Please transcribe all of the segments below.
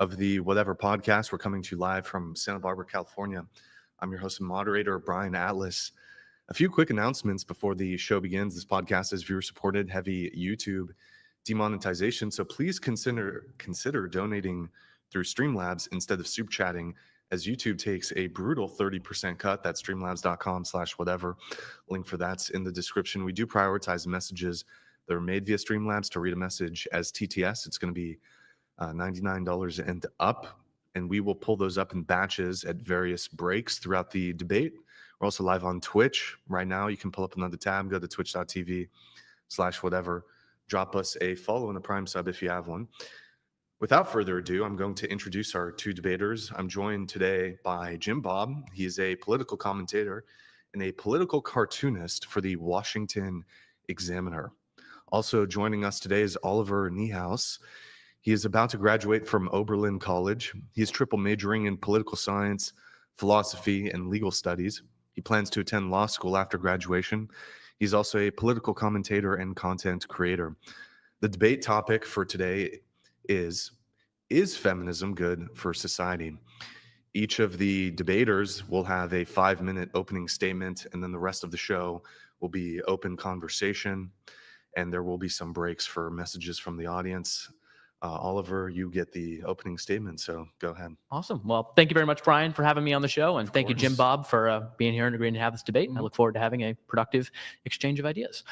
of the Whatever podcast. We're coming to you live from Santa Barbara, California. I'm your host and moderator, Brian Atlas. A few quick announcements before the show begins. This podcast is viewer-supported, heavy YouTube demonetization, so please consider donating through Streamlabs instead of super chatting, as YouTube takes a brutal 30% cut. That's streamlabs.com/whatever. Link for that's in the description. We do prioritize messages that are made via Streamlabs. To read a message as TTS, it's going to be $99 and up, and we will pull those up in batches at various breaks throughout the debate. We're also live on Twitch right now. You can pull up another tab, go to twitch.tv/whatever. Drop us a follow and a Prime sub if you have one. Without further ado, I'm going to introduce our two debaters. I'm joined today by Jimbob. He is a political commentator and a political cartoonist for the Washington Examiner. Also joining us today is Oliver Niehaus. He is about to graduate from Oberlin College. He is triple majoring in political science, philosophy, and legal studies. He plans to attend law school after graduation. He's also a political commentator and content creator. The debate topic for today is feminism good for society? Each of the debaters will have a 5-minute opening statement, and then the rest of the show will be open conversation, and there will be some breaks for messages from the audience. Oliver, you get the opening statement, so go ahead. Awesome. Well, thank you very much, Brian, for having me on the show, and thank you, Jimbob, for being here and agreeing to have this debate. I look forward to having a productive exchange of ideas.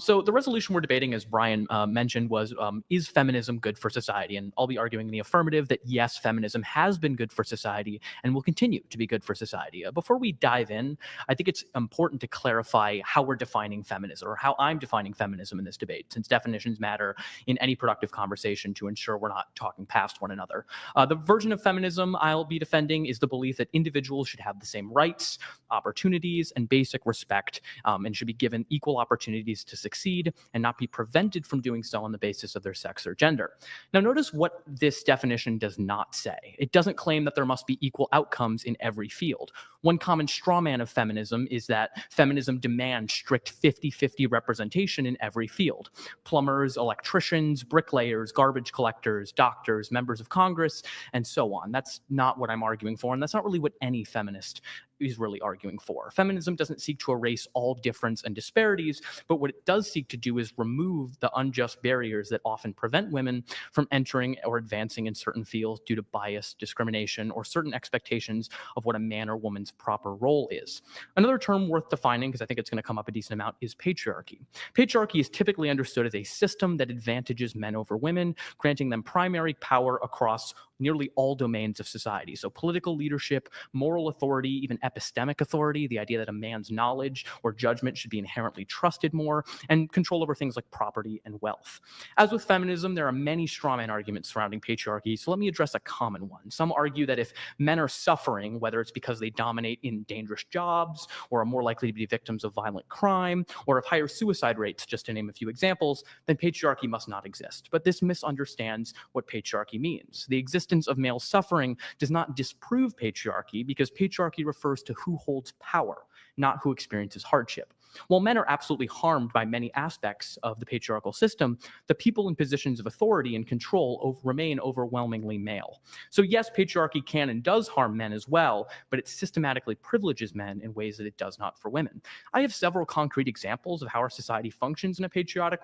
So the resolution we're debating, as Brian mentioned, was is feminism good for society? And I'll be arguing in the affirmative that yes, feminism has been good for society and will continue to be good for society. Before we dive in, I think it's important to clarify how we're defining feminism, or how I'm defining feminism in this debate, since definitions matter in any productive conversation to ensure we're not talking past one another. The version of feminism I'll be defending is the belief that individuals should have the same rights, opportunities, and basic respect, and should be given equal opportunities to succeed and not be prevented from doing so on the basis of their sex or gender. Now, notice what this definition does not say. It doesn't claim that there must be equal outcomes in every field. One common straw man of feminism is that feminism demands strict 50-50 representation in every field. Plumbers, electricians, bricklayers, garbage collectors, doctors, members of Congress, and so on. That's not what I'm arguing for, and that's not really what any feminist is really arguing for. Feminism doesn't seek to erase all difference and disparities, but what it does seek to do is remove the unjust barriers that often prevent women from entering or advancing in certain fields due to bias, discrimination, or certain expectations of what a man or woman's proper role is. Another term worth defining, because I think it's going to come up a decent amount, is patriarchy. Patriarchy is typically understood as a system that advantages men over women, granting them primary power across nearly all domains of society. So political leadership, moral authority, even epistemic authority, the idea that a man's knowledge or judgment should be inherently trusted more, and control over things like property and wealth. As with feminism, there are many strawman arguments surrounding patriarchy, so let me address a common one. Some argue that if men are suffering, whether it's because they dominate in dangerous jobs, or are more likely to be victims of violent crime, or have higher suicide rates, just to name a few examples, then patriarchy must not exist. But this misunderstands what patriarchy means. The existence of male suffering does not disprove patriarchy, because patriarchy refers to who holds power, not who experiences hardship. While men are absolutely harmed by many aspects of the patriarchal system, the people in positions of authority and control remain overwhelmingly male. So yes, patriarchy can and does harm men as well, but it systematically privileges men in ways that it does not for women. I have several concrete examples of how our society functions in a patriarchal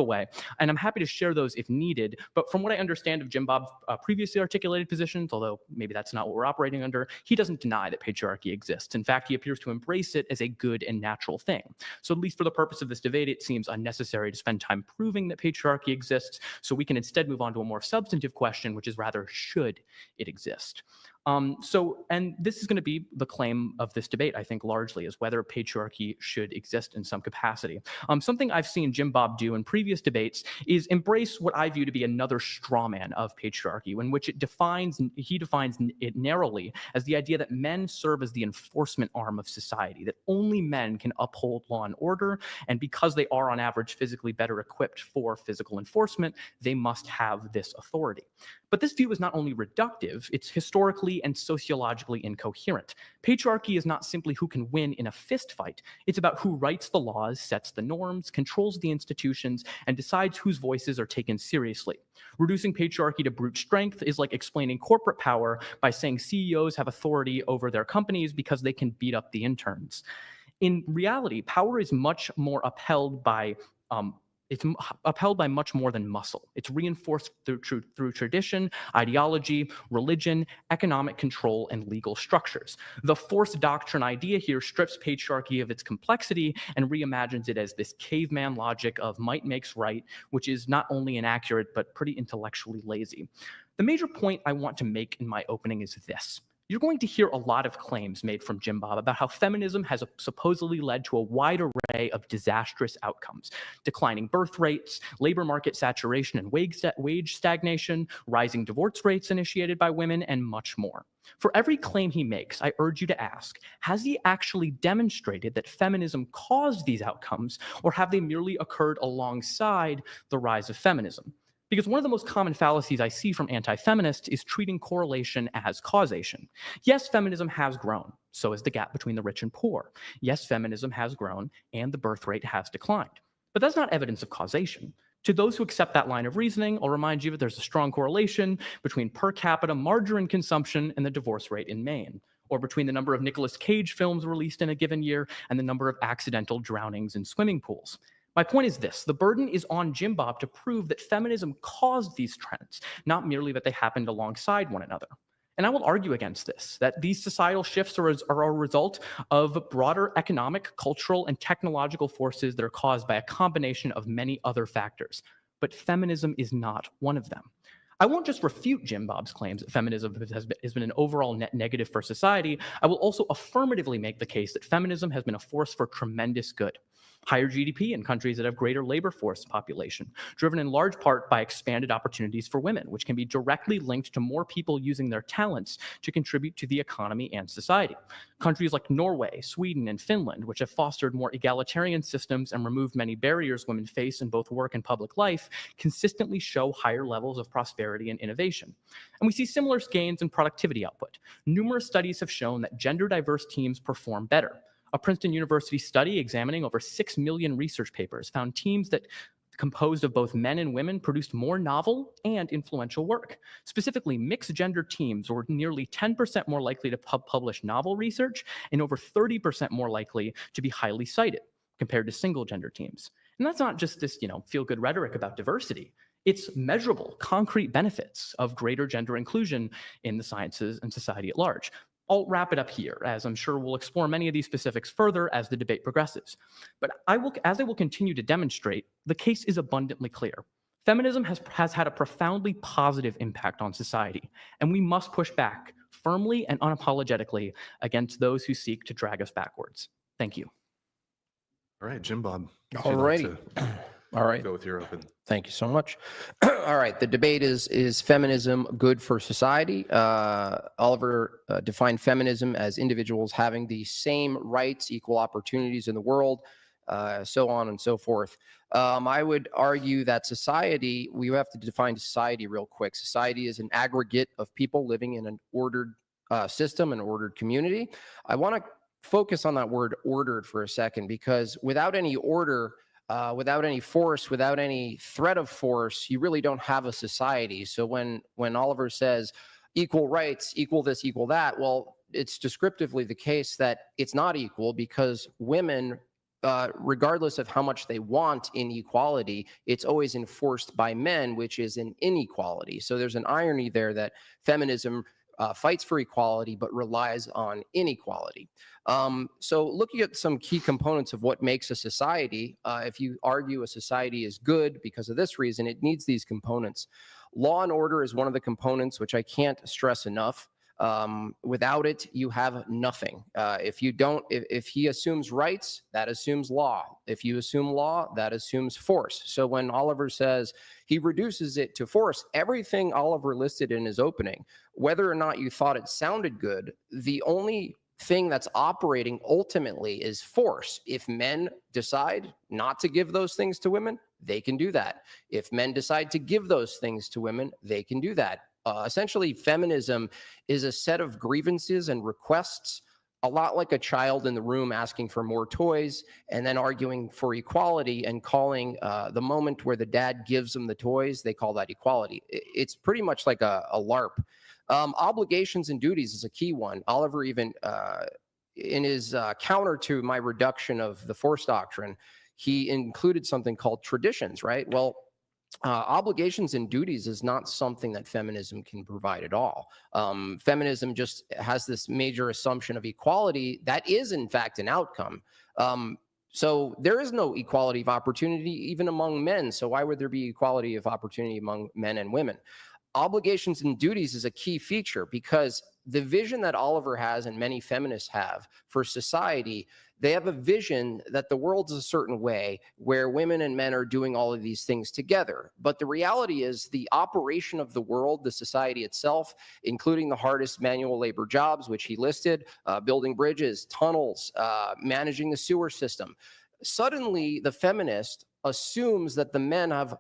way, and I'm happy to share those if needed. But from what I understand of Jimbob's previously articulated positions, although maybe that's not what we're operating under, he doesn't deny that patriarchy exists. In fact, he appears to embrace it as a good and natural thing. So at least for the purpose of this debate, it seems unnecessary to spend time proving that patriarchy exists, so we can instead move on to a more substantive question, which is rather, should it exist? And this is going to be the claim of this debate, I think, largely, is whether patriarchy should exist in some capacity. Something I've seen Jimbob do in previous debates is embrace what I view to be another straw man of patriarchy, in which he defines it narrowly as the idea that men serve as the enforcement arm of society, that only men can uphold law and order, and because they are on average physically better equipped for physical enforcement, they must have this authority. But this view is not only reductive, it's historically morally and sociologically incoherent. Patriarchy is not simply who can win in a fist fight. It's about who writes the laws, sets the norms, controls the institutions, and decides whose voices are taken seriously. Reducing patriarchy to brute strength is like explaining corporate power by saying CEOs have authority over their companies because they can beat up the interns. In reality, power is much more upheld by much more than muscle. It's reinforced through tradition, ideology, religion, economic control, and legal structures. The force doctrine idea here strips patriarchy of its complexity and reimagines it as this caveman logic of might makes right, which is not only inaccurate, but pretty intellectually lazy. The major point I want to make in my opening is this. You're going to hear a lot of claims made from Jimbob about how feminism has supposedly led to a wide array of disastrous outcomes: declining birth rates, labor market saturation and wage stagnation, rising divorce rates initiated by women, and much more. For every claim he makes, I urge you to ask, has he actually demonstrated that feminism caused these outcomes, or have they merely occurred alongside the rise of feminism? Because one of the most common fallacies I see from anti-feminists is treating correlation as causation. Yes, feminism has grown. So has the gap between the rich and poor. Yes, feminism has grown and the birth rate has declined. But that's not evidence of causation. To those who accept that line of reasoning, I'll remind you that there's a strong correlation between per capita margarine consumption and the divorce rate in Maine, or between the number of Nicolas Cage films released in a given year and the number of accidental drownings in swimming pools. My point is this: the burden is on Jimbob to prove that feminism caused these trends, not merely that they happened alongside one another. And I will argue against this, that these societal shifts are a result of broader economic, cultural, and technological forces that are caused by a combination of many other factors. But feminism is not one of them. I won't just refute Jimbob's claims that feminism has been an overall net negative for society. I will also affirmatively make the case that feminism has been a force for tremendous good. Higher GDP in countries that have greater labor force population, driven in large part by expanded opportunities for women, which can be directly linked to more people using their talents to contribute to the economy and society. Countries like Norway, Sweden, and Finland, which have fostered more egalitarian systems and removed many barriers women face in both work and public life, consistently show higher levels of prosperity and innovation. And we see similar gains in productivity output. Numerous studies have shown that gender-diverse teams perform better. A Princeton University study examining over 6 million research papers found teams that composed of both men and women produced more novel and influential work. Specifically, mixed gender teams were nearly 10% more likely to publish novel research and over 30% more likely to be highly cited compared to single gender teams. And that's not just this, feel-good rhetoric about diversity. It's measurable, concrete benefits of greater gender inclusion in the sciences and society at large. I'll wrap it up here, as I'm sure we'll explore many of these specifics further as the debate progresses. But as I will continue to demonstrate, the case is abundantly clear. Feminism has had a profoundly positive impact on society, and we must push back firmly and unapologetically against those who seek to drag us backwards. Thank you. All right, Jimbob. All righty. All right. Go with your open. Thank you so much. All right. The debate is feminism good for society? Oliver defined feminism as individuals having the same rights, equal opportunities in the world, so on and so forth. I would argue that society, we have to define society real quick. Society is an aggregate of people living in an ordered system, an ordered community. I want to focus on that word ordered for a second, because without any order, without any force, without any threat of force, you really don't have a society. So when Oliver says equal rights, equal this, equal that, well, it's descriptively the case that it's not equal, because women, regardless of how much they want inequality, it's always enforced by men, which is an inequality. So there's an irony there that feminism fights for equality but relies on inequality. So looking at some key components of what makes a society, if you argue a society is good because of this reason, it needs these components. Law and order is one of the components, which I can't stress enough. Without it, you have nothing. If he assumes rights, that assumes law. If you assume law, that assumes force. So when Oliver says he reduces it to force, everything Oliver listed in his opening, whether or not you thought it sounded good, the only thing that's operating ultimately is force. If men decide not to give those things to women, they can do that. If men decide to give those things to women, they can do that. Essentially, feminism is a set of grievances and requests, a lot like a child in the room asking for more toys and then arguing for equality and calling the moment where the dad gives them the toys, they call that equality. It's pretty much like a LARP. Obligations and duties is a key one. Oliver even, in his counter to my reduction of the force doctrine, he included something called traditions, right? Well, obligations and duties is not something that feminism can provide at all. Feminism just has this major assumption of equality that is, in fact, an outcome. So there is no equality of opportunity even among men. So why would there be equality of opportunity among men and women? Obligations and duties is a key feature because the vision that Oliver has and many feminists have for society, they have a vision that the world's a certain way where women and men are doing all of these things together. But the reality is the operation of the world, the society itself, including the hardest manual labor jobs, which he listed, building bridges, tunnels, managing the sewer system. Suddenly, the feminist assumes that the men have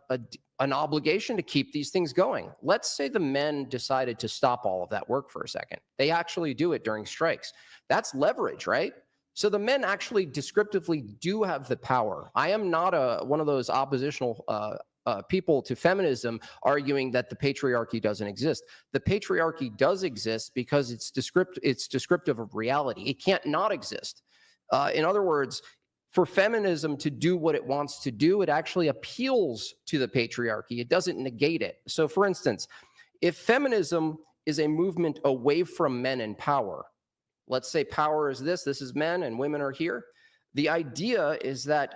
an obligation to keep these things going. Let's say the men decided to stop all of that work for a second. They actually do it during strikes. That's leverage, right? So the men actually descriptively do have the power. I am not one of those oppositional people to feminism arguing that the patriarchy doesn't exist. The patriarchy does exist because it's descriptive of reality. It can't not exist. In other words, for feminism to do what it wants to do, it actually appeals to the patriarchy. It doesn't negate it. So for instance, if feminism is a movement away from men in power, let's say power is this is men and women are here. The idea is that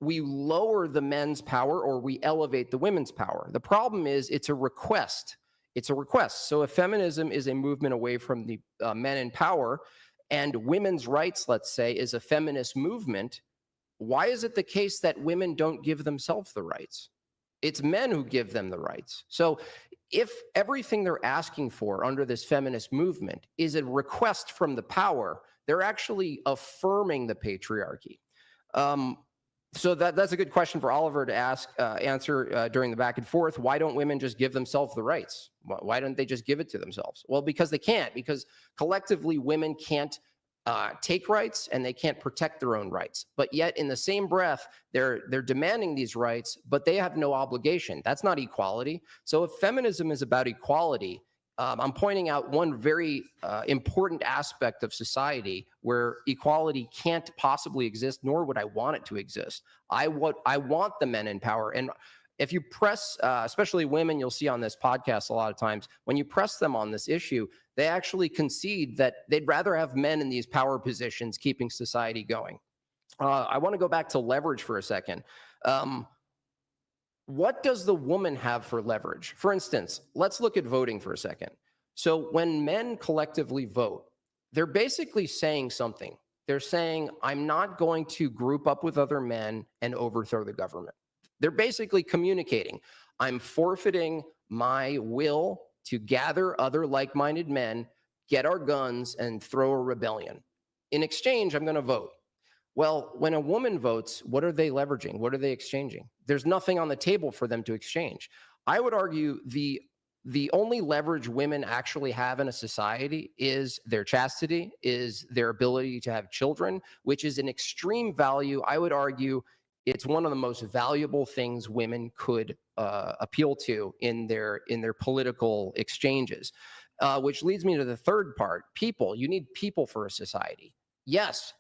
we lower the men's power or we elevate the women's power. The problem is it's a request. It's a request. So if feminism is a movement away from the men in power, and women's rights, let's say, is a feminist movement, why is it the case that women don't give themselves the rights? It's men who give them the rights. So if everything they're asking for under this feminist movement is a request from the power, they're actually affirming the patriarchy. So that's a good question for Oliver to answer during the back and forth. Why don't women just give themselves the rights? Why don't they just give it to themselves? Well, because they can't, because collectively women can't take rights and they can't protect their own rights. But yet in the same breath, they're demanding these rights, but they have no obligation. That's not equality. So if feminism is about equality, I'm pointing out one very important aspect of society where equality can't possibly exist, nor would I want it to exist. I want the men in power. And if you press, especially women, you'll see on this podcast a lot of times, when you press them on this issue, they actually concede that they'd rather have men in these power positions keeping society going. I want to go back to leverage for a second. What does the woman have for leverage? For instance, let's look at voting for a second. So when men collectively vote, they're basically saying something. They're saying, I'm not going to group up with other men and overthrow the government. They're basically communicating, I'm forfeiting my will to gather other like-minded men, get our guns, and throw a rebellion. In exchange, I'm going to vote. Well, when a woman votes, what are they leveraging? What are they exchanging? There's nothing on the table for them to exchange. I would argue the only leverage women actually have in a society is their chastity, is their ability to have children, which is an extreme value. I would argue it's one of the most valuable things women could appeal to in their political exchanges, which leads me to the third part. People. You need people for a society. Yes.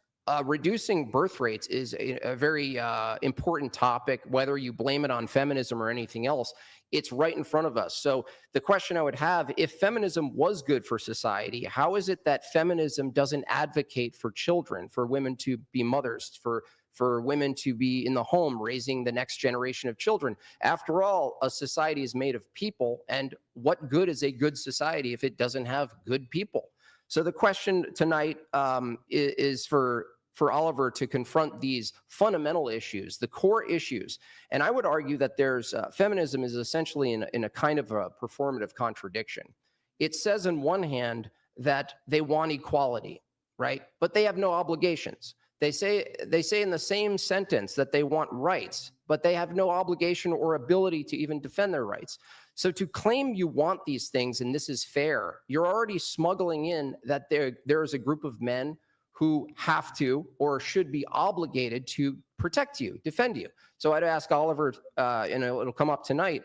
Reducing birth rates is a very important topic, whether you blame it on feminism or anything else. It's right in front of us. So the question I would have, if feminism was good for society, how is it that feminism doesn't advocate for children, for women to be mothers, for women to be in the home raising the next generation of children? After all, a society is made of people, and what good is a good society if it doesn't have good people? So the question tonight is for Oliver to confront these fundamental issues, the core issues. And I would argue that there's feminism is essentially in a kind of a performative contradiction. It says on one hand that they want equality, right? But they have no obligations. They say in the same sentence that they want rights, but they have no obligation or ability to even defend their rights. So to claim you want these things and this is fair, you're already smuggling in that there is a group of men who have to or should be obligated to protect you, defend you. So I'd ask Oliver, and it'll come up tonight,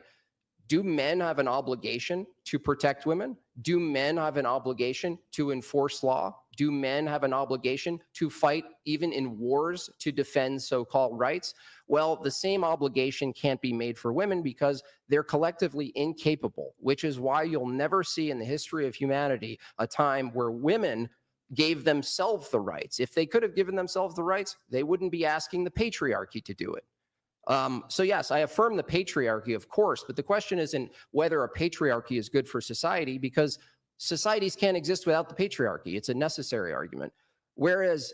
do men have an obligation to protect women? Do men have an obligation to enforce law? Do men have an obligation to fight even in wars to defend so-called rights? Well, the same obligation can't be made for women because they're collectively incapable, which is why you'll never see in the history of humanity a time where women gave themselves the rights. If they could have given themselves the rights, they wouldn't be asking the patriarchy to do it. So yes, I affirm the patriarchy, of course, but the question isn't whether a patriarchy is good for society, because societies can't exist without the patriarchy. It's a necessary argument. Whereas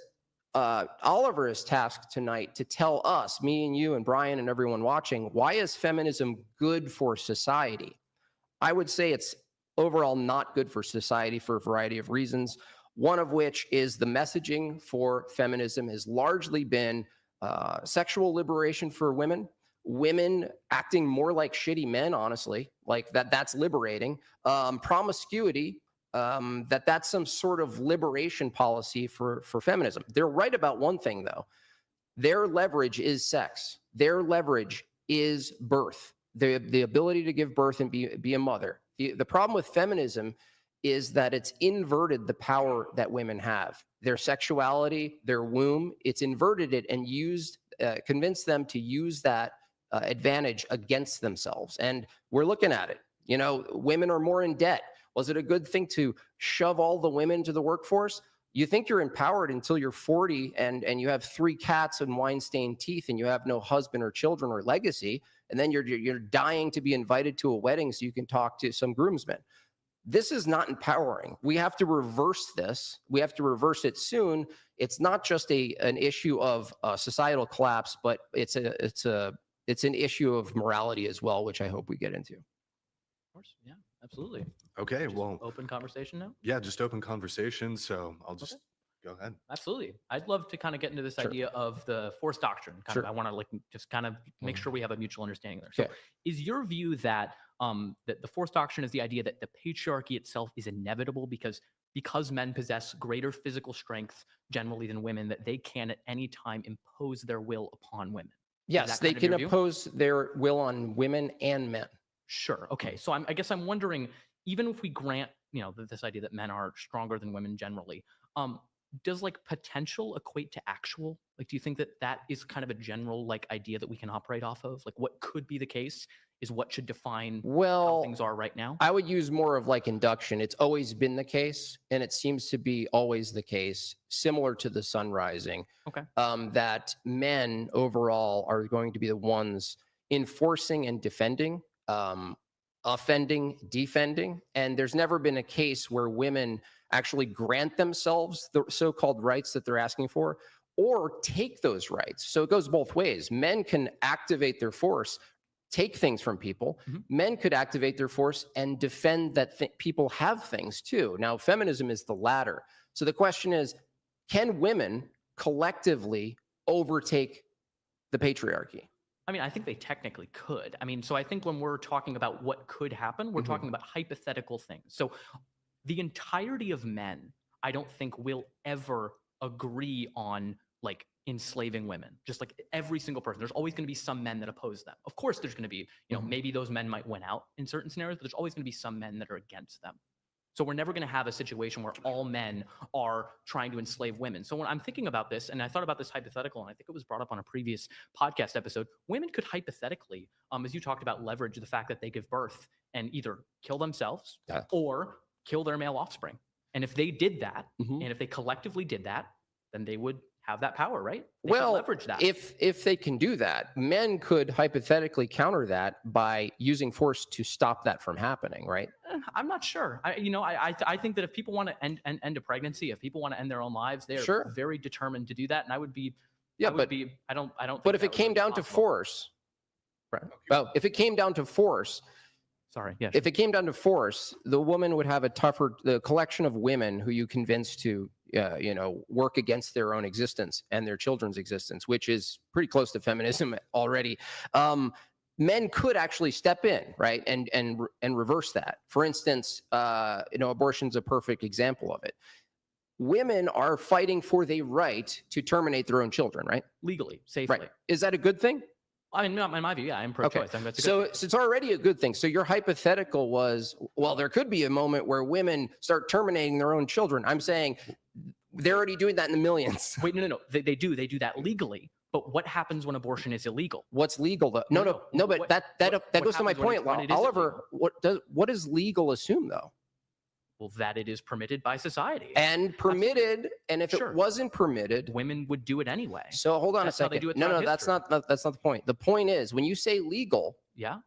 Oliver is tasked tonight to tell us, me and you and Brian and everyone watching, why is feminism good for society? I would say it's overall not good for society for a variety of reasons, one of which is the messaging for feminism has largely been sexual liberation for women acting more like shitty men, honestly, like that's liberating. Promiscuity, that's some sort of liberation policy for feminism. They're right about one thing, though. Their leverage is sex. Their leverage is birth, the ability to give birth and be a mother. The problem with feminism is that it's inverted the power that women have. Their sexuality, their womb, it's inverted it and convinced them to use that advantage against themselves. And we're looking at it. You know, women are more in debt. Was it a good thing to shove all the women to the workforce? You think you're empowered until you're 40 and you have 3 cats and wine-stained teeth and you have no husband or children or legacy, and then you're dying to be invited to a wedding so you can talk to some groomsmen. This is not empowering. We have to reverse this. We have to reverse it soon. It's not just an issue of societal collapse, but it's an issue of morality as well, which I hope we get into. Of course, yeah, absolutely. Okay, Just well, open conversation now. yeah, just open conversation. So I'll just go ahead. Absolutely. I'd love to kind of get into this idea of the force doctrine. I want to just kind of make sure we have a mutual understanding there. So is your view that that the force doctrine is the idea that the patriarchy itself is inevitable because men possess greater physical strength generally than women, that they can at any time impose their will upon women? Yes, they can impose their will on women and men. Sure. Okay. So I guess I'm wondering, even if we grant, this idea that men are stronger than women generally, does like potential equate to actual? Like, do you think that is kind of a general like idea that we can operate off of? Like, what could be the case is what should define how things are right now? I would use more of like induction. It's always been the case, and it seems to be always the case, similar to the sun rising. Okay. That men overall are going to be the ones enforcing and defending, offending, defending, and there's never been a case where women actually grant themselves the so-called rights that they're asking for or take those rights. So it goes both ways. Men can activate their force, take things from people. Men could activate their force and defend that people have things too. Now, feminism is the latter. So the question is, can women collectively overtake the patriarchy? I mean, I think they technically could. I mean, so I think when we're talking about what could happen, we're talking about hypothetical things. So the entirety of men, I don't think will ever agree on like enslaving women, just like every single person. There's always going to be some men that oppose them. Of course, there's going to be, maybe those men might win out in certain scenarios, but there's always going to be some men that are against them. So we're never going to have a situation where all men are trying to enslave women. So when I'm thinking about this, and I thought about this hypothetical, and I think it was brought up on a previous podcast episode, women could hypothetically, as you talked about, leverage the fact that they give birth and either kill themselves or kill their male offspring. And if they did that, and if they collectively did that, then they would have that power, right? They could leverage that. If they can do that, men could hypothetically counter that by using force to stop that from happening, right? I'm not sure. I think that if people want to end a pregnancy, if people want to end their own lives, they're very determined to do that. And I would be, I don't. But if it came down to force, right? Well, if it came down to force. Sorry. Yeah. If it came down to force, the woman would have the collection of women who you convince to, work against their own existence and their children's existence, which is pretty close to feminism already. men could actually step in, right, and reverse that. For instance, abortion's a perfect example of it. Women are fighting for the right to terminate their own children, right? Legally, safely. Right. Is that a good thing? I mean, in my view, yeah, I'm pro-choice. I think that's a good So thing. it's already a good thing. So your hypothetical was, well, there could be a moment where women start terminating their own children. I'm saying they're already doing that in the millions. Wait, no. They do that legally. But what happens when abortion is illegal? What's legal though? No, but that goes to my point, Oliver. What does legal assume though? Well, that it is permitted by society. And permitted, and if it wasn't permitted, women would do it anyway. So hold on a second. No, that's not the point. The point is, when you say legal,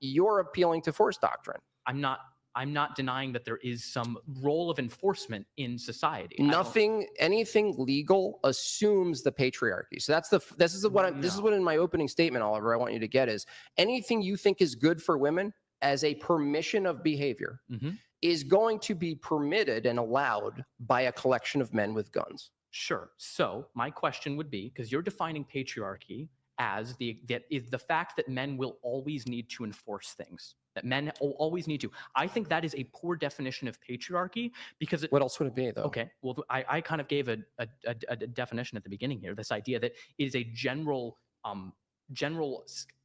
you're appealing to force doctrine. I'm not denying that there is some role of enforcement in society. Anything legal assumes the patriarchy. So this is what in my opening statement, Oliver, I want you to get is anything you think is good for women as a permission of behavior is going to be permitted and allowed by a collection of men with guns. Sure. So my question would be, because you're defining patriarchy as the fact that men will always need to enforce things, that men always need to. I think that is a poor definition of patriarchy because what else would it be though? Okay. Well, I kind of gave a definition at the beginning here, this idea that it is a general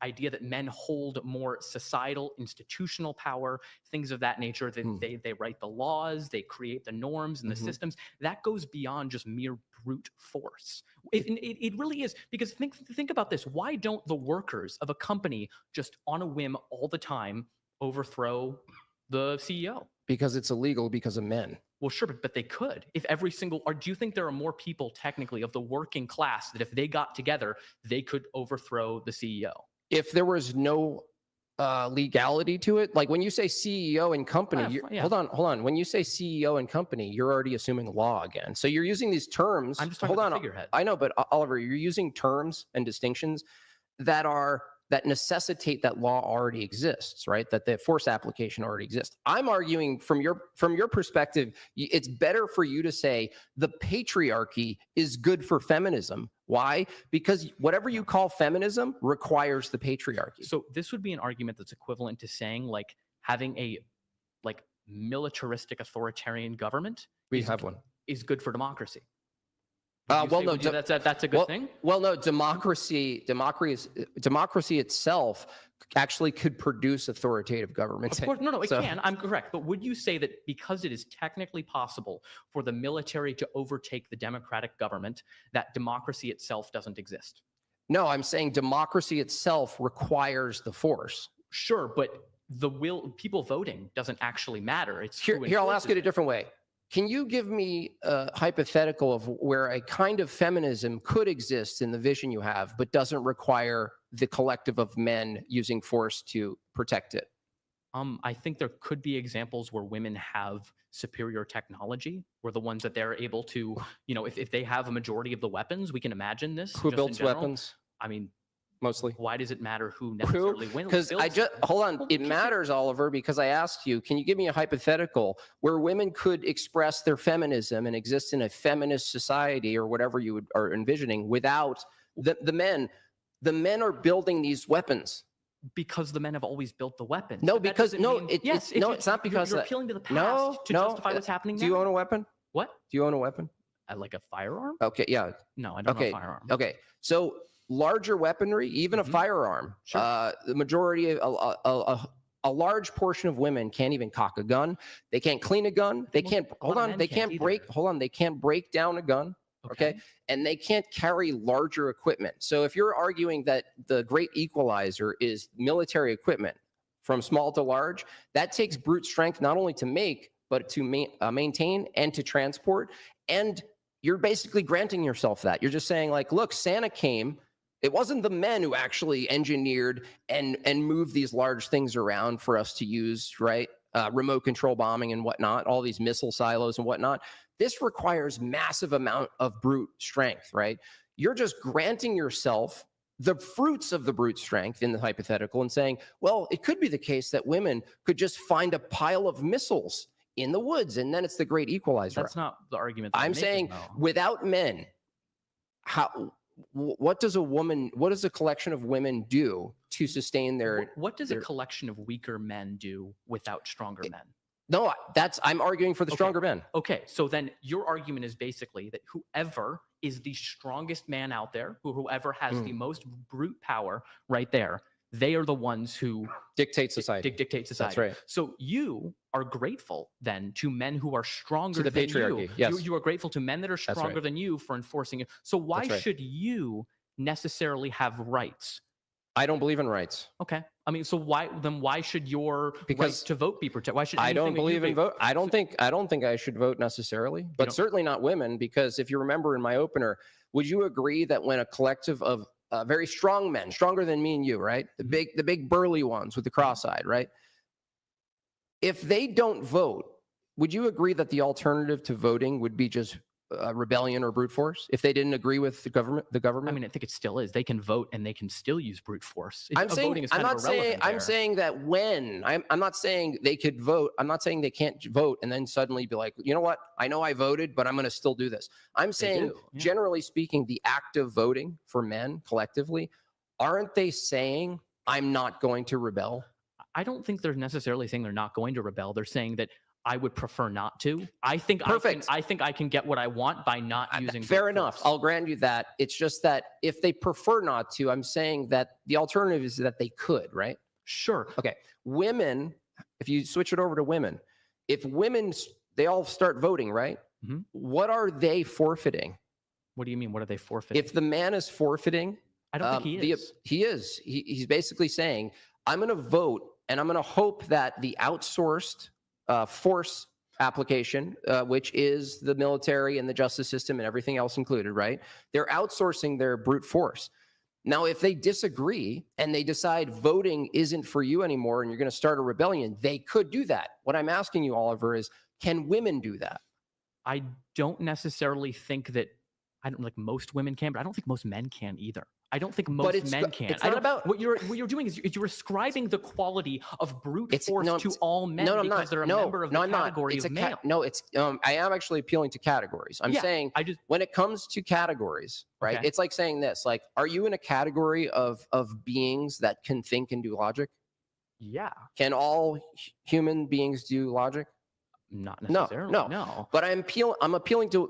idea that men hold more societal, institutional power, things of that nature. That they write the laws, they create the norms and the systems. That goes beyond just mere brute force. It really is, because think about this. Why don't the workers of a company just on a whim all the time overthrow the CEO? Because it's illegal because of men. Well, sure, but they could. If do you think there are more people technically of the working class that if they got together, they could overthrow the CEO? If there was no legality to it, like when you say CEO and company, hold on. When you say CEO and company, you're already assuming law again. So you're using these terms. I'm just talking about the figurehead. I know, but Oliver, you're using terms and distinctions that necessitate that law already exists, right? That the force application already exists. I'm arguing from your perspective, it's better for you to say the patriarchy is good for feminism. Why? Because whatever you call feminism requires the patriarchy. So this would be an argument that's equivalent to saying like having a militaristic authoritarian government. We have one. Is good for democracy. That's a good thing. Well, no, democracy itself actually could produce authoritative governments. Of course, no, it can. I'm correct. But would you say that because it is technically possible for the military to overtake the democratic government, that democracy itself doesn't exist? No, I'm saying democracy itself requires the force. Sure, but people voting doesn't actually matter. It's here. I'll ask it a different way. Can you give me a hypothetical of where a kind of feminism could exist in the vision you have, but doesn't require the collective of men using force to protect it? I think there could be examples where women have superior technology, where the ones that they're able to, if they have a majority of the weapons, we can imagine this. Who builds weapons? I mean, mostly. Why does it matter who necessarily wins? Because hold on, it matters, Oliver, because I asked you, can you give me a hypothetical where women could express their feminism and exist in a feminist society or whatever you are envisioning without the men? The men are building these weapons. Because the men have always built the weapons. No, because it's not because you're appealing to the past to justify what's happening now. Do you own a weapon? What? Do you own a weapon? Like a firearm? Okay, yeah. No, I don't own a firearm. Okay, so larger weaponry, even a firearm. Sure. The majority of a large portion of women can't even cock a gun. They can't clean a gun. They can't. They can't break down a gun. Okay. And they can't carry larger equipment. So if you're arguing that the great equalizer is military equipment from small to large, that takes brute strength not only to make, but to maintain and to transport. And you're basically granting yourself that. You're just saying like, look, Santa came. It wasn't the men who actually engineered and moved these large things around for us to use, right? Remote control bombing and whatnot, all these missile silos and whatnot. This requires massive amount of brute strength, right? You're just granting yourself the fruits of the brute strength in the hypothetical and saying, well, it could be the case that women could just find a pile of missiles in the woods and then it's the great equalizer. That's not the argument. I'm saying without men, what does a collection of women do to sustain their? What does a their- collection of weaker men do without stronger men? No, I'm arguing for the stronger men. Okay, so then your argument is basically that whoever is the strongest man out there, whoever has the most brute power right there, they are the ones who Dictate society. dictate society. That's right. So you are grateful then to men who are stronger To the than patriarchy, you. yes. You are grateful to men that are right. stronger than you for enforcing it. So why That's right. should you necessarily have rights? I don't believe in rights. Okay. I mean, so why should your Because right to vote be protected? Why should I don't anything that you believe in be- vote. I don't think I should vote necessarily, but don't- certainly not women. Because if you remember in my opener, would you agree that when a collective of very strong men, stronger than me and you, right, the big burly ones with the cross-eyed, right, if they don't vote, would you agree that the alternative to voting would be just rebellion or brute force if they didn't agree with the government? I mean, I think it still is. They can vote and they can still use brute force. I'm saying, voting is I'm kind not of saying, irrelevant I'm there. saying that when I'm not saying they could vote. I'm not saying they can't vote and then suddenly be like, you know what? I know I voted, but I'm going to still do this. I'm saying, do, yeah. generally speaking, the act of voting for men collectively, aren't they saying I'm not going to rebel? I don't think they're necessarily saying they're not going to rebel. They're saying that I would prefer not to. Perfect. I think I can get what I want by not using. Fair brute enough. force. I'll grant you that. It's just that if they prefer not to, I'm saying that the alternative is that they could, right? Sure. Okay. Women, if you switch it over to women, if women, they all start voting, right? Mhm. What are they forfeiting? What do you mean? What are they forfeiting? If the man is forfeiting, I don't think he is. He is. He's basically saying, I'm going to vote and I'm going to hope that the outsourced force application, which is the military and the justice system and everything else included, right? They're outsourcing their brute force. Now, if they disagree and they decide voting isn't for you anymore and you're going to start a rebellion, they could do that. What I'm asking you, Oliver, is can women do that? I don't necessarily think that like most women can, but I don't think most men can either. I don't think most men can. It's not about what you're doing is you're ascribing the quality of brute force to all men I'm because not. they're a member of the I'm not. category It's of a male. No, it's I am actually appealing to categories. I'm Yeah, saying when it comes to categories, right? Okay. It's like saying this, like, are you in a category of beings that can think and do logic? Yeah, Can all human beings do logic? not No, necessarily. no. But I'm appealing to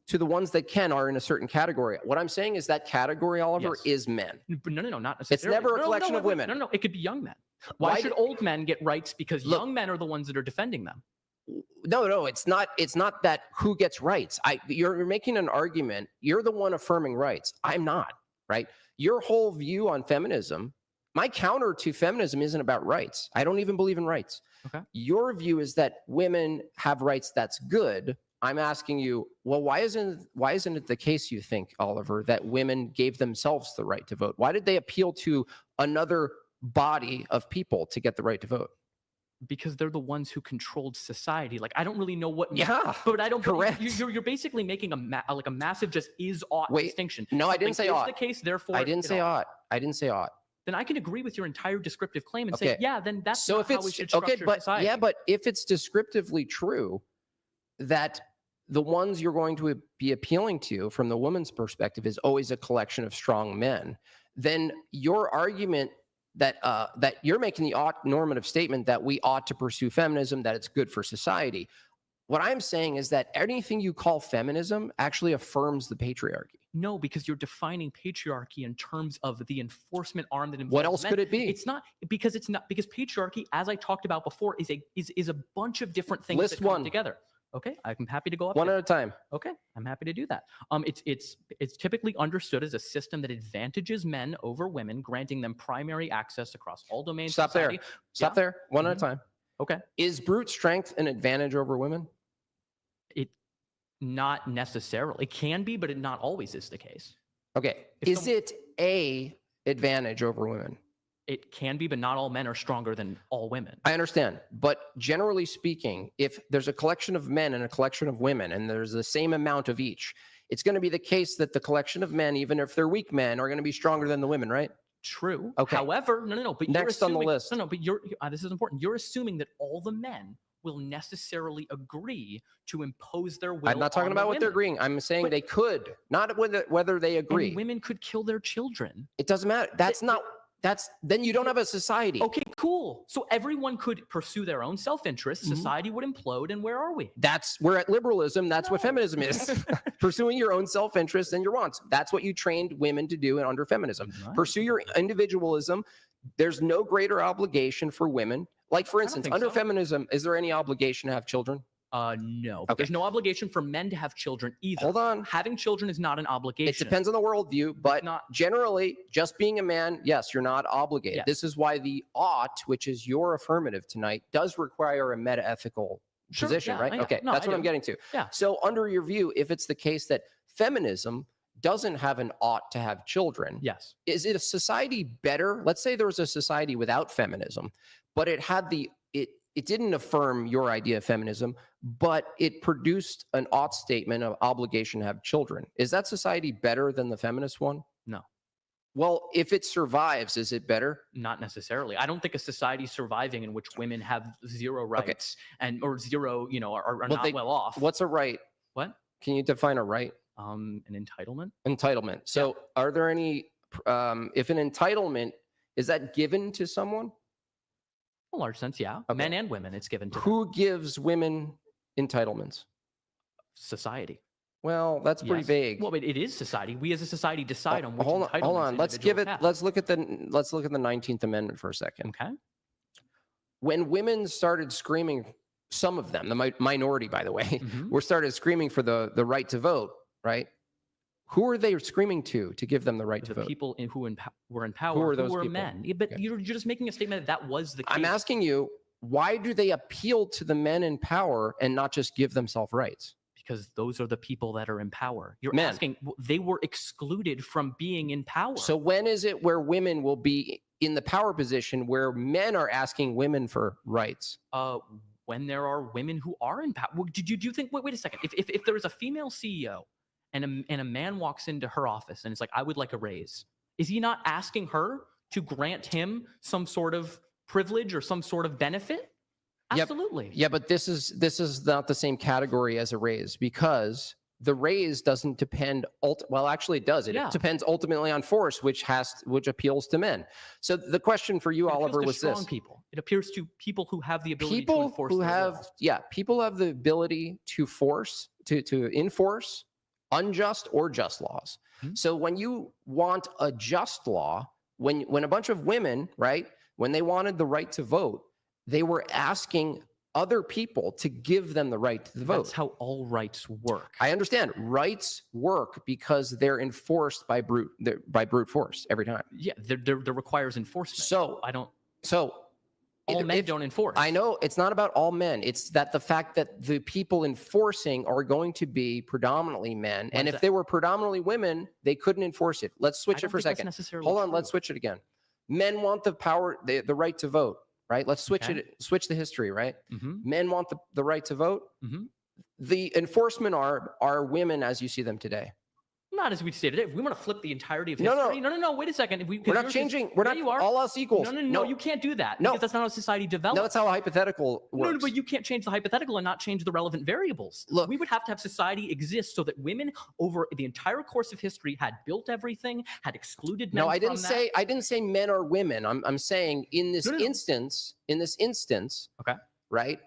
the ones that can are in a certain category. What I'm saying is that category, Oliver, Yes. is men. But no, not necessarily. never a collection of women. No, it could be young men. Why should old men get rights? Because young men are the ones that are defending them. No, it's not. It's not that who gets rights. You're making an argument. You're the one affirming rights. I'm not, right? Your whole view on feminism, my counter to feminism isn't about rights. I don't even believe in rights. Okay. Your view is that women have rights. That's good. I'm asking you, well, why isn't it the case, you think, Oliver, that women gave themselves the right to vote? Why did they appeal to another body of people to get the right to vote? Because they're the ones who controlled society. Like, I don't really know what. Yeah, but I don't. correct. You're basically making a massive just is ought distinction. No, I didn't Something say is ought. the case, therefore I didn't say ought. I didn't say ought. Then I can agree with your entire descriptive claim and Okay. say, yeah, then that's So not if how it's we should structure society. yeah, but if it's descriptively true that the ones you're going to be appealing to from the woman's perspective is always a collection of strong men, then your argument that that you're making the normative statement that we ought to pursue feminism, that it's good for society. What I'm saying is that anything you call feminism actually affirms the patriarchy. No, because you're defining patriarchy in terms of the enforcement arm that involves What else men. could it be? It's not because patriarchy, as I talked about before, is a bunch of different things List that come one. together. Okay, I'm happy to go up One there. at a time. Okay, I'm happy to do that. It's typically understood as a system that advantages men over women, granting them primary access across all domains. Stop of society. there. Stop there. One at a time. Okay, Is brute strength an advantage over women? it not necessarily. It can be, but it not always is the case. Okay. If Is it a advantage over women? It can be, but not all men are stronger than all women. I understand. But generally speaking, if there's a collection of men and a collection of women, and there's the same amount of each, it's going to be the case that the collection of men, even if they're weak men, are going to be stronger than the women, right? True. Okay. However, no. But Next you're on the assuming, list. No. But this is important. You're assuming that all the men will necessarily agree to impose their will. I'm not talking on about the what they're women. agreeing. I'm saying But- they could, not whether they agree. And women could kill their children. It doesn't matter. Then you don't have a society. Okay, cool. So everyone could pursue their own self-interest. Mm-hmm. Society would implode, and where are we? We're at liberalism. That's what No. feminism is. Pursuing your own self-interest and your wants. That's what you trained women to do under feminism. Right. Pursue your individualism. There's no greater obligation for women. Like, for instance, think under so. feminism, is there any obligation to have children? No. Okay. There's no obligation for men to have children either. Hold on. Having children is not an obligation. It depends on the worldview, but not- generally, just being a man, yes, you're not obligated. Yes. This is why the ought, which is your affirmative tonight, does require a meta-ethical Sure, position, yeah, right? yeah. Okay, No, that's I what I'm do. getting to. Yeah. So under your view, if it's the case that feminism doesn't have an ought to have children, Yes. is it a society better? Let's say there was a society without feminism, but it had it didn't affirm your idea of feminism, but it produced an ought statement of obligation to have children. Is that society better than the feminist one? No. Well, if it survives, is it better? Not necessarily. I don't think a society surviving in which women have zero rights or zero, are Well, not they- well off. What's a right? What? Can you define a right? An entitlement? Entitlement. So are there any, if an entitlement, is that given to someone? In a large sense, yeah. Okay. Men and women, it's given to them. Who gives women entitlements? Society. Well, that's pretty Yes. vague. Well, but it is society. We as a society decide on which hold on, entitlements hold on. Let's give it. individuals have. Let's look at the 19th Amendment for a second. Okay. When women started screaming, some of them, the minority, by the way, Mhm. were started screaming for the right to vote. Right? Who are they screaming to give them the right to The vote? people were in power, are those were people? men. Yeah, but Okay. you're just making a statement that was the case. I'm asking you, why do they appeal to the men in power and not just give themselves rights? because those are the people that are in power. You're Men. asking, they were excluded from being in power. So when is it where women will be in the power position where men are asking women for rights? When there are women who are in power, do you think? Wait a second. If there is a female CEO and a man walks into her office and it's like, I would like a raise, is he not asking her to grant him some sort of privilege or some sort of benefit? Yep. Absolutely. Yeah, but this is not the same category as a raise because the raise doesn't depend. Well, actually, it does. It Yeah. depends ultimately on force, which appeals to men. So the question for you, It appeals Oliver, to was strong this: people. It appears to people who have the ability to people enforce who their have, will. people have the ability to enforce unjust or just laws. Mhm. So when you want a just law, when a bunch of women, right, when they wanted the right to vote, they were asking other people to give them the right to vote. That's how all rights work. I understand rights work because they're enforced by brute force every time. Yeah, there requires enforcement. So I don't. So All men if- don't enforce. I know it's not about all men. It's that the fact that the people enforcing are going to be predominantly men. And if that- they were predominantly women, they couldn't enforce it. Let's I switch it don't for a think that's second. necessarily Hold on, true. let's switch it again. Men want the power, the right to vote, right? Let's switch Okay. switch the history, right? Mhm. Men want the right to vote. Mhm. The enforcement are women as you see them today. Not as we stated it. If we want to flip the entirety of No, no. history, no. Wait a second. If we, We're not changing. We're not you are. all else equals. No. You can't do that. No. Because that's not how society develops. No, that's how a hypothetical works. No, but you can't change the hypothetical and not change the relevant variables. Look. We would have to have society exist so that women over the entire course of history had built everything, had excluded men No, I from didn't that. I didn't say men or women. I'm saying in this No. instance, Okay. right?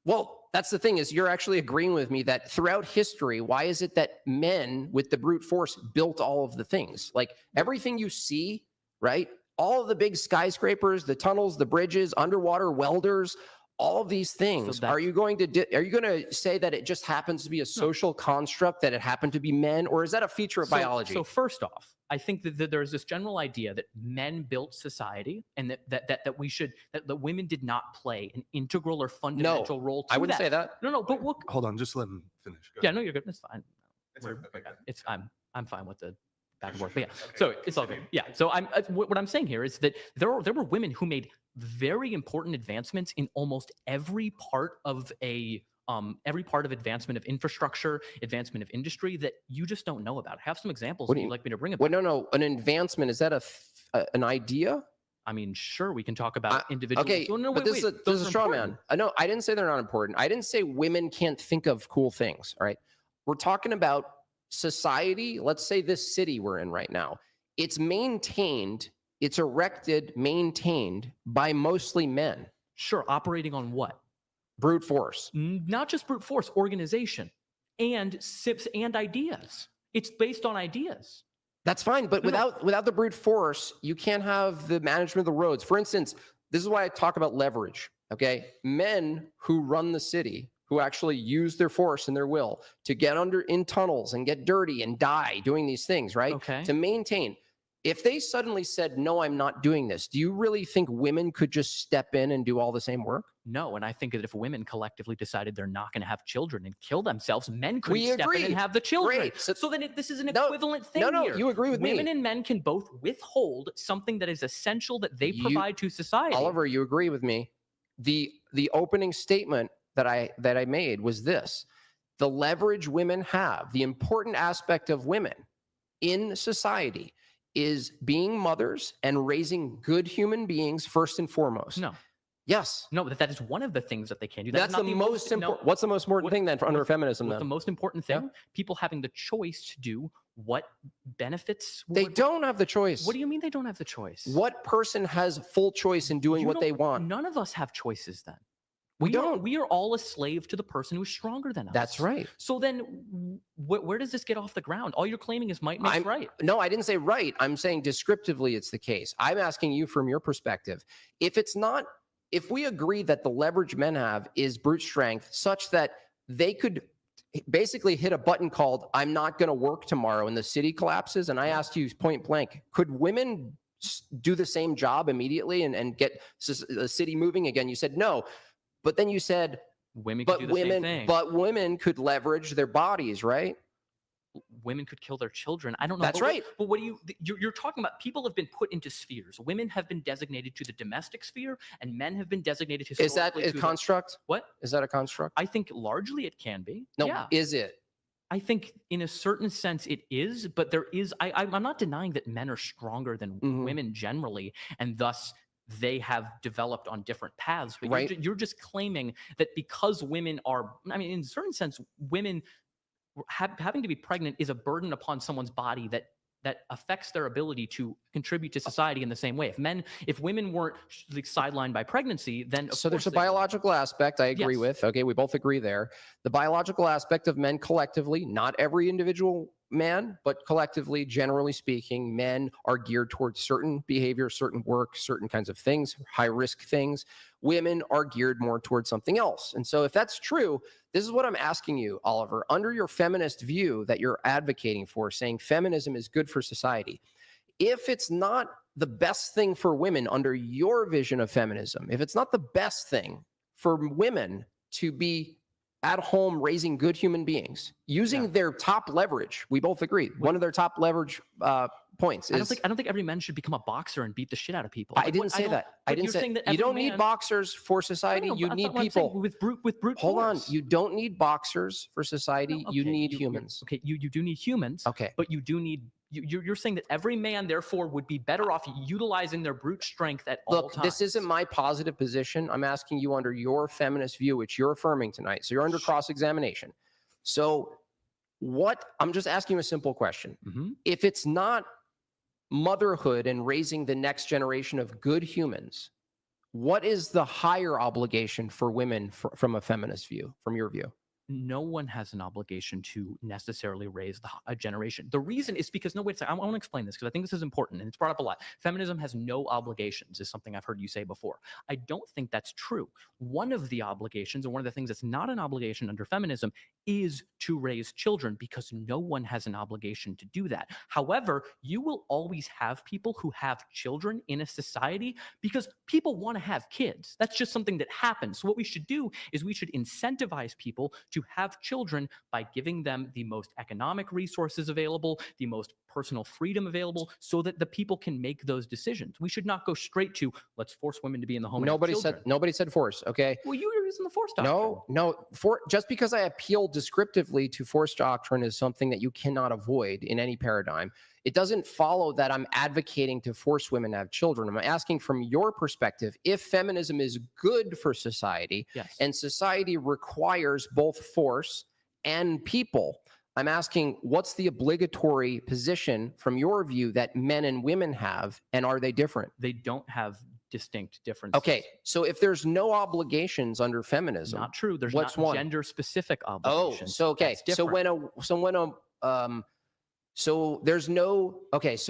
Well, that's the thing is you're actually agreeing with me that throughout history, why is it that men with the brute force built all of the things? Like everything you see, right? All of the big skyscrapers, the tunnels, the bridges, underwater welders, all of these things. that's- Are you going to say that it just happens to be a social construct, that it happened to be men, or is that a feature of biology? So first off, I think that there's this general idea that men built society and that women did not play an integral or fundamental role to I wouldn't that. say that. No, but look. Hold on, just let him finish. Go Yeah, ahead. no, you're good. It's fine. It's We're- okay, go ahead. It's I'm fine with the back and forth. But yeah, Okay, so it's all good. continue. Yeah. So what I'm saying here is that there were women who made very important advancements in almost every part of advancement of infrastructure, advancement of industry that you just don't know about. I have some examples What that do you'd you- like me to bring up. Well, no. An advancement, is that an idea? I mean, sure, we can talk about individuals. Okay, Oh, no, but wait, this those is are a straw important. man. No, I didn't say they're not important. I didn't say women can't think of cool things. All right, we're talking about society. Let's say this city we're in right now. It's maintained. It's erected, maintained by mostly men. Sure, operating on what? Brute force. Not just brute force, organization and SIPs and ideas. It's based on ideas. That's fine, but without the brute force, you can't have the management of the roads. For instance, this is why I talk about leverage. Okay, men who run the city, who actually use their force and their will to get in tunnels and get dirty and die doing these things, right? Okay. To maintain. If they suddenly said, "No, I'm not doing this," do you really think women could just step in and do all the same work? No, and I think that if women collectively decided they're not going to have children and kill themselves, men could We step agree. in and have the children. Great. So then this is an No, equivalent thing no, here. you agree with me. Women and men can both withhold something that is essential that they provide to society. Oliver, you agree with me. The opening statement that I made was this: the leverage women have, the important aspect of women in society is being mothers and raising good human beings first and foremost. No. Yes. No, that is one of the things that they can do. That's the most important. What's the most important thing then under feminism? The most important thing? People having the choice to do what benefits. They don't have the choice. What do you mean they don't have the choice? What person has full choice in doing what they want? None of us have choices then. We don't. We are all a slave to the person who's stronger than us. That's right. So then where does this get off the ground? All you're claiming is might makes right. No, I didn't say right. I'm saying descriptively it's the case. I'm asking you from your perspective. If we agree that the leverage men have is brute strength such that they could basically hit a button called "I'm not going to work tomorrow" and the city collapses, and I asked you point blank, could women do the same job immediately and get the city moving again? You said no. But then you said, women could do the same thing. But women could leverage their bodies, right? Women could kill their children. I don't know. That's right. But what you're talking about? People have been put into spheres. Women have been designated to the domestic sphere, and men have been designated historically. Is that a construct? What? Is that a construct? I think largely it can be. No, yeah. Is it? I think in a certain sense it is, but there is. I'm not denying that men are stronger than women generally, and thus they have developed on different paths. But right. You're just claiming that because women are, I mean, in a certain sense, women having to be pregnant is a burden upon someone's body that affects their ability to contribute to society in the same way. If women weren't sidelined by pregnancy, then so there's a biological aspect I agree with. Okay, we both agree there. The biological aspect of men collectively, not every individual man, but collectively, generally speaking, men are geared towards certain behavior, certain work, certain kinds of things, high risk things. Women are geared more towards something else. And so if that's true, this is what I'm asking you, Oliver, under your feminist view that you're advocating for, saying feminism is good for society. If it's not the best thing for women under your vision of feminism, if it's not the best thing for women to be at home raising good human beings, using their top leverage, we both agree, one of their top leverage points is... I don't think every man should become a boxer and beat the shit out of people. I didn't say that. I didn't say that. You don't need boxers for society. You need people. With brute Hold on. force. You don't need boxers for society. No, you need humans. Okay, you do need humans. Okay. But you do need... You're saying that every man, therefore, would be better off utilizing their brute strength at all times. This isn't my positive position. I'm asking you under your feminist view, which you're affirming tonight. So you're under cross-examination. So I'm just asking you a simple question. If it's not motherhood and raising the next generation of good humans, what is the higher obligation for women from a feminist view, from your view? No one has an obligation to necessarily raise a generation. The reason is because, no, wait a second, I want to explain this because I think this is important and it's brought up a lot. Feminism has no obligations is something I've heard you say before. I don't think that's true. One of the obligations, and one of the things that's not an obligation under feminism, is to raise children because no one has an obligation to do that. However, you will always have people who have children in a society because people want to have kids. That's just something that happens. So what we should do is we should incentivize people to have children by giving them the most economic resources available, the most personal freedom available, so that the people can make those decisions. We should not go straight to let's force women to be in the home. Nobody said force. Okay. Well, you're using the force doctrine. No. Just because I appeal descriptively to force doctrine is something that you cannot avoid in any paradigm. it doesn't follow that I'm advocating to force women to have children. I'm asking from your perspective, if feminism is good for society Yes. and society requires both force and people, I'm asking, what's the obligatory position from your view that men and women have, and are they different? They don't have distinct differences. Okay, so if there's no obligations under feminism, Not true. There's what's not one? gender-specific Oh, obligations. so okay, That's so different. there's no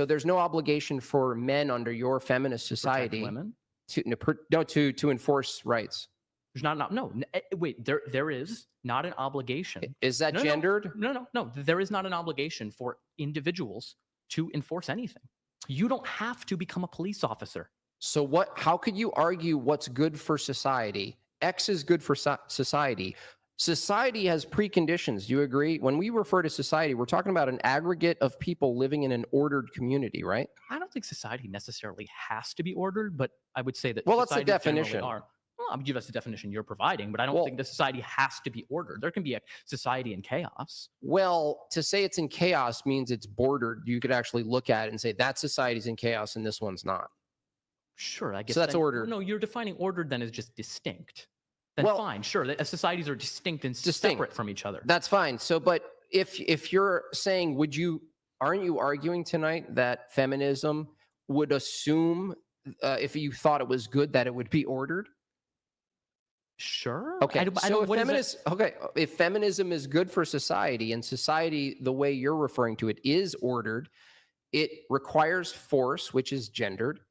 there's no obligation for men under your feminist Protect society women. to enforce rights. There's wait, there is not an obligation. Is that No, no, gendered? No. There is not an obligation for individuals to enforce anything. You don't have to become a police officer. So what? How could you argue what's good for society? X is good for society. Society has preconditions. Do you agree? When we refer to society, we're talking about an aggregate of people living in an ordered community, right? I don't think society necessarily has to be ordered, but I would say that Well, that's the societies generally definition. are. Well, I'm that's the definition you're providing, but I don't Well- think the society has to be ordered. There can be a society in chaos. Well, to say it's in chaos means it's bordered. You could actually look at it and say that society's in chaos and this one's not. Sure, I guess that's then- ordered. No, you're defining ordered then as just distinct. Then Well- fine, sure. Societies are distinct and Distinct. separate from each other. That's fine. So, but if you're saying, aren't you arguing tonight that feminism would assume, if you thought it was good, that it would be ordered? Sure. Okay. So what if feminism is good for society and society, the way you're referring to it, is ordered, it requires force, which is gendered,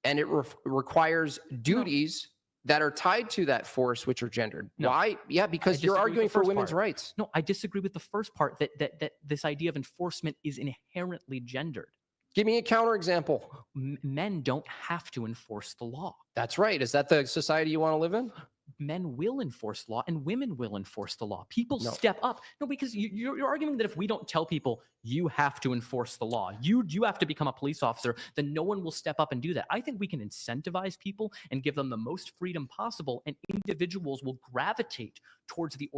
and it requires duties that are tied to that force, which are gendered. No. Why? Yeah, because you're disagree with arguing the for first women's part. rights. No, I disagree with the first part that this idea of enforcement is inherently gendered. Give me a counterexample. Men don't have to enforce the law. That's right. Is that the society you want to live in? Men will enforce law and women will enforce the law. People No. step up. No, because you're arguing that if we don't tell people you have to enforce the law, you have to become a police officer, then no one will step up and do that. I think we can incentivize people and give them the most freedom possible, and individuals will gravitate towards the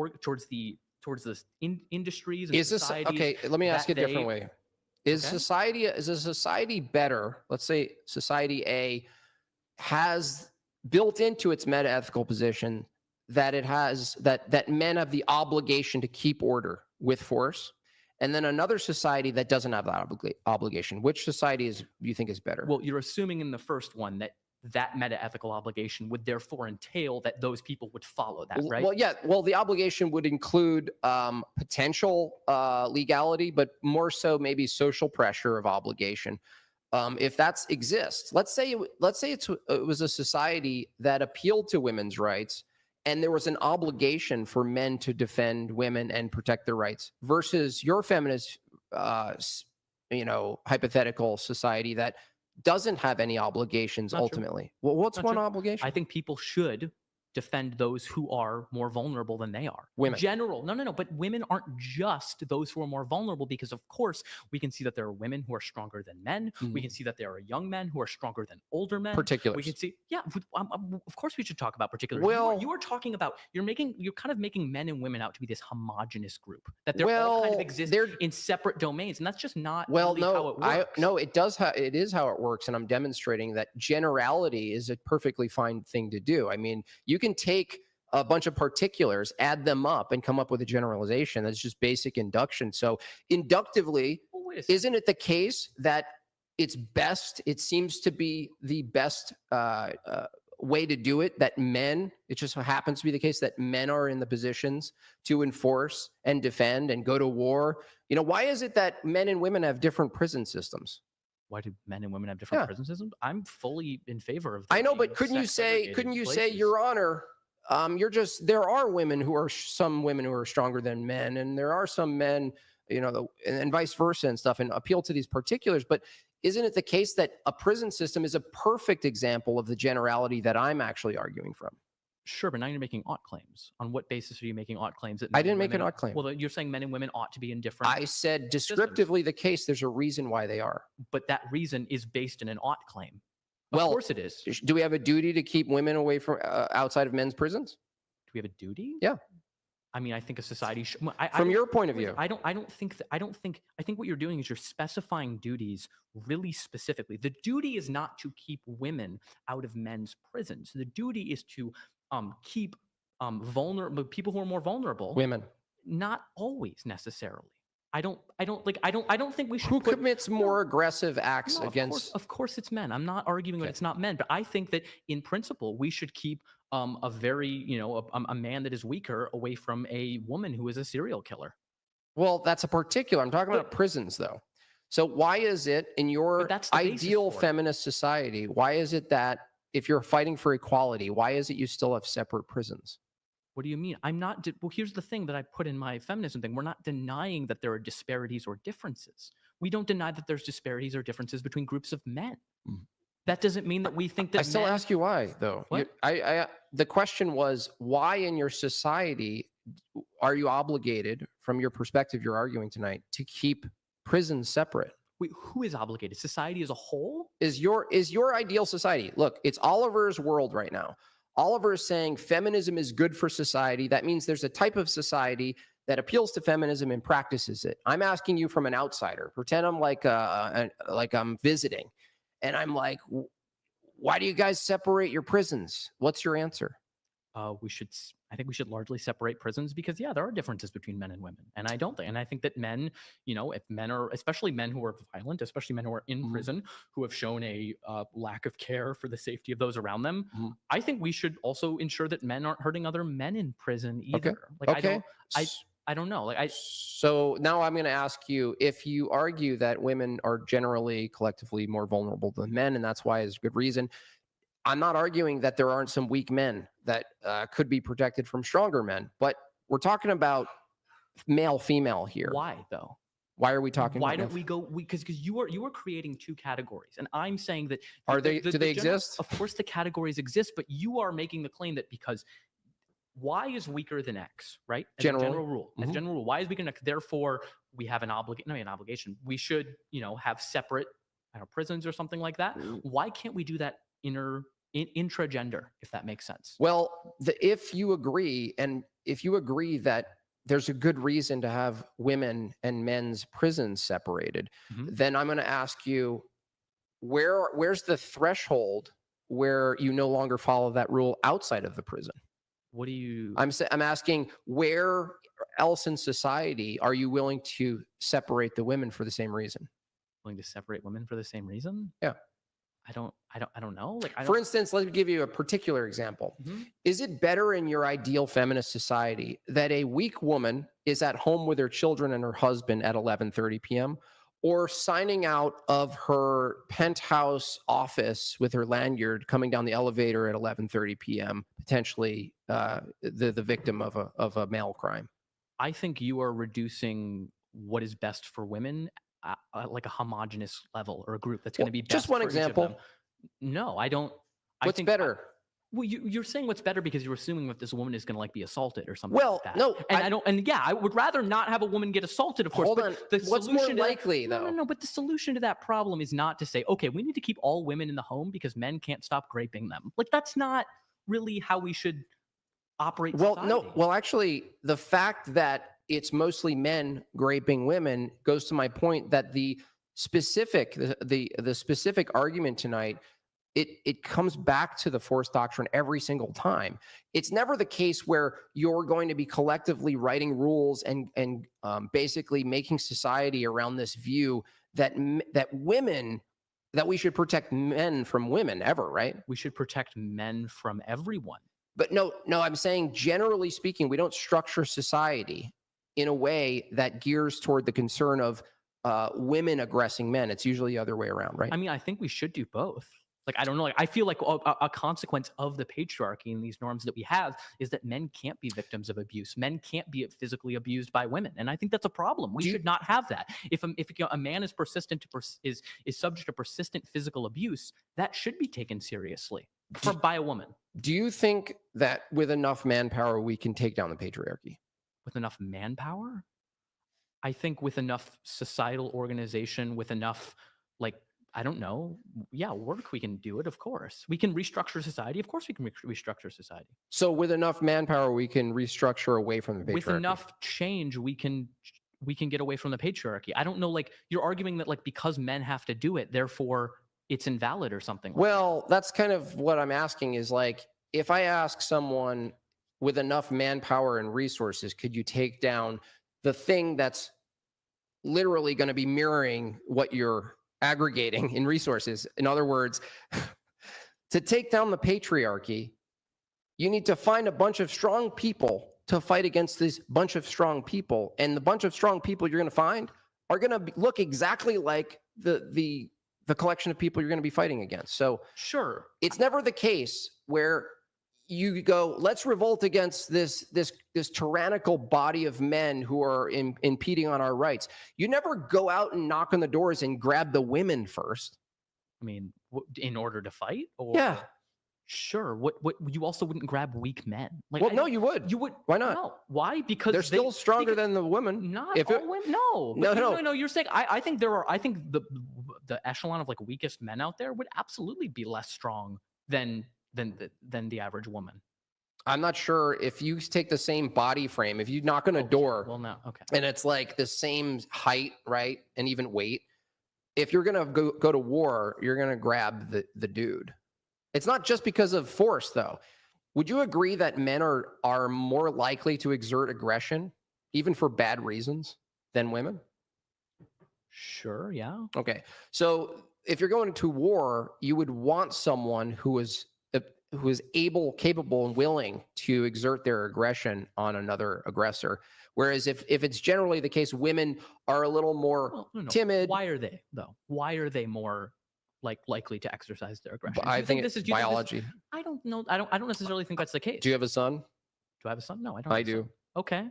industries and Is this societies. okay? Let me ask you a that different they- way. Is Okay. a society better? Let's say society A has built into its meta-ethical position that it has that men have the obligation to keep order with force, and then another society that doesn't have that obligation. Which society do you think is better? Well, you're assuming in the first one that meta-ethical obligation would therefore entail that those people would follow that, right? Well, yeah. Well, the obligation would include potential legality, but more so maybe social pressure of obligation. If that exists, let's say it was a society that appealed to women's rights, and there was an obligation for men to defend women and protect their rights, versus your feminist, hypothetical society that doesn't have any obligations Not true. ultimately. Well, what's Not one true. obligation? I think people should defend those who are more vulnerable than they are. Women. General. No. But women aren't just those who are more vulnerable, because of course we can see that there are women who are stronger than men. We can see that there are young men who are stronger than older men. Particulars. We can see, of course we should talk about particulars. Well- you are talking about, you're kind of making men and women out to be this homogenous group, that they're all kind of Well, exist they're- in separate domains, and that's just not Well, really how no, it works. it does. It is how it works, and I'm demonstrating that generality is a perfectly fine thing to do. I mean, you can take a bunch of particulars, add them up, and come up with a generalization. That's just basic induction. So, inductively, Well, wait a second. isn't it the case that it's best? It seems to be the best way to do it. That men. It just happens to be the case that men are in the positions to enforce and defend and go to war. Why is it that men and women have different prison systems? Why do men and women have different Yeah. prison systems? I'm fully in favor of. I know, being but couldn't you say, sex-segregated Your places. Honor, there are women who are some women who are stronger than men, and there are some men, and vice versa and stuff, and appeal to these particulars. But isn't it the case that a prison system is a perfect example of the generality that I'm actually arguing from? Sure, but now you're making ought claims. On what basis are you making ought claims? That I men didn't and make an women- ought claim. Well, you're saying men and women ought to be in different. I said descriptively the case. There's a reason why they are. But that reason is based in an ought claim. Of Well, course it is. Do Do we have a duty to keep women away from outside of men's prisons? we have a duty? Yeah. I mean, I think a society should. From your point of view. I don't think that. I think what you're doing is you're specifying duties really specifically. The duty is not to keep women out of men's prisons. The duty is to keep vulnerable people who are more vulnerable. Women. Not always necessarily. I don't think we should. Who commits more aggressive acts No, against? Of course, it's men. I'm not arguing that it's not men, but I think that in principle we should keep a very a man that is weaker away from a woman who is a serial killer. Well, that's a particular. I'm talking about prisons, though. So why is it in your ideal feminist society? Why is it that if you're fighting for equality, why is it you still have separate prisons? What do you mean? I'm not. Well, here's the thing that I put in my feminism thing. We're not denying that there are disparities or differences. We don't deny that there's disparities or differences between groups of men. That doesn't mean that we think that. I still ask you why, though. The question was, why in your society are you obligated, from your perspective you're arguing tonight, to keep prisons separate? Wait, who is obligated? Society as a whole? Is your ideal society? Look, it's Oliver's world right now. Oliver is saying feminism is good for society. That means there's a type of society that appeals to feminism and practices it. I'm asking you from an outsider. Pretend I'm like I'm visiting, and I'm like, why do you guys separate your prisons? What's your answer? I think we should largely separate prisons because there are differences between men and women, and I think that men, if men are, especially men who are violent, especially men who are in prison, who have shown a lack of care for the safety of those around them, I think we should also ensure that men aren't hurting other men in prison either. I don't know. So now I'm going to ask you, if you argue that women are generally collectively more vulnerable than men, and that's why it's good reason. I'm not arguing that there aren't some weak men that could be protected from stronger men, but we're talking about male-female here. Why though? Why are we talking? Why don't we go? Because you are creating two categories, and I'm saying that do they exist? Of course, the categories exist, but you are making the claim that because Y is weaker than X, right? As a general rule. As a general rule, Y is weaker than X. Therefore, we have an obligation. We should, have separate, prisons or something like that. Why can't we do that intragender, if that makes sense? Well, if you agree that there's a good reason to have women and men's prisons separated, then I'm going to ask you, where's the threshold where you no longer follow that rule outside of the prison? What do you? I'm asking, where else in society are you willing to separate the women for the same reason? Willing to separate women for the same reason? Yeah. I don't know. For instance, let me give you a particular example. Is it better in your ideal feminist society that a weak woman is at home with her children and her husband at 11:30 p.m., or signing out of her penthouse office with her lanyard coming down the elevator at 11:30 p.m., potentially the victim of a male crime? I think you are reducing what is best for women like a homogenous level or a group that's going to be best. Just one example. No, I don't. What's better? Well, you're saying what's better because you're assuming that this woman is going to be assaulted or something. Well, like that. No, and I would rather not have a woman get assaulted, of course. Hold on. What's more likely, though? No. But the solution to that problem is not to say, okay, we need to keep all women in the home because men can't stop raping them. That's not really how we should operate. Society. Well, actually, the fact that it's mostly men raping women goes to my point that the specific argument tonight, it comes back to the force doctrine every single time. It's never the case where you're going to be collectively writing rules and basically making society around this view that we should protect men from women ever, right? We should protect men from everyone. But no, I'm saying generally speaking, we don't structure society in a way that gears toward the concern of women aggressing men. It's usually the other way around, right? I mean, I think we should do both. I don't know. I feel like a consequence of the patriarchy and these norms that we have is that men can't be victims of abuse. Men can't be physically abused by women, and I think that's a problem. We should not have that. If a man is is subject to persistent physical abuse, that should be taken seriously by a woman. Do you think that with enough manpower we can take down the patriarchy? With enough manpower? I think with enough societal organization, with enough I don't know. Yeah, work, we can do it, of course. We can restructure society. Of course we can restructure society. So with enough manpower, we can restructure away from the patriarchy. With enough change, we can get away from the patriarchy. I don't know, like, you're arguing that, like, because men have to do it, therefore it's invalid or something. Well, that's kind of what I'm asking is, like, if I ask someone with enough manpower and resources, could you take down the thing that's literally going to be mirroring what you're aggregating in resources? In other words, to take down the patriarchy, you need to find a bunch of strong people to fight against this bunch of strong people. And the bunch of strong people you're going to find are going to look exactly like the collection of people you're going to be fighting against. So sure, it's never the case where you go, let's revolt against this tyrannical body of men who are impeding on our rights. You never go out and knock on the doors and grab the women first. I mean, in order to fight? Or, yeah. Sure. What you also wouldn't grab weak men. Like, well, no, you would. You would. Why not? No. Why? Because they're still stronger than the women. Not all women. No. No. You're saying I think there are. I think the echelon of, like, weakest men out there would absolutely be less strong than the average woman. I'm not sure if you take the same body frame, if you knock on a door, well, no, okay, and it's like the same height, right, and even weight. If you're gonna go to war, you're gonna grab the dude. It's not just because of force, though. Would you agree that men are more likely to exert aggression, even for bad reasons, than women? Sure, yeah. Okay. So if you're going to war, you would want someone who is able, capable, and willing to exert their aggression on another aggressor. Whereas if it's generally the case, women are a little more timid. Why are they, though? Why are they more likely to exercise their aggression? I think this is biology. I don't know. I don't necessarily think that's the case. Do you have a son? Do I have a son? No, I don't. I do. Okay.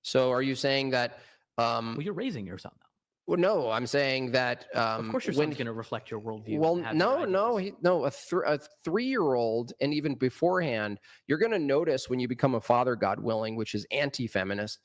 So are you saying that? Well, you're raising your son, though. Well, no, I'm saying that. Of course, your son's going to reflect your worldview. Well, no. A 3-year-old, and even beforehand, you're going to notice when you become a father, God willing, which is anti-feminist.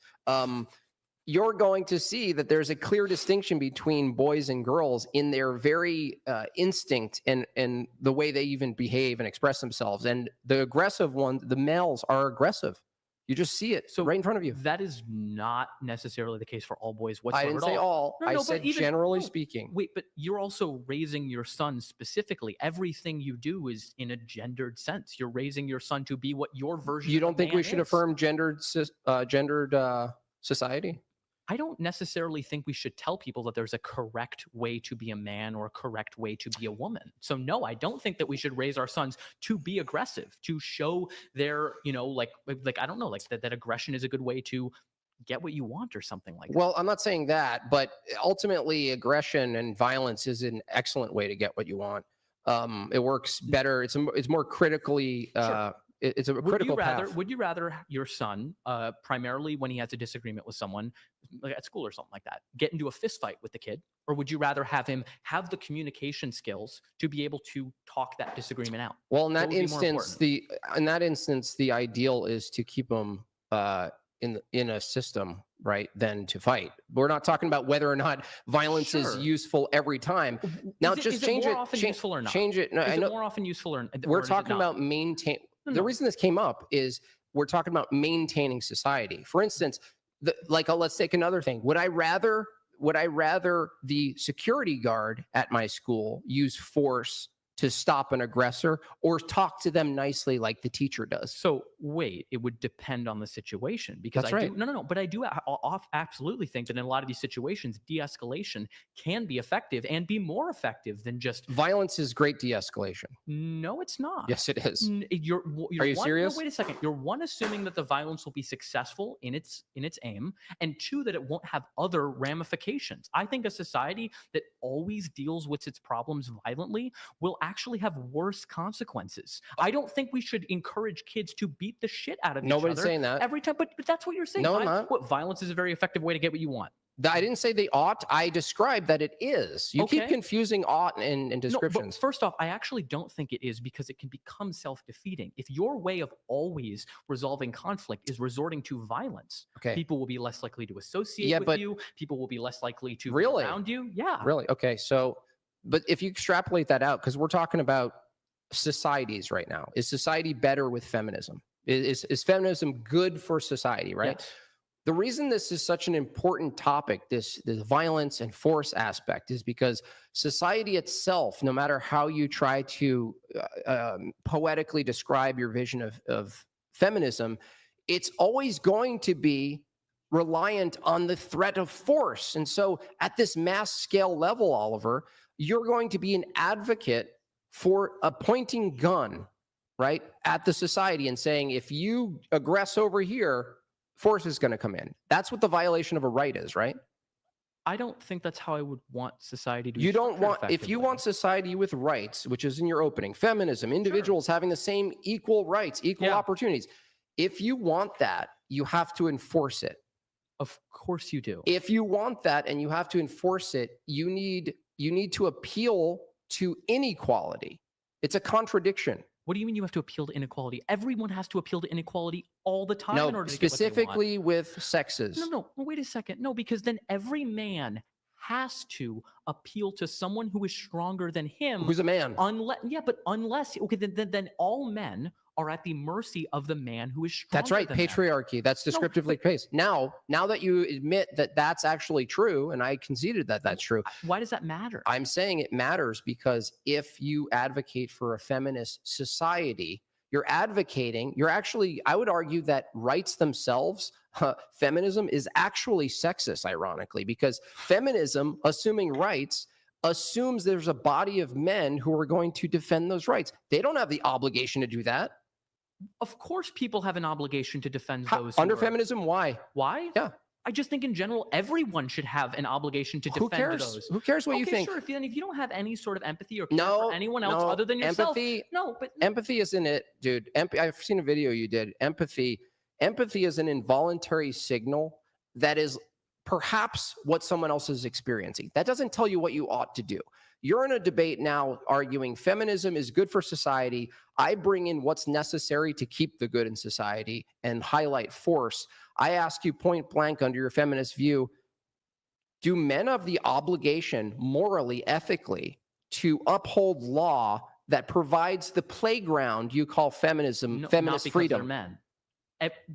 You're going to see that there's a clear distinction between boys and girls in their very instinct and the way they even behave and express themselves. And the aggressive ones, the males, are aggressive. You just see it right in front of you. That is not necessarily the case for all boys whatsoever. I didn't say all. I said generally speaking. Wait, but you're also raising your son specifically. Everything you do is in a gendered sense. You're raising your son to be what your version. You don't think we should affirm gendered society? I don't necessarily think we should tell people that there's a correct way to be a man or a correct way to be a woman. So no, I don't think that we should raise our sons to be aggressive, to show their, like I don't know, like that aggression is a good way to get what you want or something like that. Well, I'm not saying that, but ultimately aggression and violence is an excellent way to get what you want. It works better. It's more critically sure. It's a critical path. Would you rather your son, primarily when he has a disagreement with someone, like at school or something like that, get into a fist fight with the kid? Or would you rather have him have the communication skills to be able to talk that disagreement out? Well, in that instance, the ideal is to keep him in a system, right, than to fight. We're not talking about whether or not violence is useful every time. Now, just change it. Useful or not? Change it. No, is it more often useful or we're talking about maintain. The reason this came up is we're talking about maintaining society. For instance, let's take another thing. Would I rather the security guard at my school use force to stop an aggressor or talk to them nicely like the teacher does? So wait, it would depend on the situation because That's right. But I do absolutely think that in a lot of these situations, de-escalation can be effective and be more effective than just violence is great de-escalation. No, it's not. Yes, it is. Are you serious? No, wait a second. You're one, assuming that the violence will be successful in its aim, and two, that it won't have other ramifications. I think a society that always deals with its problems violently will actually have worse consequences. I don't think we should encourage kids to beat the shit out of each other. Nobody's saying that. Every time, but that's what you're saying. No, I'm not. What, violence is a very effective way to get what you want. I didn't say they ought. I described that it is. You keep confusing ought and descriptions. No, but first off, I actually don't think it is because it can become self-defeating. If your way of always resolving conflict is resorting to violence, people will be less likely to associate with you. People will be less likely to be around you. Yeah. Really? Okay. So But if you extrapolate that out, because we're talking about societies right now, is society better with feminism? Is feminism good for society, right? Yes. The reason this is such an important topic, this violence and force aspect, is because society itself, no matter how you try to poetically describe your vision of feminism, it's always going to be reliant on the threat of force. And so at this mass scale level, Oliver, you're going to be an advocate for a pointing gun, right, at the society and saying, if you aggress over here, force is going to come in. That's what the violation of a right is, right? I don't think that's how I would want society to be You don't structured want, if you effectively. want society with rights, which is in your opening, feminism, individuals having the same equal rights, equal Yeah. opportunities. If you want that, you have to enforce it. Of course you do. If you want that and you have to enforce it, you need to appeal to inequality. It's a contradiction. What do you mean you have to appeal to inequality? Everyone has to appeal to inequality all the time in No, order to get what they want. specifically with sexes. No. Well, wait a second. No, because then every man has to appeal to someone who is stronger than him. Who's a man? Unless okay, then all men are at the mercy of the man who is stronger. That's right, than them. patriarchy. That's descriptively placed. Now that you admit that that's actually true, and I conceded that that's true, Why does that matter? I'm saying it matters because if you advocate for a feminist society, you're actually, I would argue that rights themselves, feminism is actually sexist, ironically, because feminism, assuming rights, assumes there's a body of men who are going to defend those rights. They don't have the obligation to do that. Of course, people have an obligation to defend those. Under who are- feminism, why? Why? Yeah. I just think in general, everyone should have an obligation to Who defend cares? those. Who cares what you Okay, think? sure. If you don't have any sort of empathy or care No, for anyone else no, other than yourself, empathy- no. But Empathy isn't it, dude. I've seen a video you did. Empathy is an involuntary signal that is perhaps what someone else is experiencing. That doesn't tell you what you ought to do. You're in a debate now arguing feminism is good for society. I bring in what's necessary to keep the good in society and highlight force. I ask you point blank, under your feminist view, do men have the obligation morally, ethically, to uphold law that provides the playground you call feminism, not feminist because freedom? they're men.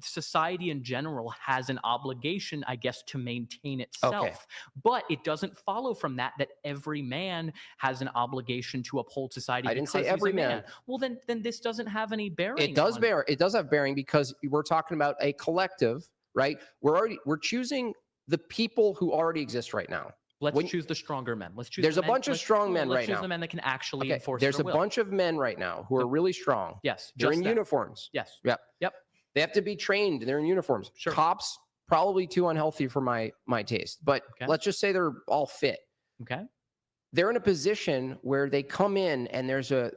Society in general has an obligation, I guess, to maintain itself. But it doesn't follow from that every man has an obligation to uphold society. I didn't say because he's every a man. Well, then this doesn't have any bearing. It does on- bear. It does have bearing because we're talking about a collective, right? We're choosing the people who already exist right now. Let's when- choose the stronger men. Let's choose. There's the a men- bunch of let's- strong men let's right choose now. the men that can actually Okay, enforce. there's their a will. bunch of men right now who are really strong. Yes, They're just in that. uniforms. Yes. Yep. Yep. They have to be trained. They're in uniforms. Sure. Cops, probably too unhealthy for my taste. But Okay. let's just say they're all fit. Okay. They're in a position where they come in and there's a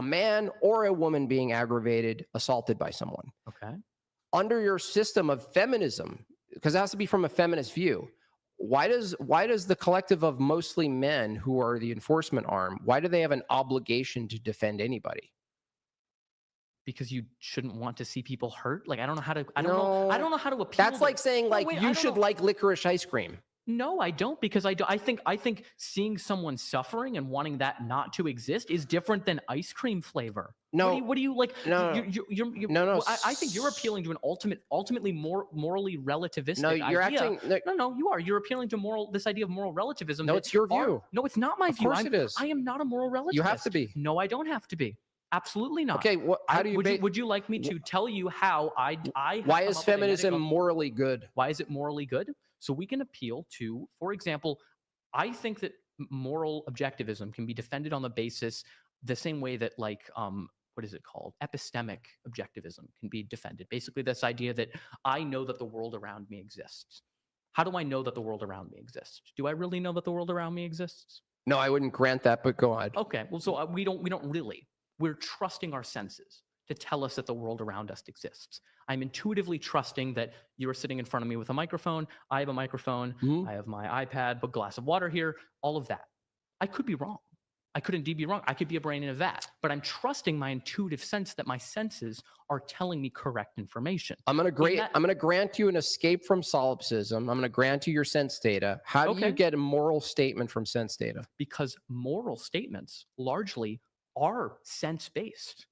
man or a woman being aggravated, assaulted by someone. Okay. Under your system of feminism, because it has to be from a feminist view, why does the collective of mostly men who are the enforcement arm, why do they have an obligation to defend anybody? Because you shouldn't want to see people hurt. Like I don't know how to. I No. don't know how to appeal. That's to- like saying No, like wait, I you don't should know. like licorice ice cream. No, I don't, because I think seeing someone suffering and wanting that not to exist is different than ice cream flavor. No. What do you like? No. You're, No. well, I think you're appealing to an ultimately more morally relativistic No, you're idea. acting. No, you are. You're appealing to this idea of moral relativism. No, that it's your view. No, it's not my Of view. course it is. I am not a moral relativist. You have to be. No, I don't have to be. Absolutely not. Okay, how do you? Would you like me to tell you how I have Why come is up with a feminism medical- morally good? Why is it morally good? So we can appeal to, for example, I think that moral objectivism can be defended on the basis the same way that like what is it called? Epistemic objectivism can be defended. Basically this idea that I know that the world around me exists. How do I know that the world around me exists? Do I really know that the world around me exists? No, I wouldn't grant that, but go on. Okay, well, so we don't really. We're trusting our senses to tell us that the world around us exists. I'm intuitively trusting that you're sitting in front of me with a microphone. I have a microphone. Mhm. I have my iPad, a glass of water here, all of that. I could be wrong. I could indeed be wrong. I could be a brain in a vat, but I'm trusting my intuitive sense that my senses are telling me correct information. I'm going to grant you an escape from solipsism. I'm going to grant you your sense data. How do you get a moral statement from sense data? Because moral statements largely are sense-based.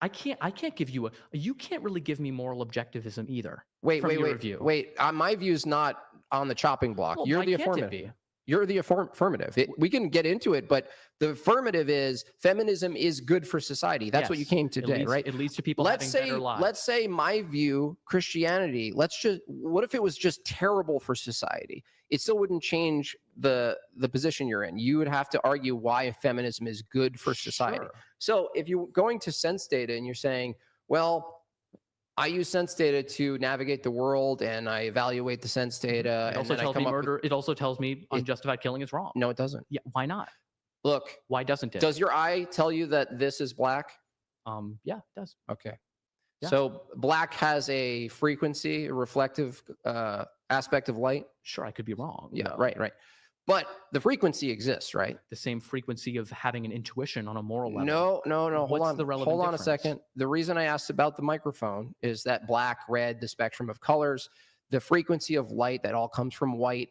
I can't give you you can't really give me moral objectivism either. Wait. View. My view's not on the chopping block. Well, You're the affirmative. You're the affirmative. We can get into it, but the affirmative is feminism is good for society. That's what you came today, right? It leads to people having better lives. Let's say my view, Christianity, what if it was just terrible for society? It still wouldn't change the position you're in. You would have to argue why feminism is good for society. Sure. So if you're going to sense data and you're saying, well, I use sense data to navigate the world, and I evaluate the sense data. It also tells me murder. It also tells me unjustified killing is wrong. No, it doesn't. Yeah, why not? Look, why doesn't it? Does your eye tell you that this is black? Yeah, it does. Okay. Yeah. So black has a frequency, a reflective aspect of light. Sure, I could be wrong. Yeah, right. But the frequency exists, right? The same frequency of having an intuition on a moral level. No. What's the relevant Hold on difference? a second. The reason I asked about the microphone is that black, red, the spectrum of colors, the frequency of light that all comes from white,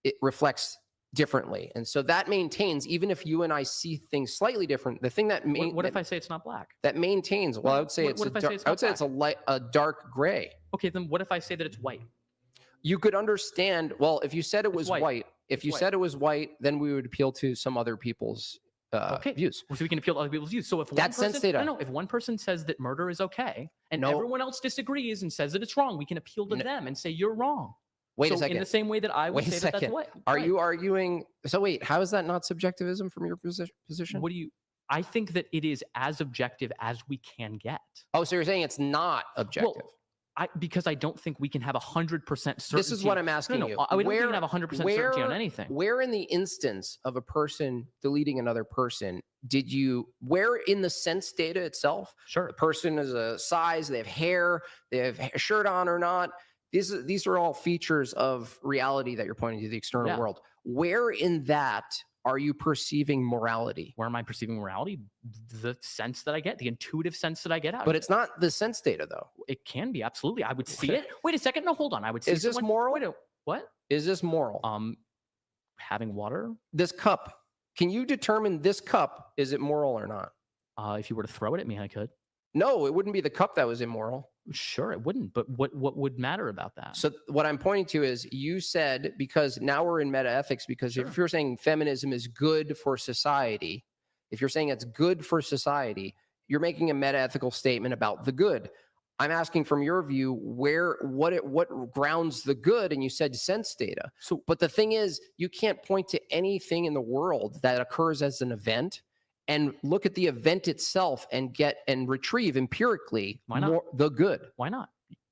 it reflects differently. And so that maintains, even if you and I see things slightly different, the thing that what if I say it's not black? That maintains. Well, I would say it's a dark gray. Okay, then what if I say that it's white? You could understand. Well, if you said it was white, then we would appeal to some other people's views. So we can appeal to other people's views. So if if one person says that murder is okay and everyone else disagrees and says that it's wrong, we can appeal to them and say you're wrong. Wait a second. In the same way that I would say that's white. Are you arguing? So wait, how is that not subjectivism from your position? I think that it is as objective as we can get. Oh, so you're saying it's not objective? Well, because I don't think we can have 100% certainty. This is what I'm asking you. We don't have 100% certainty on anything. Where in the instance of a person deleting another person, where in the sense data itself, sure, the person is a size, they have hair, they have a shirt on or not, these are all features of reality that you're pointing to the external world. Where in that are you perceiving morality? Where am I perceiving morality? The sense that I get, the intuitive sense that I get out of it. But it's not the sense data, though. It can be, absolutely. I would see it. Wait a second. No, hold on. I would see it. Is this moral? What? Is this moral? Having water? This cup. Can you determine this cup, is it moral or not? If you were to throw it at me, I could. No, it wouldn't be the cup that was immoral. Sure, it wouldn't. But what would matter about that? So what I'm pointing to is you said, because now we're in metaethics, because if you're saying feminism is good for society, if you're saying it's good for society, you're making a metaethical statement about the good. I'm asking from your view what grounds the good, and you said sense data. But the thing is, you can't point to anything in the world that occurs as an event and look at the event itself and retrieve empirically the good. Why not?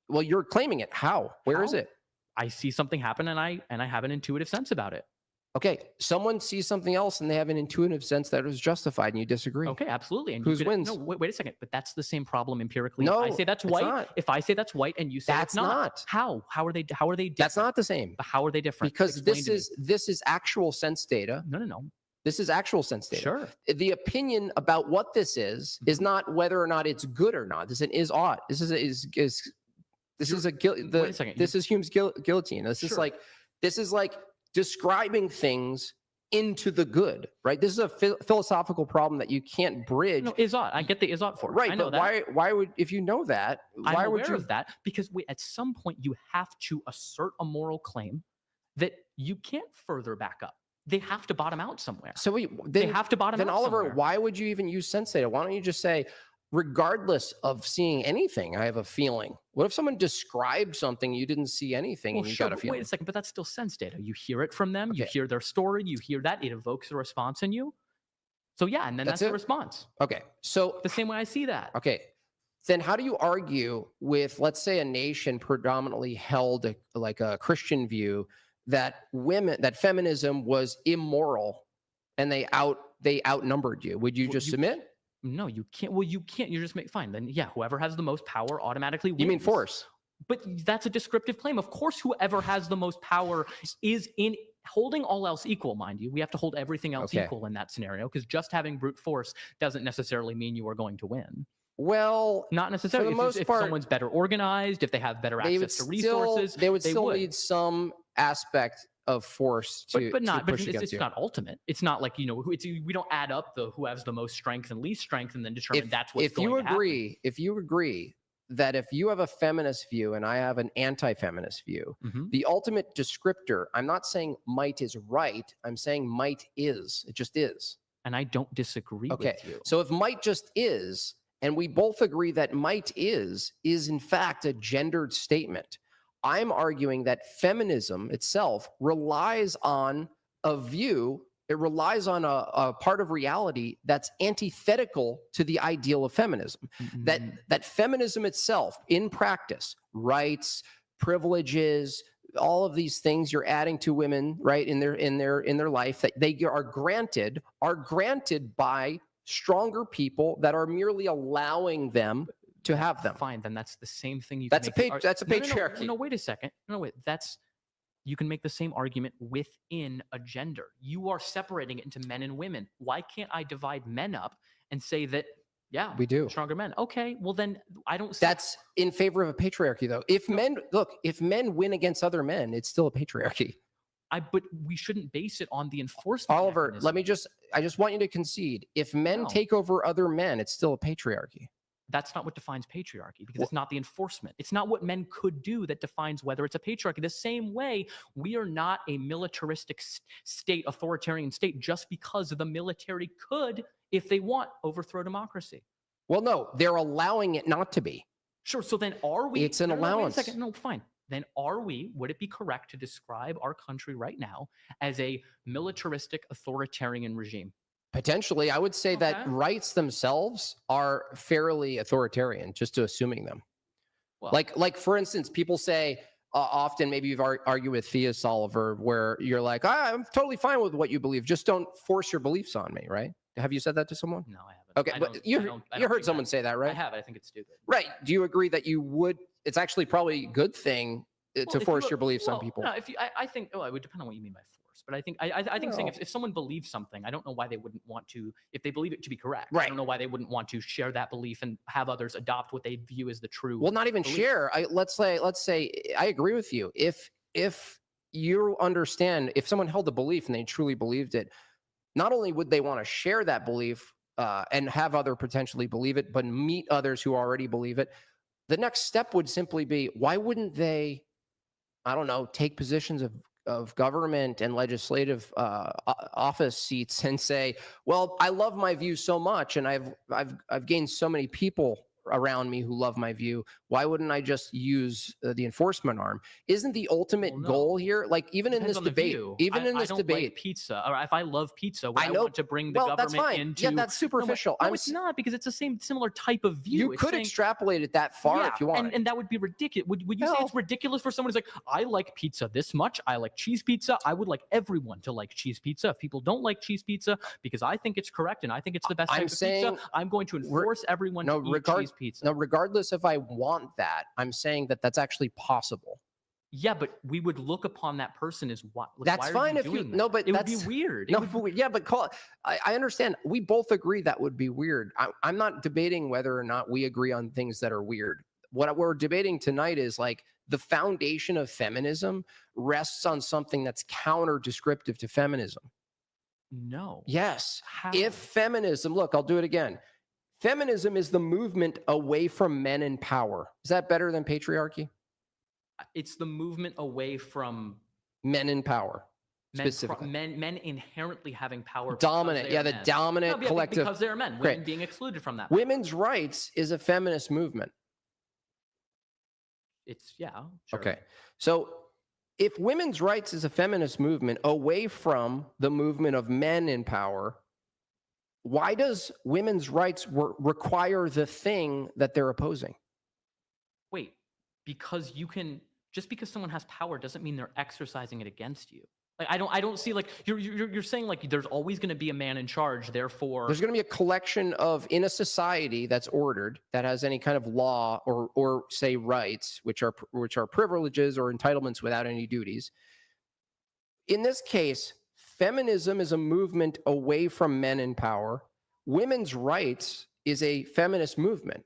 Well, you're claiming it. How? Where is it? I see something happen and I have an intuitive sense about it. Okay, someone sees something else and they have an intuitive sense that is justified, and you disagree. Okay, absolutely. And who wins? No, wait a second. But that's the same problem empirically. No, I say that's white. Not. If I say that's white and you say that's it's not, how are they different? That's not the same. But how are they different? Because this is actual sense data. No. This is actual sense data. Sure. The opinion about what this is not whether or not it's good or not. This is ought. This is Hume's guillotine. This is like describing things into the good, right? This is a philosophical problem that you can't bridge. No, is ought. I get the is ought for it. Right, I know but that. why would, if you know that, why would you? Of that, because at some point you have to assert a moral claim that you can't further back up. They have to bottom out somewhere. So they have to bottom out Oliver, somewhere. Why would you even use sense data? Why don't you just say, regardless of seeing anything, I have a feeling? What if someone described something, you didn't see anything, and you got a feeling? Wait a second, but that's still sense data. You hear it from them, you hear their story, you hear that, it evokes a response in you. So yeah, and then that's the response. Okay, so the same way I see that. Okay, then how do you argue with, let's say, a nation predominantly held like a Christian view that feminism was immoral, and they outnumbered you? Would you just submit? No, you can't. Well, you can't. You just fine. Then yeah, whoever has the most power automatically wins. You mean force? But that's a descriptive claim. Of course, whoever has the most power is in holding all else equal, mind you, we have to hold everything else Okay. equal in that scenario, because just having brute force doesn't necessarily mean you are going to win. Well, Not necessarily. for the most if part, someone's better organized, if they have better they would access to still resources, they would still need some aspect of force to but not. But push against it's you. not ultimate. It's not like, you know, we don't add up who has the most strength and least strength and then determine that's what's going to happen. If you agree that if you have a feminist view and I have an anti-feminist view, the ultimate descriptor, I'm not saying might is right. I'm saying might is. It just is. And I don't disagree with you. So if might just is, and we both agree that might is in fact a gendered statement, I'm arguing that feminism itself relies on a view, it relies on a part of reality that's antithetical to the ideal of feminism. That feminism itself, in practice, rights, privileges, all of these things you're adding to women, right, in their life that they are granted by stronger people that are merely allowing them to have them. Fine, then that's the same thing. That's a patriarchy. No, wait a second. No, wait. You can make the same argument within a gender. You are separating it into men and women. Why can't I divide men up and say that, yeah, we do stronger men? Okay, well then I don't. That's in favor of a patriarchy, though. If men win against other men, it's still a patriarchy. But we shouldn't base it on the enforcement. Oliver, mechanism. I just want you to concede. If men take over other men, it's still a patriarchy. That's not what defines patriarchy, because it's not the enforcement. It's not what men could do that defines whether it's a patriarchy. The same way, we are not a militaristic state, authoritarian state, just because the military could, if they want, overthrow democracy. Well, no, they're allowing it not to be. Sure. So then are we? It's an allowance. Wait a second. No, fine. Then would it be correct to describe our country right now as a militaristic authoritarian regime? Potentially, I would say that rights themselves are fairly authoritarian, just to assuming them. Well, like for instance, people say often, maybe you've argued with Theus, Oliver, where you're like, I'm totally fine with what you believe, just don't force your beliefs on me, right? Have you said that to someone? No, I haven't. Okay, but you heard someone say that, right? I have. I think it's stupid. Right. Do you agree that you would? It's actually probably a good thing to force your beliefs on people. No, I think it would depend on what you mean by force. But I think saying if someone believes something, I don't know why they wouldn't want to, if they believe it to be correct. Right. I don't know why they wouldn't want to share that belief and have others adopt what they view as the true. Well, not even belief. share. Let's say I agree with you. If you understand, if someone held a belief and they truly believed it, not only would they want to share that belief and have other potentially believe it, but meet others who already believe it. The next step would simply be, why wouldn't they, I don't know, take positions of government and legislative office seats and say, well, I love my view so much, and I've gained so many people around me who love my view. Why wouldn't I just use the enforcement arm? Isn't the ultimate goal here, like even in this debate, I don't like pizza, or if I love pizza, I want to bring the government into. Yeah, that's superficial. No, it's not, because it's the same similar type of view. You could extrapolate it that far if you want. And that would be ridiculous. Would you say it's ridiculous for someone who's like, I like pizza this much, I like cheese pizza, I would like everyone to like cheese pizza. If people don't like cheese pizza because I think it's correct and I think it's the best type of pizza, I'm going to enforce everyone to eat cheese pizza. No, regardless if I want that, I'm saying that that's actually possible. Yeah, but we would look upon that person as what? Like, that's fine if you. No, but it would be weird. Yeah, but I understand. We both agree that would be weird. I'm not debating whether or not we agree on things that are weird. What we're debating tonight is like the foundation of feminism rests on something that's counter-descriptive to feminism. No. Yes. How? If feminism, look, I'll do it again. Feminism is the movement away from men in power. Is that better than patriarchy? It's the movement away from men in power. Specifically. Men inherently having power. Dominant. Yeah, the dominant collective. Because they're men. Women being excluded from that. Women's rights is a feminist movement. Sure. Okay. So if women's rights is a feminist movement away from the movement of men in power, why does women's rights require the thing that they're opposing? Wait, because just because someone has power doesn't mean they're exercising it against you. Like I don't see, like you're saying like there's always going to be a man in charge, therefore there's going to be a collection in a society that's ordered, that has any kind of law or say rights, which are privileges or entitlements without any duties. In this case, feminism is a movement away from men in power. Women's rights is a feminist movement,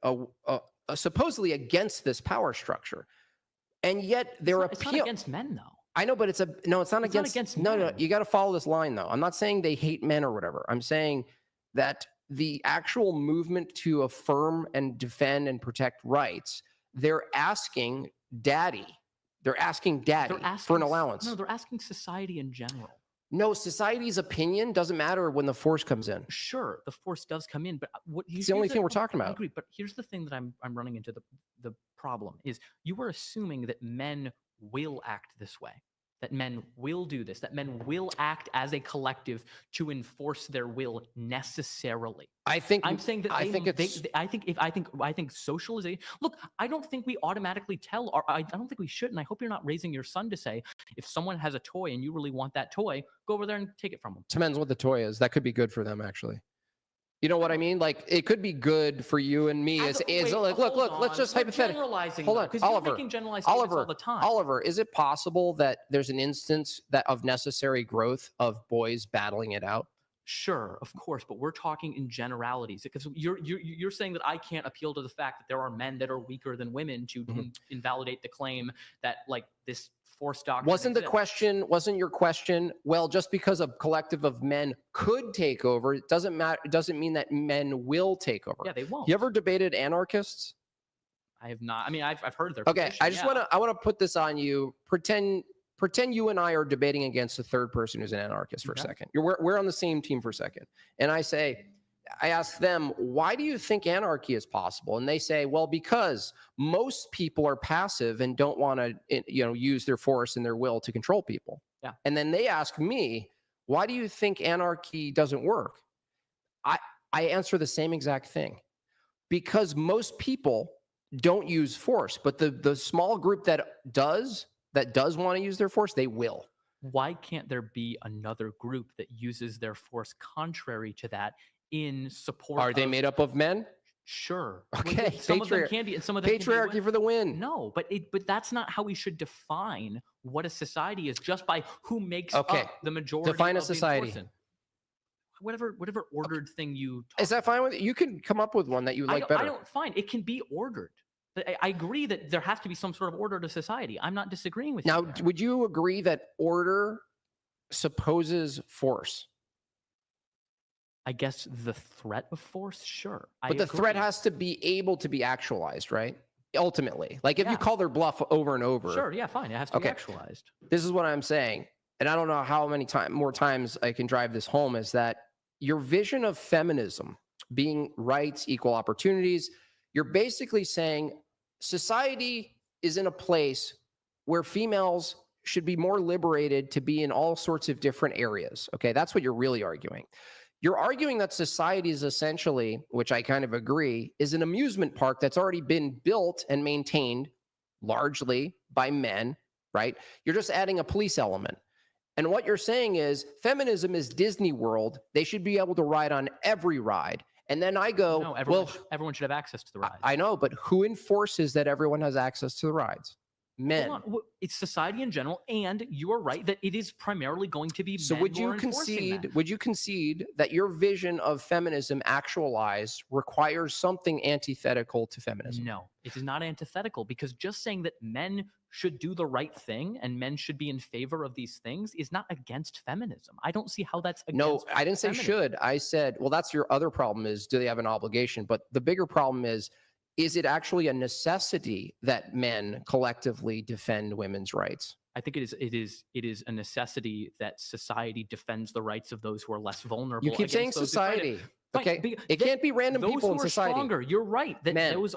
supposedly against this power structure. And yet they're It's not against men, though. I know, but it's not It's not against. against No, men. you got to follow this line though. I'm not saying they hate men or whatever. I'm saying that the actual movement to affirm and defend and protect rights, they're asking daddy. They're asking daddy for an allowance. No, they're asking society in general. No, society's opinion doesn't matter when the force comes in. Sure, the force does come in, but It's the only thing we're talking I about. agree, but here's the thing that I'm running into the problem is you are assuming that men will act this way, that men will do this, that men will act as a collective to enforce their will necessarily. I'm saying that I think socialization. Look, I don't think we automatically tell, or I don't think we should, and I hope you're not raising your son to say, if someone has a toy and you really want that toy, go over there and take it from them. Depends what the toy is. That could be good for them, actually. You know what I mean? Like, it could be good for you and me. Look, let's just hypothetically. Hold on, Oliver. You're making generalized statements all the time. Oliver, is it possible that there's an instance of necessary growth of boys battling it out? Sure, of course, but we're talking in generalities because you're saying that I can't appeal to the fact that there are men that are weaker than women to invalidate the claim that like this force doctrine Wasn't your question, well, just because a collective of men could take over, it doesn't mean that men will take over. Yeah, they won't. You ever debated anarchists? I have not. I mean, I've heard their Okay, position, I want to put this on you. Pretend you and I are debating against a third person who's an anarchist for a second. We're on the same team for a second. And I ask them, why do you think anarchy is possible? And they say, well, because most people are passive and don't want to, use their force and their will to control people. Yeah. And then they ask me, why do you think anarchy doesn't work? I answer the same exact thing. Because most people don't use force, but the small group that does want to use their force, they will. Why can't there be another group that uses their force contrary to that in support? Are they made up of men? Sure. Okay. Some of them can be, and some of them patriarchy can be for the win. No, but that's not how we should define what a society is, just by who makes up the majority. Define a of society. Whatever ordered thing you. Is that fine with you? You can come up with one that you like better. I don't find it can be ordered. I agree that there has to be some sort of order to society. I'm not disagreeing with you. Now, would you agree that order supposes force? I guess the threat of force, sure. But the threat has to be able to be actualized, right? Ultimately. Like if you call their bluff over and over. Sure, yeah, fine. It has to be actualized. This is what I'm saying. And I don't know how many more times I can drive this home, is that your vision of feminism being rights, equal opportunities, you're basically saying society is in a place where females should be more liberated to be in all sorts of different areas. Okay, that's what you're really arguing. You're arguing that society is essentially, which I kind of agree, is an amusement park that's already been built and maintained largely by men, right? You're just adding a police element. And what you're saying is feminism is Disney World. They should be able to ride on every ride. And then I go, no, everyone should have access to the rides. I know, but who enforces that everyone has access to the rides? Men. It's society in general, and you are right that it is primarily going to be so men would who you are enforcing that. would you concede that your vision of feminism actualized requires something antithetical to feminism? No, it is not antithetical, because just saying that men should do the right thing and men should be in favor of these things is not against feminism. I don't see how that's against No, I didn't say feminism. should. I said, well, that's your other problem, is do they have an obligation? But the bigger problem is it actually a necessity that men collectively defend women's rights? I think it is a necessity that society defends the rights of those who are less vulnerable. You keep saying society. Okay, it can't be random people in society. Stronger. You're right. That men. Those.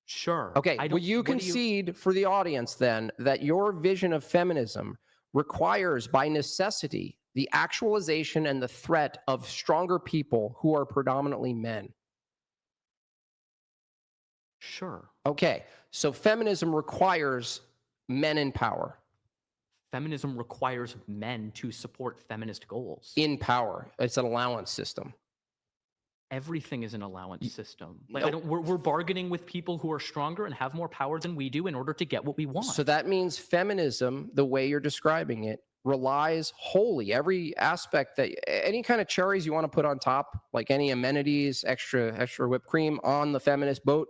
Sure. Okay. Will you concede for the audience then that your vision of feminism requires by necessity the actualization and the threat of stronger people who are predominantly men? Sure. Okay. So feminism requires men in power. Feminism requires men to support feminist goals. In power. It's an allowance system. Everything is an allowance system. Like we're bargaining with people who are stronger and have more power than we do in order to get what we want. So that means feminism, the way you're describing it, relies wholly, every aspect, that any kind of cherries you want to put on top, like any amenities, extra whipped cream on the feminist boat,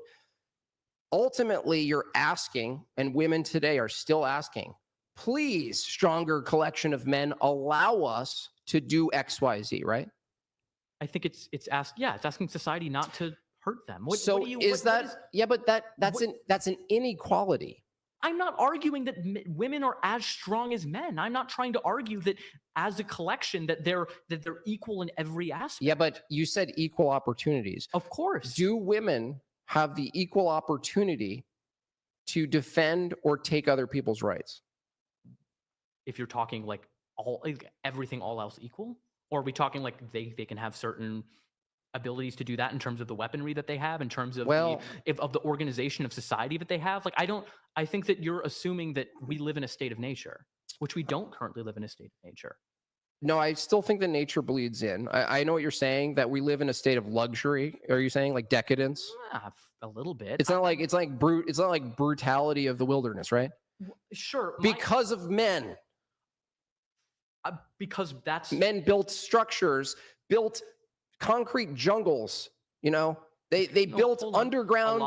ultimately you're asking, and women today are still asking, please, stronger collection of men, allow us to do XYZ, right? I think it's asking society not to hurt them. Yeah, but that's an inequality. I'm not arguing that women are as strong as men. I'm not trying to argue that as a collection that they're equal in every aspect. Yeah, but you said equal opportunities. Of course. Do women have the equal opportunity to defend or take other people's rights? If you're talking like everything all else equal, or are we talking like they can have certain abilities to do that in terms of the weaponry that they have, in terms of the organization of society that they have? Like, I think that you're assuming that we live in a state of nature, which we don't currently live in a state of nature. No, I still think that nature bleeds in. I know what you're saying, that we live in a state of luxury. Are you saying like decadence? A little bit. It's not like brutality of the wilderness, right? Sure. Because of men. Because that's men built structures, built concrete jungles. They built underground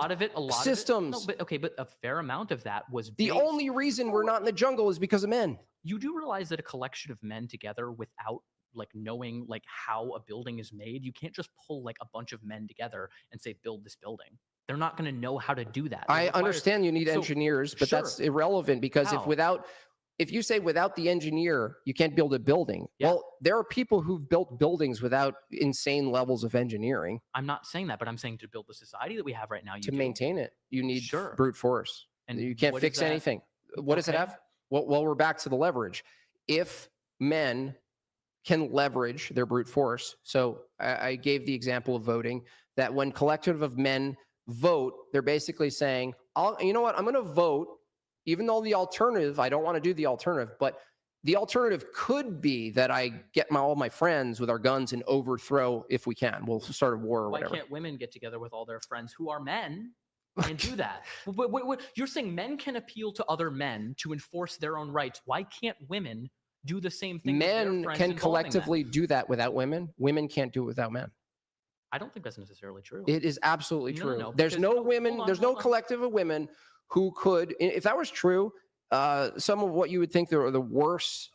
systems. But a fair amount of that was the only reason we're not in the jungle is because of men. You do realize that a collection of men together without like knowing like how a building is made, you can't just pull like a bunch of men together and say build this building. They're not going to know how to do that. I understand you need engineers, but that's irrelevant, because if you say without the engineer, you can't build a building. Yeah. Well, there are people who've built buildings without insane levels of engineering. I'm not saying that, but I'm saying to build the society that we have right now, maintain it, you need brute force. And you can't fix anything. What does it have? Well, we're back to the leverage. If men can leverage their brute force, so I gave the example of voting, that when collective of men vote, they're basically saying, you know what, I'm going to vote, even though the alternative, I don't want to do the alternative, but the alternative could be that I get all my friends with our guns and overthrow, if we can. We'll start a war or whatever. Why can't women get together with all their friends who are men and do that? Wait, you're saying men can appeal to other men to enforce their own rights. Why can't women do the same thing? Men can collectively do that without women. Women can't do it without men. I don't think that's necessarily true. It is absolutely true. No, there's no women, there's no collective of women who could, if that was true, some of what you would think are the worst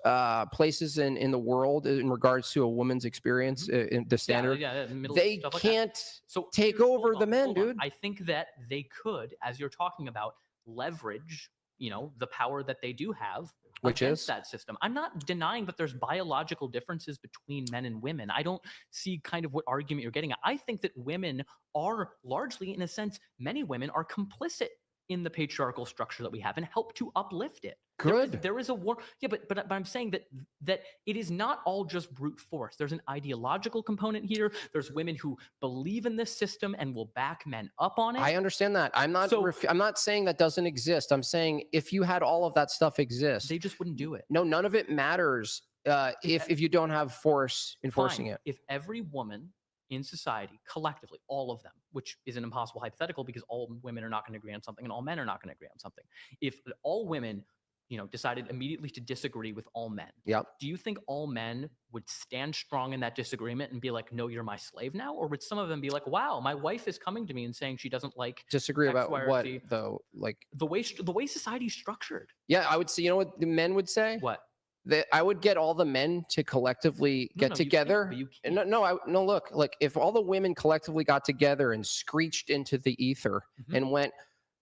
places in the world in regards to a woman's experience, in the standard, they can't take over the men, dude. I think that they could, as you're talking about, leverage, the power that they do have, which is that system. I'm not denying that there's biological differences between men and women. I don't see kind of what argument you're getting at. I think that women are largely, in a sense, many women are complicit in the patriarchal structure that we have and help to uplift it. Good. There is a war. Yeah, but I'm saying that it is not all just brute force. There's an ideological component here. There's women who believe in this system and will back men up on it. I understand that. I'm not saying that doesn't exist. I'm saying if you had all of that stuff exist, they just wouldn't do it. No, none of it matters if you don't have force enforcing it. If every woman in society, collectively, all of them, which is an impossible hypothetical because all women are not going to agree on something and all men are not going to agree on something. If all women, decided immediately to disagree with all men, do you think all men would stand strong in that disagreement and be like, no, you're my slave now? Or would some of them be like, wow, my wife is coming to me and saying she doesn't like disagree X, about Y, what Z. though? Like the way society's structured. Yeah, I would say, what the men would say? What? That I would get all the men to collectively get together. You can't. Look, if all the women collectively got together and screeched into the ether and went,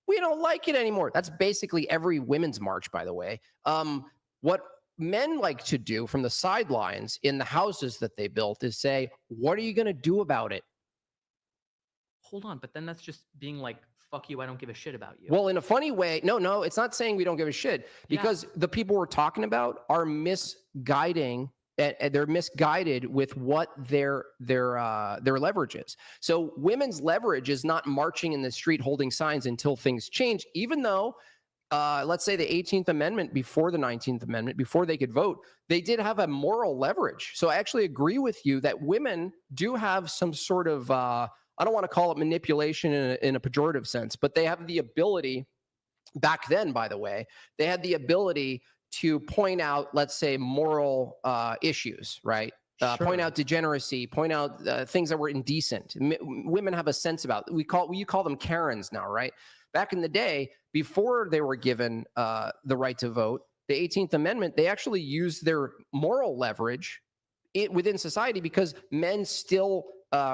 we don't like it anymore. That's basically every women's march, by the way. What men like to do from the sidelines in the houses that they built is say, what are you going to do about it? Hold on, but then that's just being like, fuck you, I don't give a shit about you. Well, in a funny way, no, it's not saying we don't give a shit, because the people we're talking about are misguiding, and they're misguided with what their leverage is. So women's leverage is not marching in the street holding signs until things change, even though let's say the 18th Amendment, before the 19th Amendment, before they could vote, they did have a moral leverage. So I actually agree with you that women do have some sort of I don't want to call it manipulation in a pejorative sense, but they have the ability, back then, by the way, they had the ability to point out, let's say, moral issues, right? Point Sure. out degeneracy, point out things that were indecent. Women have a sense about. You call them Karens now, right? Back in the day, before they were given the right to vote, the 18th Amendment, they actually used their moral leverage within society because men still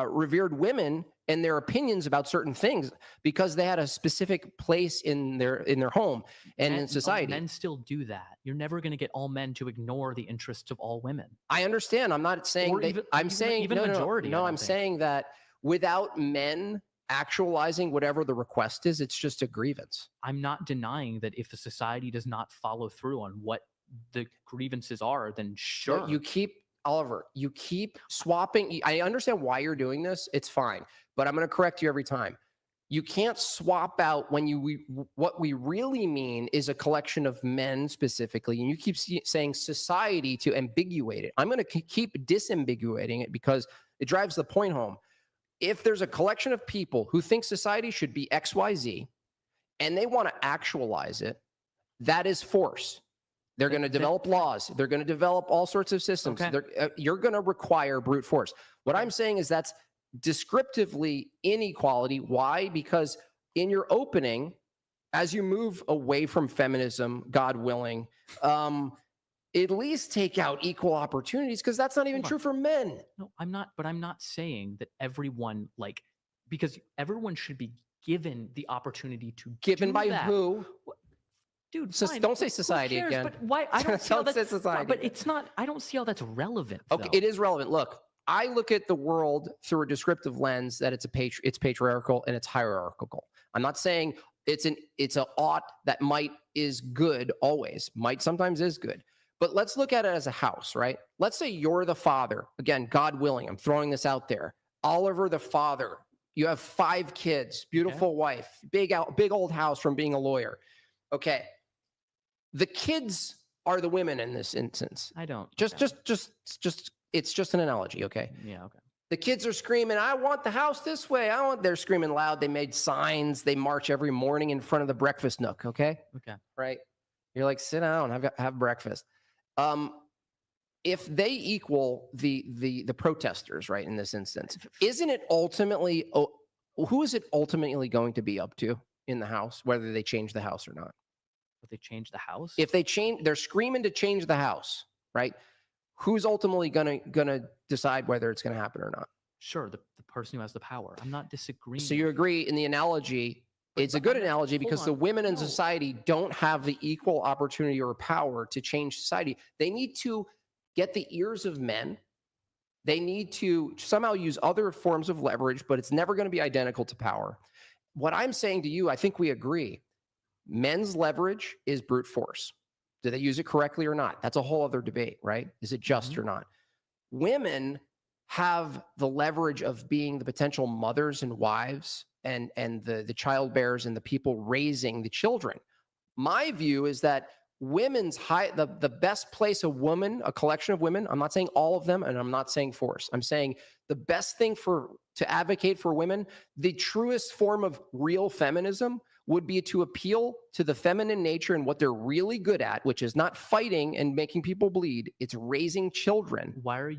revered women and their opinions about certain things because they had a specific place in their home and in society. Men still do that. You're never going to get all men to ignore the interests of all women. I understand. I'm not saying Or that. even- I'm even- saying even majority, I No, don't I'm think. saying that without men actualizing whatever the request is, it's just a grievance. I'm not denying that if a society does not follow through on what the grievances are, then sure. But Oliver, you keep swapping. I understand why you're doing this. It's fine, but I'm going to correct you every time. You can't swap out what we really mean is a collection of men specifically, and you keep saying society to ambiguate it. I'm going to keep disambiguating it because it drives the point home. If there's a collection of people who think society should be XYZ and they want to actualize it, that is force. They're going to develop laws. They're going to develop all sorts of systems. Okay. You're going to require brute force. What I'm saying is that's descriptively inequality. Why? Because in your opening, as you move away from feminism, God willing, at least take out equal opportunities because that's not even true for men. No, I'm not. But I'm not saying that everyone because everyone should be given the opportunity to Given do by that. who? Dude, Just don't say who society cares? again. But why? I don't see how Don't say that's society But again. it's not. I don't see how that's relevant. Okay, though. it is relevant. Look, I look at the world through a descriptive lens that it's patriarchal and it's hierarchical. I'm not saying it's a ought that might is good always. Might sometimes is good. But let's look at it as a house, right? Let's say you're the father. Again, God willing, I'm throwing this out there. Oliver the father. You have 5 kids, beautiful wife, big old house from being a lawyer. Okay. The kids are the women in this instance. I don't. Just it's just an analogy, okay? Yeah. Okay. The kids are screaming, "I want the house this way. They're screaming loud. They made signs. They march every morning in front of the breakfast nook, okay? Okay. Right? You're like, "Sit down, have breakfast." If they equal the protesters, right, in this instance, isn't it ultimately who is it ultimately going to be up to in the house, whether they change the house or not? But they changed the house. If they're screaming to change the house, right? Who's ultimately gonna decide whether it's gonna happen or not? Sure, the person who has the power. I'm not disagreeing. So you agree in the analogy? It's a good analogy because the women in society don't have the equal opportunity or power to change society. They need to get the ears of men. They need to somehow use other forms of leverage, but it's never going to be identical to power. What I'm saying to you, I think we agree. Men's leverage is brute force. Do they use it correctly or not? That's a whole other debate, right? Is it just or not? Women have the leverage of being the potential mothers and wives and the child bearers and the people raising the children. My view is that the best place a collection of women, I'm not saying all of them, and I'm not saying force. I'm saying the best thing to advocate for women, the truest form of real feminism would be to appeal to the feminine nature and what they're really good at, which is not fighting and making people bleed. It's raising children. Why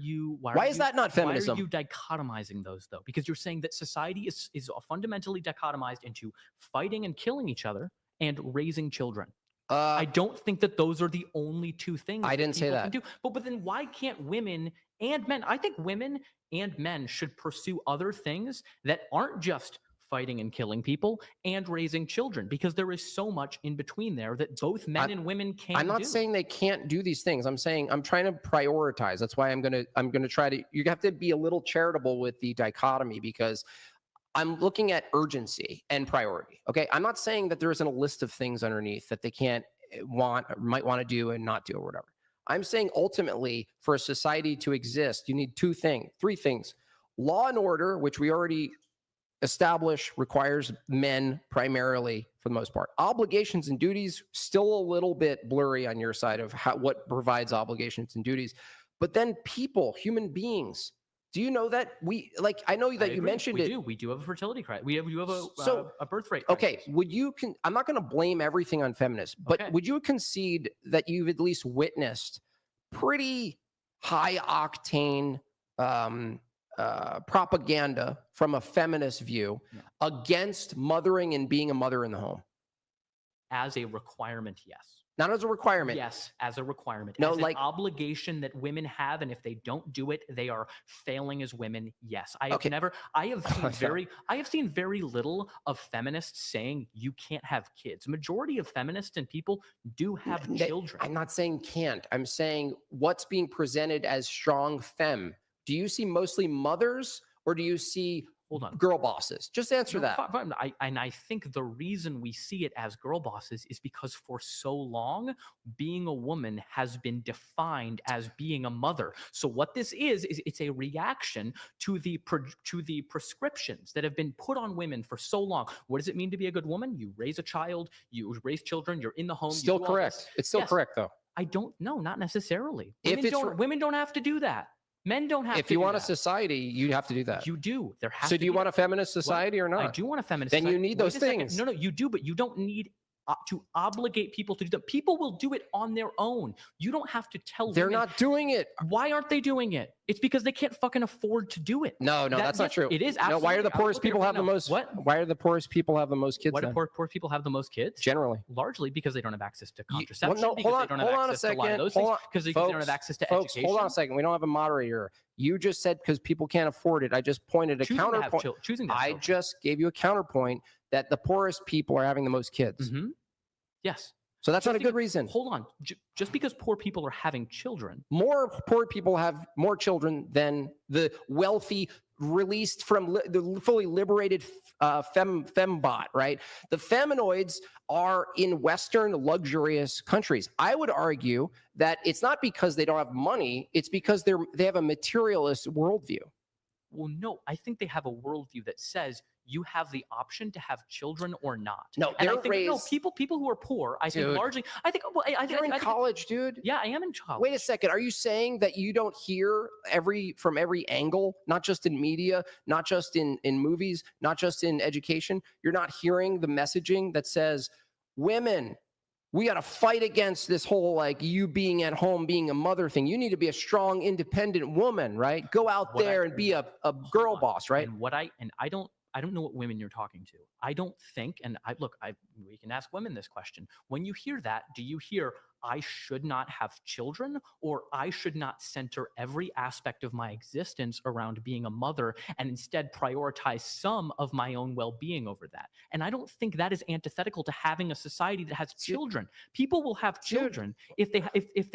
is that not feminism? Why are you dichotomizing those though? Because you're saying that society is fundamentally dichotomized into fighting and killing each other and raising children. I don't think that those are the only 2 things. I didn't say that. Can do. But then why can't women and men? I think women and men should pursue other things that aren't just fighting and killing people and raising children, because there is so much in between there that both men and women can do. I'm not saying they can't do these things. I'm saying I'm trying to prioritize. That's why I'm gonna try to. You have to be a little charitable with the dichotomy because I'm looking at urgency and priority. Okay, I'm not saying that there isn't a list of things underneath that they might want to do and not do or whatever. I'm saying ultimately for a society to exist, you need 3 things. Law and order, which we already established requires men primarily for the most part. Obligations and duties, still a little bit blurry on your side of what provides obligations and duties. But then people, human beings, Do you know that I know that you mentioned it. We do have a fertility crisis. We have a birth rate crisis. Okay, I'm not going to blame everything on feminists, but would you concede that you've at least witnessed pretty high octane propaganda from a feminist view against mothering and being a mother in the home? As a requirement, yes. Not as a requirement. Yes, as a requirement. No, as an obligation that women have, and if they don't do it, they are failing as women. Yes, I have seen very little of feminists saying you can't have kids. Majority of feminists and people do have children. I'm not saying can't. I'm saying what's being presented as strong femme. Do you see mostly mothers, or do you see girl bosses? Just answer that. I think the reason we see it as girl bosses is because for so long, being a woman has been defined as being a mother. So what this is it's a reaction to the prescriptions that have been put on women for so long. What does it mean to be a good woman? You raise a child, you raise children, you're in the home. Still correct. It's still correct, though. I don't know, not necessarily. Women don't have to do that. Men don't have to. If you want a society, you have to do that. You do. There has to. So do you want a feminist society or not? I do want a feminist society. Then you need those things. No, you do, but you don't need to obligate people to do that. People will do it on their own. You don't have to tell They're women. Not doing it. Why aren't they doing it? It's because they can't fucking afford to do it. No, that's not true. It is absolutely. No, why are the poorest people have the most? Why are the poorest people have the most kids? Why do poor people have the most kids? Generally, largely because they don't have access to contraception. Hold on a second. Because they don't have access to education. Hold on a second. We don't have a moderator. You just said because people can't afford it. I just pointed a counterpoint. I just gave you a counterpoint that the poorest people are having the most kids. Mm-hmm. Yes. So that's not a good reason. Hold on. Just because poor people are having children. More poor people have more children than the wealthy, released from the fully liberated fembot, right? The feminoids are in Western luxurious countries. I would argue that it's not because they don't have money. It's because they have a materialist worldview. Well, no, I think they have a worldview that says you have the option to have children or not. No, people who are poor, I think largely, you're in college, dude. Yeah, I am in college. Wait a second. Are you saying that you don't hear from every angle, not just in media, not just in movies, not just in education? You're not hearing the messaging that says, women, we got to fight against this whole you being at home, being a mother thing. You need to be a strong, independent woman, right? Go out there and be a girl boss, right? And I don't know what women you're talking to. I don't think, and we can ask women this question. When you hear that, do you hear, I should not have children, or I should not center every aspect of my existence around being a mother and instead prioritize some of my own well-being over that? And I don't think that is antithetical to having a society that has children. People will have children if they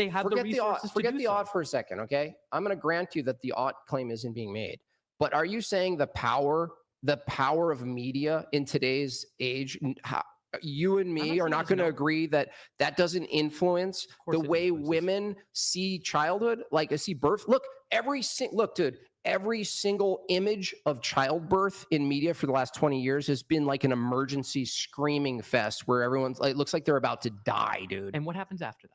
have the resources to do so. Forget the ought for a second, okay? I'm going to grant you that the ought claim isn't being made. But are you saying the power of media in today's age, you and me are not going to agree that doesn't influence the way women see childhood, see birth. Look, every single image of childbirth in media for the last 20 years has been like an emergency screaming fest where everyone's it looks like they're about to die, dude. And what happens after that?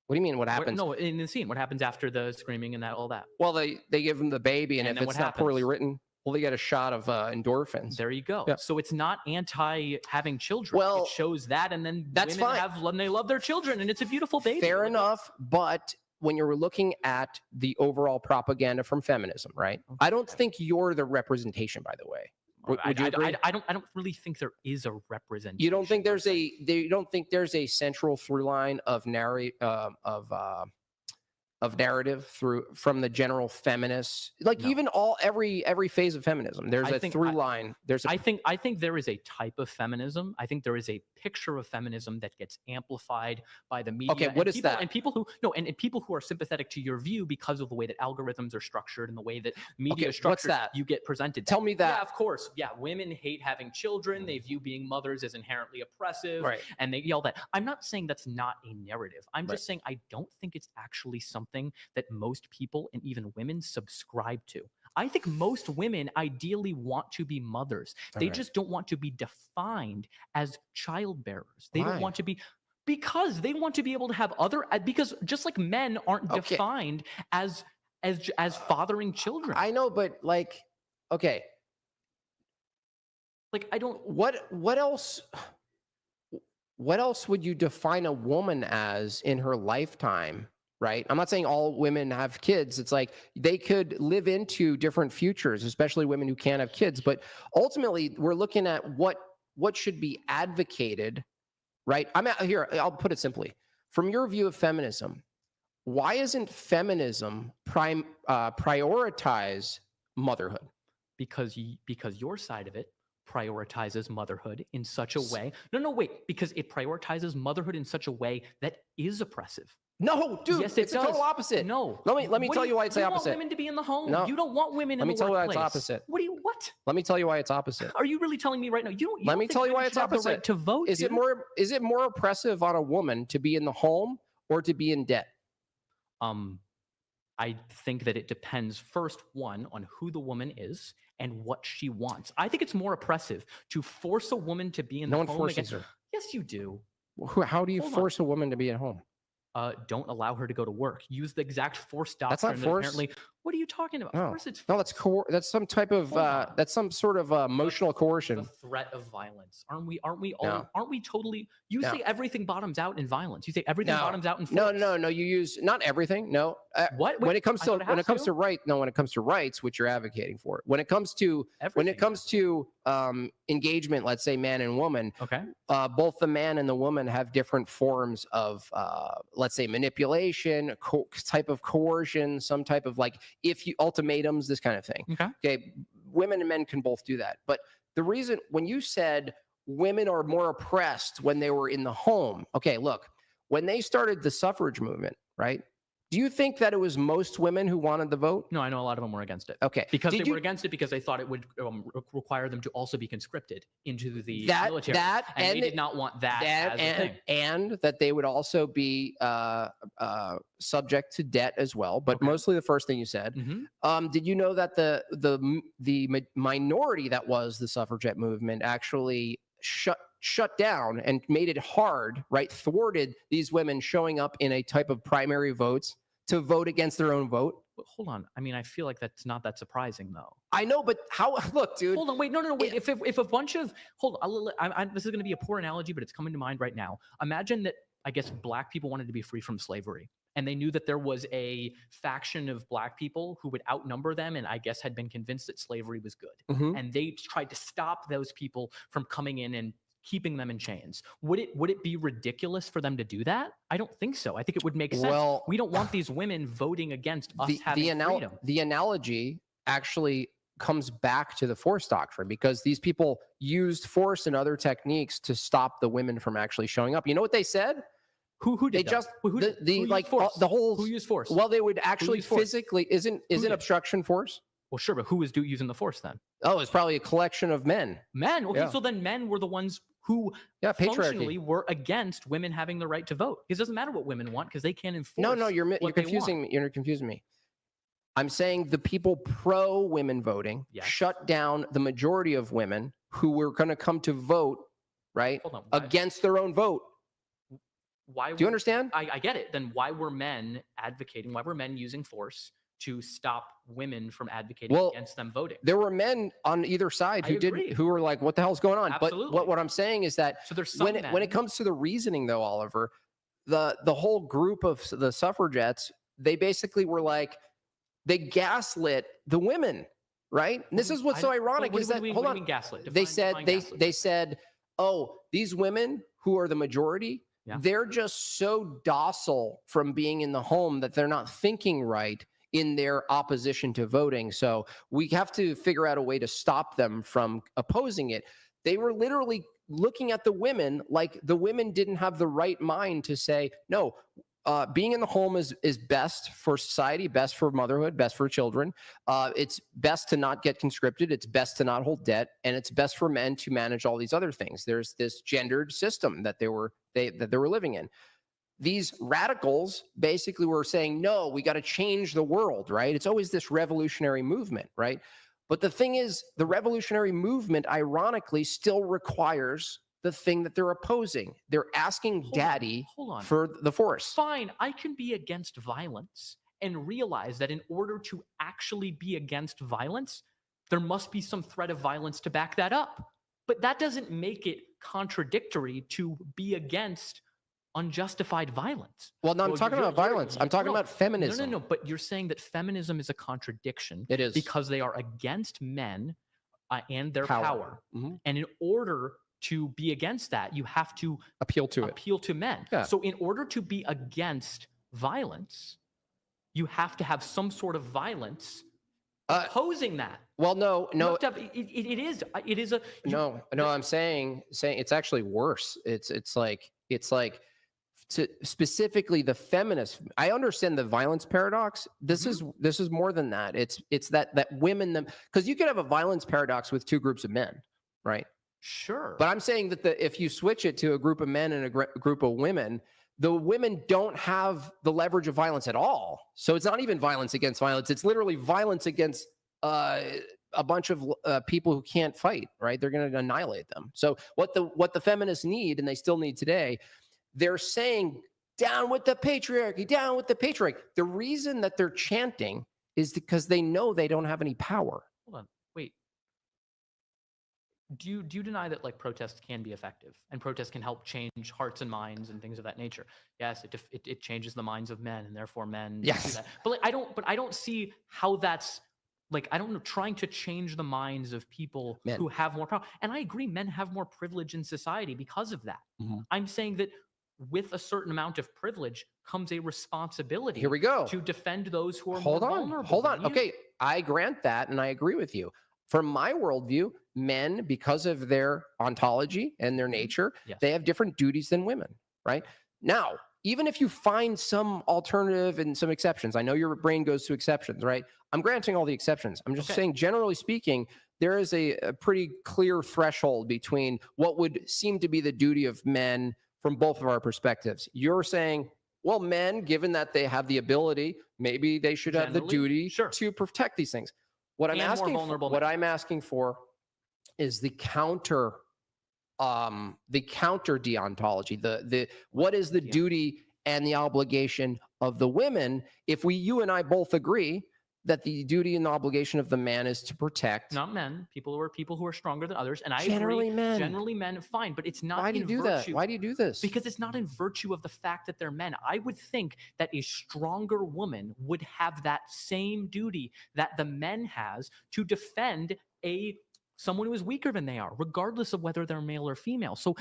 What do you mean? What happens? No, in the scene, what happens after the screaming and all that? Well, they give them the baby, and if it's not poorly written, well, they get a shot of endorphins. There you go. Yeah. So it's not anti having children. Well, it shows that, and then that's women they love their children, and it's a beautiful baby. Fair enough, but when you're looking at the overall propaganda from feminism, right? Okay. I don't think you're the representation, by the way. Would you agree? I don't really think there is a representation. You don't think there's a central through line of narrative from the general feminists, even every phase of feminism. There's a through line. I think there is a type of feminism. I think there is a picture of feminism that gets amplified by the media. Okay, what is that? And people who are sympathetic to your view because of the way that algorithms are structured and the way that media is structured. What's that? You get presented. Tell me that. Yeah, of course. Yeah, women hate having children. They view being mothers as inherently oppressive, right? And they yell that. I'm not saying that's not a narrative. I'm just saying I don't think it's actually something that most people and even women subscribe to. I think most women ideally want to be mothers. They just don't want to be defined as child bearers. They don't want to be, because they want to be able to have because just like men aren't defined as as fathering children. I know, but like, okay, Like, I don't. what else? What else would you define a woman as in her lifetime? Right. I'm not saying all women have kids. It's like they could live into different futures, especially women who can't have kids. But ultimately, we're looking at what should be advocated. Right. Here. I'll put it simply. From your view of feminism, why isn't feminism prioritize motherhood? Because your side of it prioritizes motherhood in such a way. No, wait. Because it prioritizes motherhood in such a way that is oppressive. No, dude, Yes, it's the total opposite. No. Let me tell you why it's the You opposite. want women to be in the home. No. You don't want women in the workplace. Let me tell you why it's opposite. What? Let me tell you why it's opposite. Are you really telling me right now? You don't Let me think tell you why women it's should have the opposite. right to vote? Is it more oppressive on a woman to be in the home or to be in debt? I think that it depends, first, one, on who the woman is and what she wants. I think it's more oppressive to force a woman to be in the home. No one forces her. Yes, you do. How do you Hold force a woman to be at home? Don't allow her to go to work. Use the exact force doctrine. That's not force. Apparently, what are you talking about? No. Of course it's No, that's some type of Hold on. that's some sort of emotional coercion. The threat of violence. Aren't we No. totally you No. say everything bottoms out in violence. You say everything No. bottoms out in force. No, you use not everything. No. What? When it comes I to thought it has to. when it comes to rights, which you're advocating for. When it comes to Everything. engagement, let's say man and woman, Okay. both the man and the woman have different forms of let's say manipulation, type of coercion, some type of like ultimatums, this kind of thing. Okay, women and men can both do that. But the reason when you said women are more oppressed when they were in the home, okay, look, when they started the suffrage movement, right? Do you think that it was most women who wanted the vote? No, I know a lot of them were against it. Okay. Because they were against it because they thought it would require them to also be conscripted into the military. And they did not want that as a thing. And that they would also be subject to debt as well, but mostly the first thing you said. Mm-hmm. Did you know that the minority that was the suffragette movement actually shut down and made it hard, right? Thwarted these women showing up in a type of primary votes to vote against their own vote. Hold on. I mean, I feel like that's not that surprising, though. I know, but how? Look, dude. Hold on. Wait. No. Wait. If a bunch of this is going to be a poor analogy, but it's coming to mind right now. Imagine that. I guess black people wanted to be free from slavery, and they knew that there was a faction of black people who would outnumber them, and I guess had been convinced that slavery was good, and they tried to stop those people from coming in and keeping them in chains. Would it be ridiculous for them to do that? I don't think so. I think it would make sense. Well, we don't want these women voting against us having freedom. The analogy actually comes back to the force doctrine because these people used force and other techniques to stop the women from actually showing up. You know what they said? Who did they just the whole who used force? Well, they would actually physically isn't obstruction force? Well, sure, but who was using the force then? Oh, it's probably a collection of men. Men. Okay, so then men were the ones who functionally patriarchy. Were against women having the right to vote. Because it doesn't matter what women want because they can't enforce. No, you're confusing me. You're confusing me. I'm saying the people pro women voting shut down the majority of women who were going to come to vote, right, against their own vote. Why? Do you understand? I get it. Then why were men advocating? Why were men using force to stop women from advocating against them voting? There were men on either side who were like, "What the hell's going on?" Absolutely. But what I'm saying is that when it comes to the reasoning, though, Oliver, the whole group of the suffragettes, they basically were like, they gaslit the women, right? And this is what's so ironic is that hold on, gaslit. They said, "Oh, these women who are the majority." Yeah. They're just so docile from being in the home that they're not thinking right in their opposition to voting. So we have to figure out a way to stop them from opposing it. They were literally looking at the women like the women didn't have the right mind to say, no, being in the home is best for society, best for motherhood, best for children. It's best to not get conscripted. It's best to not hold debt. And it's best for men to manage all these other things. There's this gendered system that they were living in. These radicals basically were saying, no, we got to change the world, right? It's always this revolutionary movement, right? But the thing is, the revolutionary movement, ironically, still requires the thing that they're opposing. They're asking daddy for the force. Fine, I can be against violence and realize that in order to actually be against violence, there must be some threat of violence to back that up. But that doesn't make it contradictory to be against unjustified violence. Well, no, I'm talking about violence. I'm talking about feminism. No. But you're saying that feminism is a contradiction. It is. Because they are against men and their Power. power. Mhm. And in order to be against that, you have to Appeal to it. appeal to men. Yeah. So in order to be against violence, you have to have some sort of violence opposing that. Well, no. You have to have- it is a No, I'm saying it's actually worse. It's like to specifically the feminist. I understand the violence paradox. This is more than that. It's that women, them, because you could have a violence paradox with two groups of men, right? Sure. But I'm saying that if you switch it to a group of men and a group of women, the women don't have the leverage of violence at all. So it's not even violence against violence. It's literally violence against a bunch of people who can't fight, right? They're going to annihilate them. So what the feminists need, and they still need today, they're saying, down with the patriarchy, down with the patriarchy. The reason that they're chanting is because they know they don't have any power. Hold on. Wait. Do you deny that like protests can be effective and protests can help change hearts and minds and things of that nature? Yes, it changes the minds of men and therefore men do that. But like, I don't see how that's like, I don't know, trying to change the minds of people who have more power. And I agree, men have more privilege in society because of that. Mhm. I'm saying that with a certain amount of privilege comes a responsibility. Here we go. To defend those who are Hold more on. vulnerable. Hold on. than you. Okay, I grant that, and I agree with you. From my worldview, men, because of their ontology and their nature, Yes. they have different duties than women, right? Now, even if you find some alternative and some exceptions, I know your brain goes to exceptions, right? I'm granting all the exceptions. I'm just saying, generally speaking, there is a pretty clear threshold between what would seem to be the duty of men from both of our perspectives. You're saying, well, men, given that they have the ability, maybe they should have the Generally, duty to protect these things. What I'm And more asking vulnerable what men. I'm asking for is the counter deontology. The what is the duty and the obligation of the women if you and I both agree that the duty and the obligation of the man is to protect. Not men. People who are stronger than others. And I Generally agree. men. Generally men, fine. But it's not Why do you do that? virtue. Why do you do this? Because it's not in virtue of the fact that they're men. I would think that a stronger woman would have that same duty that the men has to defend someone who is weaker than they are, regardless of whether they're male or female. So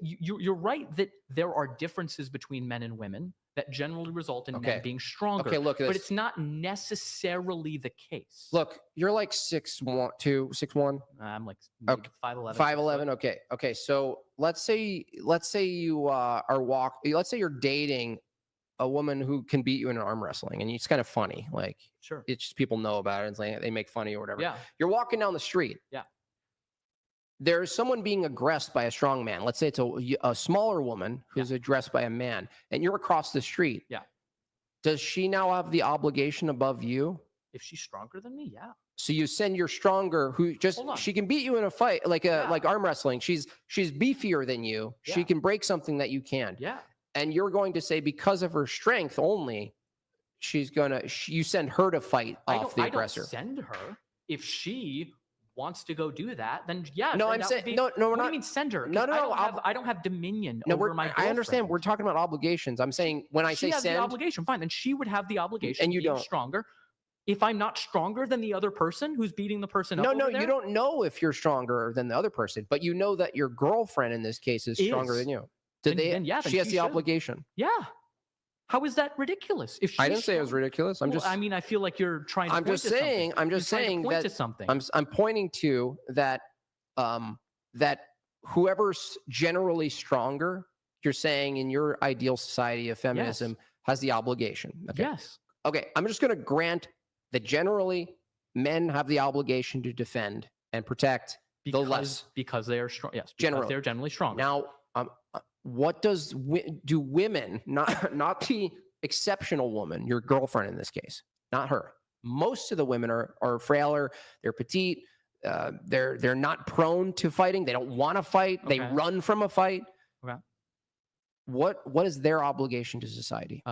you're right that there are differences between men and women that generally result in men being stronger. Okay, look at but this. it's not necessarily the case. Look, you're like 6'1", 6'1". I'm like Okay. 5'11". 5'11". Okay. So let's say you let's say you're dating a woman who can beat you in arm wrestling, and it's kind of funny. Like, Sure. it's just people know about it. It's like they make fun of you or whatever. Yeah. You're walking down the street. Yeah. There's someone being aggressed by a strong man. Let's say it's a smaller woman who's addressed by a man, and you're across the street. Yeah. Does she now have the obligation above you? If she's stronger than me, yeah. So you send your stronger, who just she can beat you in a fight, like arm wrestling. She's beefier than you. Yeah. She can break something that you can't. Yeah. And you're going to say because of her strength only, you send her to fight off the aggressor. I don't send her. If she wants to go do that, then yeah. No, then I'm that saying would be, no. We're what not. do you mean send her? No. I don't have dominion No, over my girlfriend. I understand. We're talking about obligations. I'm saying when I say she has send, the obligation. Fine, then she would have the obligation. And you being don't. Stronger. If I'm not stronger than the other person who's beating the person up. No, over there, you don't know if you're stronger than the other person, but you know that your girlfriend in this case is stronger than you. Then She has the should. obligation. Yeah. How is that ridiculous? If I didn't say it was ridiculous. I mean, I feel like you're trying to. I'm just saying that something. I'm pointing to that that whoever's generally stronger, you're saying in your ideal society of feminism has the obligation. Okay? Yes. Okay, I'm just going to grant that generally men have the obligation to defend and protect the less because they are strong. Yes, generally they're generally stronger. Now, what do women, not the exceptional woman, your girlfriend in this case, not her. Most of the women are frailer. They're petite. They're not prone to fighting. They don't want to fight. They run from a fight. Okay. What is their obligation to society?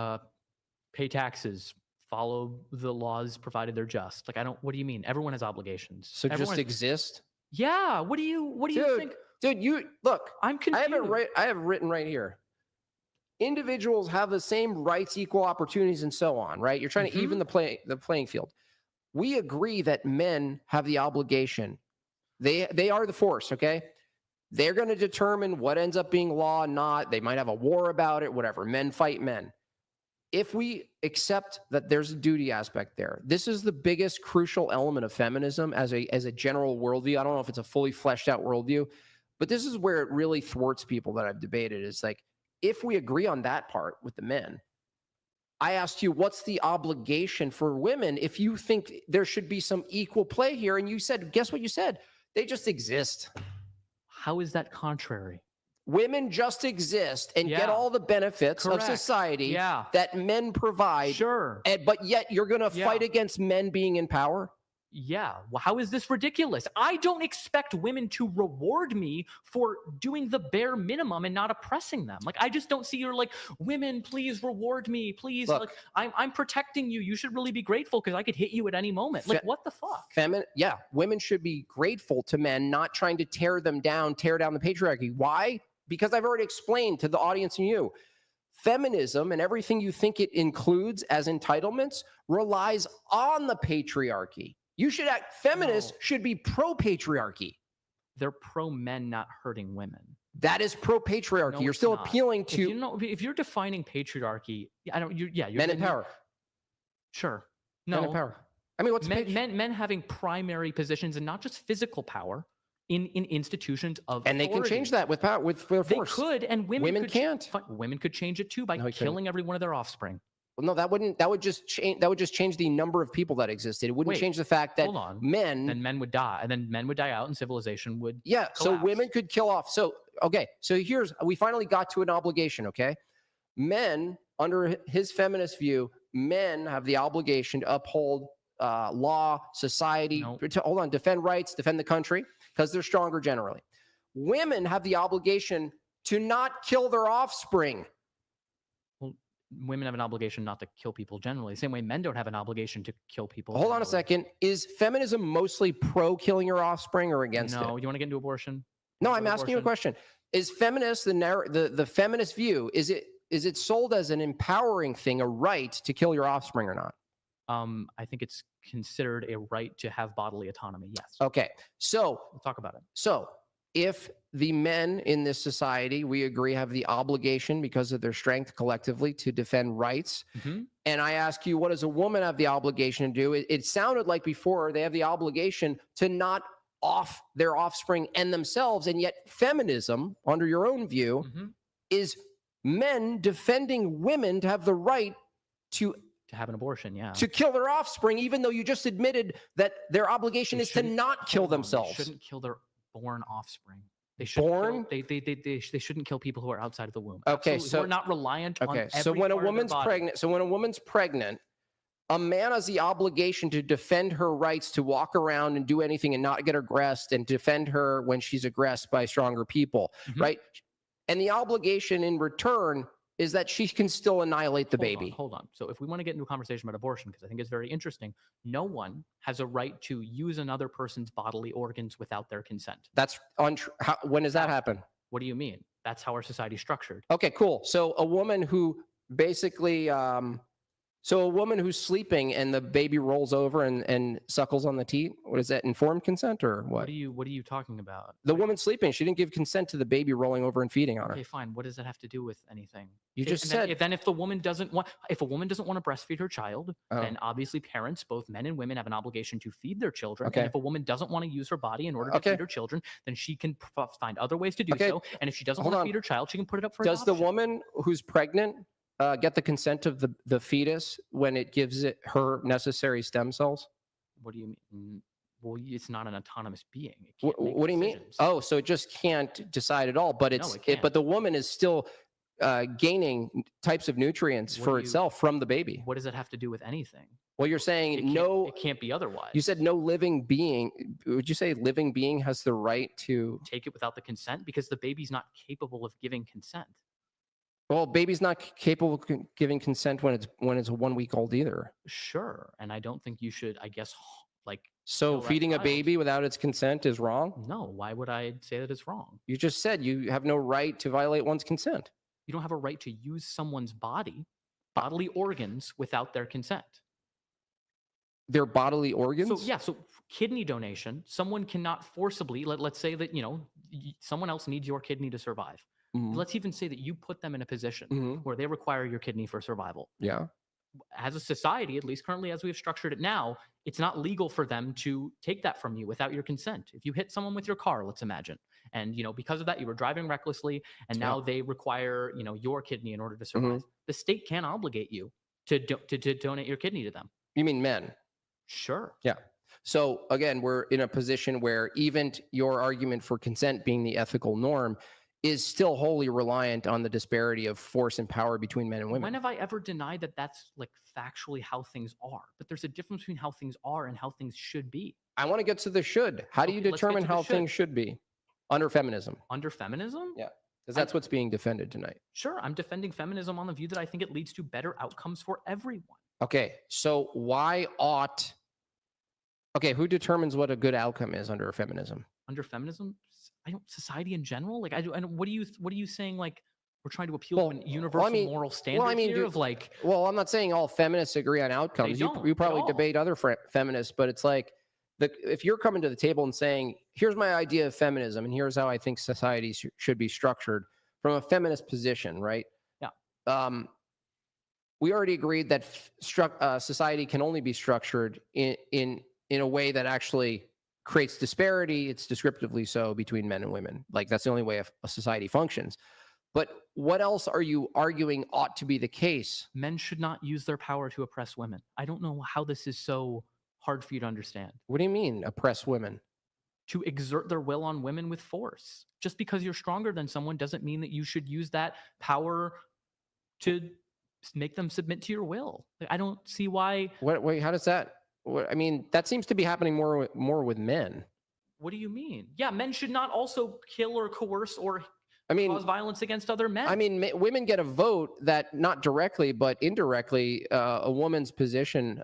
Pay taxes, follow the laws provided they're just. Like, I don't, what do you mean? Everyone has obligations. So Everyone, just exist? yeah. What do you think? Dude, you look, I'm confused. I have it written right here. Individuals have the same rights, equal opportunities, and so on, right? You're trying to even the playing field. We agree that men have the obligation. They are the force, okay? They're going to determine what ends up being law and not. They might have a war about it, whatever. Men fight men. If we accept that there's a duty aspect there, this is the biggest crucial element of feminism as a general worldview. I don't know if it's a fully fleshed out worldview, but this is where it really thwarts people that I've debated. It's like, if we agree on that part with the men, I asked you, what's the obligation for women if you think there should be some equal play here? And you said, guess what you said? They just exist. How is that contrary? Women just exist and get Yeah. all the benefits Correct. of society Yeah. that men provide. Sure. But yet you're going to fight against men being in power? Yeah. Well, how is this ridiculous? I don't expect women to reward me for doing the bare minimum and not oppressing them. Like, I just don't see you're like, women, please reward me, please. Look, like, I'm protecting you. You should really be grateful because I could hit you at any moment. Like, what the fuck? Yeah, women should be grateful to men, not trying to tear them down, tear down the patriarchy. Why? Because I've already explained to the audience and you, feminism and everything you think it includes as entitlements relies on the patriarchy. Feminists should be pro-patriarchy. They're pro men not hurting women. That is pro-patriarchy. No, You're it's still not. appealing to If you're defining patriarchy, you're men in power. Sure. Men in No. power. I mean, what's men having primary positions and not just physical power in institutions of and they can change that with power, with their They force. could, and women can't. Women could change it too by No, they couldn't. killing every one of their offspring. Well, no, that would just change the number of people that existed. It wouldn't Wait, change the fact that hold on. men. Then men would die, and then men would die out, and civilization would. Yeah, so collapse. women could kill off. So okay, so we finally got to an obligation. Okay, men, under his feminist view, men have the obligation to uphold law, society, Nope. defend rights, defend the country, because they're stronger generally. Women have the obligation to not kill their offspring. Women have an obligation not to kill people generally. The same way men don't have an obligation to kill people. Hold on a generally. second. Is feminism mostly pro killing your offspring or against it? No, you want to get into abortion? No, I'm asking you a question. Is feminist the feminist view? Is it sold as an empowering thing, a right to kill your offspring or not? I think it's considered a right to have bodily autonomy. Yes. Okay, so We'll talk about it. So if the men in this society, we agree, have the obligation because of their strength collectively to defend rights, and I ask you, what does a woman have the obligation to do? It sounded like before they have the obligation to not off their offspring and themselves, and yet feminism, under your own view, is men defending women to have the right to have an abortion, yeah. to kill their offspring, even though you just admitted that their obligation is to not kill themselves. They shouldn't kill their born offspring. They Born? They shouldn't kill people who are outside of the womb. Okay, Absolutely. so we're not reliant on every so when a part of their woman's body. pregnant, a man has the obligation to defend her rights to walk around and do anything and not get aggressed and defend her when she's aggressed by stronger people, right? And the obligation in return is that she can still annihilate the baby. Hold on. So if we want to get into a conversation about abortion, because I think it's very interesting, no one has a right to use another person's bodily organs without their consent. That's when does that happen? What do you mean? That's how our society is structured. Okay, cool. So a woman who basically, so a woman who's sleeping and the baby rolls over and suckles on the teat, what is that, informed consent or what? What are you talking about? The woman sleeping, she didn't give consent to the baby rolling over and feeding on her. Okay, fine. What does that have to do with anything? You just said. If a woman doesn't want to breastfeed her child, then obviously parents, both men and women, have an obligation to feed their children. Okay. And if a woman doesn't want to use her body in order to feed her children, then she can find other ways to do so. And if she doesn't want to feed her child, she can put it up for adoption. Does the adoption. woman who's pregnant get the consent of the fetus when it gives it her necessary stem cells? What do you mean? Well, it's not an autonomous being. What do you mean? Oh, so it just can't decide at all. But but the woman is still gaining types of nutrients for itself from the baby. What does that have to do with anything? Well, you're saying it can't be otherwise. You said no living being. Would you say living being has the right to take it without the consent? Because the baby's not capable of giving consent. Well, baby's not capable of giving consent when it's 1 week old either. Sure, and I don't think you should, I guess, like So kill that feeding a child. baby without its consent is wrong? No, why would I say that it's wrong? You just said you have no right to violate one's consent. You don't have a right to use someone's bodily organs without their consent. Their bodily organs? So yeah, so kidney donation, someone cannot forcibly, let's say that, someone else needs your kidney to survive. Mhm. Let's even say that you put them in a position Mhm. where they require your kidney for survival. Yeah. As a society, at least currently as we've structured it now, it's not legal for them to take that from you without your consent. If you hit someone with your car, let's imagine, and because of that you were driving recklessly, and now they require your kidney in order to survive. The state can't obligate you to donate your kidney to them. You mean men? Sure. Yeah. So again, we're in a position where even your argument for consent being the ethical norm is still wholly reliant on the disparity of force and power between men and women. When have I ever denied that that's like factually how things are? But there's a difference between how things are and how things should be. I want to get to the should. How do you Okay, let's get determine to the how should. things should be under feminism? Under feminism? Yeah, because that's what's being defended tonight. Sure, I'm defending feminism on the view that I think it leads to better outcomes for everyone. Okay, so why ought... Okay, who determines what a good outcome is under feminism? Under feminism, society in general. Like and what are you saying? Like we're trying to appeal to a universal moral standard here of like. Well, I'm not saying all feminists agree on outcomes. You probably debate other feminists, but it's like if you're coming to the table and saying, "Here's my idea of feminism, and here's how I think society should be structured," from a feminist position, right? Yeah. We already agreed that society can only be structured in a way that actually creates disparity. It's descriptively so between men and women. Like that's the only way a society functions. But what else are you arguing ought to be the case? Men should not use their power to oppress women. I don't know how this is so hard for you to understand. What do you mean oppress women? To exert their will on women with force. Just because you're stronger than someone doesn't mean that you should use that power to make them submit to your will. I don't see why. Wait, how does that... I mean, that seems to be happening more with men. What do you mean? Yeah, men should not also kill or coerce or cause violence against other men. I mean, women get a vote that not directly, but indirectly, a woman's position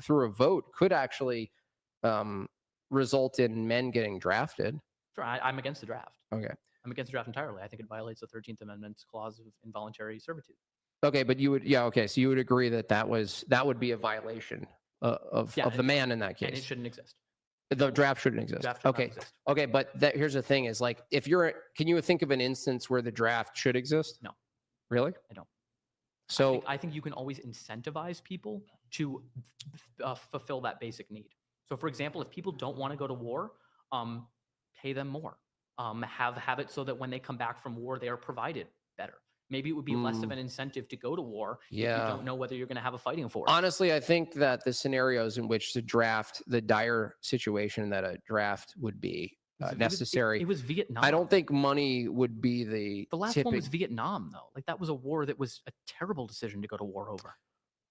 through a vote could actually result in men getting drafted. Sure, I'm against the draft. Okay. I'm against the draft entirely. I think it violates the 13th Amendment's clause of involuntary servitude. Okay, but so you would agree that would be a violation of the man in that case. And it shouldn't exist. The draft shouldn't exist. Draft should not exist. Okay, but here's the thing: is like can you think of an instance where the draft should exist? No. Really? I don't. So I think you can always incentivize people to fulfill that basic need. So, for example, if people don't want to go to war, pay them more. Have it so that when they come back from war, they are provided better. Maybe it would be less of an incentive to go to war if you don't know whether you're going to have a fighting force. Honestly, I think that the scenarios in which the dire situation that a draft would be necessary. It was Vietnam. I don't think money would be the last one was Vietnam, though. Like that was a war that was a terrible decision to go to war over.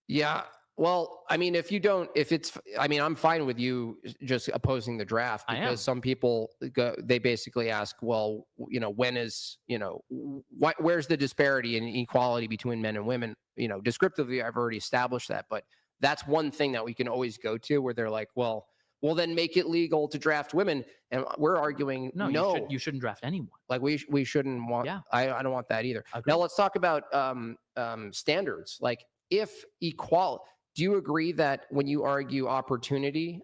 Yeah. Well, I mean, I'm fine with you just opposing the draft because some people they basically ask, well, when is, where's the disparity and equality between men and women? Descriptively, I've already established that, but that's one thing that we can always go to where they're like, well, then make it legal to draft women. And we're arguing, no. You shouldn't draft anyone. Like we shouldn't want, I don't want that either. Agreed. Now let's talk about standards. Like if equality, do you agree that when you argue opportunity,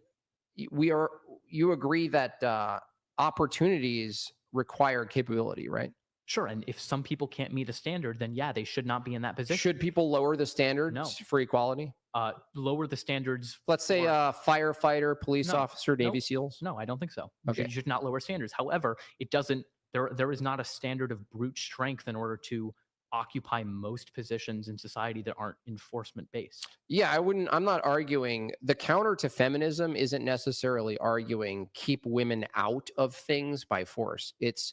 you agree that opportunities require capability, right? Sure. And if some people can't meet a standard, then they should not be in that position. Should people lower the standards for equality? Lower the standards. Let's say a firefighter, police officer, Navy SEALs. No, I don't think so. Okay. You should not lower standards. However, it doesn't. There is not a standard of brute strength in order to occupy most positions in society that aren't enforcement based. Yeah, I'm not arguing. The counter to feminism isn't necessarily arguing keep women out of things by force. It's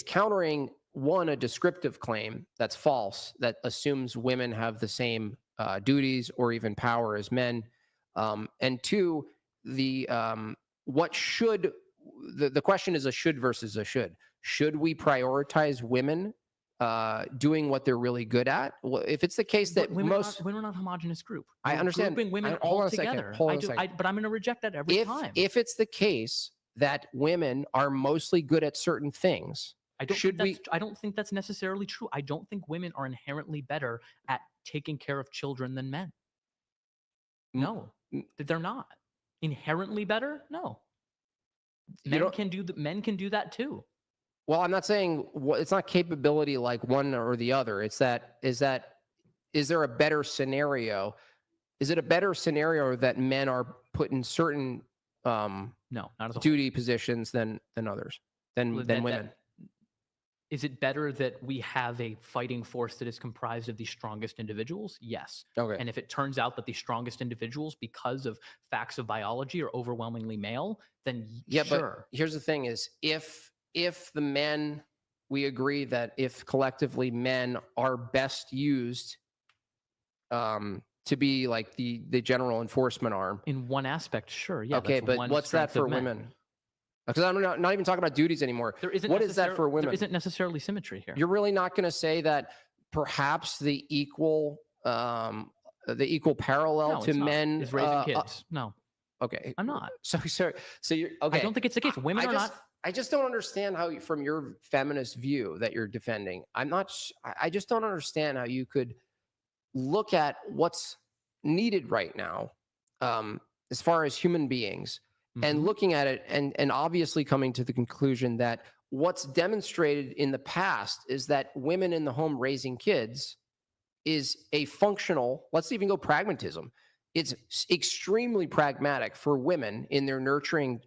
countering a descriptive claim that's false, that assumes women have the same duties or even power as men. And two, the question is a should versus a should. Should we prioritize women doing what they're really good at. Well, if it's the case that women most, are not a homogenous group. I We're understand. grouping women Hold on all a second. together. Hold on a second. But I'm going to reject that every time. If it's the case that women are mostly good at certain things, I don't think that's necessarily true. I don't think women are inherently better at taking care of children than men. No, they're not inherently better. No, men can do that too. Well, I'm not saying it's not capability like one or the other. Is there a better scenario? Is it a better scenario that men are put in certain no, not as a duty positions than others than women? Is it better that we have a fighting force that is comprised of the strongest individuals? Yes. Okay. And if it turns out that the strongest individuals, because of facts of biology, are overwhelmingly male, then yeah. Sure. But here's the thing: is if the men, we agree that if collectively men are best used to be like the general enforcement arm in one aspect, sure, yeah. Okay, but what's that for women? Because I'm not even talking about duties anymore. What is that for women? There isn't necessarily symmetry here. You're really not going to say that perhaps the equal parallel to men is raising kids. No. Okay. I'm not. So you're okay. I don't think it's the case. Women are not. I just don't understand how, from your feminist view that you're defending, I just don't understand how you could look at what's needed right now, as far as human beings, and looking at it and obviously coming to the conclusion that what's demonstrated in the past is that women in the home raising kids is a functional, let's even go pragmatism. It's extremely pragmatic for women in their nurturing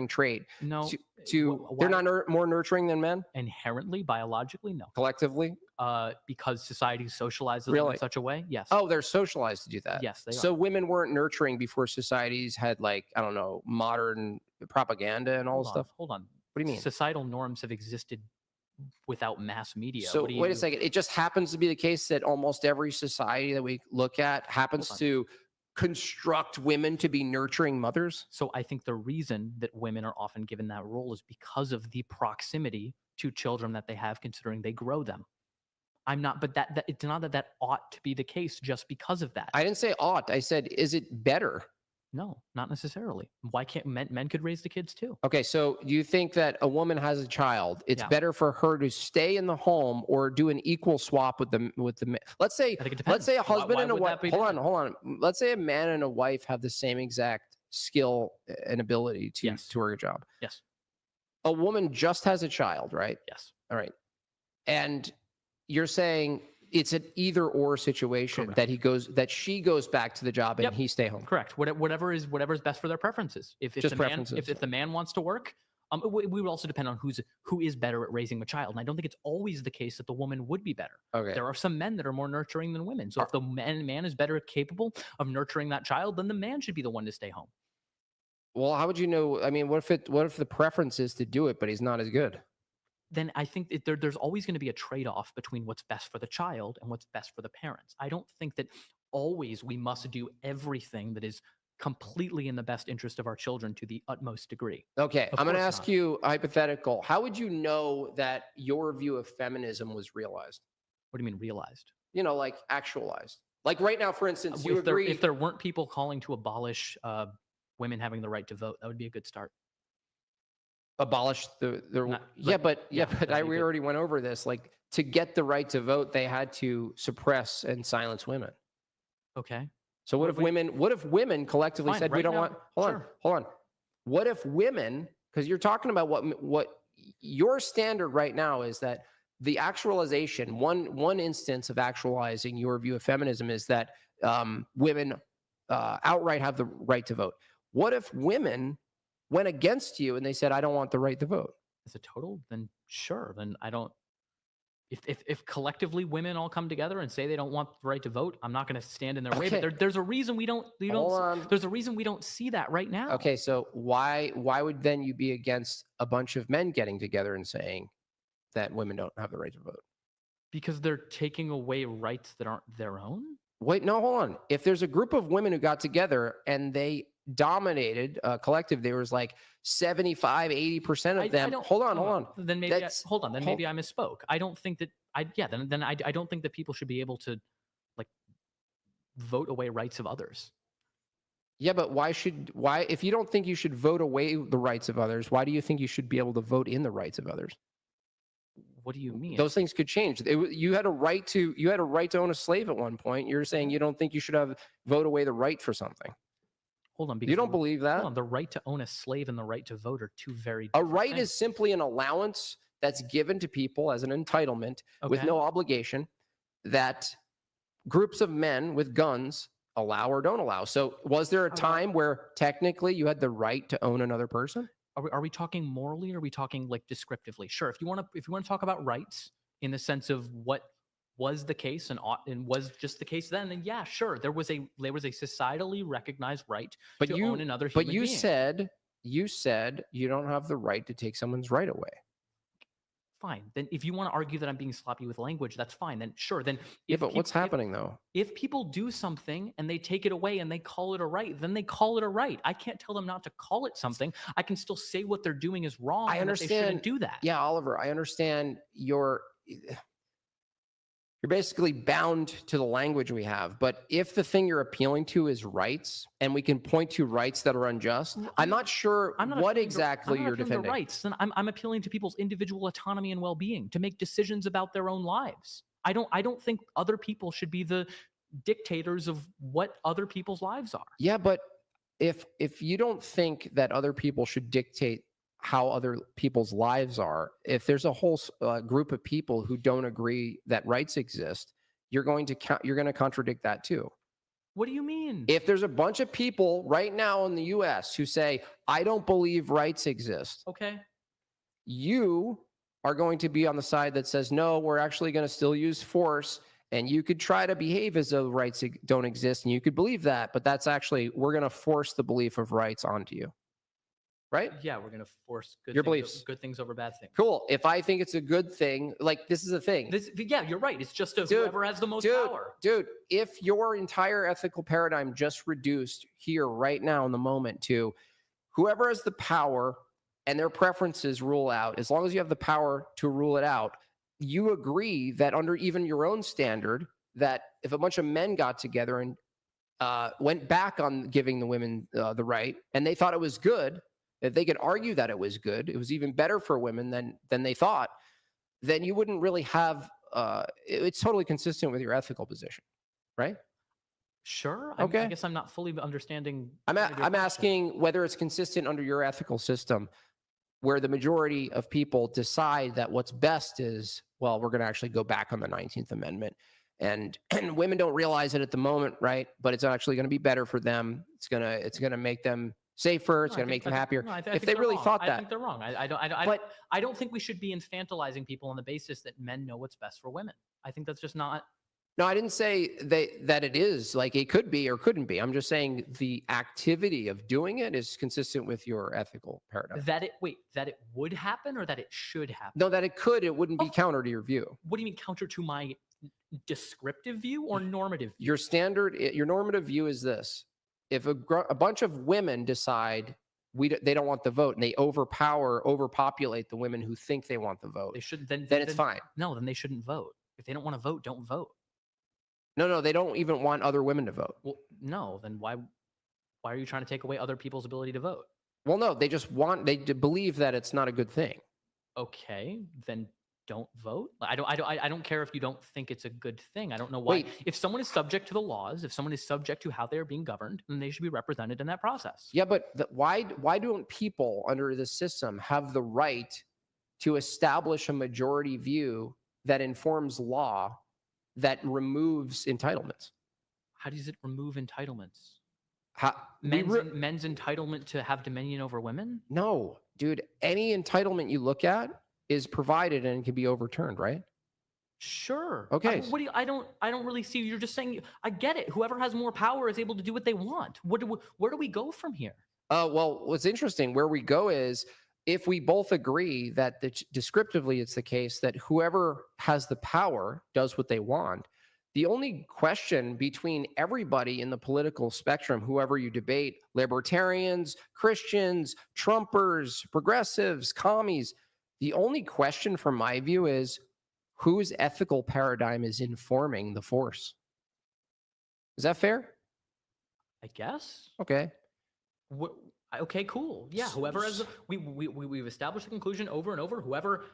trait. No, they're not more nurturing than men inherently, biologically. No, collectively. Because society socializes them Really? in such a way. Yes. Oh, they're socialized to do that. Yes, they are. So women weren't nurturing before societies had, like, I don't know, modern propaganda and all this stuff. Hold on. What do you mean? Societal norms have existed without mass media. So wait a second. It just happens to be the case that almost every society that we look at happens to construct women to be nurturing mothers. So I think the reason that women are often given that role is because of the proximity to children that they have, considering they grow them. I'm not, but that it's not that ought to be the case just because of that. I didn't say ought. I said, is it better? No, not necessarily. Why can't men could raise the kids too? Okay, so do you think that a woman has a child, it's better for her to stay in the home or do an equal swap with the let's say a husband and a wife. Hold on. Let's say a man and a wife have the same exact skill and ability to work a job. Yes. A woman just has a child, right? Yes. All right. And you're saying it's an either or situation. Correct. that she goes back to the job and he stay home. Correct. Whatever's best for their preferences. If the man wants to work, we would also depend on who is better at raising a child. And I don't think it's always the case that the woman would be better. Okay. There are some men that are more nurturing than women. So if the man is better capable of nurturing that child, then the man should be the one to stay home. Well, how would you know? I mean, what if the preference is to do it, but he's not as good? Then I think there's always going to be a trade-off between what's best for the child and what's best for the parents. I don't think that always we must do everything that is completely in the best interest of our children to the utmost degree. Okay, I'm going to ask you a hypothetical. How would you know that your view of feminism was realized? What do you mean realized? Like actualized. Like right now, for instance, you agree. If there weren't people calling to abolish women having the right to vote, that would be a good start. Abolish we already went over this. Like, to get the right to vote, they had to suppress and silence women. Okay. So what if women collectively said, we don't want, hold on. What if women, because you're talking about what your standard right now is that the actualization, one instance of actualizing your view of feminism is that women outright have the right to vote. What if women went against you and they said, I don't want the right to vote? As a total, then sure. Then I don't. If collectively women all come together and say they don't want the right to vote, I'm not going to stand in their way. But there's a reason we don't. There's a reason we don't see that right now. Okay, so why would then you be against a bunch of men getting together and saying that women don't have the right to vote? Because they're taking away rights that aren't their own. Wait, no, hold on. If there's a group of women who got together and they dominated collective. There was like 75, 80% of them. Hold on. Then maybe hold on. Then maybe I misspoke. I don't think that Then I don't think that people should be able to like vote away rights of others. Yeah, but why if you don't think you should vote away the rights of others, why do you think you should be able to vote in the rights of others? What do you mean? Those things could change. You had a right to own a slave at one point. You're saying you don't think you should have vote away the right for something. Hold on. You don't believe that? Hold on. The right to own a slave and the right to vote are two very A different right things. is simply an allowance that's given to people as an entitlement with no obligation that groups of men with guns allow or don't allow. So was there a time where technically you had the right to own another person? Are we talking morally or are we talking like descriptively? Sure. If you want to talk about rights in the sense of what was the case and was just the case then yeah, sure. There was a societally recognized right to own another human being. But you said you don't have the right to take someone's right away. Fine. Then if you want to argue that I'm being sloppy with language, that's fine. Then sure. Then what's happening though? If people do something and they take it away and they call it a right, then they call it a right. I can't tell them not to call it something. I can still say what they're doing is wrong. I understand. And that they shouldn't do that. Yeah, Oliver, I understand you're basically bound to the language we have. But if the thing you're appealing to is rights, and we can point to rights that are unjust, I'm not sure what exactly you're defending. Rights. Then I'm appealing to people's individual autonomy and well-being to make decisions about their own lives. I don't think other people should be the dictators of what other people's lives are. Yeah, but if you don't think that other people should dictate how other people's lives are, if there's a whole group of people who don't agree that rights exist, you're going to contradict that too. What do you mean? If there's a bunch of people right now in the US who say, I don't believe rights exist. Okay. You are going to be on the side that says, no, we're actually going to still use force. And you could try to behave as though rights don't exist. And you could believe that, but that's actually, we're going to force the belief of rights onto you. Right? Yeah, we're going to force good things over bad things. Cool. If I think it's a good thing, like this is a thing. Yeah, you're right. It's just whoever has the most power. Dude, if your entire ethical paradigm just reduced here right now in the moment to whoever has the power and their preferences rule out, as long as you have the power to rule it out, you agree that under even your own standard, that if a bunch of men got together and went back on giving the women the right, and they thought it was good, if they could argue that it was good, it was even better for women than they thought, then you wouldn't really have, it's totally consistent with your ethical position, right? Sure. Okay. I guess I'm not fully understanding. I'm asking whether it's consistent under your ethical system, where the majority of people decide that what's best is, well, we're going to actually go back on the 19th Amendment. And women don't realize it at the moment, right? But it's actually going to be better for them. It's going to make them safer. It's going to make them happier. If they really thought that, I think they're wrong. I don't think we should be infantilizing people on the basis that men know what's best for women. I think that's just not. No, I didn't say that it is. Like, it could be or couldn't be. I'm just saying the activity of doing it is consistent with your ethical paradigm. That it would happen or that it should happen? No, that it could. It wouldn't be counter to your view. What do you mean counter to my descriptive view or normative view? Your normative view is this. If a bunch of women decide they don't want the vote and they overpopulate the women who think they want the vote, they should then it's fine. No, then they shouldn't vote. If they don't want to vote, don't vote. No, they don't even want other women to vote. Well, no, then why are you trying to take away other people's ability to vote? Well, no, they believe that it's not a good thing. Okay, then don't vote. I don't care if you don't think it's a good thing. I don't know why. Wait. If someone is subject to the laws, if someone is subject to how they're being governed, then they should be represented in that process. Yeah, but why don't people under this system have the right to establish a majority view that informs law that removes entitlements? How does it remove entitlements? Men's entitlement to have dominion over women? No, dude. Any entitlement you look at is provided and can be overturned, right? Sure. Okay. I don't really see. You're just saying. I get it. Whoever has more power is able to do what they want. Where do we go from here? Well, what's interesting, where we go is if we both agree that descriptively it's the case that whoever has the power does what they want, The only question between everybody in the political spectrum, whoever you debate, libertarians, Christians, Trumpers, progressives, commies, the only question from my view is whose ethical paradigm is informing the force? Is that fair? I guess. Okay. What, okay, cool. Yeah, whoever has we've established the conclusion over and over. Whoever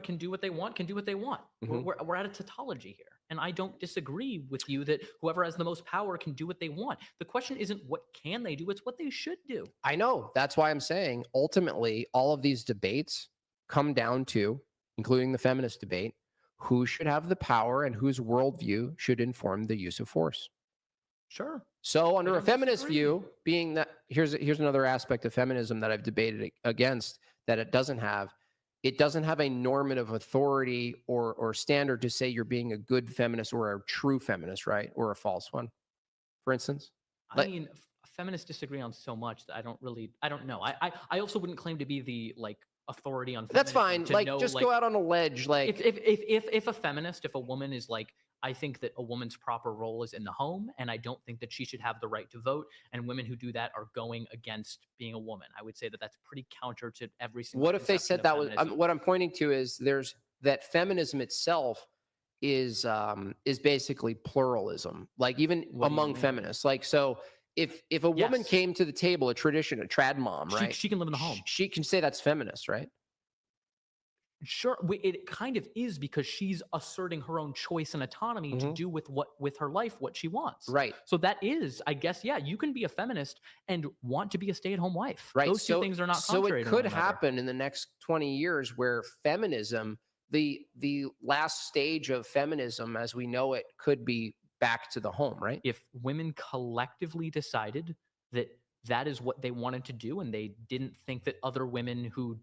can do what they want can do what they want. We're at a tautology here, and I don't disagree with you that whoever has the most power can do what they want. The question isn't what can they do; it's what they should do. I know. That's why I'm saying ultimately all of these debates come down to, including the feminist debate, who should have the power and whose worldview should inform the use of force. Sure. So under a feminist disagree. view, being that here's another aspect of feminism that I've debated against that it doesn't have a normative authority or standard to say you're being a good feminist or a true feminist, right? Or a false one, for instance. I mean, feminists disagree on so much that I don't know. I also wouldn't claim to be the authority on feminism. That's fine. Like, know, just go out on a ledge. Like, if a feminist, if a woman is like, I think that a woman's proper role is in the home, and I don't think that she should have the right to vote, and women who do that are going against being a woman. I would say that that's pretty counter to every single. What if they said that was? What I'm pointing to is there's that feminism itself is basically pluralism. Like even among feminists. Like so. If a woman came to the table, a trad mom, right? She can live in the home. She can say that's feminist, right? Sure, it kind of is because she's asserting her own choice and autonomy to do with her life what she wants. Right. So that is, I guess, yeah, you can be a feminist and want to be a stay-at-home wife. Right. Those two things are not contrary to one another. So it could happen in the next 20 years where feminism, the last stage of feminism as we know it, could be back to the home, right? If women collectively decided that is what they wanted to do, and they didn't think that other women who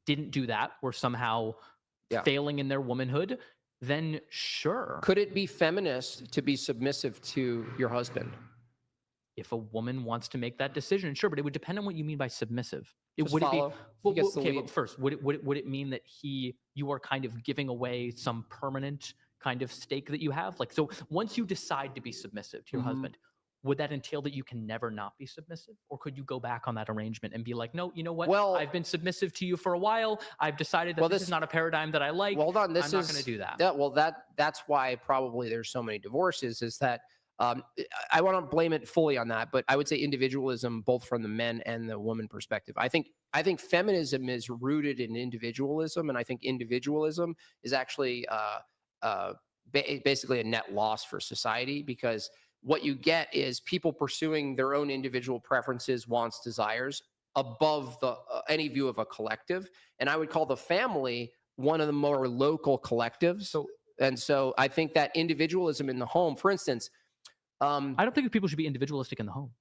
didn't do that were somehow failing in their womanhood, then sure. Could it be feminist to be submissive to your husband? If a woman wants to make that decision, sure, but it would depend on what you mean by submissive. Would it be? But first, would it mean that you are kind of giving away some permanent kind of stake that you have? Like, so once you decide to be submissive to your husband, would that entail that you can never not be submissive? Or could you go back on that arrangement and be like, no, you know what? Well, I've been submissive to you for a while. I've decided that this is not a paradigm that I like. Well, I'm not going to do that. That's why probably there's so many divorces is that I want to blame it fully on that, but I would say individualism, both from the men and the woman perspective. I think feminism is rooted in individualism, and I think individualism is actually basically a net loss for society because what you get is people pursuing their own individual preferences, wants, desires above the any view of a collective. And I would call the family one of the more local collectives. So I think that individualism in the home, for instance, I don't think people should be individualistic in the home.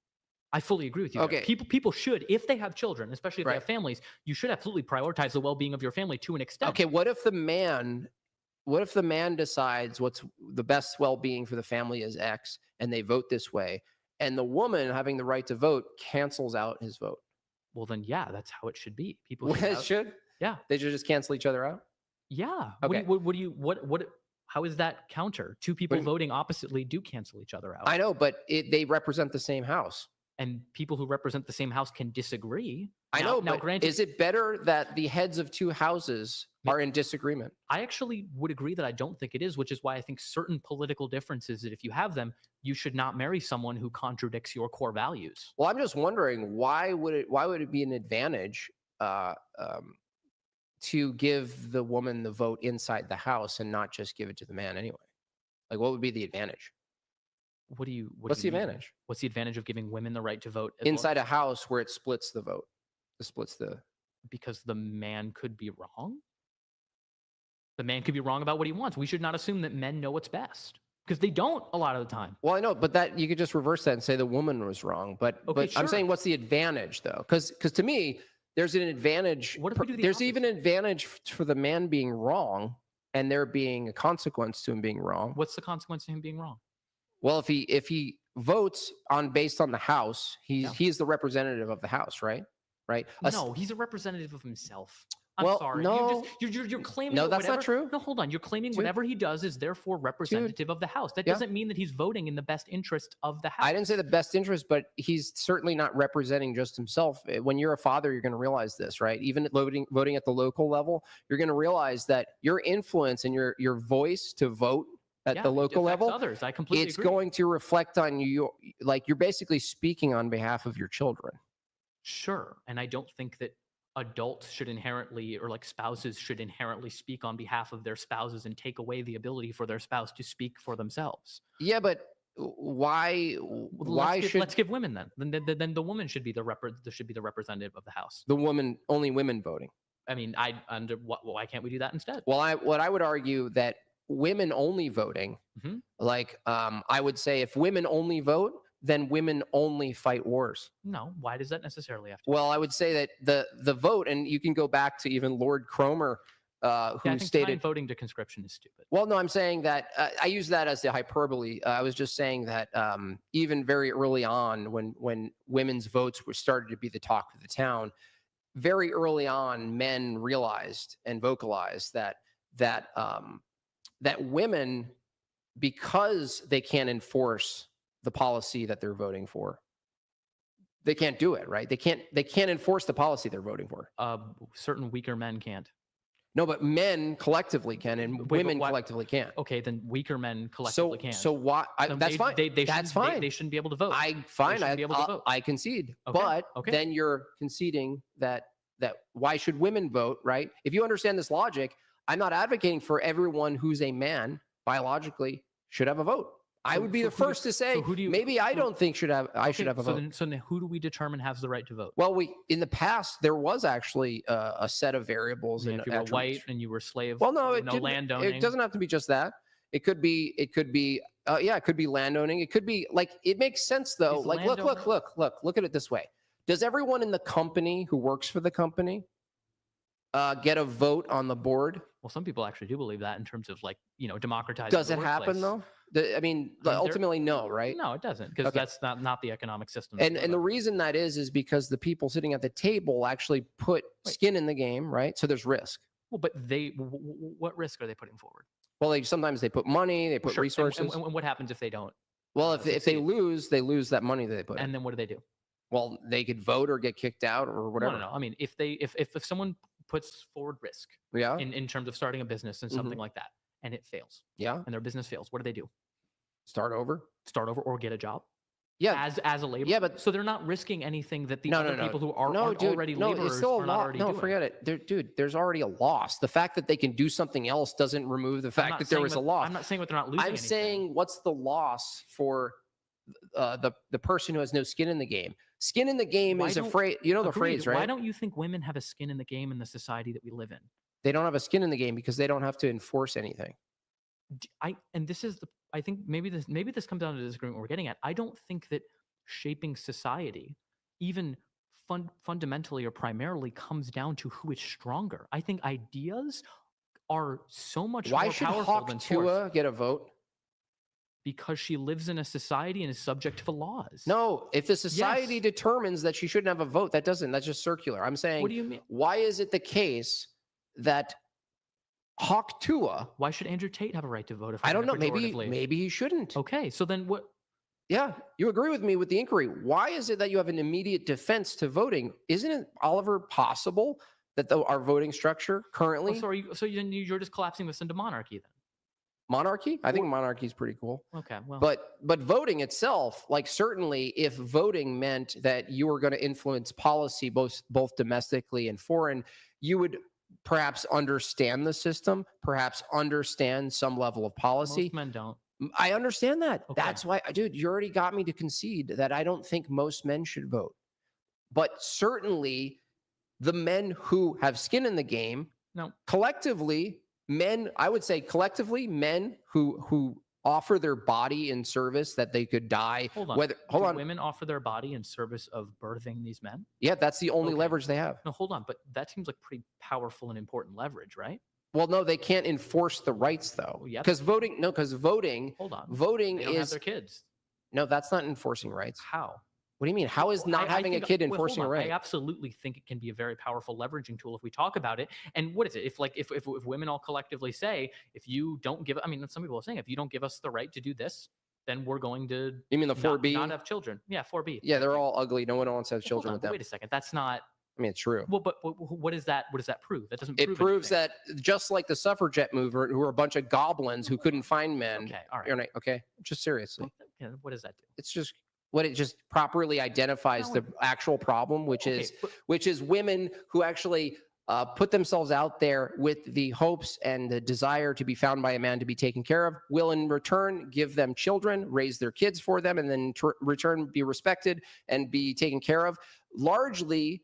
I fully agree with you. Okay. People should, if they have children, especially if they have families, you should absolutely prioritize the well-being of your family to an extent. Okay, what if the man decides what's the best well-being for the family is X and they vote this way, and the woman having the right to vote cancels out his vote? Well, then, yeah, that's how it should be. People should? Yeah. They should just cancel each other out? Yeah. Okay. How is that counter? Two people voting oppositely do cancel each other out. I know, but they represent the same house. And people who represent the same house can disagree. I know, but granted, is it better that the heads of two houses are in disagreement? I actually would agree that I don't think it is, which is why I think certain political differences, that if you have them, you should not marry someone who contradicts your core values. Well, I'm just wondering, why would it be an advantage to give the woman the vote inside the house and not just give it to the man anyway? Like, what would be the advantage? What's the advantage? What's the advantage of giving women the right to vote inside a house where it splits the vote? Because the man could be wrong. The man could be wrong about what he wants. We should not assume that men know what's best, because they don't a lot of the time. Well, I know, but that you could just reverse that and say the woman was wrong. But sure. I'm saying, what's the advantage though? Because to me, there's an advantage. What if we do the there's opposite? even an advantage for the man being wrong and there being a consequence to him being wrong. What's the consequence to him being wrong? Well, if he votes based on the house, he's the representative of the house, right? Right? No, he's a representative of himself. I'm Well, sorry. no. You're claiming No, that that's not whatever- true. No, hold on. You're claiming Dude. whatever he does is therefore representative of the House. That Yeah. doesn't mean that he's voting in the best interest of the House. I didn't say the best interest, but he's certainly not representing just himself. When you're a father, you're going to realize this, right? Even at voting at the local level, you're going to realize that your influence and your voice to vote at the local it affects level, others. I completely it's agree. going to reflect on you. Like you're basically speaking on behalf of your children. Sure. And I don't think that adults should inherently, or like spouses should inherently speak on behalf of their spouses and take away the ability for their spouse to speak for themselves. Yeah, but why? Why Let's give women then the woman should be the representative of the House. the woman only women voting? I mean, why can't we do that instead? Well, what I would argue that women only voting, Mhm. like I would say, if women only vote, then women only fight wars. No, why does that necessarily have to? Well, I would say that the vote, and you can go back to even Lord Cromer, who I think stated tying voting to conscription is stupid. Well, no, I'm saying that I use that as the hyperbole. I was just saying that even very early on, when women's votes were started to be the talk of the town, very early on, men realized and vocalized that women, because they can't enforce the policy that they're voting for, they can't do it, right? They can't enforce the policy they're voting for. Certain weaker men can't. No, but men collectively can, and Wait, women but why- collectively can't. Okay, then weaker men collectively can't. So why? So That's fine. That's fine. They shouldn't be able to vote. Fine. shouldn't be able to vote. I concede. Okay, But okay. then you're conceding that why should women vote, right? If you understand this logic, I'm not advocating for everyone who's a man biologically should have a vote. I would be the first to say maybe I don't think I should have a vote. So then who do we determine has the right to vote? Well, in the past there was actually a set of variables. If you were white and you were slave. Well, no, landowning. It doesn't have to be just that. It could be landowning. It could be like, it makes sense though. Is Like, look at it this way. Does everyone in the company who works for the company get a vote on the board? Well, some people actually do believe that in terms of democratizing. Does it happen though? I mean, ultimately, no, right? No, it doesn't, because that's not the economic system. And the reason that is because the people sitting at the table actually put skin in the game, right? So there's risk. Well, but what risk are they putting forward? Well, sometimes they put money, they put resources. And what happens if they don't? Well, if they lose that money that they put. And then what do they do? Well, they could vote or get kicked out or whatever. No. I mean, if someone puts forward risk, in terms of starting a business and something like that, and it fails, and their business fails, what do? Start over or get a job. As a laborer. Yeah, but so they're not risking anything that the other people who aren't already laborers it's still are not already doing. Forget it. There's already a loss. The fact that they can do something else doesn't remove the fact that there was a loss. I'm not saying what they're not losing. I'm saying what's the loss for the person who has no skin in the game. Skin in the game is afraid. You know the phrase, right? Why don't you think women have a skin in the game in the society that we live in? They don't have a skin in the game because they don't have to enforce anything. I think maybe this comes down to the disagreement we're getting at. I don't think that shaping society, even fundamentally or primarily, comes down to who is stronger. I think ideas are so much more powerful than force. Why should Hawk Tuah get a vote? Because she lives in a society and is subject to the laws. No, if the society determines that she shouldn't have a vote, that's just circular. I'm saying, what do you mean? Why is it the case that Hawk Tuah? Why should Andrew Tate have a right to vote? I don't know. Maybe he shouldn't. Okay, so then what? Yeah, you agree with me with the inquiry. Why is it that you have an immediate defense to voting? Isn't it, Oliver, possible that our voting structure currently? So you're just collapsing this into monarchy then? Monarchy? I think monarchy is pretty cool. Okay, well. But voting itself, like certainly if voting meant that you were going to influence policy both domestically and foreign, you would perhaps understand the system, perhaps understand some level of policy. Most men don't. I understand that. Okay. That's why, dude, you already got me to concede that I don't think most men should vote. But certainly the men who have skin in the game, collectively, I would say collectively, men who offer their body in service that they could die. Hold on. Women offer their body in service of birthing these men? Yeah, that's the only leverage they have. No, hold on. But that seems like pretty powerful and important leverage, right? Well, no, they can't enforce the rights though. Because voting. Hold on. Voting they don't have their kids. No, that's not enforcing rights. How? What do you mean? How is not having a kid enforcing a right? I absolutely think it can be a very powerful leveraging tool if we talk about it. And what is it? If women all collectively say, if you don't give, I mean, some people are saying, if you don't give us the right to do this, then we're going to. You mean the 4B? Not have children? Yeah, 4B. Yeah, they're all ugly. No one wants to have children with them. Wait a second. That's not. I mean, it's true. Well, but what is that? What does that prove? That doesn't. It proves that just like the suffragette movement, who were a bunch of goblins who couldn't find men. Okay, all right. Okay, just seriously. What does that do? It's just what it just properly identifies the actual problem, which is women who actually put themselves out there with the hopes and the desire to be found by a man to be taken care of, will in return give them children, raise their kids for them, and then return be respected and be taken care of. Largely,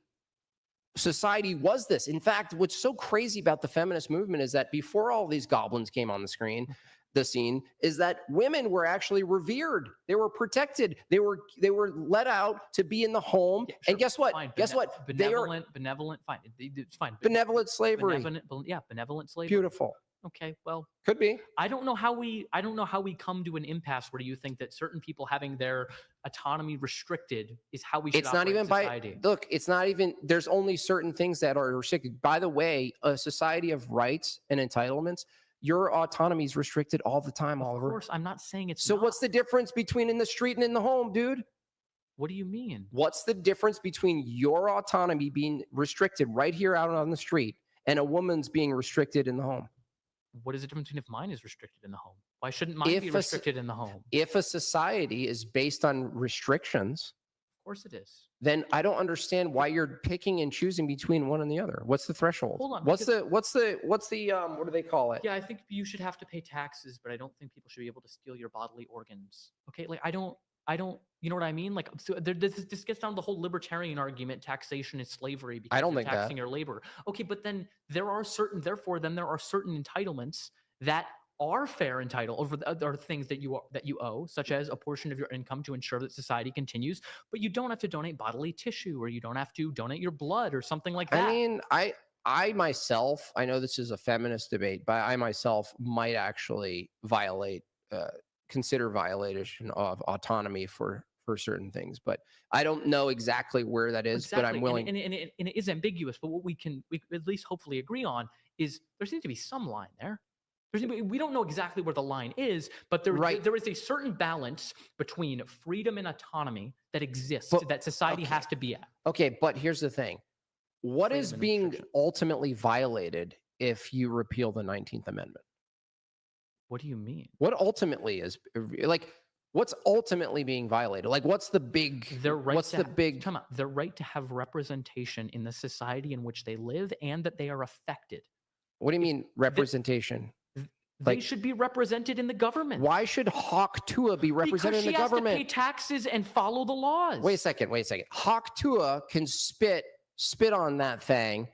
society was this. In fact, what's so crazy about the feminist movement is that before all these goblins came on the scene, is that women were actually revered. They were protected. They were let out to be in the home. Yeah, sure, and guess what? Fine. Guess what? Benevolent. Fine. It's fine. Benevolent slavery. Benevolent slavery. Beautiful. Okay, well, could be. I don't know how we come to an impasse where you think that certain people having their autonomy restricted is how we should operate society. Look, it's not even, there's only certain things that are restricted. By the way, a society of rights and entitlements, your autonomy is restricted all the time, Oliver. Of course, I'm not saying it's so not. What's the difference between in the street and in the home, dude? What do you mean? What's the difference between your autonomy being restricted right here out on the street and a woman's being restricted in the home? What is the difference between if mine is restricted in the home? Why shouldn't mine be restricted in the home? If a society is based on restrictions, of course it is. Then I don't understand why you're picking and choosing between one and the other. What's the threshold? Hold on. What's the what do they call it? Yeah, I think you should have to pay taxes, but I don't think people should be able to steal your bodily organs. Okay, like I don't. You know what I mean? Like, so this gets down to the whole libertarian argument: taxation is slavery because I don't you're think taxing your labor. Okay, but then there are certain entitlements that are fair or things that you owe, such as a portion of your income to ensure that society continues. But you don't have to donate bodily tissue, or you don't have to donate your blood, or something like that. I mean, I myself, I know this is a feminist debate, but I myself might actually consider violation of autonomy for certain things, but I don't know exactly where that is. Exactly. But I'm willing. And it is ambiguous. But what we at least hopefully agree on is there seems to be some line there. We don't know exactly where the line is, but there is a certain balance between freedom and autonomy that exists that society has to be at. Okay, but here's the thing. What is being ultimately violated if you repeal the 19th Amendment? What do you mean? What ultimately is what's ultimately being violated? Like, what's the big? Their right to have representation in the society in which they live, and that they are affected. What do you mean representation? They should be represented in the government. Why should Hawk Tua be represented in the government? Because she has to pay taxes and follow the laws. Wait a second. Hawk Tua can spit on that thing.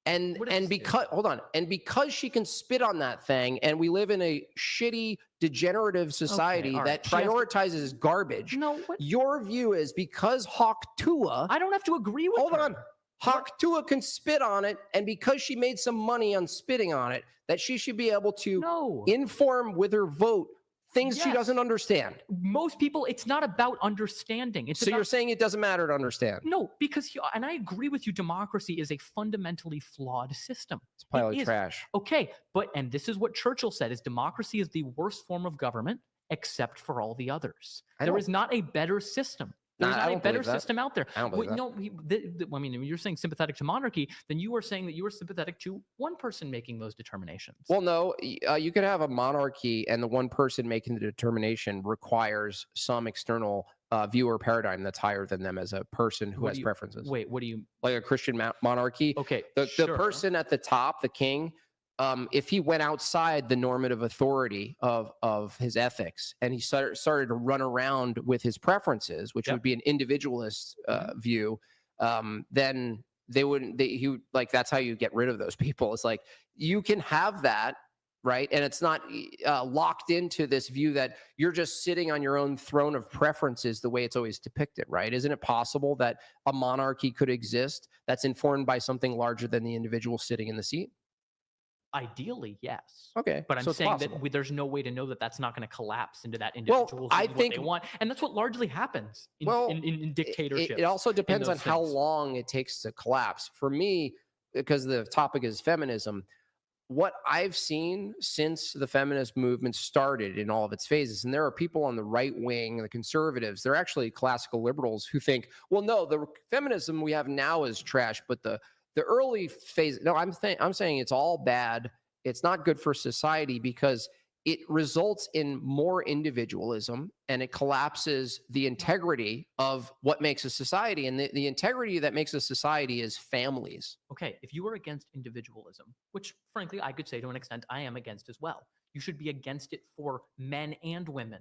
And because she can spit on that thing, and we live in a shitty, degenerative society that prioritizes garbage. Your view is because Hawk Tua, I don't have to agree with her. Hold on. Hawk Tua can spit on it, and because she made some money on spitting on it, that she should be able to inform with her vote things she doesn't understand. Most people, it's not about understanding. You're saying it doesn't matter to understand? No, because, and I agree with you, democracy is a fundamentally flawed system. It's a pile of trash. Okay, and this is what Churchill said, is democracy is the worst form of government except for all the others. There is not a better system. There's not a better system out there. I don't believe that. No, I mean, when you're saying sympathetic to monarchy, then you are saying that you are sympathetic to one person making those determinations. Well, no, you could have a monarchy, and the one person making the determination requires some external view or paradigm that's higher than them as a person who has preferences. Wait, what do you... Like a Christian monarchy? Okay, the person at the top, the king... if he went outside the normative authority of his ethics and he started to run around with his preferences, which would be an individualist view, then that's how you get rid of those people. It's like, you can have that, right? And it's not locked into this view that you're just sitting on your own throne of preferences the way it's always depicted, right? Isn't it possible that a monarchy could exist that's informed by something larger than the individual sitting in the seat? Ideally, yes. Okay, But I'm so it's saying possible. that there's no way to know that that's not going to collapse into that individual I doing think- what they want. And that's what largely happens in, Well, in dictatorships. It also depends on those how things. long it takes to collapse. For me, because the topic is feminism, what I've seen since the feminist movement started in all of its phases, and there are people on the right wing, the conservatives, they're actually classical liberals who think, well, no, the feminism we have now is trash, but the early phase, no, I'm saying it's all bad. It's not good for society because it results in more individualism and it collapses the integrity of what makes a society. And the integrity that makes a society is families. Okay, if you are against individualism, which frankly I could say to an extent I am against as well, you should be against it for men and women.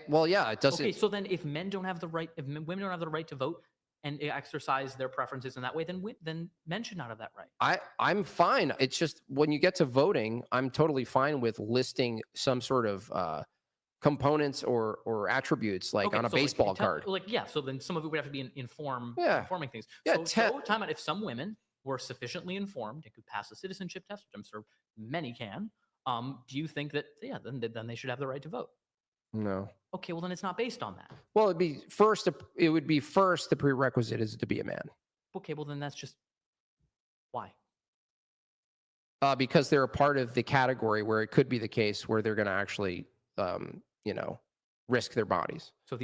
Well, yeah, it doesn't. Okay, so then if men don't have the right, if women don't have the right to vote and exercise their preferences in that way, then men should not have that right. I'm fine. It's just when you get to voting, I'm totally fine with listing some sort of components or attributes like Okay, on a so baseball card. So then some of it would have to be informing things. Yeah, So time out. If some women were sufficiently informed and could pass a citizenship test, which I'm sure many can, do you think that then they should have the right to vote? No. Okay, well then it's not based on that. Well, it would be first the prerequisite is to be a man. Okay, well then that's just why? Because they're a part of the category where it could be the case where they're going to actually, risk their bodies. So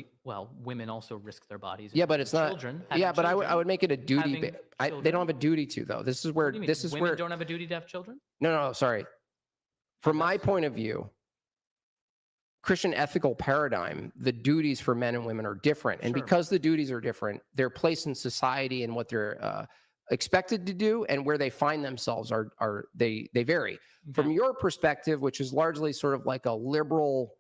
women also risk their bodies. Yeah, but it's not. Children. Yeah, but I would make it a duty. They don't have a duty to though. This is where women don't have a duty to have children. No, sorry. From my point of view, Christian ethical paradigm, the duties for men and women are different. And because the duties are different, their place in society and what they're expected to do and where they find themselves they vary. Okay. From your perspective, which is largely sort of like a liberal,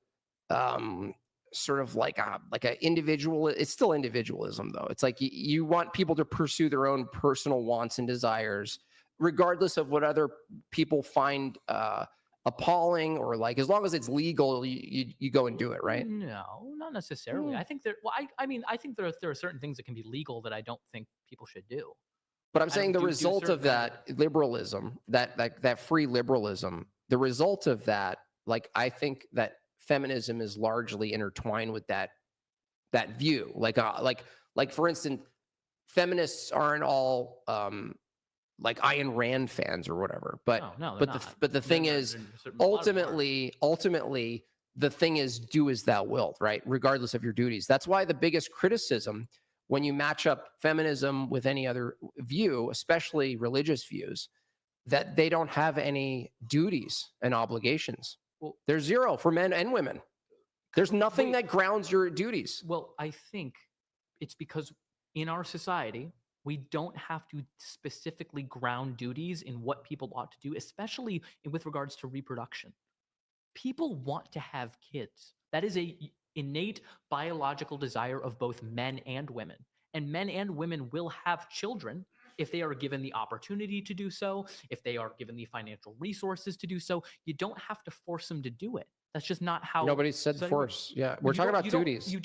sort of like a individual, it's still individualism though. It's like you want people to pursue their own personal wants and desires, regardless of what other people find appalling or like, as long as it's legal, you go and do it, right? No, not necessarily. I think I think there are certain things that can be legal that I don't think people should do. But I'm saying the result of that liberalism, that free liberalism, the result of that, like I think that feminism is largely intertwined with that view. Like for instance, feminists aren't all like Ayn Rand fans or whatever. But the thing is, ultimately, the thing is, do as thou wilt, right? Regardless of your duties. That's why the biggest criticism when you match up feminism with any other view, especially religious views, that they don't have any duties and obligations. Well, there's zero for men and women. There's nothing that grounds your duties. Well, I think it's because in our society, we don't have to specifically ground duties in what people ought to do, especially with regards to reproduction. People want to have kids. That is a innate biological desire of both men and women. And men and women will have children if they are given the opportunity to do so, if they are given the financial resources to do so. You don't have to force them to do it. That's just not how. Nobody said force. Yeah, we're talking about duties.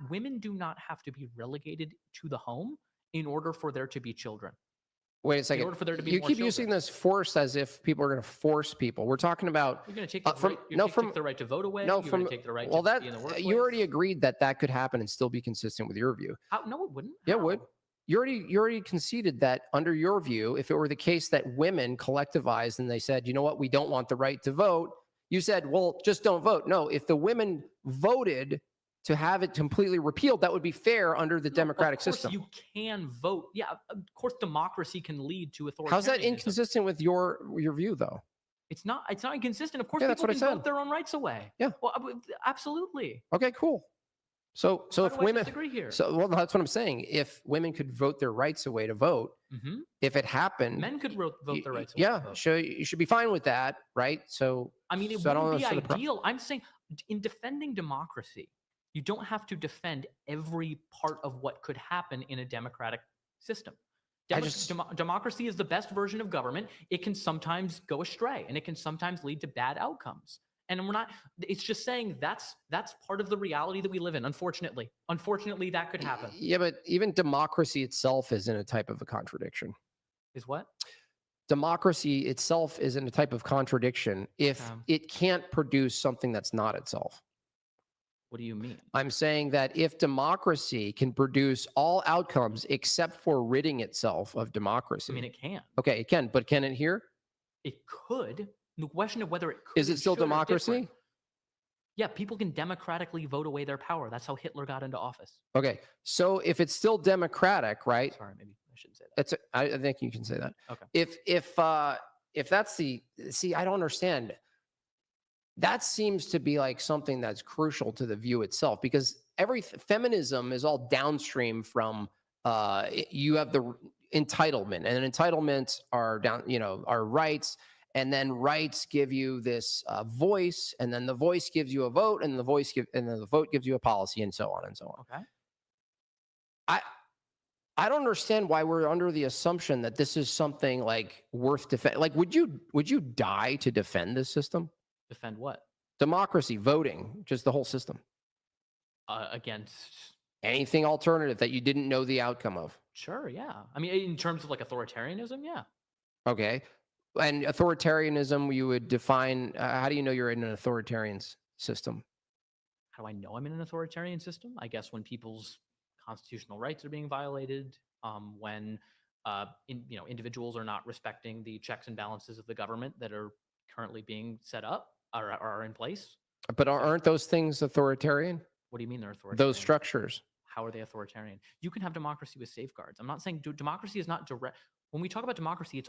Women do not have to be relegated to the home in order for there to be children. Wait a second. In order for there to be you keep using this force as if people are going to force people. We're talking about. You're going to take the right to vote away. You're going to take the right to be in the workplace. You already agreed that could happen and still be consistent with your view. No, it wouldn't. Yeah, it would. You already conceded that under your view, if it were the case that women collectivized and they said, you know what, we don't want the right to vote, you said, well, just don't vote. No, if the women voted to have it completely repealed, that would be fair under the democratic system. You can vote. Yeah, of course, democracy can lead to authoritarianism. How's that inconsistent with your view, though? It's not inconsistent. Of course, people can vote their own rights away. Yeah. Well, absolutely. Okay, cool. So if women disagree here? That's what I'm saying. If women could vote their rights away to vote, if it happened, men could vote their rights away. Yeah, sure. You should be fine with that, right? So I mean, it wouldn't be ideal. I'm saying in defending democracy, you don't have to defend every part of what could happen in a democratic system. Democracy is the best version of government. It can sometimes go astray, and it can sometimes lead to bad outcomes. And it's just saying that's part of the reality that we live in, unfortunately. Unfortunately, that could happen. Yeah, but even democracy itself is in a type of a contradiction. Is what? democracy itself is in a type of contradiction if it can't produce something that's not itself. What do you mean? I'm saying that if democracy can produce all outcomes except for ridding itself of democracy. I mean, it can. Okay, it can, but can it here? It could. The question of whether it could Is it still should are democracy? different. Yeah, people can democratically vote away their power. That's how Hitler got into office. Okay, so if it's still democratic, right? Sorry, maybe I shouldn't say that. I think you can say that. Okay. If that's the I don't understand. That seems to be like something that's crucial to the view itself, because feminism is all downstream from you have the entitlement, and entitlements are are rights, and then rights give you this voice, and then the voice gives you a vote, and then the vote gives you a policy, and so on and so on. Okay. I don't understand why we're under the assumption that this is something like worth defending. Like, would you die to defend this system? Defend what? Democracy, voting, just the whole system. Against anything alternative that you didn't know the outcome of. Sure, yeah. I mean, in terms of like authoritarianism, yeah. Okay. And authoritarianism, you would define, how do you know you're in an authoritarian system? How do I know I'm in an authoritarian system? I guess when people's constitutional rights are being violated, when individuals are not respecting the checks and balances of the government that are currently being set up or are in place. But aren't those things authoritarian? What do you mean they're authoritarian? Those structures. How are they authoritarian? You can have democracy with safeguards. I'm not saying democracy is not direct. When we talk about democracy,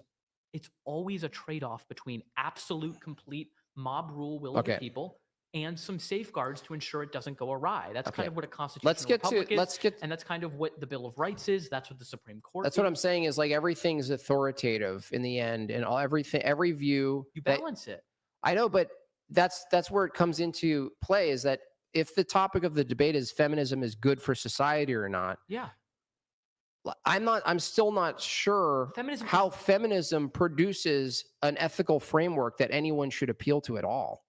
it's always a trade-off between absolute, complete mob rule will of the people and some safeguards to ensure it doesn't go awry. That's kind of what a constitutional republic is. And that's kind of what the Bill of Rights is. That's what the Supreme Court That's what I'm saying is, like, everything's authoritative in the end, and every view. You balance it. I know, but that's where it comes into play, is that if the topic of the debate is feminism is good for society or not. Yeah. I'm still not sure how feminism produces an ethical framework that anyone should appeal to at all.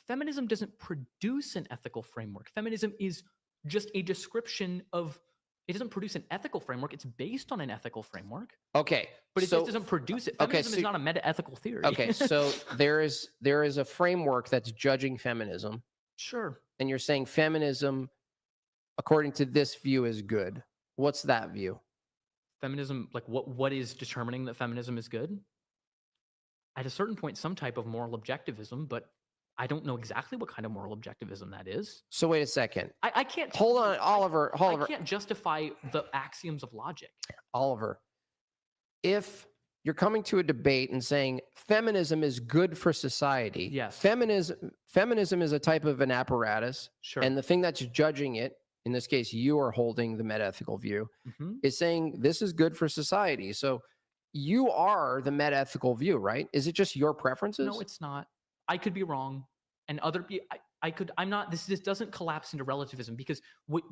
Feminism doesn't produce an ethical framework. Feminism is just a description of, it doesn't produce an ethical framework. It's based on an ethical framework. Okay. But it just doesn't produce it. Feminism is not a meta-ethical theory. Okay. So there is a framework that's judging feminism. Sure. And you're saying feminism, according to this view, is good. What's that view? Feminism, like what is determining that feminism is good? At a certain point, some type of moral objectivism, but I don't know exactly what kind of moral objectivism that is. So wait a second. I can't. Hold on, Oliver. I can't justify the axioms of logic. Oliver, if you're coming to a debate and saying feminism is good for society, yes, feminism is a type of an apparatus, sure, and the thing that's judging it, in this case, you are holding the meta-ethical view, is saying this is good for society. So you are the meta-ethical view, right? Is it just your preferences? No, it's not. I could be wrong, and I'm not. This doesn't collapse into relativism, because what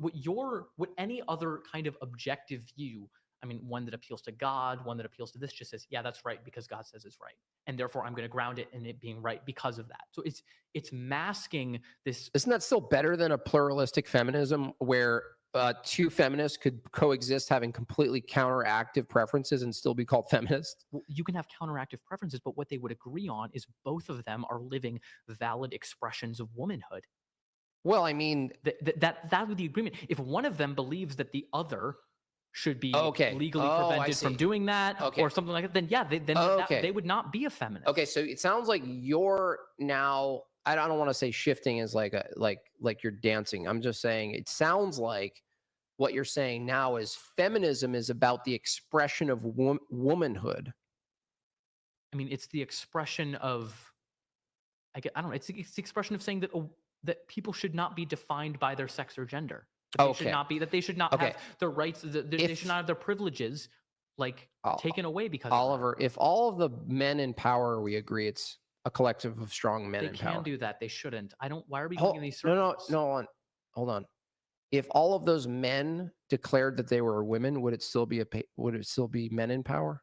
any other kind of objective view. I mean, one that appeals to God, one that appeals to this, just says, yeah, that's right because God says it's right, and therefore I'm going to ground it in it being right because of that. So it's masking this. Isn't that still better than a pluralistic feminism where two feminists could coexist having completely counteractive preferences and still be called feminists? Well, you can have counteractive preferences, but what they would agree on is both of them are living valid expressions of womanhood. Well, I mean, that would be the agreement. If one of them believes that the other should be legally prevented from doing that or something like that, then yeah, they would not be a feminist. Okay, so it sounds like you're now, I don't want to say shifting is like you're dancing. I'm just saying it sounds like what you're saying now is feminism is about the expression of womanhood. I mean, it's the expression of, I don't know, it's the expression of saying that people should not be defined by their sex or gender. That they should not have their rights, they should not have their privileges taken away because Oliver, if all of the men in power, we agree it's a collective of strong men in power. They can do that. They shouldn't. Why are we going these circles? No, hold on. If all of those men declared that they were women, would it still be men in power?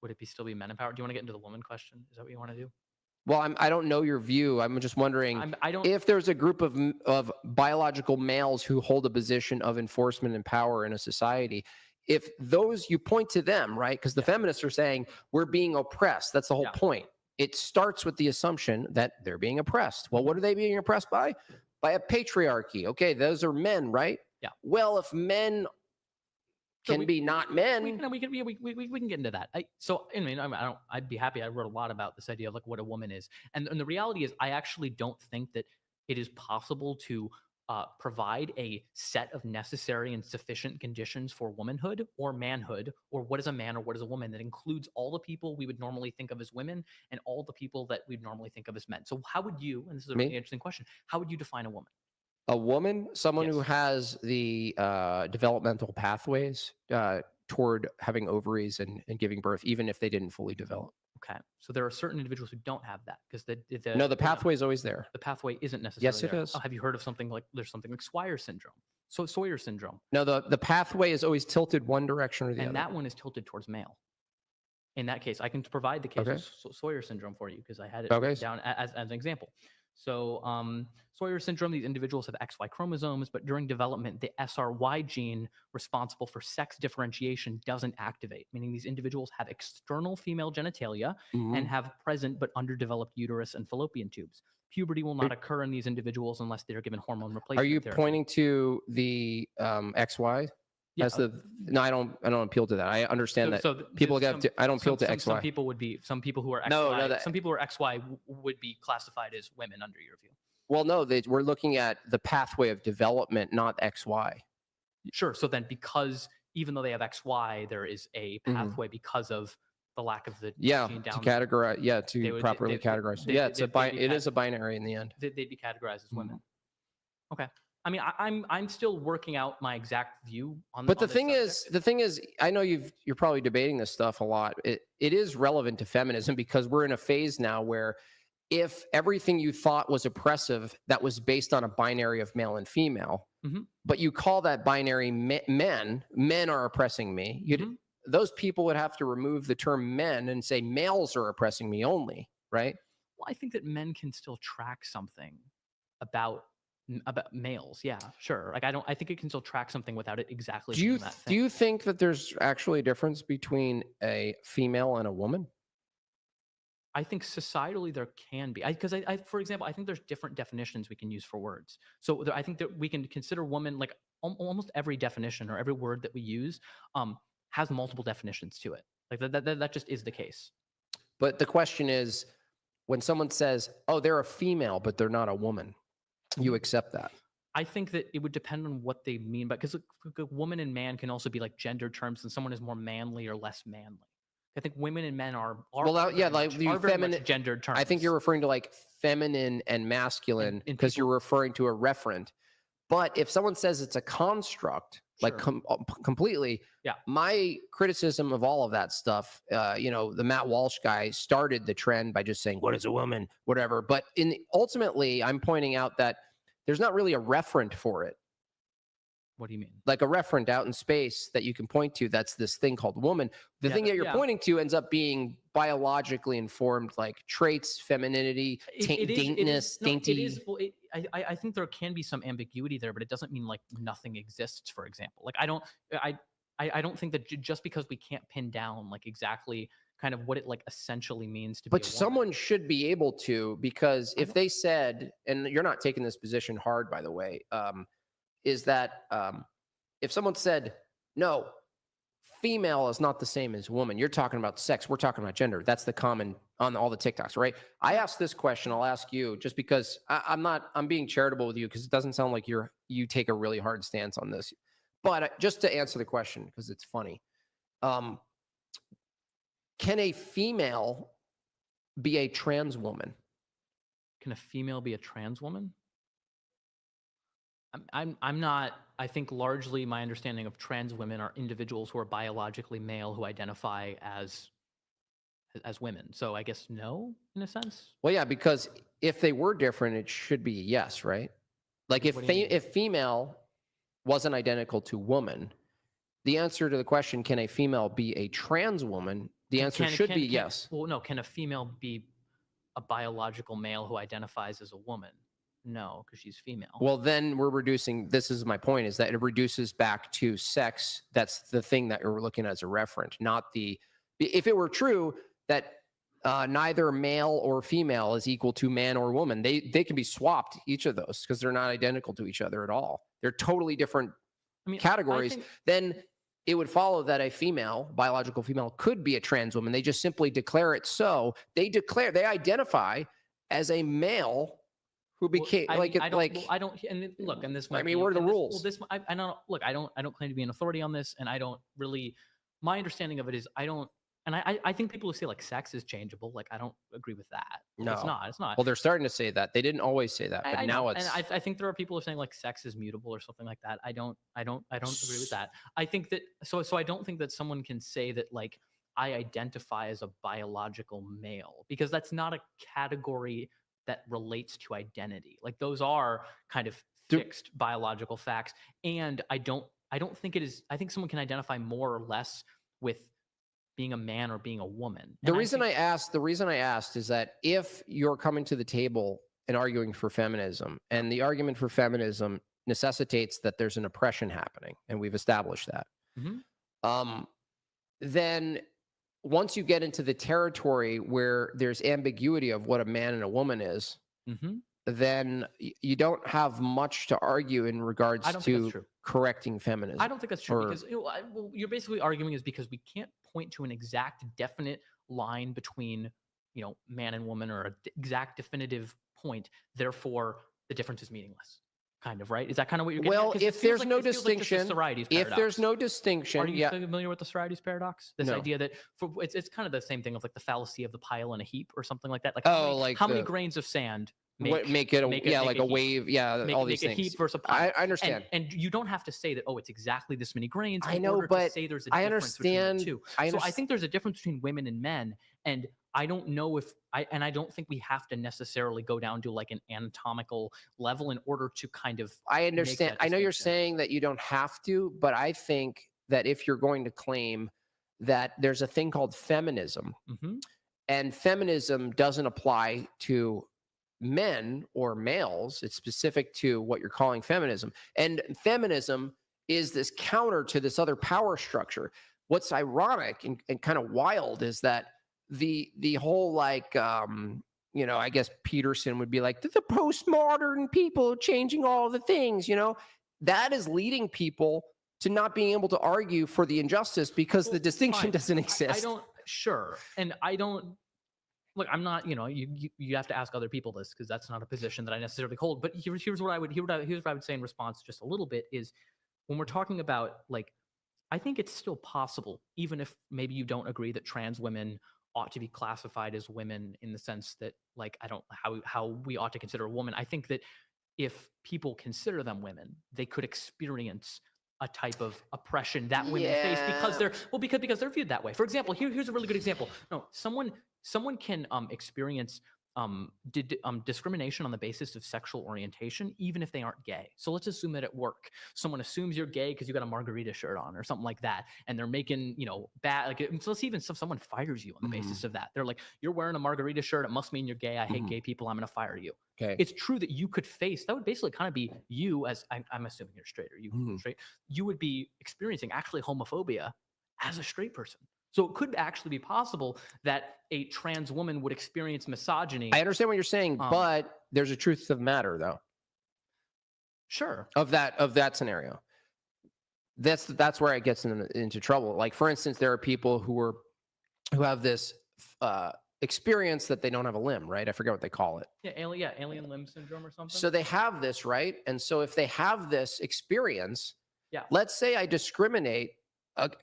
Would it still be men in power? Do you want to get into the woman question? Is that what you want to do? Well, I don't know your view. I'm just wondering if there's a group of biological males who hold a position of enforcement and power in a society, if those, you point to them, right? Because the feminists are saying we're being oppressed. That's the whole point. It starts with the assumption that they're being oppressed. Well, what are they being oppressed by? By a patriarchy. Okay, those are men, right? Yeah. Well, if men can be not men, we can get into that. I'd be happy. I wrote a lot about this idea of like what a woman is, and the reality is, I actually don't think that it is possible to provide a set of necessary and sufficient conditions for womanhood or manhood, or what is a man or what is a woman, that includes all the people we would normally think of as women and all the people that we'd normally think of as men. So how would you, and this is a really interesting question, how would you define a woman? A woman, someone who has the developmental pathways toward having ovaries and giving birth, even if they didn't fully develop. Okay, so there are certain individuals who don't have that because the pathway is always there. The pathway isn't necessarily there. Yes, it is. Oh, have you heard of something like Swyer syndrome? So Sawyer syndrome. No, the pathway is always tilted one direction or the other. And that one is tilted towards male. In that case, I can provide the case of Sawyer syndrome for you because I had it down as an example. So Sawyer syndrome, these individuals have XY chromosomes, but during development, the SRY gene responsible for sex differentiation doesn't activate, meaning these individuals have external female genitalia and have present but underdeveloped uterus and fallopian tubes. Puberty will not occur in these individuals unless they are given hormone replacement therapy. Are you therapy. Pointing to the XY? Yeah. No, I don't appeal to that. I understand that people get to. I don't appeal to XY. Some people who are XY. Some people who are XY would be classified as women under your view. Well, no, we're looking at the pathway of development, not XY. Sure. So then, because even though they have XY, there is a pathway because of the lack of the gene down to categorize. To properly categorize. It is a binary in the end. They'd be categorized as women. Okay. I mean, I'm still working out my exact view on. But the thing is, I know you're probably debating this stuff a lot. It is relevant to feminism because we're in a phase now where, if everything you thought was oppressive that was based on a binary of male and female, but you call that binary men are oppressing me, those people would have to remove the term men and say males are oppressing me only, right? Well, I think that men can still track something about males. Yeah, sure. Like I think it can still track something without it exactly. Do you think that there's actually a difference between a female and a woman? I think societally there can be, because for example, I think there's different definitions we can use for words. So I think that we can consider woman, like almost every definition or every word that we use has multiple definitions to it. Like that just is the case. But the question is, when someone says, "Oh, they're a female, but they're not a woman," you accept that? I think that it would depend on what they mean, because a woman and man can also be like gender terms, and someone is more manly or less manly. I think women and men are feminine gendered terms. I think you're referring to like feminine and masculine because you're referring to a referent. But if someone says it's a construct, like completely, my criticism of all of that stuff, the Matt Walsh guy started the trend by just saying, "What is a woman?" Whatever. But ultimately, I'm pointing out that there's not really a referent for it. What do you mean? Like a referent out in space that you can point to, that's this thing called woman. The thing that you're pointing to ends up being biologically informed, like traits, femininity, daintiness, dainty. I think there can be some ambiguity there, but it doesn't mean like nothing exists, for example. Like I don't think that just because we can't pin down like exactly kind of what it like essentially means to be a woman. Someone should be able to, because if they said, and you're not taking this position hard, by the way, is that if someone said, "No, female is not the same as woman. You're talking about sex. We're talking about gender." That's the common on all the TikToks, right? I asked this question. I'll ask you, just because I'm being charitable with you, because it doesn't sound like you take a really hard stance on this. But just to answer the question, because it's funny, can a female be a trans woman? Can a female be a trans woman? I'm not. I think largely my understanding of trans women are individuals who are biologically male who identify as women. So I guess no, in a sense. Well, yeah, because if they were different, it should be yes, right? Like if female wasn't identical to woman, the answer to the question, can a female be a trans woman? The answer should be yes. Well, no. Can a female be a biological male who identifies as a woman? no, because she's female. Well, then we're reducing. This is my point: is that it reduces back to sex. That's the thing that you're looking at as a referent, not the. If it were true that neither male or female is equal to man or woman, they can be swapped, each of those, because they're not identical to each other at all. They're totally different categories. Then it would follow that a female, biological female, could be a trans woman. They just simply declare it so. They identify as a male who became and look, and this might. I mean, what are the rules? I don't look. I don't claim to be an authority on this, and I don't really. My understanding of it is I don't. And I think people who say like sex is changeable, like I don't agree with that. No, it's not. It's not. Well, they're starting to say that. They didn't always say that, but now it's. And I think there are people who are saying like sex is mutable or something like that. I don't agree with that. I think that so I don't think that someone can say that like I identify as a biological male, because that's not a category that relates to identity. Like those are kind of fixed biological facts, and I don't think it is. I think someone can identify more or less with being a man or being a woman. The reason I asked is that if you're coming to the table and arguing for feminism, and the argument for feminism necessitates that there's an oppression happening, and we've established that, then once you get into the territory where there's ambiguity of what a man and a woman is, then you don't have much to argue in regards to correcting feminism. I don't think that's true, because you're basically arguing is because we can't point to an exact definite line between, man and woman, or an exact definitive point. Therefore, the difference is meaningless. Kind of, right? Is that kind of what you're getting at? Well, if there's no distinction, if there's no distinction, are you familiar with the Sorites paradox? This No. idea that it's kind of the same thing of like the fallacy of the pile in a heap or something like that. Like how many grains of sand make it a wave, all these things. Make a heap versus a pile. I understand. And you don't have to say that, it's exactly this many grains. I know, but to say there's a difference between the two. So I think there's a difference between women and men, and I don't know if I don't think we have to necessarily go down to like an anatomical level in order to kind of. I understand. I know you're saying that you don't have to, but I think that if you're going to claim that there's a thing called feminism, and feminism doesn't apply to men or males, it's specific to what you're calling feminism. And feminism is this counter to this other power structure. What's ironic and kind of wild is that the whole I guess Peterson would be like the postmodern people changing all the things, that is leading people to not being able to argue for the injustice because the distinction doesn't exist. And I don't. Look, I'm not, you have to ask other people this, because that's not a position that I necessarily hold. But here's what I would say in response just a little bit is, when we're talking about like, I think it's still possible, even if maybe you don't agree that trans women ought to be classified as women in the sense that like, I don't how we ought to consider a woman. I think that if people consider them women, they could experience a type of oppression that women face because they're viewed that way. For example, here's a really good example. No, someone can experience discrimination on the basis of sexual orientation, even if they aren't gay. So let's assume that at work, someone assumes you're gay because you got a margarita shirt on or something like that, and they're making bad. Like, so let's even if someone fires you on the basis of that, they're like, you're wearing a margarita shirt, it must mean you're gay. I hate gay people. I'm going to fire you. Okay. It's true that you could face that would basically kind of be you as I'm assuming you're straight, or you straight. You would be experiencing actually homophobia as a straight person. So it could actually be possible that a trans woman would experience misogyny. I understand what you're saying, but there's a truth of the matter, though. Sure. Of that scenario. That's where it gets into trouble. Like, for instance, there are people who have this experience that they don't have a limb, right? I forget what they call it. Alien limb syndrome or something. So they have this, right? And so if they have this experience, let's say I discriminate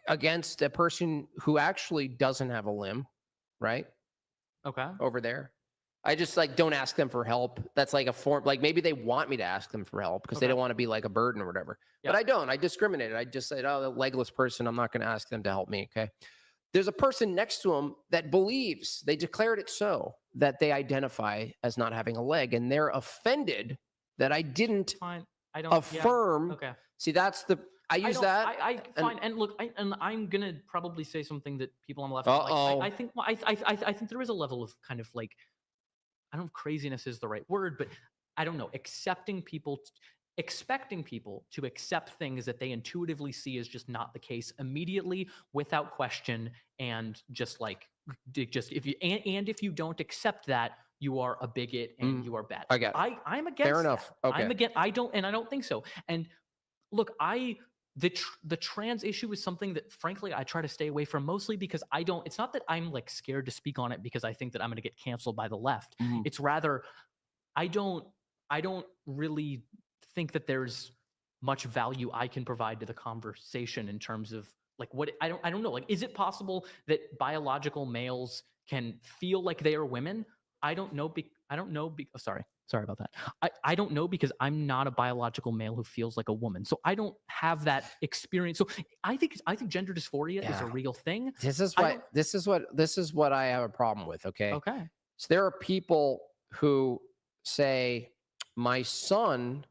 against a person who actually doesn't have a limb, right? Okay. Over there. I just don't ask them for help. That's like a form, like maybe they want me to ask them for help because they don't want to be like a burden or whatever. Yeah. But I don't. I discriminated. I just said, the legless person, I'm not going to ask them to help me, okay? There's a person next to them that believes, they declared it so, that they identify as not having a leg, and they're offended that I didn't affirm. Yeah. Okay. See, that's the... I use that. Fine. And look, I'm gonna probably say something that people on the left. I think. I think there is a level of kind of like, I don't know if craziness is the right word, but I don't know, expecting people to accept things that they intuitively see as just not the case immediately without question, and just like just if you don't accept that, you are a bigot and you are bad. I get it. I'm against Fair enough. that. Okay. I'm against, I don't think so. And look, the trans issue is something that frankly I try to stay away from, mostly because it's not that I'm like scared to speak on it because I think that I'm going to get canceled by the left. Mhm. It's rather I don't really think that there's much value I can provide to the conversation in terms of like what I don't know, like, is it possible that biological males can feel like they are women? I don't know. Sorry about that. I don't know, because I'm not a biological male who feels like a woman, so I don't have that experience. So I think gender dysphoria is a Yeah. real thing. This is I what this is what I have a problem with. Okay. Okay. So there are people who say my son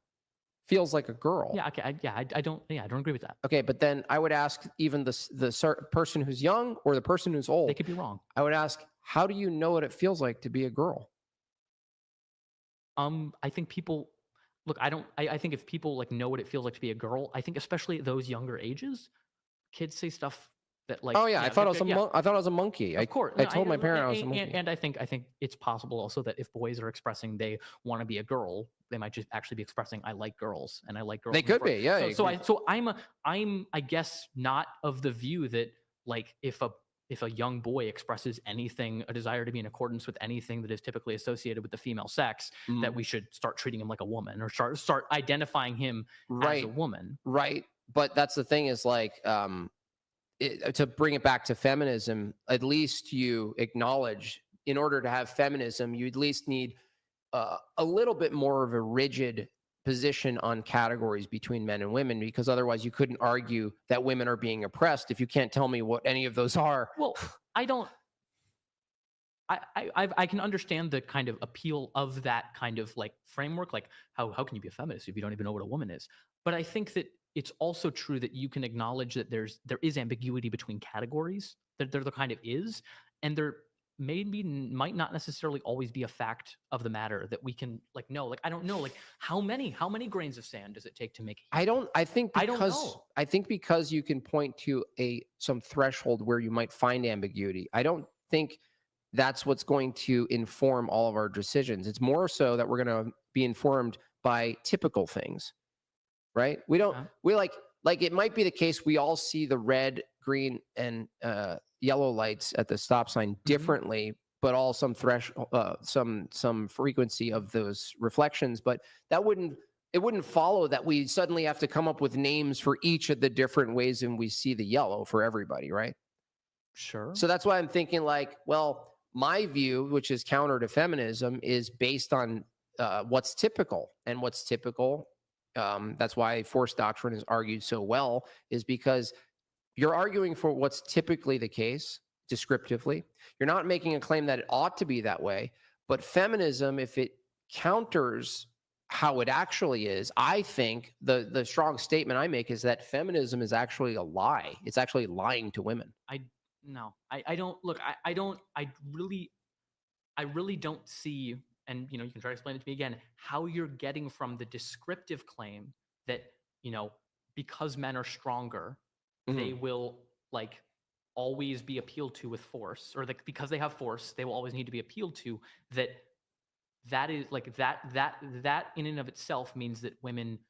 feels like a girl. Yeah. Okay. I don't agree with that. Okay, but then I would ask even the person who's young or the person who's They old. could be wrong. I would ask, how do you know what it feels like to be a girl? I think people look. I think if people like know what it feels like to be a girl, I think especially at those younger ages, kids say stuff that like. Oh yeah, I thought I was I thought I was a monkey. Of course, I told my parent I was a and, monkey. and I think it's possible also that if boys are expressing they want to be a girl, they might just actually be expressing I like girls and I like girls. They could be, yeah. I'm I guess not of the view that like if a young boy expresses a desire to be in accordance with anything that is typically associated with the female sex, that we should start treating him like a woman or start identifying him as a woman. Right. But that's the thing is like, to bring it back to feminism, at least you acknowledge in order to have feminism, you at least need a little bit more of a rigid position on categories between men and women, because otherwise you couldn't argue that women are being oppressed if you can't tell me what any of those are. Well, I can understand the kind of appeal of that kind of like framework, like how can you be a feminist if you don't even know what a woman is? But I think that it's also true that you can acknowledge that there is ambiguity between categories, that there kind of is, and there might not necessarily always be a fact of the matter that we can like know. Like I don't know, like how many grains of sand does it take to make a human? I think because you can point to some threshold where you might find ambiguity. I don't think that's what's going to inform all of our decisions. It's more so that we're going to be informed by typical things, right? We like it might be the case we all see the red, green, and yellow lights at the stop sign differently, but all some some frequency of those reflections. But it wouldn't follow that we suddenly have to come up with names for each of the different ways in we see the yellow for everybody, right? Sure. So that's why I'm thinking like, well, my view, which is counter to feminism, is based on what's typical. And what's typical, that's why force doctrine is argued so well, is because you're arguing for what's typically the case, descriptively. You're not making a claim that it ought to be that way. But feminism, if it counters how it actually is, I think the strong statement I make is that feminism is actually a lie. It's actually lying to women. I really don't see, and you can try to explain it to me again, how you're getting from the descriptive claim that because men are stronger, they will like always be appealed to with force, or like because they have force, they will always need to be appealed to. That is like that in and of itself means that women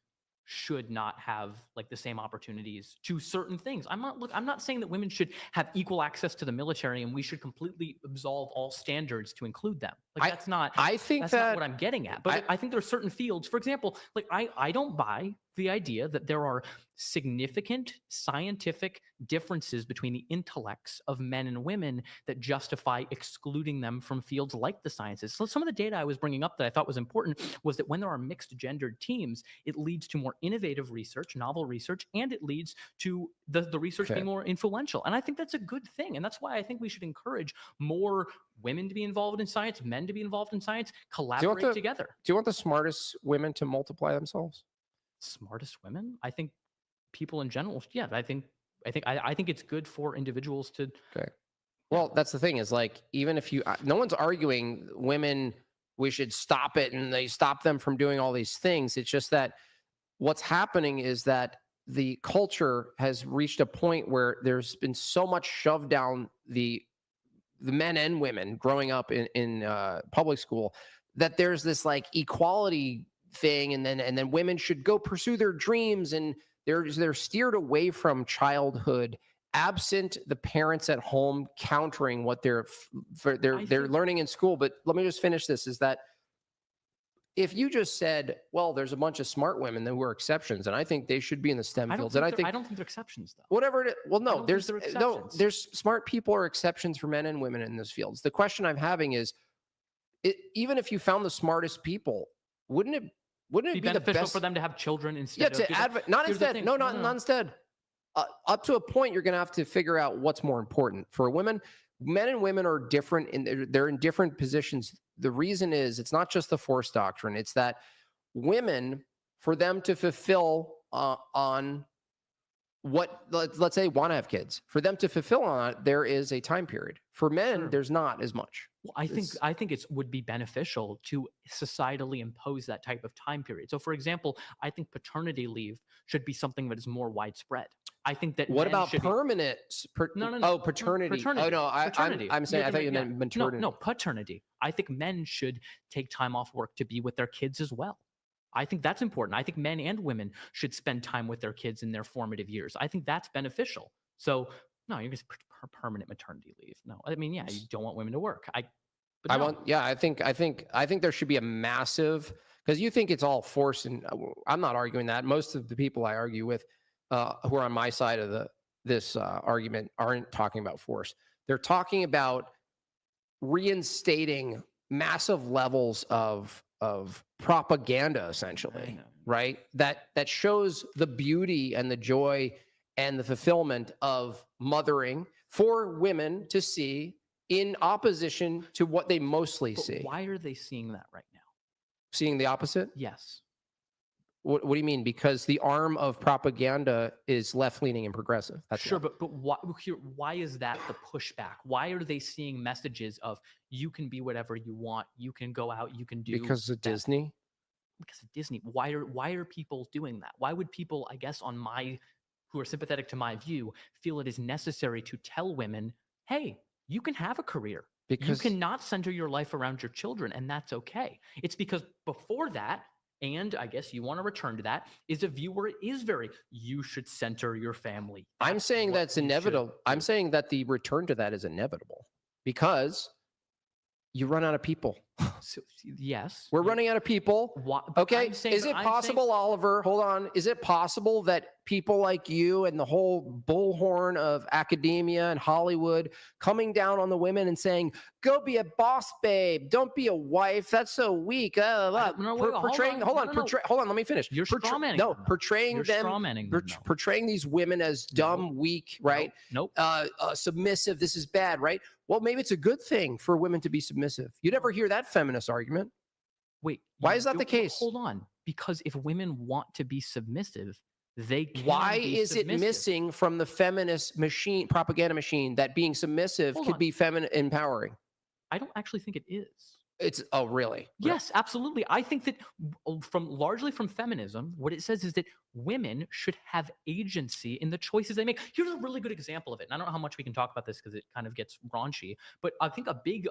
should not have like the same opportunities to certain things. I'm not saying that women should have equal access to the military and we should completely absolve all standards to include them. Like that's not what I'm getting at. But I think there are certain fields, for example, like I don't buy the idea that there are significant scientific differences between the intellects of men and women that justify excluding them from fields like the sciences. So some of the data I was bringing up that I thought was important was that when there are mixed gendered teams, it leads to more innovative research, novel research, and it leads to the research being more influential. And I think that's a good thing. And that's why I think we should encourage more women to be involved in science, men to be involved in science, collaborate together. Do you want the smartest women to multiply themselves? Smartest women? I think people in general, yeah. I think it's good for individuals to. Okay. Well, that's the thing is like, even if no one's arguing women we should stop it, and they stop them from doing all these things. It's just that what's happening is that the culture has reached a point where there's been so much shoved down the men and women growing up in public school that there's this like equality thing, and then women should go pursue their dreams, and they're steered away from childhood, absent the parents at home countering what they're learning in school. But let me just finish this: is that if you just said, well, there's a bunch of smart women that were exceptions, and I think they should be in the STEM fields, and I don't think they're exceptions though. Whatever it is, well, no, there's exceptions. Smart people are exceptions for men and women in those fields. The question I'm having is, even if you found the smartest people, wouldn't it be beneficial the best for them to have children instead? Not instead. Up to a point, you're going to have to figure out what's more important for women. Men and women are different, they're in different positions. The reason is it's not just the force doctrine. It's that women, for them to fulfill on what, let's say, want to have kids, for them to fulfill on it, there is a time period. For men, Sure. there's not as much. Well, I think it would be beneficial to societally impose that type of time period. So, for example, I think paternity leave should be something that is more widespread. I think that what about permanent? No. Oh, paternity. Oh no, I'm saying I thought you meant maternity. No, paternity. I think men should take time off work to be with their kids as well. I think that's important. I think men and women should spend time with their kids in their formative years. I think that's beneficial. So no, you're going to permanent maternity leave. No, I mean, yeah, you don't want women to work. I think there should be a massive, because you think it's all forced, and I'm not arguing that. Most of the people I argue with who are on my side of this argument aren't talking about force. They're talking about reinstating massive levels of propaganda, essentially, right? That shows the beauty and the joy and the fulfillment of mothering for women to see, in opposition to what they mostly see. Why are they seeing that right now? Seeing the opposite? Yes. What do you mean? Because the arm of propaganda is left-leaning and progressive. That's sure, but why is that the pushback? Why are they seeing messages of you can be whatever you want, you can go out, you can do because of Disney? Because of Disney. Why are people doing that? Why would people, I guess, who are sympathetic to my view, feel it is necessary to tell women, hey, you can have a career. Because you cannot center your life around your children, and that's okay. It's because before that, and I guess you want to return to that, is a view where it is you should center your family. I'm saying that's inevitable. I'm saying that the return to that is inevitable because you run out of people. So, yes. We're running out of people. Okay. Is it possible, Oliver, hold on. Is it possible that people like you and the whole bullhorn of academia and Hollywood coming down on the women and saying, go be a boss, babe. Don't be a wife. That's so weak. Portraying, hold on, let me finish. You're strawmanning. No, portraying them. Portraying these women as dumb, weak, right? Nope. Submissive. This is bad, right? Well, maybe it's a good thing for women to be submissive. You never hear that feminist argument. Wait, why is that the case? Hold on. Because if women want to be submissive, they can Why be is submissive. It missing from the feminist machine, propaganda machine, that being submissive could be feminine empowering? I don't actually think it is. Oh, really? Yes, absolutely. I think that largely from feminism, what it says is that women should have agency in the choices they make. Here's a really good example of it. And I don't know how much we can talk about this because it kind of gets raunchy, but I think a big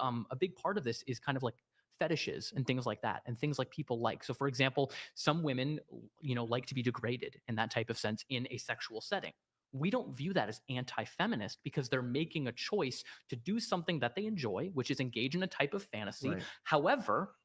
part of this is kind of like fetishes and things like that, and things like people like. So for example, some women, like to be degraded in that type of sense in a sexual setting. We don't view that as anti-feminist because they're making a choice to do something that they enjoy, which is engage in a type of fantasy. Right. However,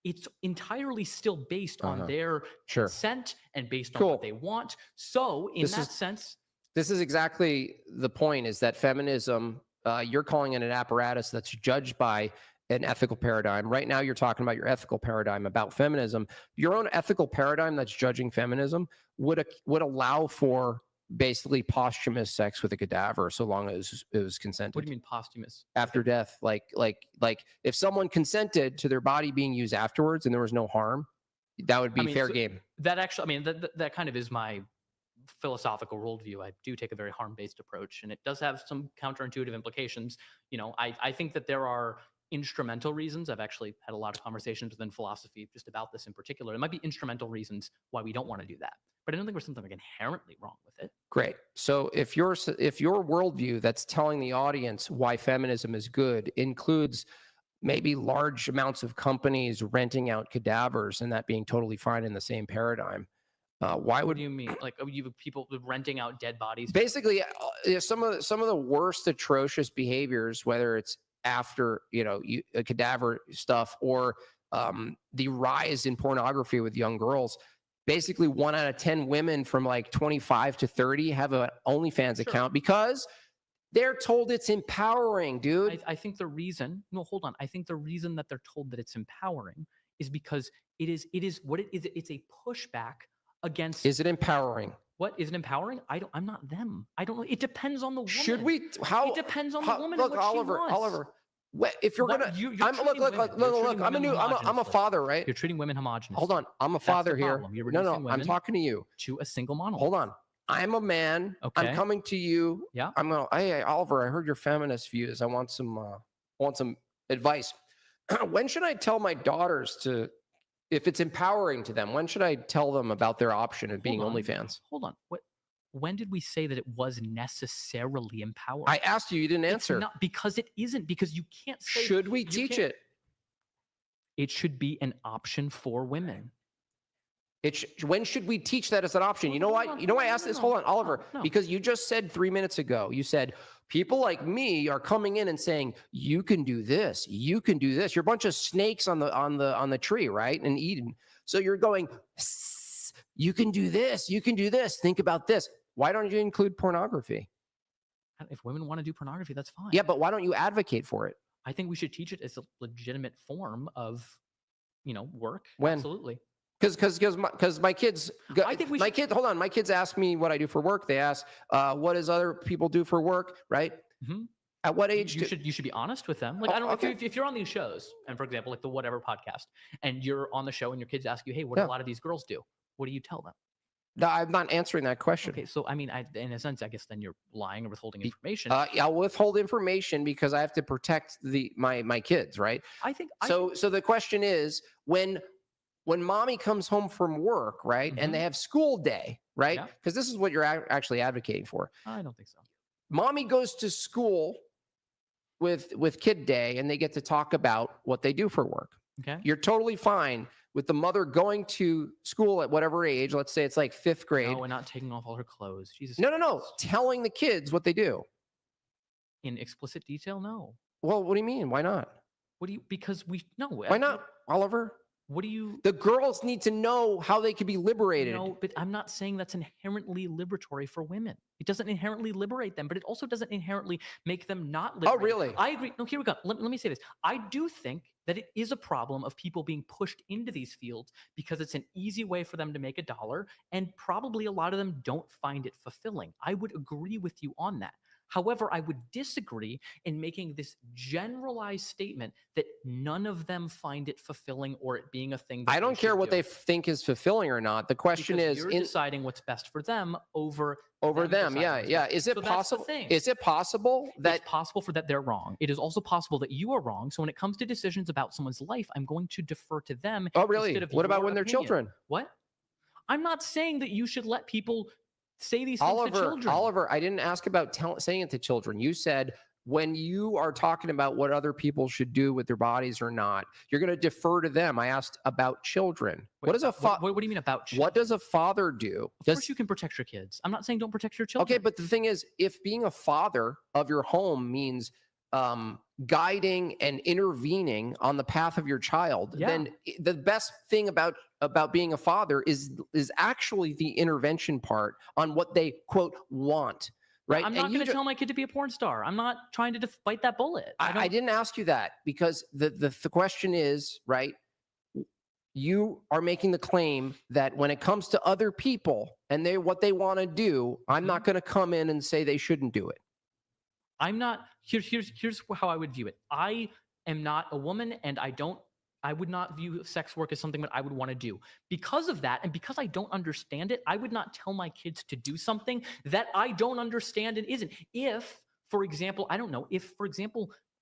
it's entirely still based on their consent and based on what they want. So in that sense, this is exactly the point, is that feminism, you're calling it an apparatus that's judged by an ethical paradigm. Right now, you're talking about your ethical paradigm about feminism. Your own ethical paradigm that's judging feminism would allow for basically posthumous sex with a cadaver, so long as it was consented. What do you mean posthumous? After death, like if someone consented to their body being used afterwards and there was no harm, that would be fair game. That actually, that kind of is my philosophical worldview. I do take a very harm-based approach, and it does have some counterintuitive implications. I think that there are instrumental reasons. I've actually had a lot of conversations within philosophy just about this in particular. There might be instrumental reasons why we don't want to do that, but I don't think there's something like inherently wrong with it. Great. So if your worldview that's telling the audience why feminism is good includes maybe large amounts of companies renting out cadavers and that being totally fine in the same paradigm, why What would do you mean? Like, you have people renting out dead bodies? basically some of the worst atrocious behaviors, whether it's after cadaver stuff or the rise in pornography with young girls? Basically, 1 out of 10 women from like 25 to 30 have an OnlyFans account because they're told it's empowering, dude. I think the reason, no, hold on. I think the reason that they're told that it's empowering is because it is what it is. It's a pushback against. Is it empowering? What is it empowering? I'm not them. I don't know. It depends on the woman. Should we? How? It depends on the woman. Look, and what Oliver. she wants. Oliver. If you're gonna, you're I'm treating look. women I'm a father, right? You're treating women homogeneously. Hold on, I'm a That's father the here. problem. You're No, reducing I'm women talking to you. to a single monolith. Hold on. I'm a man. Okay. I'm coming to you. Yeah. I'm gonna. Hey, Oliver. I heard your feminist views. I want some advice. When should I tell my daughters to, if it's empowering to them? When should I tell them about their option of being OnlyFans? Hold on. When did we say that it was necessarily empowering? I asked you. You didn't answer. It's not, because it isn't. Because you can't say. Should we teach it? It should be an option for women. When should we teach that as an option? You know why? You know why I asked this? Hold on, Oliver. No. Because you just said 3 minutes ago, you said people like me are coming in and saying you can do this, you can do this. You're a bunch of snakes on the tree, right? In Eden. So you're going, you can do this, you can do this. Think about this. Why don't you include pornography? If women want to do pornography, that's fine. Yeah, but why don't you advocate for it? I think we should teach it as a legitimate form of, work. When? Absolutely. Because my kids, I think hold on. My kids ask me what I do for work. They ask, what does other people do for work, right? Mm-hmm. At what age? You should be honest with them. Like, I don't know if you're on these shows, and for example, like the whatever podcast, and you're on the show, and your kids ask you, hey, what do a lot of these girls do? What do you tell them? No, I'm not answering that question. Okay, so I mean, in a sense, I guess then you're lying or withholding information. I'll withhold information because I have to protect my kids, right? So the question is, when mommy comes home from work, right, Mm-hmm. and they have school day, right? Because this is what you're actually advocating for. I don't think so. Mommy goes to school with kid day, and they get to talk about what they do for work. Okay. You're totally fine with the mother going to school at whatever age. Let's say it's like 5th grade. No, we're not taking off all her clothes. Jesus. No. Telling the kids what they do. In explicit detail, no. Well, what do you mean? Why not? Because we know. Why not, Oliver? The girls need to know how they can be liberated. No, but I'm not saying that's inherently liberatory for women. It doesn't inherently liberate them, but it also doesn't inherently make them not liberated. Oh, really? I agree. No, here we go. Let me say this. I do think that it is a problem of people being pushed into these fields because it's an easy way for them to make $1, and probably a lot of them don't find it fulfilling. I would agree with you on that. However, I would disagree in making this generalized statement that none of them find it fulfilling or it being a thing. I don't care what they think is fulfilling or not. The question is, you're deciding what's best for them over them. Yeah. Is it possible? Is it possible that it's possible for that they're wrong? It is also possible that you are wrong. So when it comes to decisions about someone's life, I'm going to defer to them. Oh, really? What about when they're children? What? I'm not saying that you should let people say these things to children. Oliver, I didn't ask about saying it to children. You said when you are talking about what other people should do with their bodies or not, you're going to defer to them. I asked about children. What do you mean about children? What does a father do? Of course you can protect your kids. I'm not saying don't protect your children. Okay, but the thing is, if being a father of your home means guiding and intervening on the path of your child, then the best thing about being a father is actually the intervention part on what they quote want, right? I'm not going to tell my kid to be a porn star. I'm not trying to bite that bullet. I didn't ask you that because the question is, right, you are making the claim that when it comes to other people and what they want to do, I'm not going to come in and say they shouldn't do it. I'm not. Here's how I would view it. I am not a woman, and I would not view sex work as something that I would want to do. Because of that, and because I don't understand it, I would not tell my kids to do something that I don't understand and isn't. If, for example,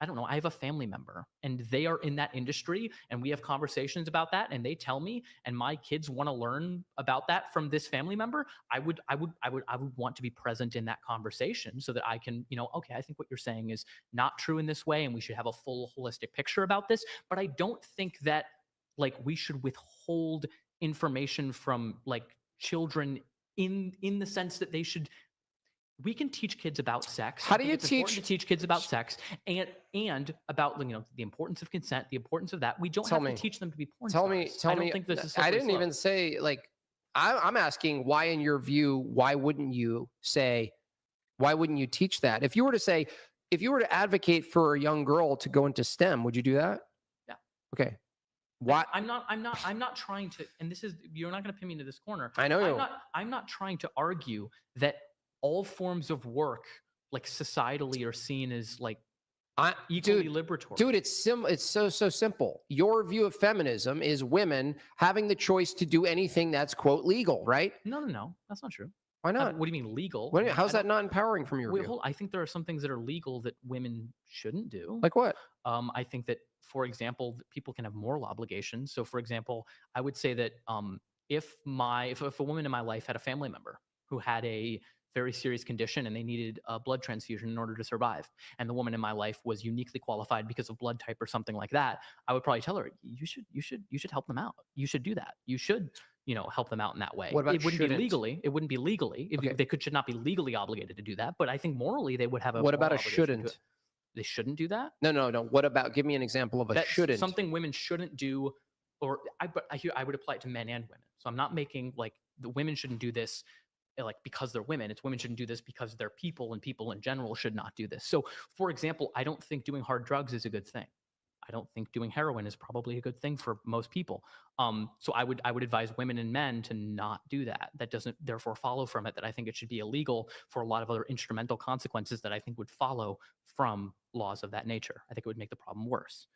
I don't know, I have a family member and they are in that industry and we have conversations about that and they tell me and my kids want to learn about that from this family member, I would want to be present in that conversation so that I can, okay, I think what you're saying is not true in this way and we should have a full holistic picture about this. But I don't think that like we should withhold information from like children in the sense that we can teach kids about sex. How do you it's important to teach kids about sex and about the importance of consent, the importance of that. We don't have to teach them to be porn stars. I don't think this is. I didn't even say like. I'm asking why, in your view, why wouldn't you teach that? If you were to advocate for a young girl to go into STEM, would you do that? Yeah. Okay. Why? I'm not trying to, and this is, you're not going to pin me into this corner. I know. I'm not trying to argue that all forms of work, like societally, are seen as like equally liberatory. Dude, it's so simple. Your view of feminism is women having the choice to do anything that's quote legal, right? No, that's not true. Why not? What do you mean legal? How's that not empowering from your view? I think there are some things that are legal that women shouldn't do. Like what? I think that, for example, people can have moral obligations. So, for example, I would say that if a woman in my life had a family member who had a very serious condition and they needed a blood transfusion in order to survive, and the woman in my life was uniquely qualified because of blood type or something like that, I would probably tell her, you should help them out. You should do that. You should help them out in that way. What about it wouldn't be legally. They should not be legally obligated to do that. But I think morally they would have a. What about a shouldn't? They shouldn't do that? No. What about? Give me an example of a shouldn't. Something women shouldn't do, I would apply it to men and women. So I'm not making like the women shouldn't do this like because they're women. It's women shouldn't do this because they're people, and people in general should not do this. So, for example, I don't think doing hard drugs is a good thing. I don't think doing heroin is probably a good thing for most people. So I would advise women and men to not do that. That doesn't therefore follow from it that I think it should be illegal for a lot of other instrumental consequences that I think would follow from laws of that nature. I think it would make the problem worse.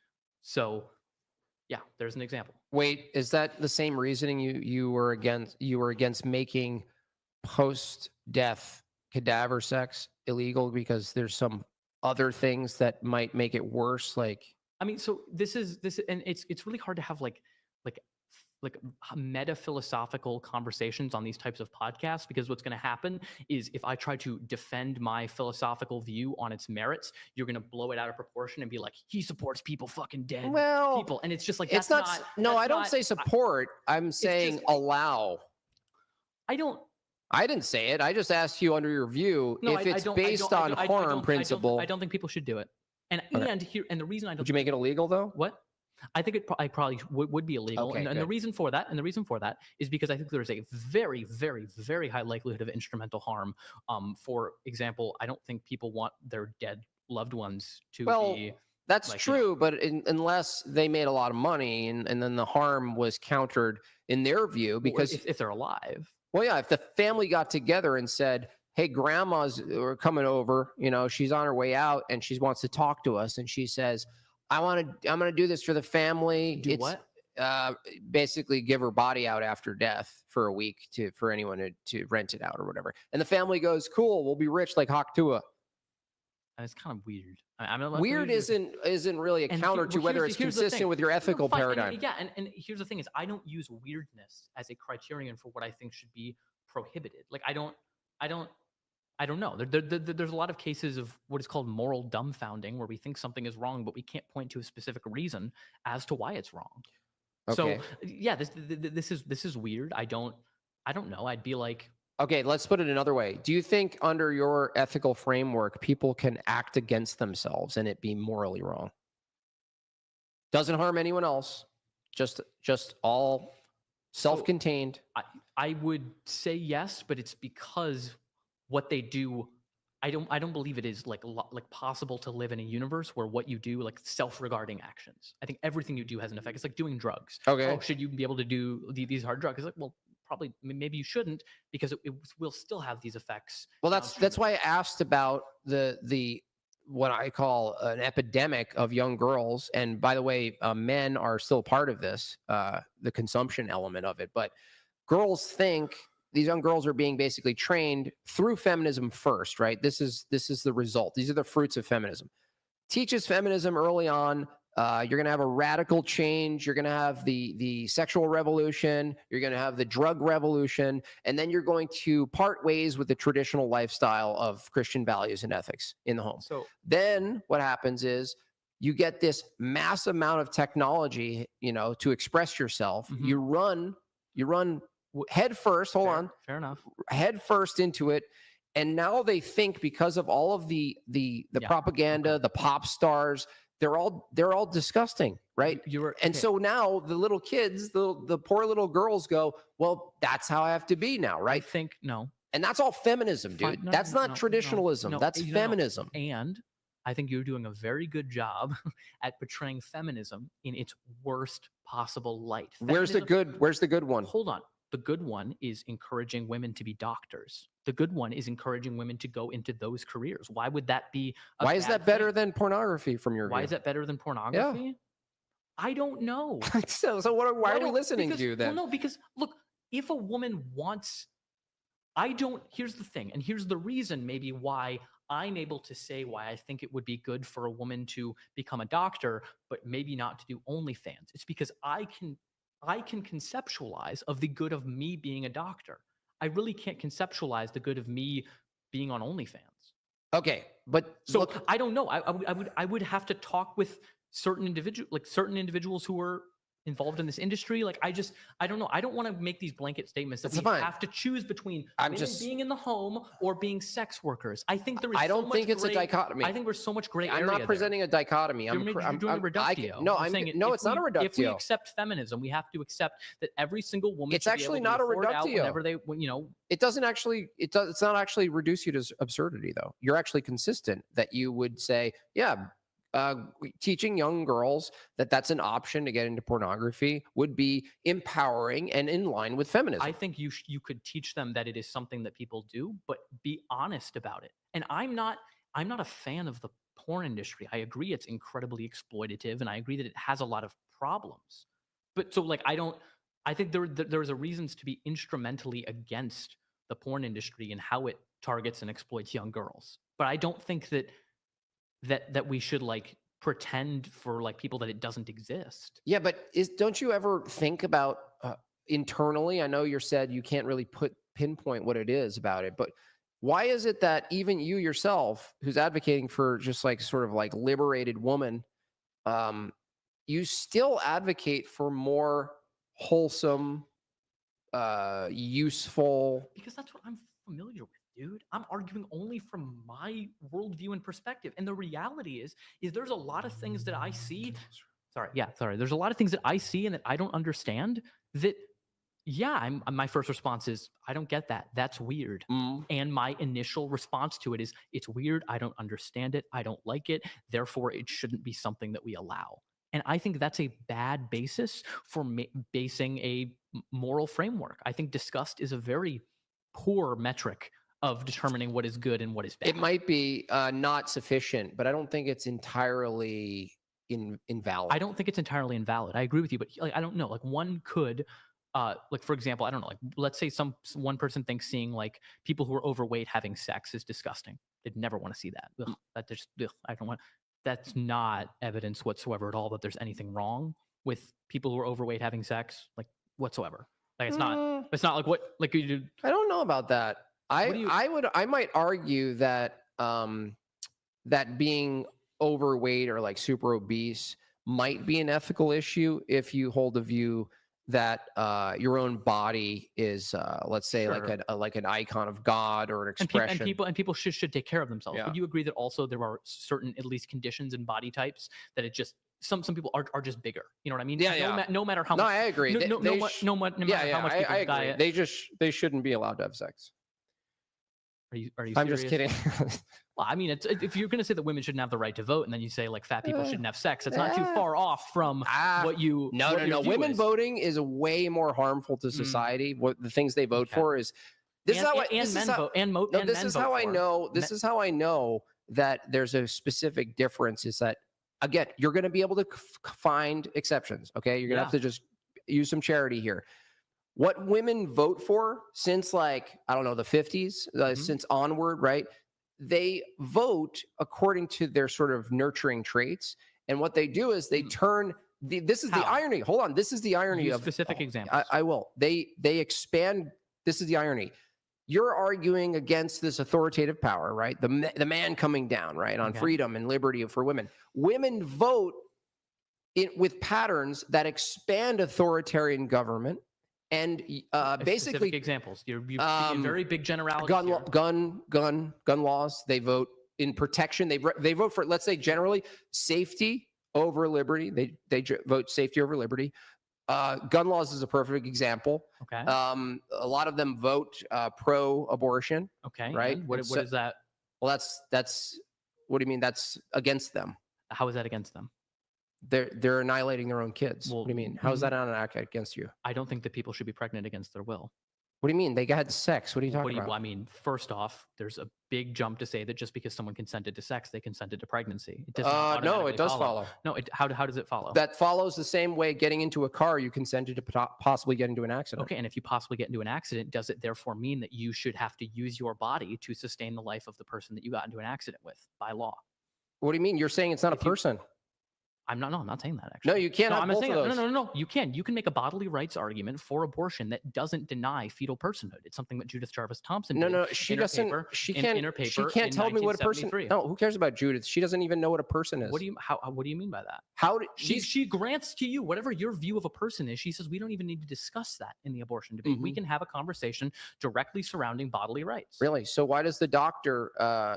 So yeah, there's an example. Wait, is that the same reasoning you were against making post-death cadaver sex illegal because there's some other things that might make it worse? Like, I mean, so this is, and it's really hard to have like meta philosophical conversations on these types of podcasts, because what's going to happen is if I try to defend my philosophical view on its merits, you're going to blow it out of proportion and be like, he supports people fucking dead people. And it's just like, that's not. No, I don't say support. I'm saying allow. I didn't say it. I just asked you under your view if it's based on harm principle. I don't think people should do it. And the reason I don't. Would you make it illegal though? What? I think I probably would be illegal. Okay, and the reason for that is because I think there's a very, very, very high likelihood of instrumental harm. For example, I don't think people want their dead loved ones to be. That's true, but unless they made a lot of money and then the harm was countered in their view, because if they're alive. Well, yeah, if the family got together and said, hey, grandma's coming over, she's on her way out and she wants to talk to us. And she says, I'm going to do this for the family. What? Basically give her body out after death for a week for anyone to rent it out or whatever. And the family goes, cool, we'll be rich like Haktua. It's kind of weird. Weird isn't really a counter to whether it's consistent with your ethical paradigm. And here's the thing is I don't use weirdness as a criterion for what I think should be prohibited. Like I don't know. There's a lot of cases of what is called moral dumbfounding, where we think something is wrong, but we can't point to a specific reason as to why it's wrong. Okay. So yeah, this is weird. I don't know. I'd be like, okay, let's put it another way. Do you think under your ethical framework, people can act against themselves and it be morally wrong? Doesn't harm anyone else, just all self-contained. So I would say yes, but it's because what they do, I don't believe it is like possible to live in a universe where what you do, like self-regarding actions. I think everything you do has an effect. It's like doing drugs. Okay. Oh, should you be able to do these hard drugs? It's like, well, probably maybe you shouldn't, because it will still have these effects. Well, that's why I asked about the what I call an epidemic of young girls. And by the way, men are still part of this, the consumption element of it. But girls think these young girls are being basically trained through feminism first, right? This is the result. These are the fruits of feminism. teaches feminism early on. You're going to have a radical change. You're going to have the sexual revolution. You're going to have the drug revolution. And then you're going to part ways with the traditional lifestyle of Christian values and ethics in the home. So Then what happens is you get this mass amount of technology, to express yourself. Mhm. You run head first. Hold on. Fair enough. Head first into it. And now they think, because of all of the Yeah, propaganda, the pop stars, they're all disgusting, right? And so now the little kids, the poor little girls go, well, that's how I have to be now, I right? think no. And that's all feminism, dude. No, That's not no, traditionalism. no, That's no. feminism. And I think you're doing a very good job at portraying feminism in its worst possible light. Where's the good one? Hold on. The good one is encouraging women to be doctors. The good one is encouraging women to go into those careers. Why would that be Why is that better than pornography from your view? Why is that better than pornography? I don't know. so why are we listening to you then? Well, no, because look, if a woman wants, here's the thing, and here's the reason maybe why I'm able to say why I think it would be good for a woman to become a doctor, but maybe not to do OnlyFans. It's because I can conceptualize of the good of me being a doctor. I really can't conceptualize the good of me being on OnlyFans. Okay, but so I don't know. I would have to talk with certain individuals who are involved in this industry. Like I don't know. I don't want to make these blanket statements that we have to choose between being in the home or being sex workers. I think there is. I don't think it's a dichotomy. I think there's so much gray area. I'm not presenting a dichotomy. You're doing a reductio. No, it's not a reductio. If we accept feminism, we have to accept that every single woman. It's actually not a reductio. Whenever they, it doesn't actually. It's not actually reduce you to absurdity, though. You're actually consistent that you would say, yeah. Teaching young girls that that's an option to get into pornography would be empowering and in line with feminism. I think you could teach them that it is something that people do, but be honest about it. And I'm not a fan of the porn industry. I agree it's incredibly exploitative, and I agree that it has a lot of problems. But so I think there's a reasons to be instrumentally against the porn industry and how it targets and exploits young girls. But I don't think that we should pretend for people that it doesn't exist. Yeah, but don't you ever think about internally? I know you said you can't really pinpoint what it is about it, but why is it that even you yourself, who's advocating for just liberated woman, you still advocate for more wholesome, useful? Because that's what I'm familiar with. Dude, I'm arguing only from my worldview and perspective. And the reality is there's a lot of things that I see. There's a lot of things that I see and that I don't understand that, my first response is, I don't get that. That's weird. And my initial response to it is, it's weird. I don't understand it. I don't like it. Therefore, it shouldn't be something that we allow. And I think that's a bad basis for basing a moral framework. I think disgust is a very poor metric of determining what is good and what is bad. It might be not sufficient, but I don't think it's entirely invalid. I don't think it's entirely invalid. I agree with you, but I don't know. One could, for example, I don't know. Let's say one person thinks seeing people who are overweight having sex is disgusting. They'd never want to see that. I don't want. That's not evidence whatsoever at all that there's anything wrong with people who are overweight having sex, whatsoever. It's not. It's not what you do. I don't know about that. I might argue that that being overweight or super obese might be an ethical issue if you hold the view that your own body is, let's say, like an icon of God or an expression. And people should take care of themselves. Yeah. Would you agree that also there are certain, at least, conditions and body types that it just some people are just bigger? You know what I mean? Yeah. No matter how much. No, I agree. No matter how much people I agree. diet. They shouldn't be allowed to have sex. Are you I'm serious? just kidding. Well, I mean, if you're going to say that women shouldn't have the right to vote, and then you say fat people shouldn't have sex, it's not too far off from what you. No. Women voting is way more harmful to society. What the things they vote for is. This is how I know. This is how I know that there's a specific difference. Is that again, you're going to be able to find exceptions. Okay, you're going to have to just use some charity here. What women vote for since I don't know, the 50s, since onward, right? they vote according to their sort of nurturing traits. And what they do is they turn this is the How? irony. Hold on. This is the irony Use of specific examples. I will. They expand. This is the irony. You're arguing against this authoritative power, right? The man coming down, right, on Okay. freedom and liberty for women. Women vote with patterns that expand authoritarian government and basically Specific examples. You're speaking very big generalities here. gun laws. They vote in protection. They vote for, let's say, generally safety over liberty. They vote safety over liberty. Gun laws is a perfect example. Okay. A lot of them vote pro-abortion. Okay. Right. And what is that? Well, that's what do you mean? That's against them. How is that against them? They're annihilating their own kids. Well, what do you mean? How is that not an act against you? I don't think that people should be pregnant against their will. What do you mean? They had sex. What are you What talking do you, about? I mean, first off, there's a big jump to say that just because someone consented to sex, they consented to pregnancy. It does not No, automatically it does follow. No, how does it follow? That follows the same way getting into a car, you consented to possibly get into an accident. Okay, and if you possibly get into an accident, does it therefore mean that you should have to use your body to sustain the life of the person that you got into an accident with by law? What do you mean? You're saying it's not a If you- person. I'm not saying that actually. No, you can't No, have I'm not both saying of that. those. No. You can make a bodily rights argument for abortion that doesn't deny fetal personhood. It's something that Judith Jarvis Thompson No, did. no, she in her doesn't. paper- She in can't. her She paper can't in tell me what a person. 1973. No, who cares about Judith? She doesn't even know what a person is. What do you mean by that? How did She grants to you whatever your view of a person is. She says we don't even need to discuss that in the abortion debate. We Mhm. can have a conversation directly surrounding bodily rights. really? So why does the doctor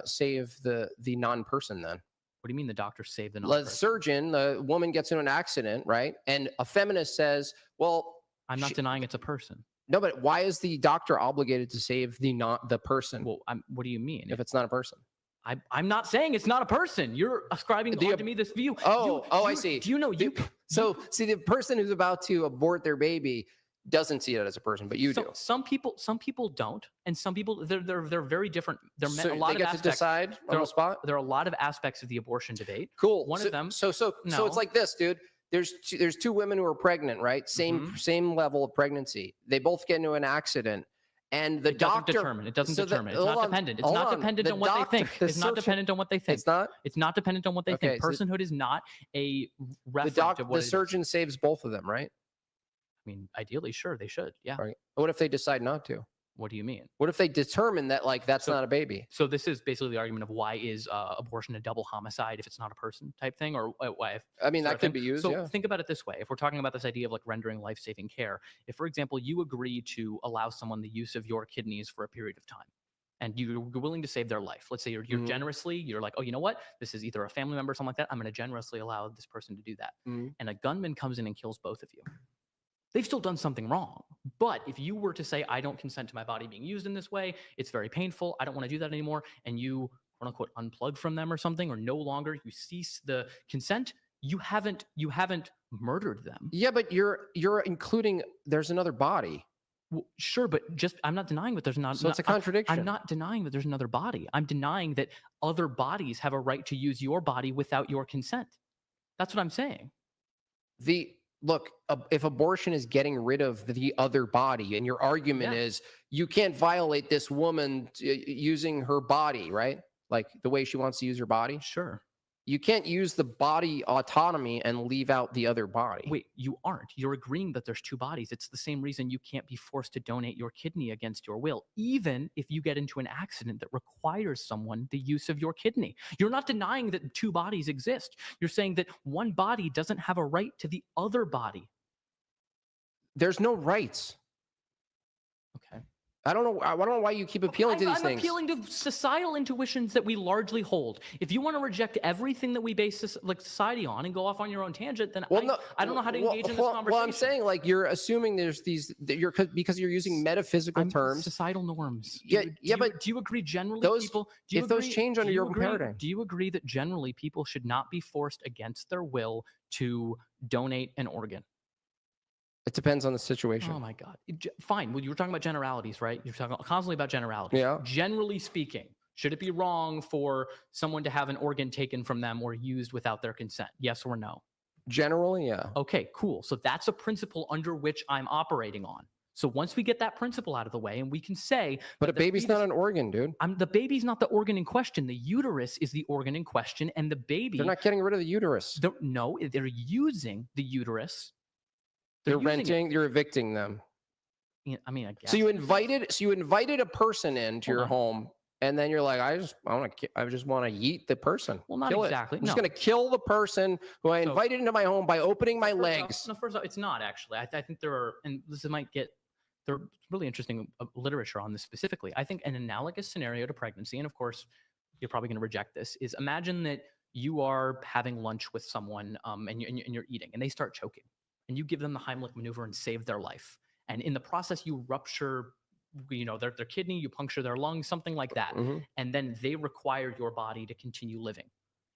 save the non-person then? What do you mean the doctor saved the The non-person? surgeon, the woman gets into an accident, right? And a feminist says, "Well, I'm not denying it's a person. no, but why is the doctor obligated to save the person Well, what do you mean? if it's not a person?" I'm not saying it's not a person. You're ascribing The- onto me this view. I see. Do you know you? So see, the person who's about to abort their baby doesn't see it as a person, but you do. Some people don't, and some people they're very different. They're So a lot they of get to aspects. decide on the spot. There are a lot of aspects of the abortion debate. Cool. One of them. So No. it's like this, dude. There's two women who are pregnant, right? Mm-hmm. Same level of pregnancy. They both get into an accident, and the It doesn't doctor determine. It doesn't so the- determine. It's hold not on, dependent. It's hold not on. dependent The on what doctor- they think. the It's not surgeon- dependent on what they think. It's not. It's not dependent on what they Okay, think. so Personhood is not a reference of what The it is. surgeon saves both of them, right? I mean, ideally, sure, they should. Yeah. Right. What if they decide not to? What do you mean? What if they determine that that's So- not a baby? So this is basically the argument of why is abortion a double homicide if it's not a person type thing, or why? If, I mean, sort that of could thing. be used. So Yeah. think about it this way: if we're talking about this idea of like rendering life-saving care, if, for example, you agree to allow someone the use of your kidneys for a period of time, and you're willing to save their life, let's say you're Mhm. you're like, oh, you know what? This is either a family member or something like that. I'm going to generously allow this person to do that, Mhm. and a gunman comes in and kills both of you. They've still done something wrong. But if you were to say, I don't consent to my body being used in this way, it's very painful, I don't want to do that anymore, and you, quote unquote, unplug from them or something, or no longer you cease the consent, you haven't murdered them. Yeah, but you're including there's another body. Well, sure, but I'm not denying that there's not. So it's a contradiction. I'm not denying that there's another body. I'm denying that other bodies have a right to use your body without your consent. That's what I'm saying. Look, if abortion is getting rid of the other body, and your argument Yeah. is you can't violate this woman using her body, right? Like the way she wants to use her body. Sure. You can't use the body autonomy and leave out the other body. Wait, you aren't. You're agreeing that there's two bodies. It's the same reason you can't be forced to donate your kidney against your will, even if you get into an accident that requires someone the use of your kidney. You're not denying that two bodies exist. You're saying that one body doesn't have a right to the other body. There's no rights. Okay. I don't know why you keep appealing to these I'm things. appealing to societal intuitions that we largely hold. If you want to reject everything that we base society on and go off on your own tangent, then I don't know how to engage in this conversation. Well, I'm saying like you're assuming there's these because you're using metaphysical terms. Societal norms. But do you agree generally those people? change under your paradigm. Do you agree that generally people should not be forced against their will to donate an organ? It depends on the situation. Oh my God. Fine. Well, you were talking about generalities, right? You're talking constantly about generalities. Yeah. Generally speaking, should it be wrong for someone to have an organ taken from them or used without their consent? Yes or no? Generally, yeah. Okay, cool. So that's a principle under which I'm operating on. So once we get that principle out of the way and we can say, But a baby's not an organ, dude. the baby's not the organ in question. The uterus is the organ in question, and the baby. They're not getting rid of the uterus. No, they're using the uterus. You're renting. You're evicting them. I mean, I guess. So you invited a person into your home, and then you're like, I just want to yeet the person. Well, not exactly. I'm just going to kill the person who I invited into my home by opening my legs. First off, it's not actually. I think there are, and this might get. There's really interesting literature on this specifically. I think an analogous scenario to pregnancy, and of course, you're probably going to reject this, is imagine that you are having lunch with someone and you're eating, and they start choking, and you give them the Heimlich maneuver and save their life. And in the process, you rupture, their kidney, you puncture their lungs, something like that. Mm-hmm. And then they require your body to continue living.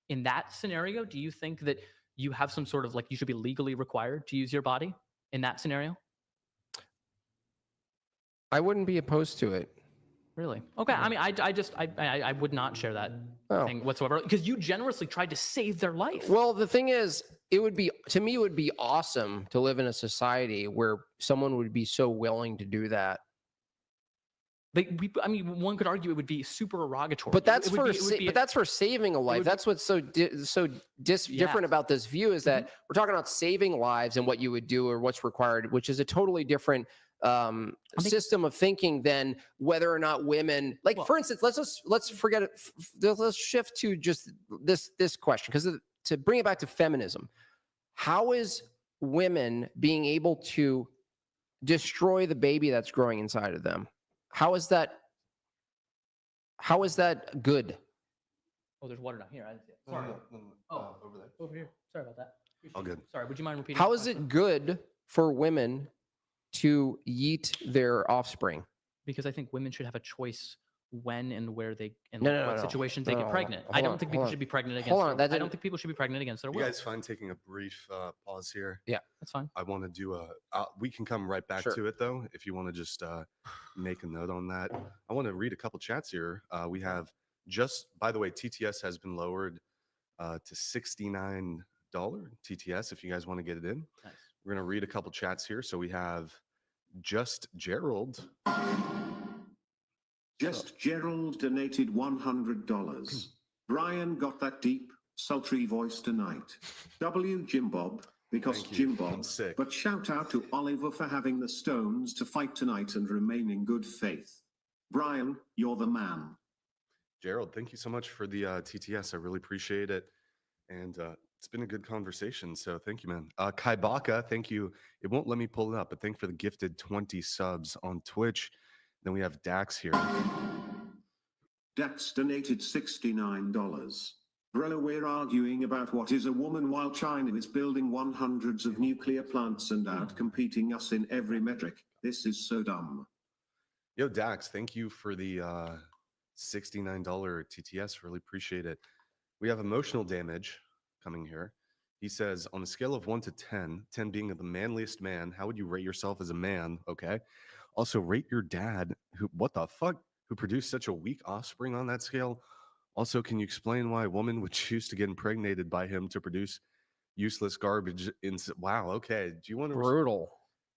In that scenario, do you think that you have some sort of you should be legally required to use your body in that scenario? I wouldn't be opposed to it. Really? Okay. I mean, I would not share that thing whatsoever, because you generously tried to save their life. Well, the thing is, it would be awesome to live in a society where someone would be so willing to do that. One could argue it would be super erogatory. But that's for saving a life. That's what's so different about this view, is that we're talking about saving lives and what you would do or what's required, which is a totally different system of thinking than whether or not women, for instance, let's forget it. Let's shift to just this question, because to bring it back to feminism, how is women being able to destroy the baby that's growing inside of them? How is that good? Oh, there's water down here. I didn't see it. Sorry. Over there. Over here. Sorry about that. All good. Sorry. Would you mind repeating? How is it good for women to yeet their offspring? Because I think women should have a choice when and where they what situations they get pregnant. I don't think people should be pregnant against. I don't think people should be pregnant against their will. You guys fine taking a brief pause here? Yeah, that's fine. I want to do we can come right back to it though, if you want to just make a note on that. I want to read a couple chats here. We have by the way, TTS has been lowered to $69 TTS if you guys want to get it in. Nice. We're going to read a couple chats here. So we have Just Gerald. Just Gerald donated $100. Brian got that deep, sultry voice tonight. Jimbob, because Jimbob. But shout out to Oliver for having the stones to fight tonight and remain in good faith. Brian, you're the man. Gerald, thank you so much for the TTS. I really appreciate it. And it's been a good conversation. So thank you, man. Kai Baka, thank you. It won't let me pull it up, but thank you for the gifted 20 subs on Twitch. Then we have Dax here. Dax donated $69. Bro, we're arguing about what is a woman while China is building 100s of nuclear plants and out-competing us in every metric. This is so dumb. Yo, Dax, thank you for the $69 TTS. Really appreciate it. We have Emotional Damage coming here. He says, on a scale of 1 to 10, 10 being the manliest man, how would you rate yourself as a man? Okay. Also, rate your dad, who produced such a weak offspring on that scale. Also, can you explain why a woman would choose to get impregnated by him to produce useless garbage? Wow, okay. Do you want to... Brutal.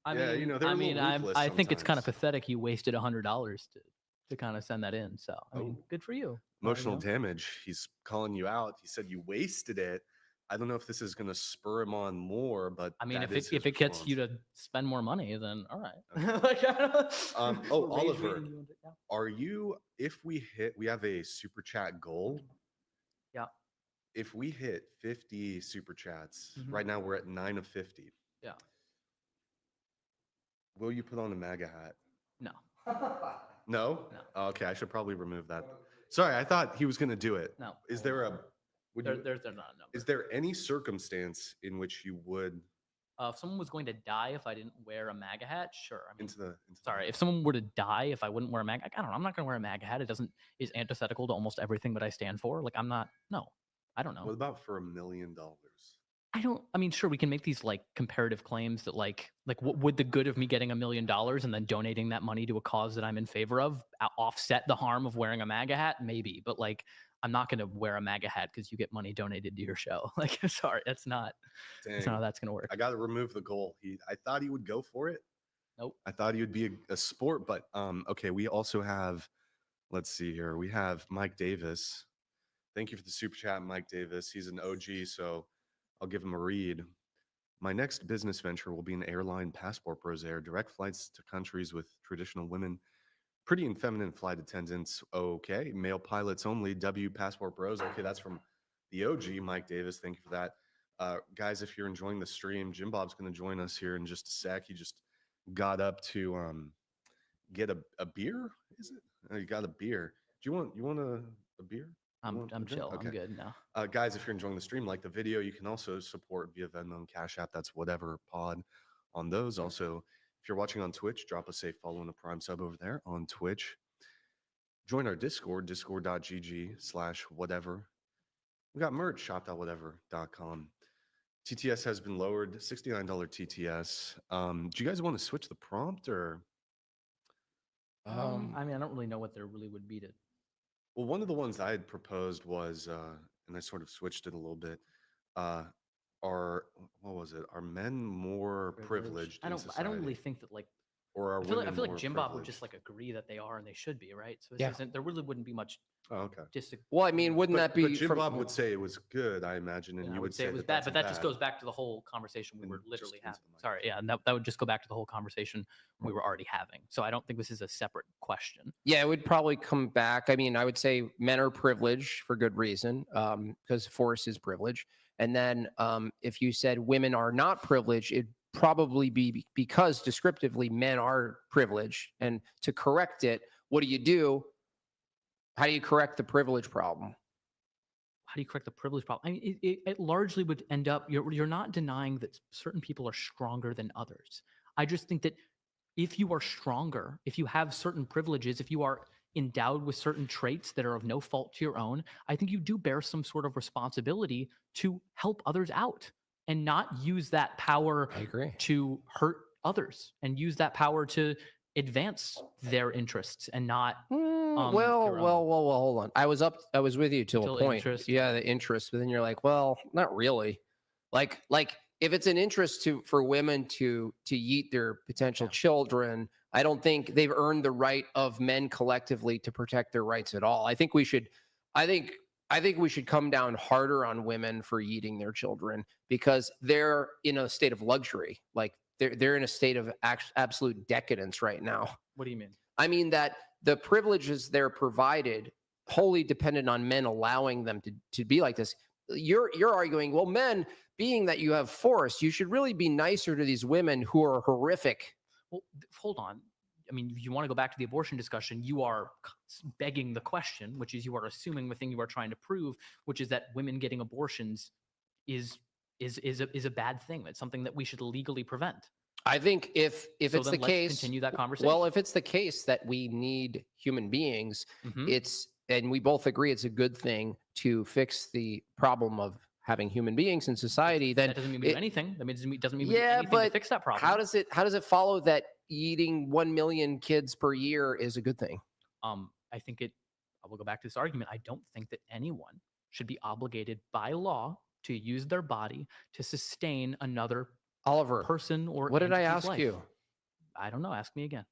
I think it's kind of pathetic he wasted $100 to kind of send that in. So, I mean, good for you. Emotional Damage, he's calling you out. He said you wasted it. I don't know if this is going to spur him on more, but I mean, if it gets you to spend more money, then all right. Okay. Oliver, are you? If we have a super chat goal. Yeah. If we hit 50 super chats, right now we're at 9 of 50. Yeah. Will you put on a MAGA hat? No. No? No. Okay, I should probably remove that. Sorry, I thought he was going to do it. No. Is there a? There's not a number. Is there any circumstance in which you would? If someone was going to die if I didn't wear a MAGA hat, sure. I mean, sorry, if someone were to die if I wouldn't wear a MAGA, I don't know. I'm not going to wear a MAGA hat. It is antithetical to almost everything that I stand for. Like I'm not. No, I don't know. What about for $1 million? I mean, sure, we can make these like comparative claims that like what would the good of me getting $1 million and then donating that money to a cause that I'm in favor of offset the harm of wearing a MAGA hat? Maybe, but like I'm not going to wear a MAGA hat because you get money donated to your show. Like, sorry, that's not how that's going to work. I got to remove the goal. I thought he would go for it. Nope. I thought you'd be a sport, but okay. We also have, let's see here. We have Mike Davis. Thank you for the super chat, Mike Davis. He's an OG, so I'll give him a read. My next business venture will be an airline passport bros air, direct flights to countries with traditional women, pretty and feminine flight attendants. Okay, male pilots only. W passport bros. Okay, that's from the OG Mike Davis. Thank you for that. Guys, if you're enjoying the stream, Jimbob's going to join us here in just a sec. He just got up to get a beer. Is it? Oh, you got a beer. Do you want a beer? I'm chill. Okay. I'm good now. Guys, if you're enjoying the stream, like the video, you can also support via Venmo and Cash App. That's whatever pod on those. Also, if you're watching on Twitch, drop us a follow and a Prime sub over there on Twitch. Join our Discord, discord.gg/whatever. We got merch, shop.whatever.com. TTS has been lowered, $69 TTS. Do you guys want to switch the prompt or? I mean, I don't really know what there really would be to. Well, one of the ones I had proposed was, and I sort of switched it a little bit. Are what was it? Are men more privileged? I don't really think that like. Or are I feel like more Jimbob would privileged? just like agree that they are and they should be, right? So Yeah. there really wouldn't be much. Oh, okay. Well, I mean, wouldn't that be? But Jimbob would say it was good, I imagine, and Yeah, you I would say it was that bad, that's but that just bad. goes back to the whole conversation we And were just literally into having. the mic. Sorry, yeah, and that would just go back to the whole conversation we were already having. So I don't think this is a separate question. Yeah, it would probably come back. I mean, I would say men are privileged for good reason, because force is privilege. And then if you said women are not privileged, it'd probably be because descriptively men are privileged. And to correct it, what do? How do you correct the privilege problem? How do you correct the privilege problem? I mean, it largely would end up, you're not denying that certain people are stronger than others. I just think that if you are stronger, if you have certain privileges, if you are endowed with certain traits that are of no fault to your own, I think you do bear some sort of responsibility to help others out and not use that power I agree. to hurt others and use that power to advance their interests and not Well, hold on. I was with you till a point. interest. Yeah, the interest, but then you're like, well, not really. Like if it's an interest for women to yeet their potential children, I don't think they've earned the right of men collectively to protect their rights at all. I think we should come down harder on women for yeeting their children because they're in a state of luxury. Like they're in a state of absolute decadence right now. What do you mean? I mean that the privileges they're provided wholly dependent on men allowing them to be like this. You're arguing, well, men, being that you have force, you should really be nicer to these women who are horrific. Well, hold on. I mean, if you want to go back to the abortion discussion, you are begging the question, which is you are assuming the thing you are trying to prove, which is that women getting abortions is a bad thing. That's something that we should legally prevent. I think if it's the case, continue that conversation. Well, if it's the case that we need human beings, and we both agree it's a good thing to fix the problem of having human beings in society, then that doesn't mean we do anything. That means it doesn't mean we do yeah, anything but to fix that problem. How does it follow that eating 1 million kids per year is a good thing? I think I will go back to this argument. I don't think that anyone should be obligated by law to use their body to sustain another Oliver person or what did I entity's ask life. you? I don't know. Ask me again.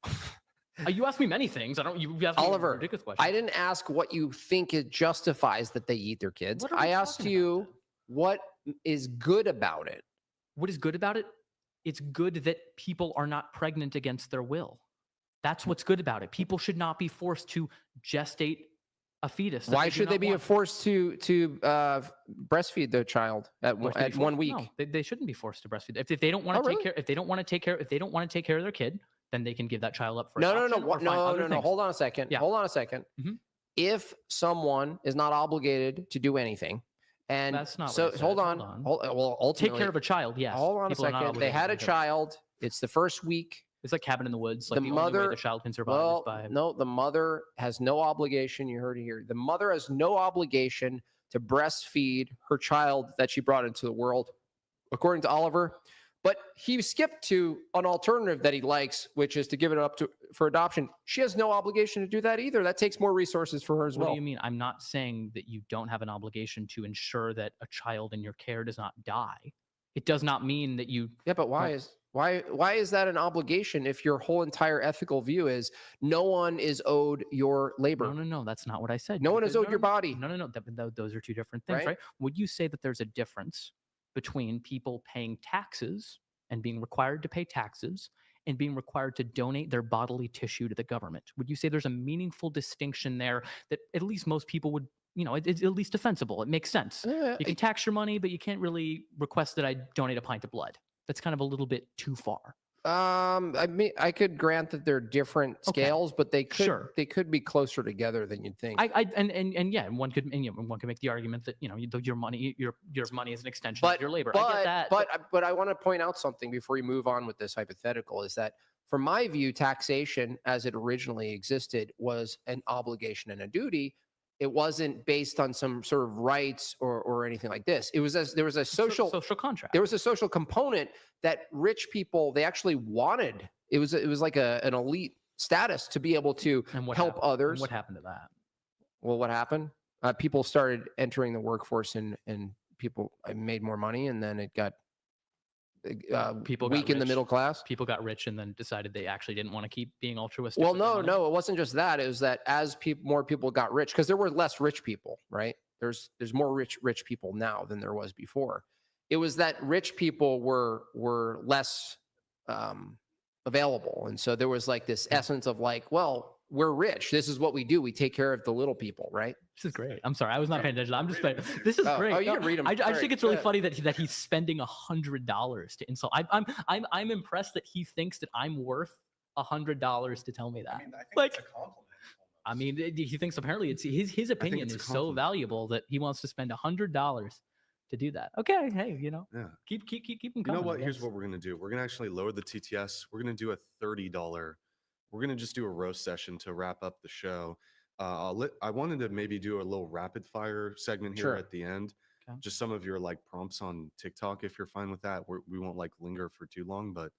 You asked me many things. You asked me Oliver, ridiculous questions. I didn't ask what you think it justifies that they eat their kids. What are we I asked talking you about? what is good about it. What is good about it? It's good that people are not pregnant against their will. That's what's good about it. People should not be forced to gestate a fetus. Why should they be forced to breastfeed the child at 1 week? No, they shouldn't be forced to breastfeed. If they don't want to if they don't want to take care of their kid, then they can give that child up for adoption or find other things. Hold on a second. Yeah. Hold on a second. Mhm. If someone is not obligated to do anything, and that's not so what I said. hold on. Well, ultimately, take care of a child. Yes. Hold on a People are not second. They obligated had to a take care of child. It's the first week. It's like Cabin in the Woods. Like The only way mother- the child can survive is by. No, the mother has no obligation. You heard it here. The mother has no obligation to breastfeed her child that she brought into the world, according to Oliver. But he skipped to an alternative that he likes, which is to give it up for adoption. She has no obligation to do that either. That takes more resources for her as well. What do you mean? I'm not saying that you don't have an obligation to ensure that a child in your care does not die. It does not mean that you. Yeah, but why is Why is that an obligation if your whole entire ethical view is no one is owed your labor? No, that's not what I said. No one is owed your body. No. Those are two different things, Right? right? Would you say that there's a difference between people paying taxes and being required to pay taxes and being required to donate their bodily tissue to the government? Would you say there's a meaningful distinction there that at least most people would, it's at least defensible? It makes sense. You can tax your money, but you can't really request that I donate a pint of blood. That's kind of a little bit too far. I mean, I could grant that they're different scales, but they could be closer together than you'd think. One could make the argument that your money is an extension of your labor. I get that, but I want to point out something before you move on with this hypothetical, is that from my view, taxation as it originally existed was an obligation and a duty. It wasn't based on some sort of rights or anything like this. It was there was a social contract. There was a social component that rich people, they actually wanted. It was like an elite status to be able to help others. And what happened to that? Well, what happened? People started entering the workforce and people made more money, and then it got people weak in the middle class. People got rich and then decided they actually didn't want to keep being altruistic. Well, no, it wasn't just that. It was that as more people got rich, because there were less rich people, right? There's more rich people now than there was before. It was that rich people were less available, and so there was like this essence of like, well, we're rich. This is what we do. We take care of the little people, right? This is great. I'm sorry, I was not paying attention. I'm just saying, this is great. Oh, you can read them. I just think it's really funny that he's spending $100 to insult. I'm impressed that he thinks that I'm worth $100 to tell me that. I think it's a compliment. I mean, he thinks apparently it's his opinion is so valuable that he wants to spend $100 to do that. Okay, hey, keep them coming. You know what? Here's what we're gonna do. We're gonna actually lower the TTS. We're gonna do a $30. We're gonna just do a roast session to wrap up the show. I wanted to maybe do a little rapid fire segment here at the end. Okay. Just some of your prompts on TikTok, if you're fine with that. We won't linger for too long, but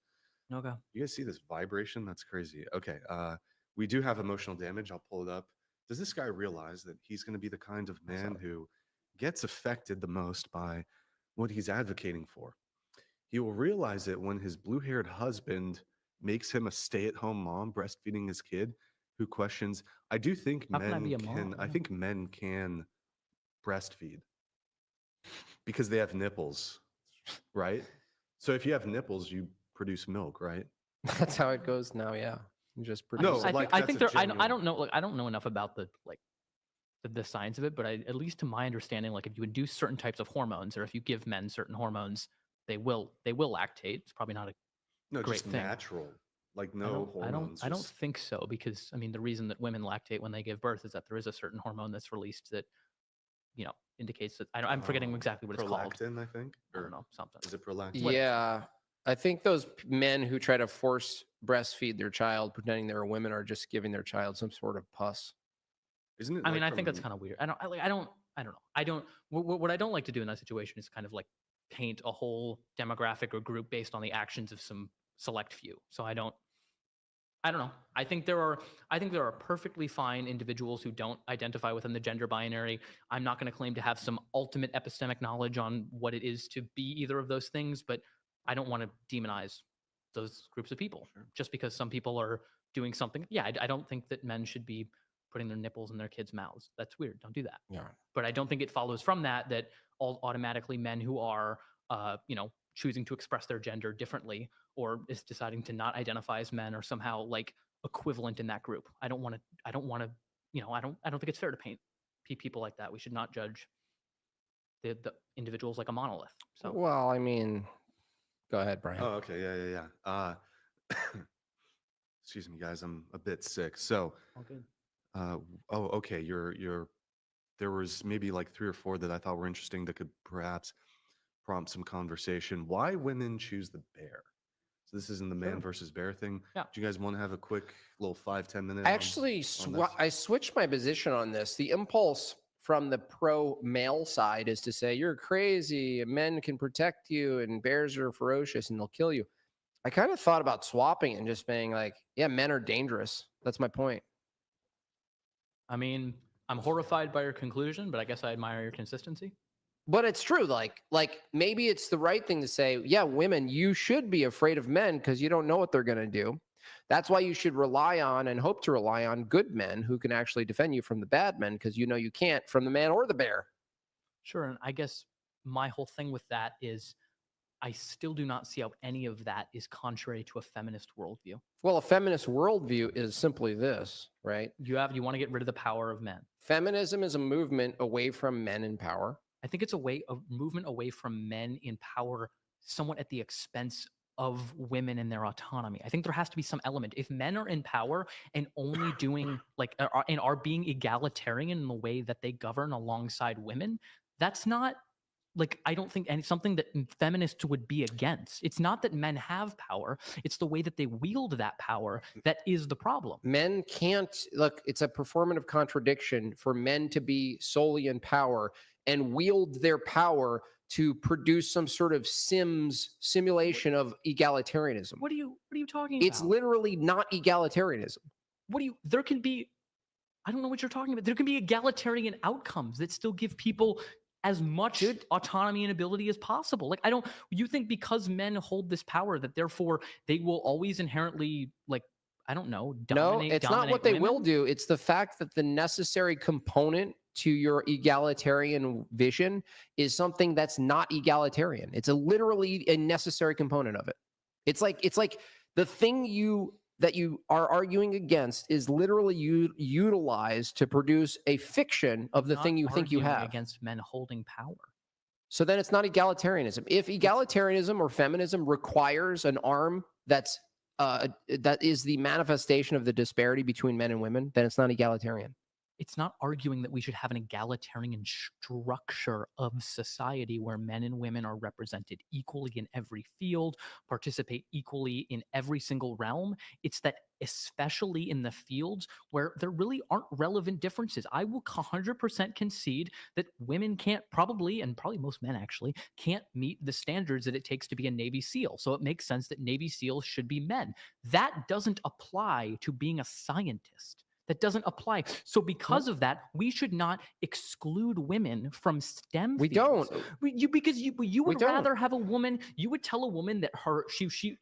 okay. You guys see this vibration? That's crazy. Okay. We do have emotional damage. I'll pull it up. Does this guy realize that he's going to be the kind of man who gets affected the most by what he's advocating for? He will realize it when his blue-haired husband makes him a stay-at-home mom breastfeeding his kid who questions, I do think How can I men be a can, mom? I think men can breastfeed because they have nipples, right? So if you have nipples, you produce milk, right? That's how it goes now. Yeah, you just produce. No, I think there. I don't know. I don't know enough about the science of it, but at least to my understanding, if you induce certain types of hormones, or if you give men certain hormones, they will lactate. It's probably not a great just thing. Natural, no hormones. I don't think so, because I mean the reason that women lactate when they give birth is that there is a certain hormone that's released that indicates that I'm forgetting exactly what it's called. Prolactin, I think. I don't know, something. Is it prolactin? Yeah, I think those men who try to force breastfeed their child, pretending they're women, are just giving their child some sort of pus. Isn't it? I mean, I think that's kind of weird. I don't know. What I don't like to do in that situation is kind of paint a whole demographic or group based on the actions of some select few. So I don't know. I think there are perfectly fine individuals who don't identify within the gender binary. I'm not going to claim to have some ultimate epistemic knowledge on what it is to be either of those things, but I don't want to demonize those groups of people just because some people are doing something. Yeah, I don't think that men should be putting their nipples in their kids' mouths. That's weird. Don't do that. Yeah. But I don't think it follows from that all automatically men who are, choosing to express their gender differently or is deciding to not identify as men are somehow equivalent in that group. I don't think it's fair to paint people like that. We should not judge the individuals like a monolith. So, well, I mean, go ahead, Brian. Oh, okay. Yeah. Excuse me, guys. I'm a bit sick. So, all good. Okay. There was maybe 3 or 4 that I thought were interesting that could perhaps prompt some conversation. Why women choose the bear? So this isn't the man versus bear thing. Yeah. Do you guys want to have a quick little 5-10 minute? I actually I switched my position on this. The impulse from the pro male side is to say you're crazy. Men can protect you, and bears are ferocious and they'll kill you. I kind of thought about swapping and just being yeah, men are dangerous. That's my point. I mean, I'm horrified by your conclusion, but I guess I admire your consistency. But it's true. Like maybe it's the right thing to say, yeah, women, you should be afraid of men because you don't know what they're going to do. That's why you should rely on and hope to rely on good men who can actually defend you from the bad men, because you know you can't from the man or the bear. Sure. And I guess my whole thing with that is I still do not see how any of that is contrary to a feminist worldview. Well, a feminist worldview is simply this, right? You want to get rid of the power of men. Feminism is a movement away from men in power. I think it's a movement away from men in power, somewhat at the expense of women and their autonomy. I think there has to be some element. If men are in power and only doing and are being egalitarian in the way that they govern alongside women, that's not I don't think something that feminists would be against. It's not that men have power. It's the way that they wield that power that is the problem. Men can't, look, it's a performative contradiction for men to be solely in power and wield their power to produce some sort of simulation of egalitarianism. What are you talking about? It's literally not egalitarianism. There can be, I don't know what you're talking about. There can be egalitarian outcomes that still give people as much autonomy and ability as possible. You think because men hold this power that therefore they will always inherently dominate? No, it's not what they will do. It's the fact that the necessary component to your egalitarian vision is something that's not egalitarian. It's literally a necessary component of it. It's like the thing that you are arguing against is literally utilized to produce a fiction of the thing you think you have. Against men holding power. So then it's not egalitarianism. If egalitarianism or feminism requires an arm that is the manifestation of the disparity between men and women, then it's not egalitarian. It's not arguing that we should have an egalitarian structure of society where men and women are represented equally in every field, participate equally in every single realm. It's that especially in the fields where there really aren't relevant differences. I will 100% concede that women probably most men actually, can't meet the standards that it takes to be a Navy SEAL. So it makes sense that Navy SEALs should be men. That doesn't apply to being a scientist. That doesn't apply. So because of that, we should not exclude women from STEM we fields. Don't. Because you would rather have a woman, you would tell a woman that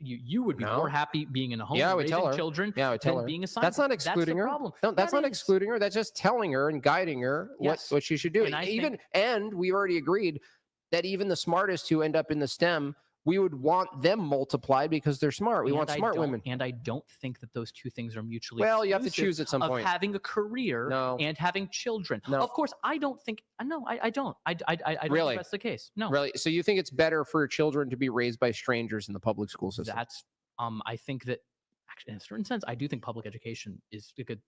you would be more happy being in a home raising children than being a scientist. That's not excluding her. Problem. No, that's not excluding her. That's just telling her and guiding her what she should do. And we already agreed that even the smartest who end up in the STEM, we would want them multiplied because they're smart. We want smart women. And I don't think that those two things are mutually you have to choose at some point. Of having a career and having children. No. Of course, I don't think. No, I don't. I don't really? think that's the case. No. Really? So you think it's better for children to be raised by strangers in the public school system? That's. I think that. Actually, in a certain sense, I do think public education is a good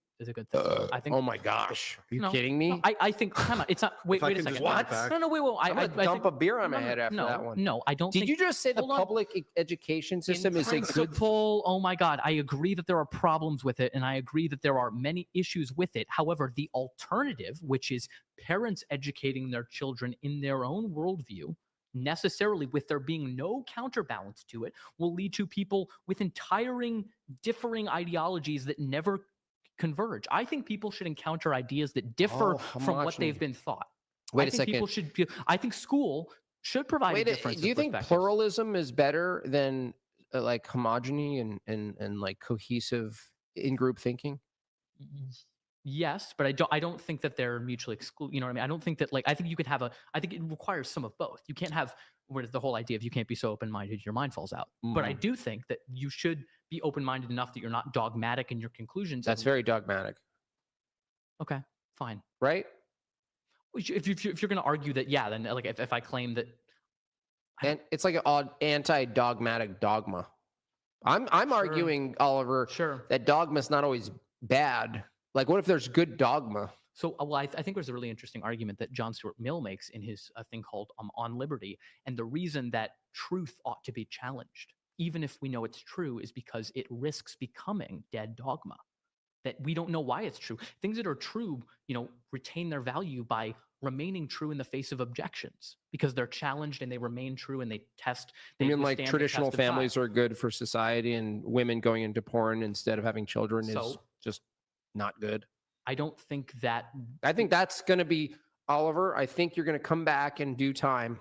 thing. I think. Oh my gosh! Are you kidding me? No, I think. Come on, it's not. Wait a second. What? No, wait. I'm gonna dump a beer on my head after that one. No, I don't. Did you just say the public education system is a good? Oh my God! I agree that there are problems with it, and I agree that there are many issues with it. However, the alternative, which is parents educating their children in their own worldview, necessarily with there being no counterbalance to it, will lead to people with differing ideologies that never converge. I think people should encounter ideas that differ from what they've been taught. Wait a second. I think school should provide a difference. Do you think pluralism is better than homogeny and like cohesive in-group thinking? Yes, but I don't think that they're mutually exclusive. You know what I mean? I don't think that I think you could have I think it requires some of both. You can't have the whole idea of you can't be so open-minded your mind falls out. But I do think that you should be open-minded enough that you're not dogmatic in your conclusions. That's very dogmatic. Okay, fine. Right? If you're going to argue that, yeah, then if I claim that. And it's like an anti-dogmatic dogma. I'm arguing, Oliver, that dogma is not always bad. Like, what if there's good dogma? So, I think there's a really interesting argument that John Stuart Mill makes in his thing called On Liberty. And the reason that truth ought to be challenged, even if we know it's true, is because it risks becoming dead dogma. That we don't know why it's true. Things that are true, retain their value by remaining true in the face of objections because they're challenged and they remain true and they test. You mean like traditional families are good for society and women going into porn instead of having children is just not good? I don't think that. I think that's going to be Oliver, I think you're going to come back in due time,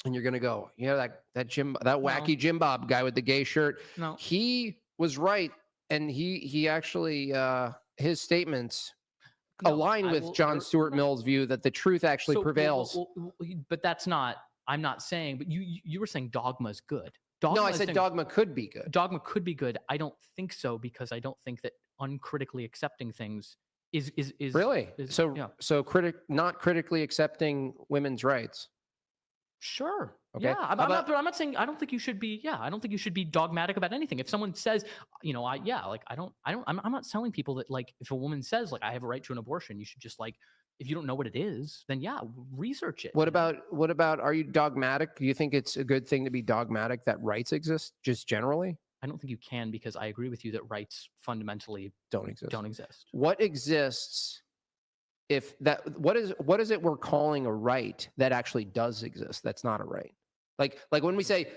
and you're going to go, that wacky Jimbob guy with the gay shirt. No. He was right, and he actually his statements align with John Stuart Mill's view that the truth actually prevails. But that's not. I'm not saying. But you were saying dogma is good. No, I said dogma could be good. Dogma could be good. I don't think so, because I don't think that uncritically accepting things is really not critically accepting women's rights. Sure. Okay. Yeah. I'm not saying I don't think you should be. Yeah. I don't think you should be dogmatic about anything. If someone says, I'm not telling people that, like, if a woman says, like, I have a right to an abortion, you should just, like, if you don't know what it is, then research it. What about, are you dogmatic? Do you think it's a good thing to be dogmatic that rights exist just generally? I don't think you can, because I agree with you that rights fundamentally don't exist. What exists? What is it we're calling a right that actually does exist? That's not a right. Like when we say,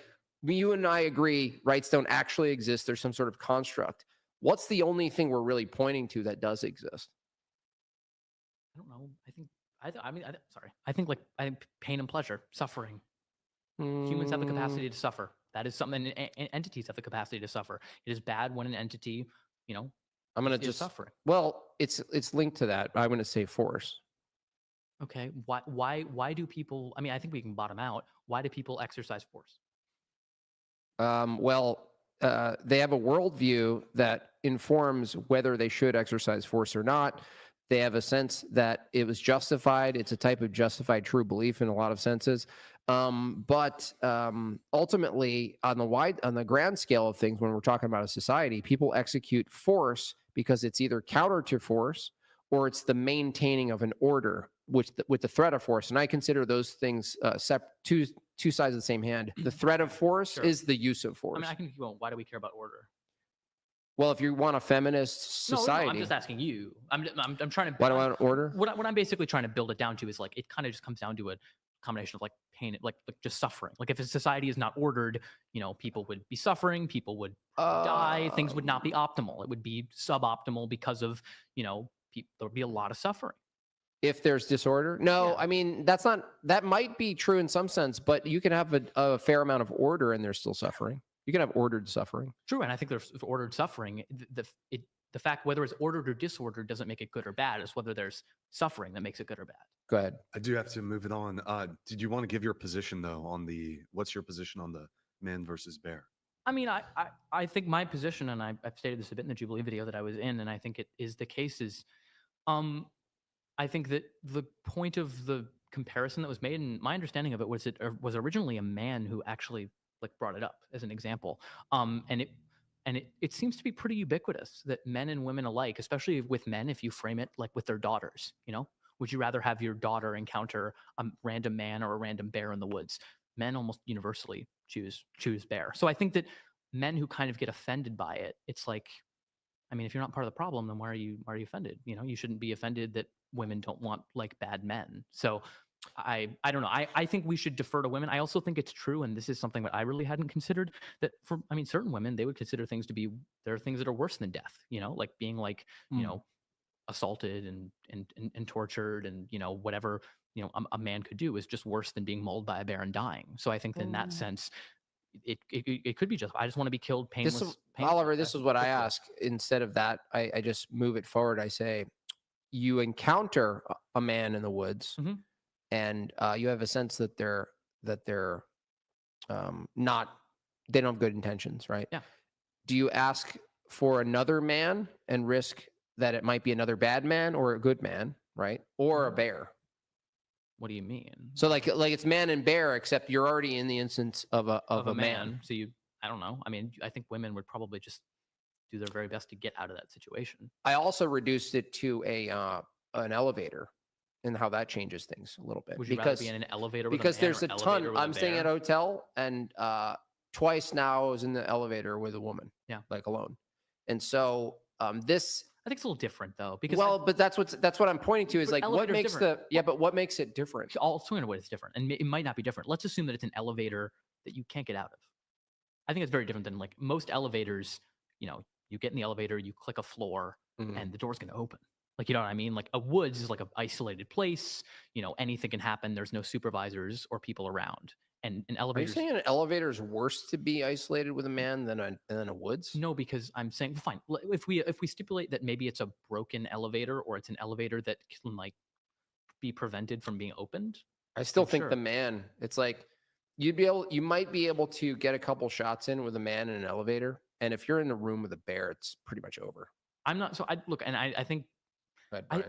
you and I agree rights don't actually exist, there's some sort of construct. What's the only thing we're really pointing to that does exist? I don't know. I think pain and pleasure, suffering. Humans have the capacity to suffer. That is something, entities have the capacity to suffer. It is bad when an entity, I'm going to is suffering. Well, it's linked to that. I'm going to say force. Okay. Why do people, I think we can bottom out. Why do people exercise force? They have a worldview that informs whether they should exercise force or not. They have a sense that it was justified. It's a type of justified true belief in a lot of senses. But ultimately, on the grand scale of things, when we're talking about a society, people execute force because it's either counter to force or it's the maintaining of an order with the threat of force. And I consider those things two sides of the same hand. The threat of force is the use of force. I can keep going. Why do we care about order? Well, if you want a feminist society, no, I'm just asking you. I'm trying to. Why do I want order? What I'm basically trying to build it down to is, like, it kind of just comes down to a combination of, like, pain, like just suffering. Like, if a society is not ordered, people would be suffering, people would die, things would not be optimal. It would be suboptimal because of, there would be a lot of suffering. If there's disorder? No, yeah. That might be true in some sense, but you can have a fair amount of order and there's still suffering. You can have ordered suffering. True, and I think there's ordered suffering. The fact whether it's ordered or disordered doesn't make it good or bad. It's whether there's suffering that makes it good or bad. Go ahead. I do have to move it on. Did you want to give your position, though, on what's your position on the man versus bear? I think my position, and I've stated this a bit in the Jubilee video that I was in, and I think it is the case, is I think that the point of the comparison that was made, and my understanding of it was originally a man who actually, like, brought it up as an example. And it seems to be pretty ubiquitous that men and women alike, especially with men, if you frame it like with their daughters, would you rather have your daughter encounter a random man or a random bear in the woods? Men almost universally choose bear. So I think that men who kind of get offended by it, it's like, if you're not part of the problem, then why are you offended? You shouldn't be offended that women don't want, like, bad men. So I don't know. I think we should defer to women. I also think it's true, and this is something that I really hadn't considered, that for certain women, they would consider things to be, there are things that are worse than death, like being, like, assaulted and tortured, and whatever a man could do is just worse than being mauled by a bear and dying. So I think that in that sense, it could be just, I just want to be killed painless. Oliver, this is what I ask. Instead of that, I just move it forward. I say, you encounter a man in the woods, mm-hmm. and you have a sense that they're not, they don't have good intentions, right? Yeah. Do you ask for another man and risk that it might be another bad man or a good man, right? Or a bear? What do you mean? So like it's man and bear, except you're already in the instance of a man. So I don't know. I think women would probably just do their very best to get out of that situation. I also reduced it to an elevator, and how that changes things a little bit. Would you rather be in an elevator with because a man there's a ton. I'm staying at a hotel, and twice now I was in the elevator with a woman. Yeah, like alone. And so this, I think it's a little different though, because but that's what I'm pointing to is like what makes different. But what makes it different? I'll explain a way it's different, and it might not be different. Let's assume that it's an elevator that you can't get out of. I think it's very different than, like, most elevators. You get in the elevator, you click a floor, and the door's going to open. Like, you know what I mean? Like a woods is like an isolated place. You know, anything can happen. There's no supervisors or people around. And an Are you elevator. saying an elevator is worse to be isolated with a man than a woods? No, because I'm saying fine. If we stipulate that maybe it's a broken elevator or it's an elevator that can like be prevented from being opened. I still think sure. the man. It's like you might be able to get a couple shots in with a man in an elevator, and if you're in the room with a bear, it's pretty much over. I'm not. So I look, and I think. Right, Brian.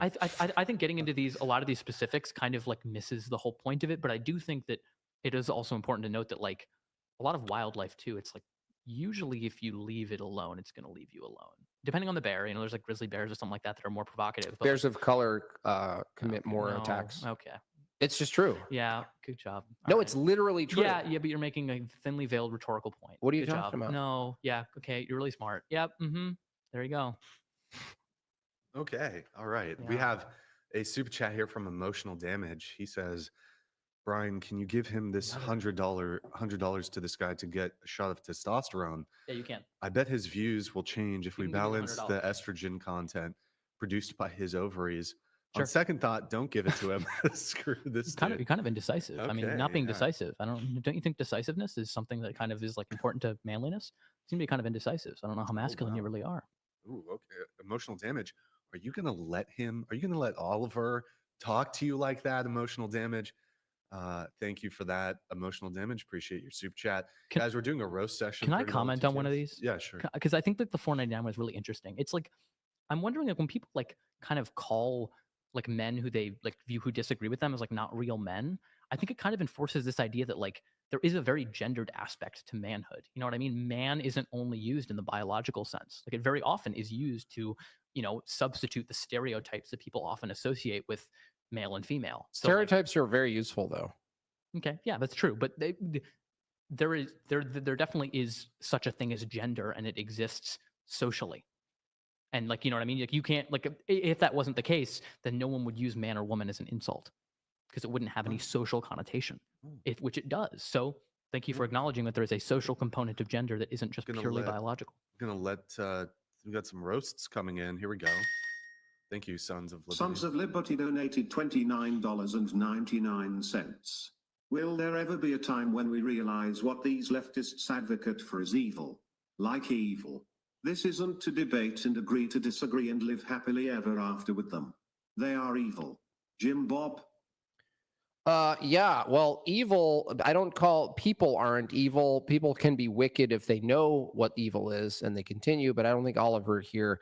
I think getting into a lot of these specifics kind of like misses the whole point of it. But I do think that it is also important to note that like a lot of wildlife too, it's like usually if you leave it alone, it's going to leave you alone. Depending on the bear, you know, there's like grizzly bears or something like that that are more provocative. But Bears of color commit more no, attacks. Okay. It's just true. Yeah. Good job. No, All it's literally true. Yeah, but you're making a thinly veiled rhetorical point. What are you Good talking job. about? No. Yeah. Okay. You're really smart. Yep. Mm-hmm. There you go. Okay. All right. We Yeah. have a super chat here from Emotional Damage. He says, Brian, can you give him this $100 to this guy to get a shot of testosterone? Yeah, you can. I bet his views will change if we can give me balance the $100. estrogen content produced by his ovaries. Sure. On second thought, don't give it to him. Screw this. You're kind of indecisive. I mean, not Okay, being yeah. decisive. Don't you think decisiveness is something that kind of is like important to manliness? You seem to be kind of indecisive. So I don't know how masculine you wow. really are. Ooh, okay. Emotional Damage. Are you gonna let Oliver talk to you like that? Emotional Damage. Thank you for that. Emotional Damage. Appreciate your super chat. Guys, we're doing a roast session. Can I $30 comment on one of TTS. these? Yeah, sure. Because I think that the 499 was really interesting. It's like, I'm wondering like when people like kind of call like men who they like view who disagree with them as like not real men, I think it kind of enforces this idea that like there is a very gendered aspect to manhood. You know what I mean? Man isn't only used in the biological sense. Like it very often is used to, you know, substitute the stereotypes that people often associate with male and female. So, Stereotypes are very useful, though. okay, yeah, that's true. But there definitely is such a thing as gender, and it exists socially. And like, you know what I mean? Like you can't like if that wasn't the case, then no one would use man or woman as an insult because it wouldn't have any social connotation, which it does. So thank you for acknowledging that there is a social component of gender that isn't just purely biological. Gonna let we got some roasts coming in. Here we go. Thank you, Sons of Liberty. Sons of Liberty donated $29.99. Will there ever be a time when we realize what these leftists advocate for is evil? Like evil. This isn't to debate and agree to disagree and live happily ever after with them. They are evil. Jimbob? Yeah, well, evil, I don't call people aren't evil. People can be wicked if they know what evil is and they continue, but I don't think Oliver here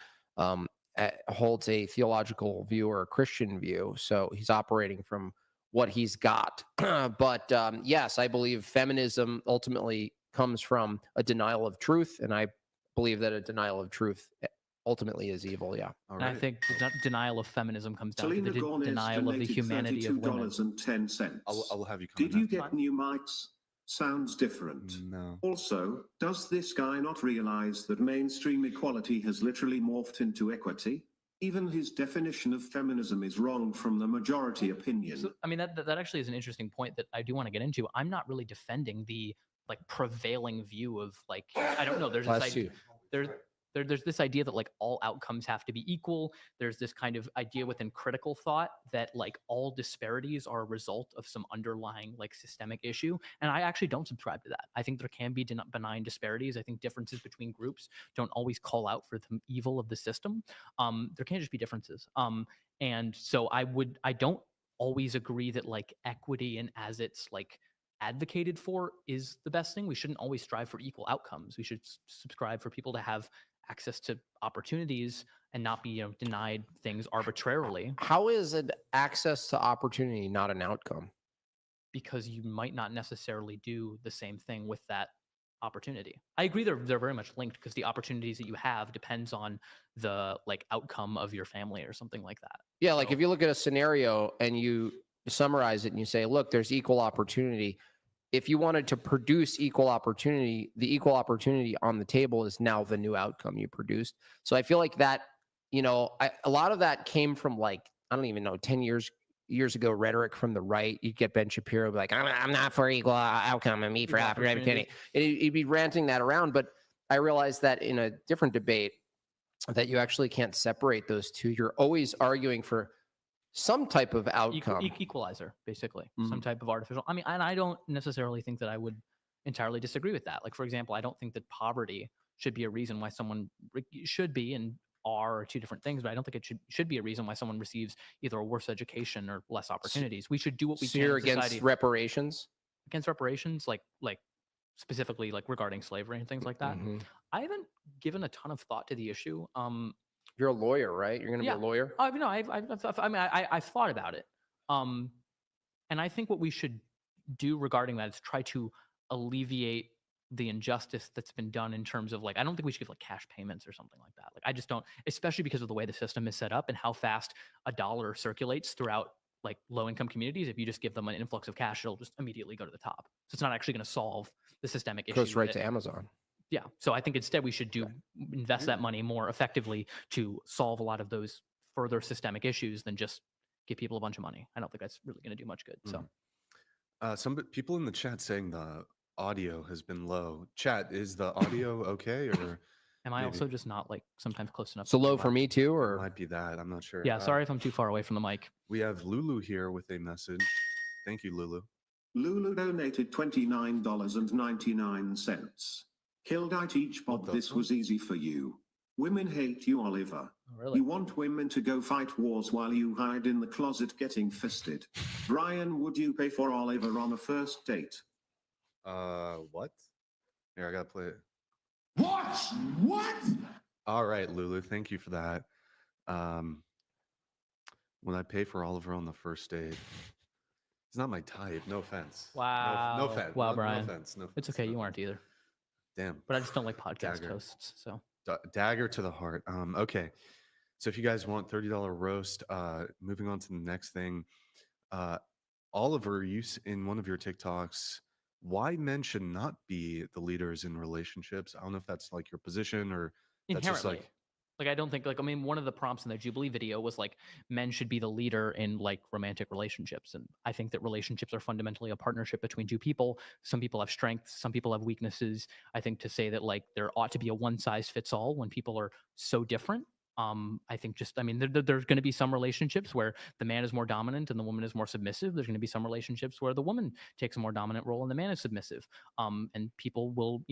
holds a theological view or a Christian view. So he's operating from what he's got. But yes, I believe feminism ultimately comes from a denial of truth, and I believe that a denial of truth ultimately is evil. Yeah. All And right. I think the denial of feminism comes down Selena to the Gomez denial of the donated humanity of women. $32.10. I'll have you comment. Did you after. get new mics? Sounds different. No. Also, does this guy not realize that mainstream equality has literally morphed into equity? Even his definition of feminism is wrong from the majority opinion. So, I mean, that actually is an interesting point that I do want to get into. I'm not really defending the like prevailing view of like, I don't know. There's this idea, there's this idea that like all outcomes have to be equal. There's this kind of idea within critical thought that like all disparities are a result of some underlying like systemic issue. And I actually don't subscribe to that. I think there can be benign disparities. I think differences between groups don't always call out for the evil of the system. There can just be differences. And so I don't always agree that like equity and as it's like advocated for is the best thing. We shouldn't always strive for equal outcomes. We should subscribe for people to have access to opportunities and not be denied things arbitrarily. How is it access to opportunity not an outcome? Because you might not necessarily do the same thing with that opportunity. I agree they're very much linked because the opportunities that you have depends on the like outcome of your family or something like that. Yeah, like if you look at a scenario and you summarize it and you say, look, there's equal opportunity. If you wanted to produce equal opportunity, the equal opportunity on the table is now the new outcome you produced. So I feel like that, a lot of that came from like, I don't even know, 10 years ago, rhetoric from the right. You'd get Ben Shapiro be like, I'm not for equal outcome, I'm for opportunity. And he'd be ranting that around. But I realized that in a different debate, that you actually can't separate those two. You're always arguing for some type of outcome. Equalizer, basically, some type of artificial. I mean, and I don't necessarily think that I would entirely disagree with that. Like, for example, I don't think that poverty should be a reason why someone should be and are two different things, but I don't think it should be a reason why someone receives either a worse education or less opportunities. We should do what we So can. you're in against society. reparations? Against reparations, like specifically like regarding slavery and things like that. I haven't given a ton of thought to the issue. You're a lawyer, right? You're going to be a lawyer? I mean, I've thought about it. And I think what we should do regarding that is try to alleviate the injustice that's been done in terms of like, I don't think we should give like cash payments or something like that. Like, I just don't, especially because of the way the system is set up and how fast a dollar circulates throughout like low income communities. If you just give them an influx of cash, it'll just immediately go to the top. So it's not actually going to solve the systemic issue. Goes right to Amazon. Yeah. So I think instead we should invest that money more effectively to solve a lot of those further systemic issues than just give people a bunch of money. I don't think that's really going to do much good. So some people in the chat saying the audio has been low. Chat, is the audio okay, or am I also just not like sometimes close enough? So low for me too, or it might be that? I'm not sure. Yeah, sorry if I'm too far away from the mic. We have Lulu here with a message. Thank you, Lulu. Lulu donated $29.99. Killed each Bob. This was easy for you. Women hate you, Oliver. Oh, really? You want women to go fight wars while you hide in the closet getting fisted. Brian, would you pay for Oliver on a first date? What? Here, I gotta play it. What? All right, Lulu, thank you for that. When I pay for Oliver on the first date, he's not my type. No offense. Wow. No offense. Wow, no, Brian. No offense. No offense. It's okay. No You offense. aren't either. Damn. But I just don't like podcast Dagger. hosts. So Dagger to the heart. Okay. So if you guys want $30 roast, moving on to the next thing, Oliver, you in one of your TikToks, why men should not be the leaders in relationships. I don't know if that's like your position or that's just inherently. like I don't think I mean, one of the prompts in the Jubilee video was like men should be the leader in like romantic relationships. And I think that relationships are fundamentally a partnership between two people. Some people have strengths, some people have weaknesses. I think to say that like there ought to be a one size fits all when people are so different. I think there's going to be some relationships where the man is more dominant and the woman is more submissive. There's going to be some relationships where the woman takes a more dominant role and the man is submissive. And people will,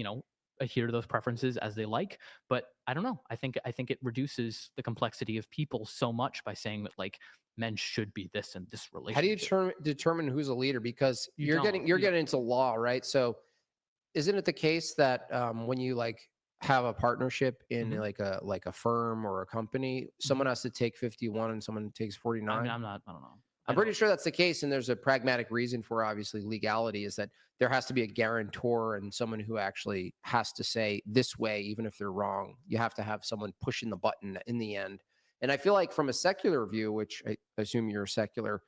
adhere to those preferences as they like. But I don't know. I think it reduces the complexity of people so much by saying that like men should be this and this relationship. How do you determine who's a leader? Because you're getting into law, right? So isn't it the case that when you like have a partnership in like a firm or a company, someone has to take 51 and someone takes 49? I mean, I don't know. I'm pretty sure that's the case, and there's a pragmatic reason for obviously legality is that there has to be a guarantor and someone who actually has to say this way, even if they're wrong. You have to have someone pushing the button in the end. And I feel like from a secular view, which I assume you're secular,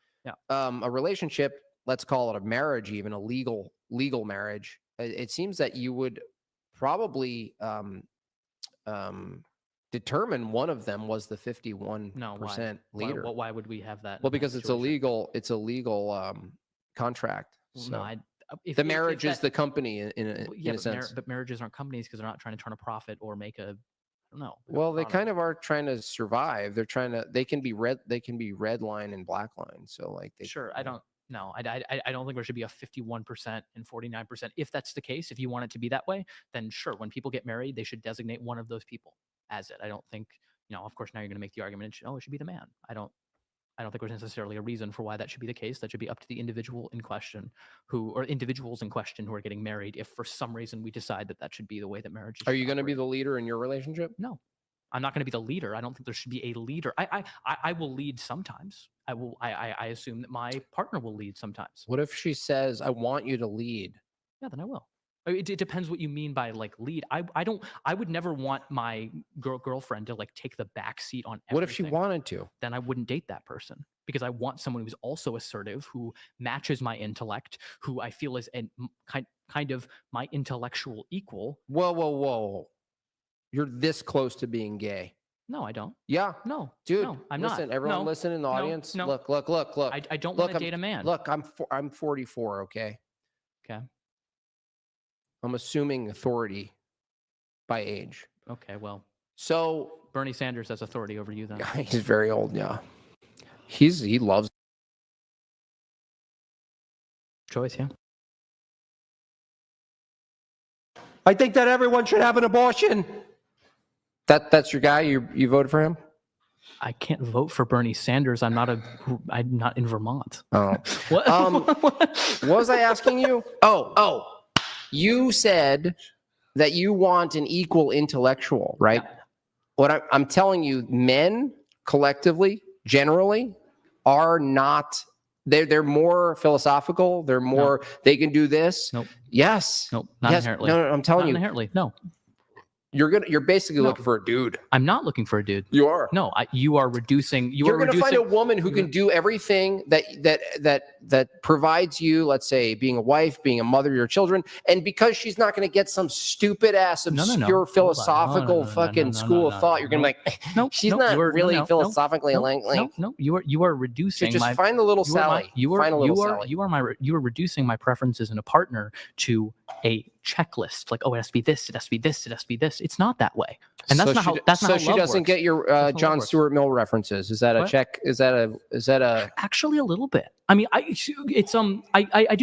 a relationship, let's call it a marriage, even a legal marriage, it seems that you would probably determine one of them was the 51% leader. Why would we have that? Well, because it's illegal. It's a legal contract. Well, so no, the marriage is the company in a sense. But marriages aren't companies because they're not trying to turn a profit or make a. I don't know. Well, they kind of are trying to survive. They're trying to. They can be red line and black line. So like, I don't. No, I don't think there should be a 51% and 49%. If that's the case, if you want it to be that way, then sure. When people get married, they should designate one of those people as it. I don't think, of course, now you're going to make the argument, it should be the man. I don't think there's necessarily a reason for why that should be the case. That should be up to the individual in question or individuals in question who are getting married. If for some reason we decide that should be the way that marriage is. Are you going to be the leader in your relationship? No, I'm not going to be the leader. I don't think there should be a leader. I will lead sometimes. I assume that my partner will lead sometimes. What if she says, I want you to lead? Yeah, then I will. It depends what you mean by like lead. I would never want my girlfriend to like take the back seat on everything. What if she wanted to? Then I wouldn't date that person because I want someone who's also assertive, who matches my intellect, who I feel is kind of my intellectual equal. Whoa. You're this close to being gay. No, I don't. Yeah. No. Dude, no, I'm listen, not. everyone listen in the audience. No. Look. I don't want to date a man. Look, I'm 44, okay? Okay. I'm assuming authority by age. Okay, well. So Bernie Sanders has authority over you then. He's very old. Yeah. He loves Choice, yeah. I think that everyone should have an abortion. That's your guy? You voted for him? I can't vote for Bernie Sanders. I'm not in Vermont. Oh. What was I asking you? Oh. You said that you want an equal intellectual, right? Yeah. What I'm telling you, men collectively, generally, are not. They're more philosophical. They're more. No. They can do this. Nope. Yes. Nope. Not inherently. No. I'm telling you. Inherently. No. You're basically looking for a dude. I'm not looking for a dude. You are. No, you are reducing. You're going to find a woman who can do everything that provides you, let's say, being a wife, being a mother of your children, and because she's not going to get some stupid ass obscure philosophical fucking school of thought, you're going to be like, no, she's not really philosophically No, you are reducing. So just find a little Sally. You are reducing my preferences in a partner to a checklist, like, oh, it has to be this, it has to be this, it has to be this. It's not that way, and that's not how. That's not how she doesn't works. Get your John Stuart Mill references. Is that a check? Is that a? Actually, a little bit. I mean, I do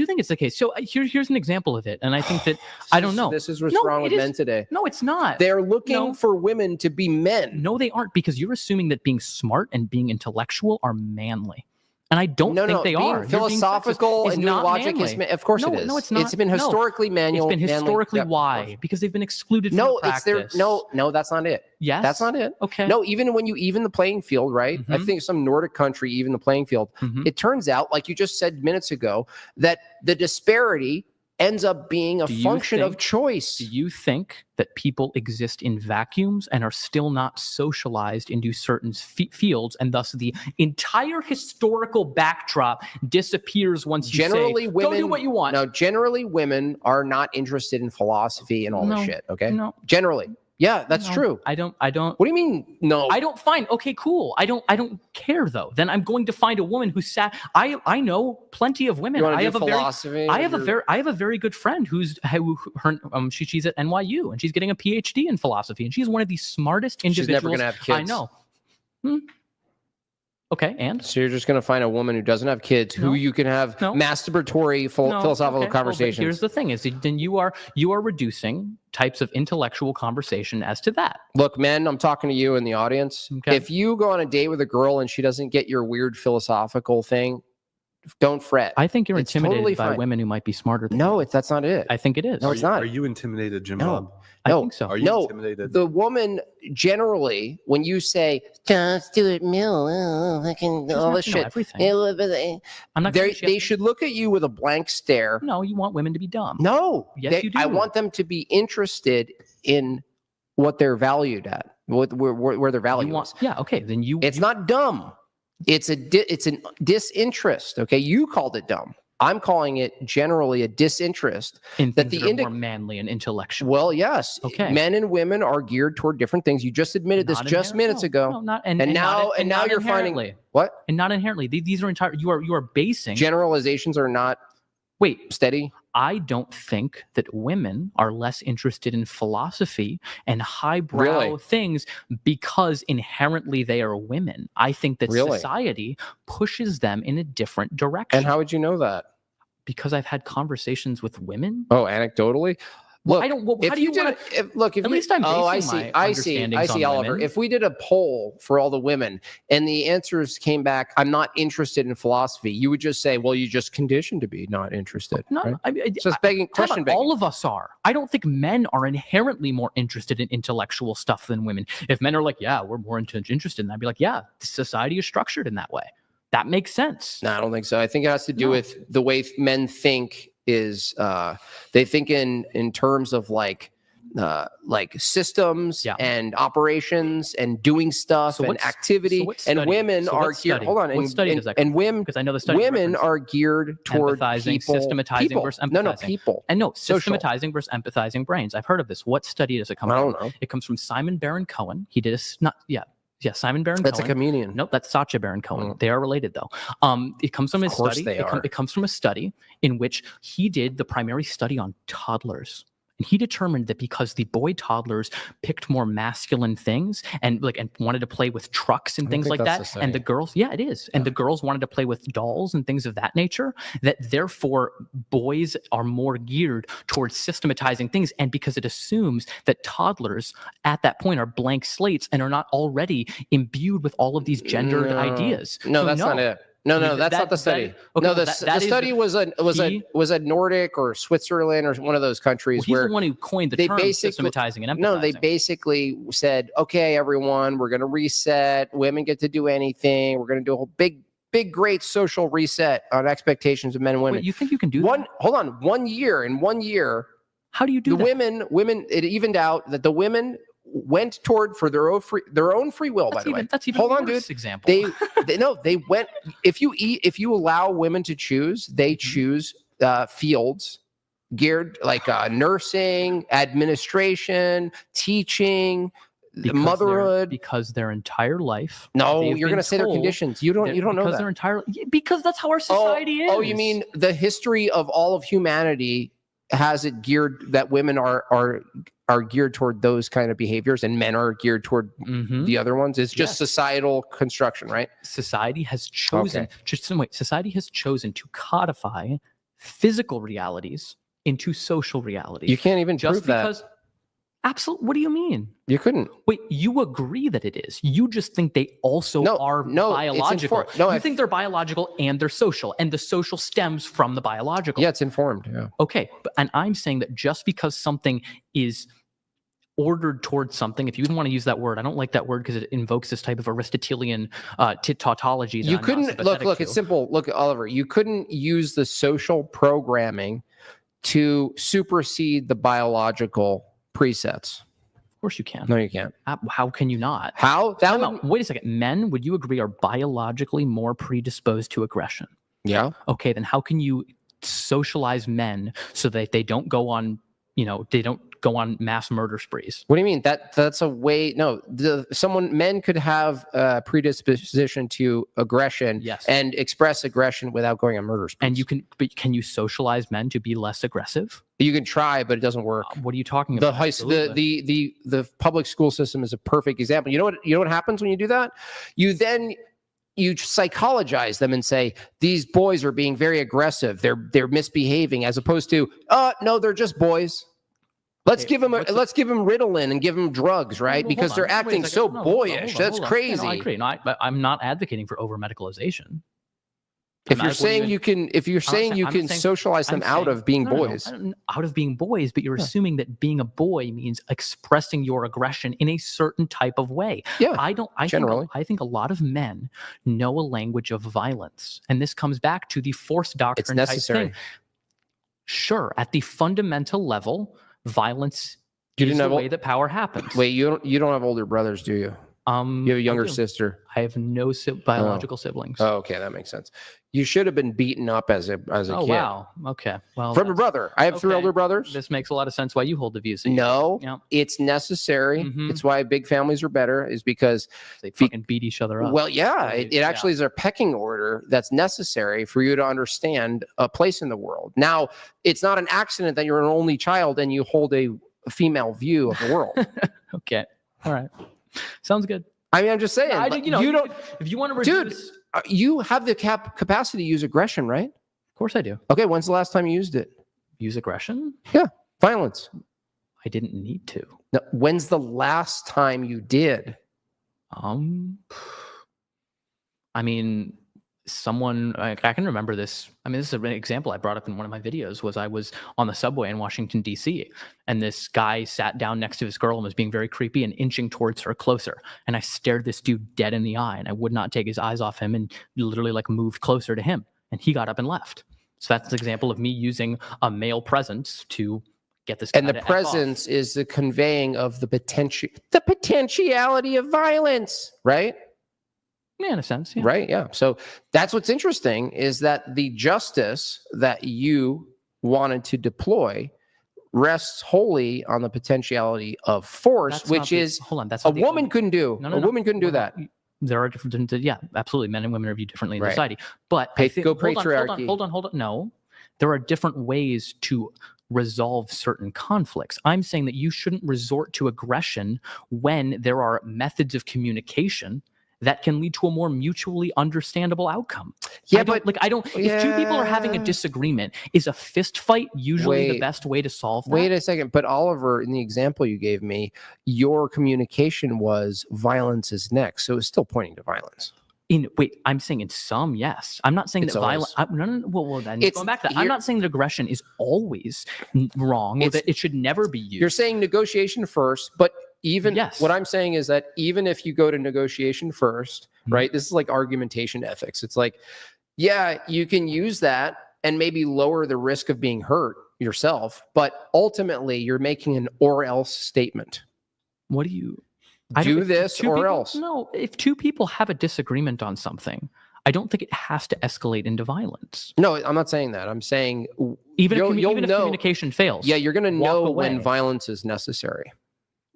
think it's the case. So here's an example of it, and I think that I don't know. This is what's wrong with men today. No, it's not. They're looking for women to be men. No, they aren't, because you're assuming that being smart and being intellectual are manly. And I don't think they are. Philosophical and logic is, of course it is. No, it's not. It's been historically manual. It's been historically why? Because they've been excluded from practice. No, that's not it. Yes? That's not it. Okay. No, even when you even the playing field, right? I think some Nordic country, even the playing field, it turns out, like you just said minutes ago, that the disparity ends up being a function of choice. Do you think that people exist in vacuums and are still not socialized into certain fields, and thus the entire historical backdrop disappears once you say, go do what you want? No, generally women are not interested in philosophy and all this shit, okay? No. Generally. Yeah, that's true. I don't. What do you mean? No, I don't find. Okay, cool. I don't care though. Then I'm going to find a woman who sat. I know plenty of women. I have a very good friend she's at NYU and she's getting a PhD in philosophy, and she's one of the smartest individuals. She's never going to have kids. I know. Okay, and so you're just going to find a woman who doesn't have kids, who you can have masturbatory philosophical conversations. But here's the thing: is then you are reducing types of intellectual conversation as to that. Look, men, I'm talking to you in the audience. Okay. If you go on a date with a girl and she doesn't get your weird philosophical thing, don't fret. I think you're intimidated by women who might be smarter than you. That's not it. I think it is. No, it's not. Are you intimidated, Jimbob? I think so. Are you intimidated? The woman generally, when you say John Stuart Mill, all this shit, they should look at you with a blank stare. No, you want women to be dumb. No, yes, you do. I want them to be interested in what they're valued at, where their value is. Yeah, okay. Then it's not dumb. It's an disinterest. Okay, you called it dumb. I'm calling it generally a disinterest in things that are more manly and intellectual. Well, yes. Okay. Men and women are geared toward different things. You just admitted this just minutes ago. No, and now you're finding what? And not inherently. These are entire. You are basing generalizations are not. Wait, steady. I don't think that women are less interested in philosophy and highbrow things because inherently they are women. I think that society pushes them in a different direction. And how would you know that? Because I've had conversations with women. Oh, anecdotally? Look, how do you want to? At least I'm basing I see, Oliver. Women. If we did a poll for all the women and the answers came back, I'm not interested in philosophy, you would just say, well, you just conditioned to be not interested. No, right? So it's question begging. All of us are. I don't think men are inherently more interested in intellectual stuff than women. If men are like, yeah, we're more interested in that, I'd be like, yeah, society is structured in that way. That makes sense. No, I don't think so. I think it has to do with the way men think. Is they think in terms of like systems and operations and doing stuff and activity, and women are geared. Hold on, and women, because I know the study. Women are geared toward systematizing versus empathizing. No, people. And systematizing versus empathizing brains. I've heard of this. What study does it come from? I don't know. It comes from Simon Baron Cohen. He did Simon Baron Cohen. That's a comedian. Nope, that's Sacha Baron Cohen. They are related, though. It comes from his study. It comes from a study in which he did the primary study on toddlers. And he determined that because the boy toddlers picked more masculine things and wanted to play with trucks and things like that, and the girls, it is, and the girls wanted to play with dolls and things of that nature, that therefore boys are more geared towards systematizing things, and because it assumes that toddlers at that point are blank slates and are not already imbued with all of these gendered ideas. No, that's not it. No, that's not the study. The study was a Nordic or Switzerland or one of those countries he's where the one who coined the term systematizing and empathizing. No, they basically said, okay, everyone, we're going to reset. Women get to do anything. We're going to do a whole big, great social reset on expectations of men and women. Wait, you think you can do that? Hold on. 1 year. In 1 year, how do you do that? Women, it evened out that the women went toward for their own free will. By the way, that's even hold on, worse dude. Example. They went. If you allow women to choose, they choose fields geared like nursing, administration, teaching, motherhood. Because their entire life. No, you're going to say their conditions. You don't know that. Because their entire because that's how our society is. Oh, you mean the history of all of humanity has it geared that women are geared toward those kind of behaviors and men are geared toward the other ones? It's just societal construction, right? Society has chosen society has chosen to codify physical realities into social realities. You can't even just prove that. Because absolutely. What do you mean? You couldn't. Wait, you agree that it is. You just think they also are biological. You think they're biological and they're social, and the social stems from the biological. Yeah, it's informed. Yeah. Okay, and I'm saying that just because something is ordered towards something, if you even want to use that word, I don't like that word because it invokes this type of Aristotelian tautology. You couldn't look. It's simple. Look, Oliver, you couldn't use the social programming to supersede the biological presets. Of course you can. No, you can't. How can you not? How? Wait a second. Men, would you agree, are biologically more predisposed to aggression? Yeah. Okay, then how can you socialize men so that they don't go on, they don't go on mass murder sprees? What do you mean? That's a way. No, men could have a predisposition to aggression, yes, and express aggression without going on murder sprees. And can you socialize men to be less aggressive? You can try, but it doesn't work. What are you talking about? The public school system is a perfect example. You know what happens when you do that? You psychologize them and say, these boys are being very aggressive. They're misbehaving, as opposed to, no, they're just boys. Let's give them Ritalin and give them drugs, right? Because they're acting so boyish. That's crazy. I agree. I'm not advocating for over medicalization. If you're saying you can socialize them out of being boys, out of being boys, but you're assuming that being a boy means expressing your aggression in a certain type of way. Yeah, I think a lot of men know a language of violence, and this comes back to the force doctrine. It's necessary. Type thing. Sure, at the fundamental level, violence is the way that power happens. Wait, you don't have older brothers, do you? You have a younger sister. I have no biological siblings. Oh, okay, that makes sense. You should have been beaten up as a kid. Oh, wow. Okay. Well, from a brother. I have 3 older brothers. This makes a lot of sense why you hold the views. It's necessary. Mm-hmm. It's why big families are better, is because they fucking beat each other up. Well, yeah, it actually is a pecking order that's necessary for you to understand a place in the world. Now, it's not an accident that you're an only child and you hold a female view of the world. Okay. All right. Sounds good. I mean, I'm just saying. You don't. If you want to reduce, dude, you have the capacity to use aggression, right? Of course I do. Okay, when's the last time you used it? Use aggression? Yeah, violence. I didn't need to. Now, when's the last time you did? I mean, I can remember this. I mean, this is an example I brought up in one of my videos. Was I was on the subway in Washington, D.C., and this guy sat down next to this girl and was being very creepy and inching towards her closer. And I stared this dude dead in the eye, and I would not take his eyes off him, and literally moved closer to him. And he got up and left. So that's an example of me using a male presence to get this guy. And the presence is the conveying of the potentiality of violence, right? Yeah, in a sense. Yeah. Right. Yeah. So that's what's interesting, is that the justice that you wanted to deploy rests wholly on the potentiality of force, which is a woman couldn't do. A woman couldn't do that. There are different, absolutely. Men and women are viewed differently in society. But go patriarchy. Hold on. No, there are different ways to resolve certain conflicts. I'm saying that you shouldn't resort to aggression when there are methods of communication that can lead to a more mutually understandable outcome. Yeah, if two people are having a disagreement, is a fist fight usually the best way to solve that? Wait a second. But Oliver, in the example you gave me, your communication was violence is next. So it's still pointing to violence. I'm saying in some, yes. I'm not saying that violence. No. Well, then going back to that, I'm not saying that aggression is always wrong or that it should never be used. You're saying negotiation first, but what I'm saying is that even if you go to negotiation first, right? This is like argumentation ethics. It's like, yeah, you can use that and maybe lower the risk of being hurt yourself, but ultimately you're making an or else statement. What do you do this or else? No, if two people have a disagreement on something, I don't think it has to escalate into violence. No, I'm not saying that. I'm saying even if communication fails. Yeah, you're going to know when violence is necessary.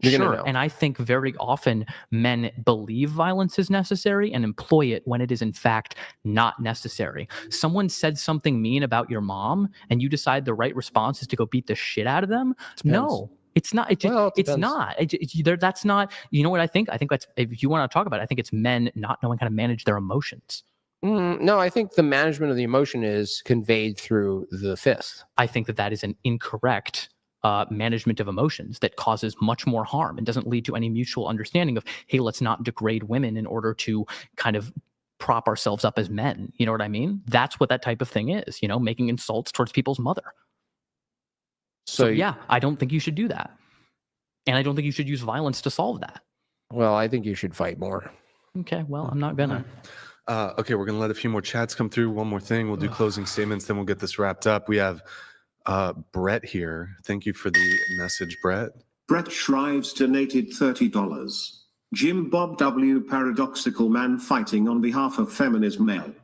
Sure, and I think very often men believe violence is necessary and employ it when it is in fact not necessary. Someone said something mean about your mom and you decide the right response is to go beat the shit out of them? No. It's not. It's not. That's not. You know what I think? I think that's, if you want to talk about it, I think it's men not knowing how to manage their emotions. No, I think the management of the emotion is conveyed through the fist. I think that is an incorrect management of emotions that causes much more harm and doesn't lead to any mutual understanding of, hey, let's not degrade women in order to kind of prop ourselves up as men. You know what I mean? That's what that type of thing is, making insults towards people's mother. So yeah, I don't think you should do that. And I don't think you should use violence to solve that. Well, I think you should fight more. Okay, well, I'm not gonna. Okay, we're gonna let a few more chats come through. One more thing. We'll do closing statements, then we'll get this wrapped up. We have Brett here. Thank you for the message, Brett. Brett Shrives donated $30. Jimbob W. Paradoxical man fighting on behalf of feminism L.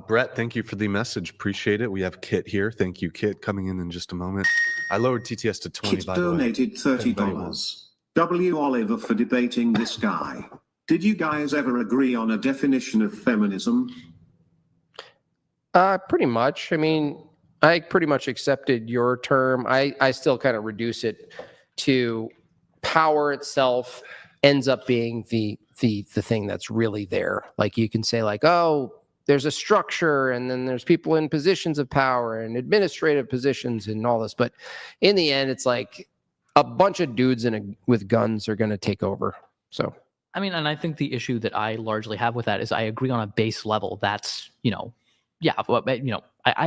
Brett, thank you for the message. Appreciate it. We have Kit here. Thank you, Kit, coming in just a moment. I lowered TTS to 20, Kit by the way. donated $30. W. Oliver for debating this guy. Did you guys ever agree on a definition of feminism? Pretty much. I mean, I pretty much accepted your term. I still kind of reduce it to power itself ends up being the thing that's really there. Like you can say like, oh, there's a structure and then there's people in positions of power and administrative positions and all this. But in the end, it's like a bunch of dudes with guns are going to take over. So, I mean, and I think the issue that I largely have with that is I agree on a base level. That's, I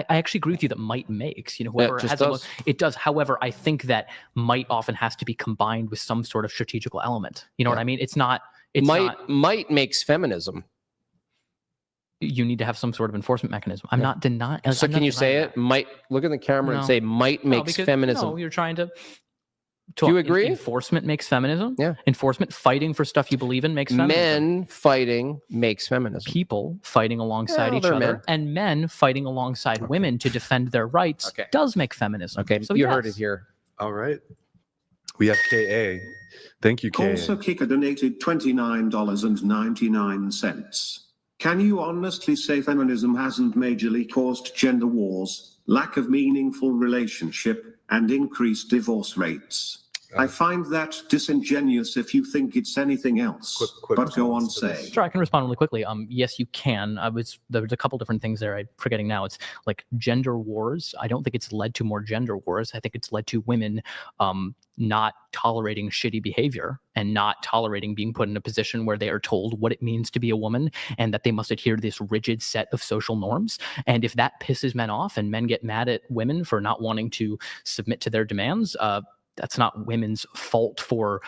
actually agree with you that might makes, whoever has it does. However, I think that might often has to be combined with some sort of strategical element. You know what I mean? Might makes feminism. You need to have some sort of enforcement mechanism. I'm not denying. So can you say it? Might look in the camera and say might makes feminism. No, you're trying to. Do you agree? Enforcement makes feminism. Yeah. Enforcement, fighting for stuff you believe in makes feminism. Men fighting makes feminism. People fighting alongside each other and men fighting alongside women to defend their rights does make feminism. Okay, so you heard it here. All right. We have KA. Thank you, KA. Also, Kicker donated $29.99. Can you honestly say feminism hasn't majorly caused gender wars, lack of meaningful relationship, and increased divorce rates? I find that disingenuous if you think it's anything else. But go on, say. Sure, I can respond really quickly. Yes, you can. There's a couple different things there. I'm forgetting now. It's like gender wars. I don't think it's led to more gender wars. I think it's led to women not tolerating shitty behavior and not tolerating being put in a position where they are told what it means to be a woman and that they must adhere to this rigid set of social norms. And if that pisses men off and men get mad at women for not wanting to submit to their demands, that's not women's fault for,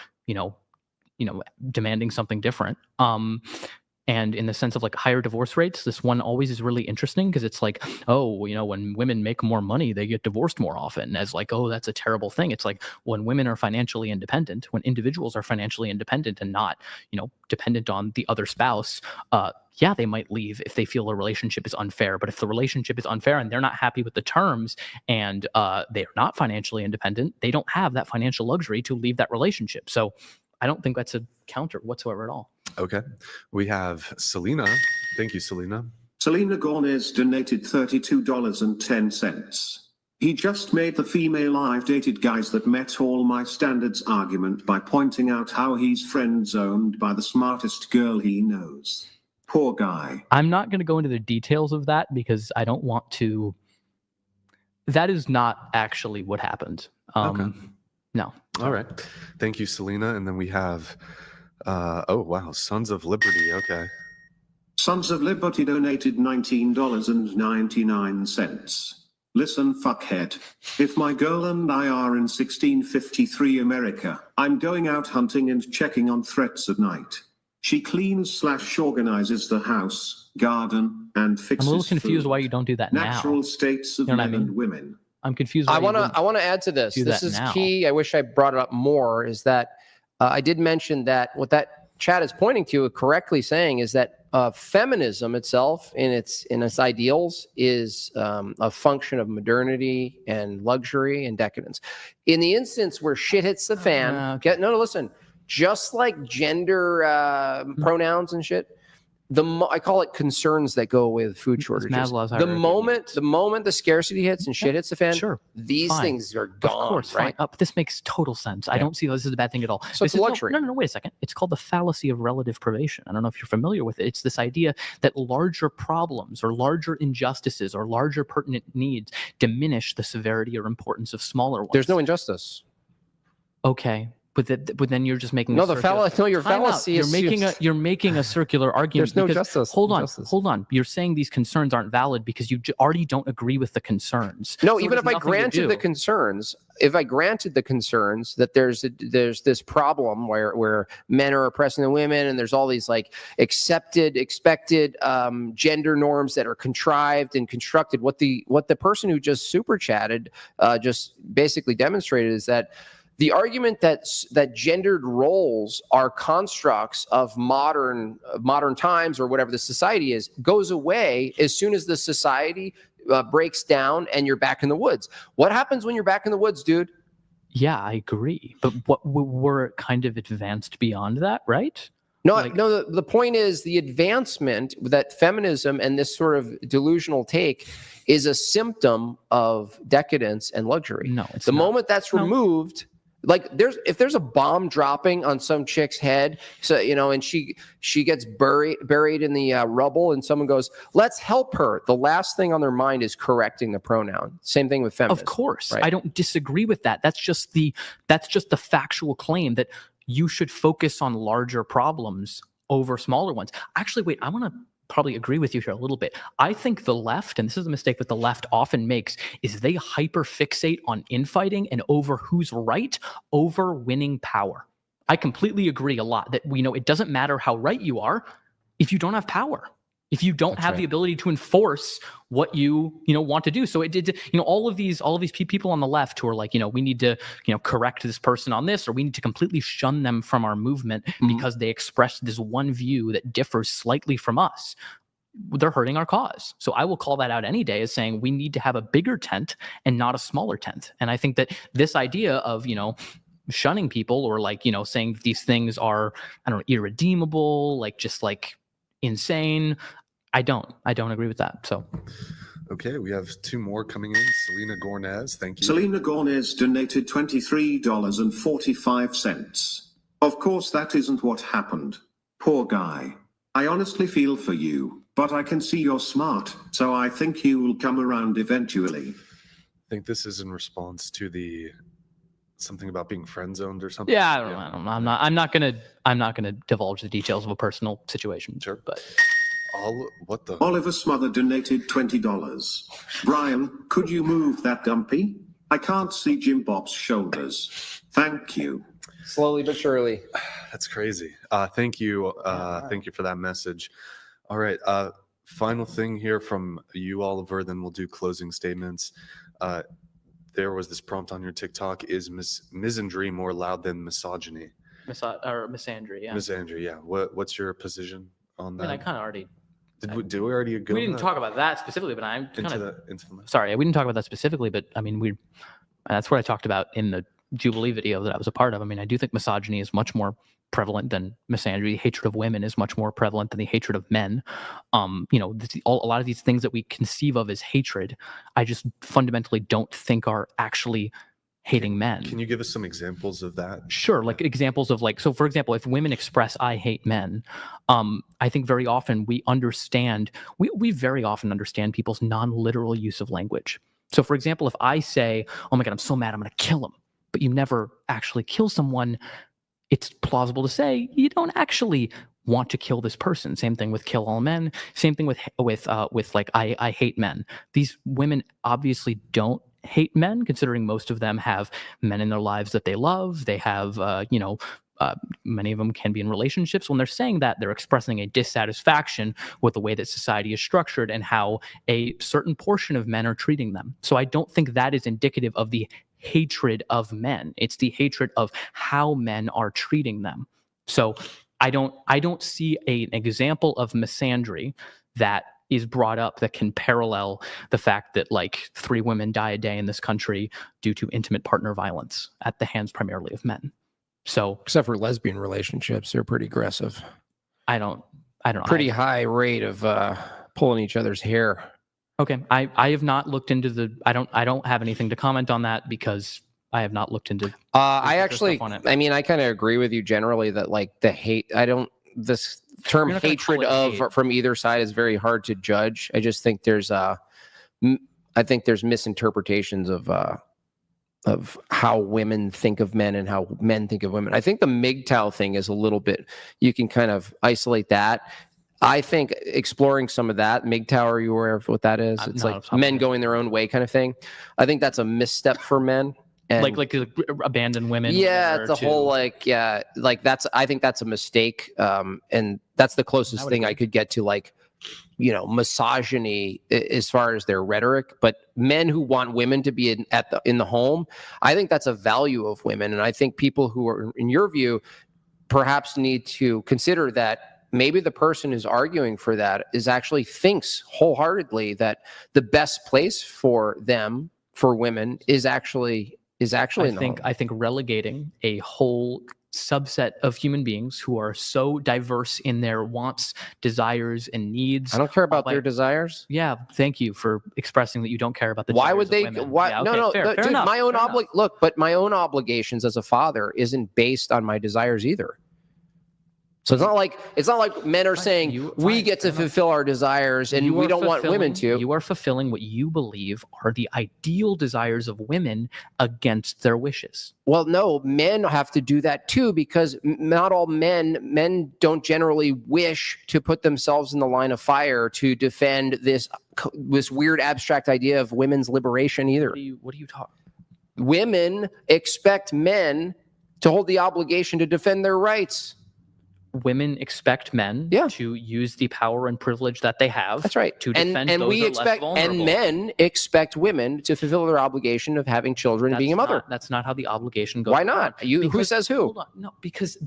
demanding something different. And in the sense of like higher divorce rates, this one always is really interesting because it's like, oh, when women make more money, they get divorced more often as like, oh, that's a terrible thing. It's like when women are financially independent, when individuals are financially independent and not, dependent on the other spouse, yeah, they might leave if they feel a relationship is unfair. But if the relationship is unfair and they're not happy with the terms and they're not financially independent, they don't have that financial luxury to leave that relationship. So I don't think that's a counter whatsoever at all. Okay. We have Selena. Thank you, Selena. Selena Gornes donated $32.10. He just made the female I've dated guys that met all my standards argument by pointing out how he's friend-zoned by the smartest girl he knows. Poor guy. I'm not going to go into the details of that because I don't want to. That is not actually what happened. Okay. No. All right. Thank you, Selena. And then we have, oh, wow, Sons of Liberty. Okay. Sons of Liberty donated $19.99. Listen, fuckhead. If my girl and I are in 1653 America, I'm going out hunting and checking on threats at night. She cleans/organizes the house, garden, and fixes I'm a little confused food. why you don't do that now. Natural states of You know what I men mean? and women. I'm confused. I want to add to this. do This that is now. key. I wish I brought it up more. Is that I did mention that what that chat is pointing to, correctly saying, is that feminism itself, in its ideals, is a function of modernity and luxury and decadence. In the instance where shit hits the fan, listen. Just like gender pronouns and shit, I call it concerns that go with food shortages. Maslow's The hierarchy. moment the scarcity hits and shit hits the fan, Sure, these fine. things are gone. Of course, right? fine. This makes total sense. I don't see this as a bad thing at all. So it's This is luxury. No, wait a second. It's called the fallacy of relative privation. I don't know if you're familiar with it. It's this idea that larger problems or larger injustices or larger pertinent needs diminish the severity or importance of smaller ones. There's no injustice. Okay. But then you're just making No, a the circular- fallacy. No, your Time out. fallacy is You're making a circular argument. There's no because- justice. Hold Injustice. on. You're saying these concerns aren't valid because you already don't agree with the concerns. No, So even it if has I nothing to granted do. the concerns, that there's this problem where men are oppressing the women, and there's all these like expected gender norms that are contrived and constructed. What the person who just super chatted just basically demonstrated is that the argument that gendered roles are constructs of modern times or whatever the society is goes away as soon as the society breaks down and you're back in the woods. What happens when you're back in the woods, dude? Yeah, I agree. But we're kind of advanced beyond that, right? No, the point is the advancement that feminism and this sort of delusional take is a symptom of decadence and luxury. No, it's the not. moment that's removed. Like if there's a bomb dropping on some chick's head, so and she gets buried in the rubble, and someone goes, "Let's help her." The last thing on their mind is correcting the pronoun. Same thing with feminism. Of course, right? I don't disagree with that. That's just the factual claim that you should focus on larger problems over smaller ones. Actually, wait, I want to probably agree with you here a little bit. I think the left, and this is a mistake that the left often makes, is they hyperfixate on infighting and over who's right over winning power. I completely agree a lot that it doesn't matter how right you are if you don't have power. If you don't have the ability to enforce what you want to do. So it did, all of these people on the left who are like, we need to, correct this person on this, or we need to completely shun them from our movement because they express this one view that differs slightly from us. They're hurting our cause. So I will call that out any day as saying we need to have a bigger tent and not a smaller tent. And I think that this idea of, shunning people or saying these things are, irredeemable, just insane. I don't agree with that. So, okay, we have two more coming in. Selena Gornez, thank you. Selena Gornez donated $23.45. Of course, that isn't what happened. Poor guy. I honestly feel for you, but I can see you're smart, so I think you will come around eventually. I think this is in response to something about being friend zoned or something. yeah, I don't know. I'm not gonna divulge the details of a personal situation. Sure, but. What the? Oliver Smother donated $20. Brian, could you move that dumpy? I can't see Jimbob's shoulders. Thank you. Slowly but surely. That's crazy. Thank you. Thank you for that message. All right. Final thing here from you, Oliver, then we'll do closing statements. There was this prompt on your TikTok: is misandry more loud than misogyny? Misandry, yeah. Misandry, yeah. What's your position on that? I kind of already. Did we already go? We didn't talk about that specifically, but I'm kind of into the sorry. We didn't talk about that specifically, but I mean, that's what I talked about in the Jubilee video that I was a part of. I mean, I do think misogyny is much more prevalent than misandry. Hatred of women is much more prevalent than the hatred of men. You know, a lot of these things that we conceive of as hatred, I just fundamentally don't think are actually hating men. Can you give us some examples of that? Sure, like examples of like, so for example, if women express "I hate men," I think very often we very often understand people's non-literal use of language. So for example, if I say, "Oh my God, I'm so mad, I'm going to kill him," but you never actually kill someone, it's plausible to say you don't actually want to kill this person. Same thing with kill all men. Same thing with like I hate men. These women obviously don't hate men, considering most of them have men in their lives that they love. They have, many of them can be in relationships. When they're saying that, they're expressing a dissatisfaction with the way that society is structured and how a certain portion of men are treating them. So I don't think that is indicative of the hatred of men. It's the hatred of how men are treating them. So I don't see an example of misandry that is brought up that can parallel the fact that like 3 women die a day in this country due to intimate partner violence at the hands primarily of men. So except for lesbian relationships, they're pretty aggressive. I don't know. Pretty high rate of pulling each other's hair. Okay. I have not looked into I don't have anything to comment on that because I have not looked into I kind of agree with you generally that like this term hatred of from either side is very hard to judge. I just think there's misinterpretations of how women think of men and how men think of women. I think the MGTOW thing is a little bit, you can kind of isolate that. I think exploring some of that, MGTOW, are you aware of what that is? It's like men going their own way kind of thing. I think that's a misstep for men. And like abandoned women. Yeah, it's a whole I think that's a mistake. And that's the closest thing I could get to like, misogyny as far as their rhetoric. But men who want women to be in the home, I think that's a value of women. And I think people who are, in your view, perhaps need to consider that maybe the person who's arguing for that actually thinks wholeheartedly that the best place for them, for women, is actually I think relegating a whole subset of human beings who are so diverse in their wants, desires, and needs. I don't care about their desires. Yeah, thank you for expressing that you don't care about the. Why would they? Of women. Why? Yeah, okay, no, fair dude. Enough, my own my own obligations as a father isn't based on my desires either. So it's not like men are saying we get to fulfill our desires and we don't want women to. You are fulfilling what you believe are the ideal desires of women against their wishes. Well, no, men have to do that too, because not all men don't generally wish to put themselves in the line of fire to defend this weird abstract idea of women's liberation either. What are you talking? Women expect men to hold the obligation to defend their rights. Women expect men to use the power and privilege that they have. That's right. To defend and those we who are expect, less vulnerable. and men expect women to fulfill their obligation of having children and being a mother. That's not how the obligation goes. Why not? Who says who? Hold on. No, because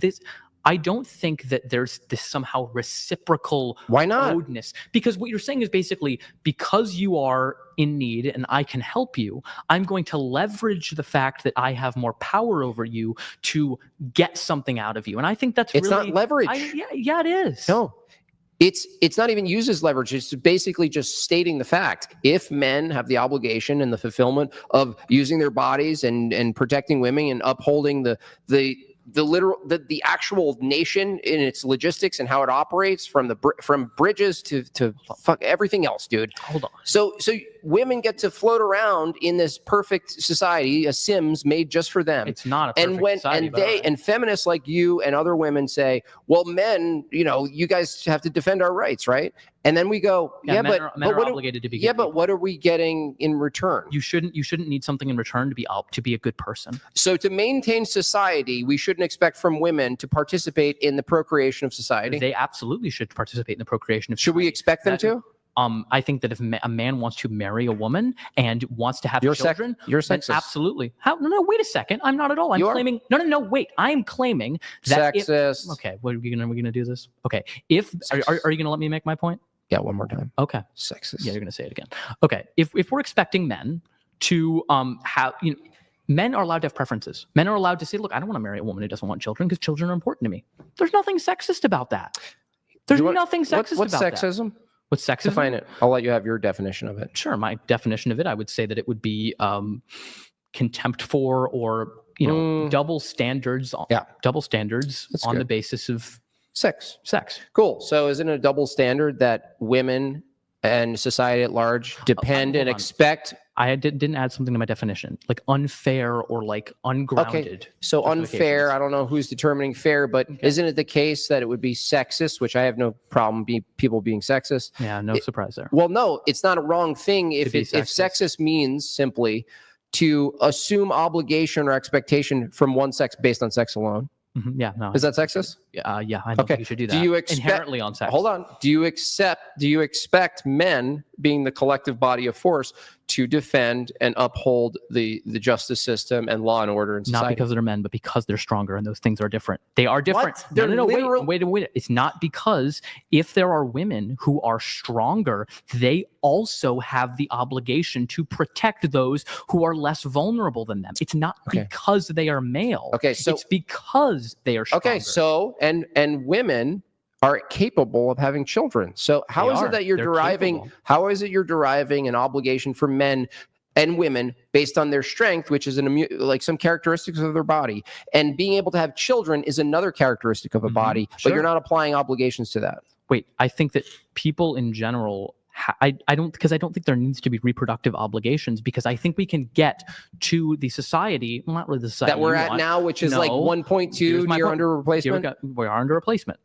I don't think that there's this somehow reciprocal owedness. Because what you're saying is basically, because you are in need and I can help you, I'm going to leverage the fact that I have more power over you to get something out of you. And I think that's it's not leverage. Yeah, it is. No. It's not even used as leverage. It's basically just stating the fact. If men have the obligation and the fulfillment of using their bodies and protecting women and upholding the actual nation in its logistics and how it operates, from bridges to fuck everything else, dude. Hold on. So women get to float around in this perfect society, a Sims made just for them. It's not a perfect society. And feminists like you and other women say, well, men, you guys have to defend our rights, right? And then we go, men are obligated to be. Yeah, but what are we getting in return? You shouldn't need something in return to be a good person. So to maintain society, we shouldn't expect from women to participate in the procreation of society. They absolutely should participate in the procreation of society. Should we expect them to? I think that if a man wants to marry a woman and wants to have children, you're sexist. Absolutely. No, wait a second. I'm not at all. I'm claiming. No, wait. I'm claiming that sexist. Okay, we're gonna do this. Okay. Are you gonna let me make my point? Yeah, one more time. Okay. Sexist. Yeah, you're gonna say it again. Okay. If we're expecting men to have men are allowed to have preferences. Men are allowed to say, look, I don't want to marry a woman who doesn't want children because children are important to me. There's nothing sexist about that. There's nothing sexist what's about sexism? that. What's sexism? Define it. I'll let you have your definition of it. Sure. My definition of it, I would say that it would be contempt for, or double standards. Double standards That's on good. the basis of Sex. Cool. So isn't it a double standard that women and society at large depend and hold on. expect? I didn't add something to my definition, like unfair or like ungrounded. Okay, so unfair, I don't know who's determining fair, but isn't it the case that it would be sexist, which I have no problem people being sexist? Yeah, no surprise there. Well, no, it's not a wrong thing if be sexist means simply to assume obligation or expectation from one sex based on sex alone. Mm-hmm. Yeah, no. Is that sexist? Yeah, I don't think you should do that. Do you expect inherently on sex? Hold on. Do you expect men, being the collective body of force, to defend and uphold the justice system and law and order in society? Not because they're men, but because they're stronger, and those things are different. They are different. What? They're No, literal- wait. It's not because if there are women who are stronger, they also have the obligation to protect those who are less vulnerable than them. It's not because they are male. Okay, so it's because they are stronger. Okay, so and women are capable of having children. So how is it that you're deriving? Capable. How is it you're deriving an obligation for men and women based on their strength, which is like some characteristics of their body, and being able to have children is another characteristic of a body, but you're not applying obligations to that. Wait, I think that people in general. I don't think there needs to be reproductive obligations, because I think we can get to the society, well, not really the society That we're at now, which is like 1.2 near under replacement. We are under replacement.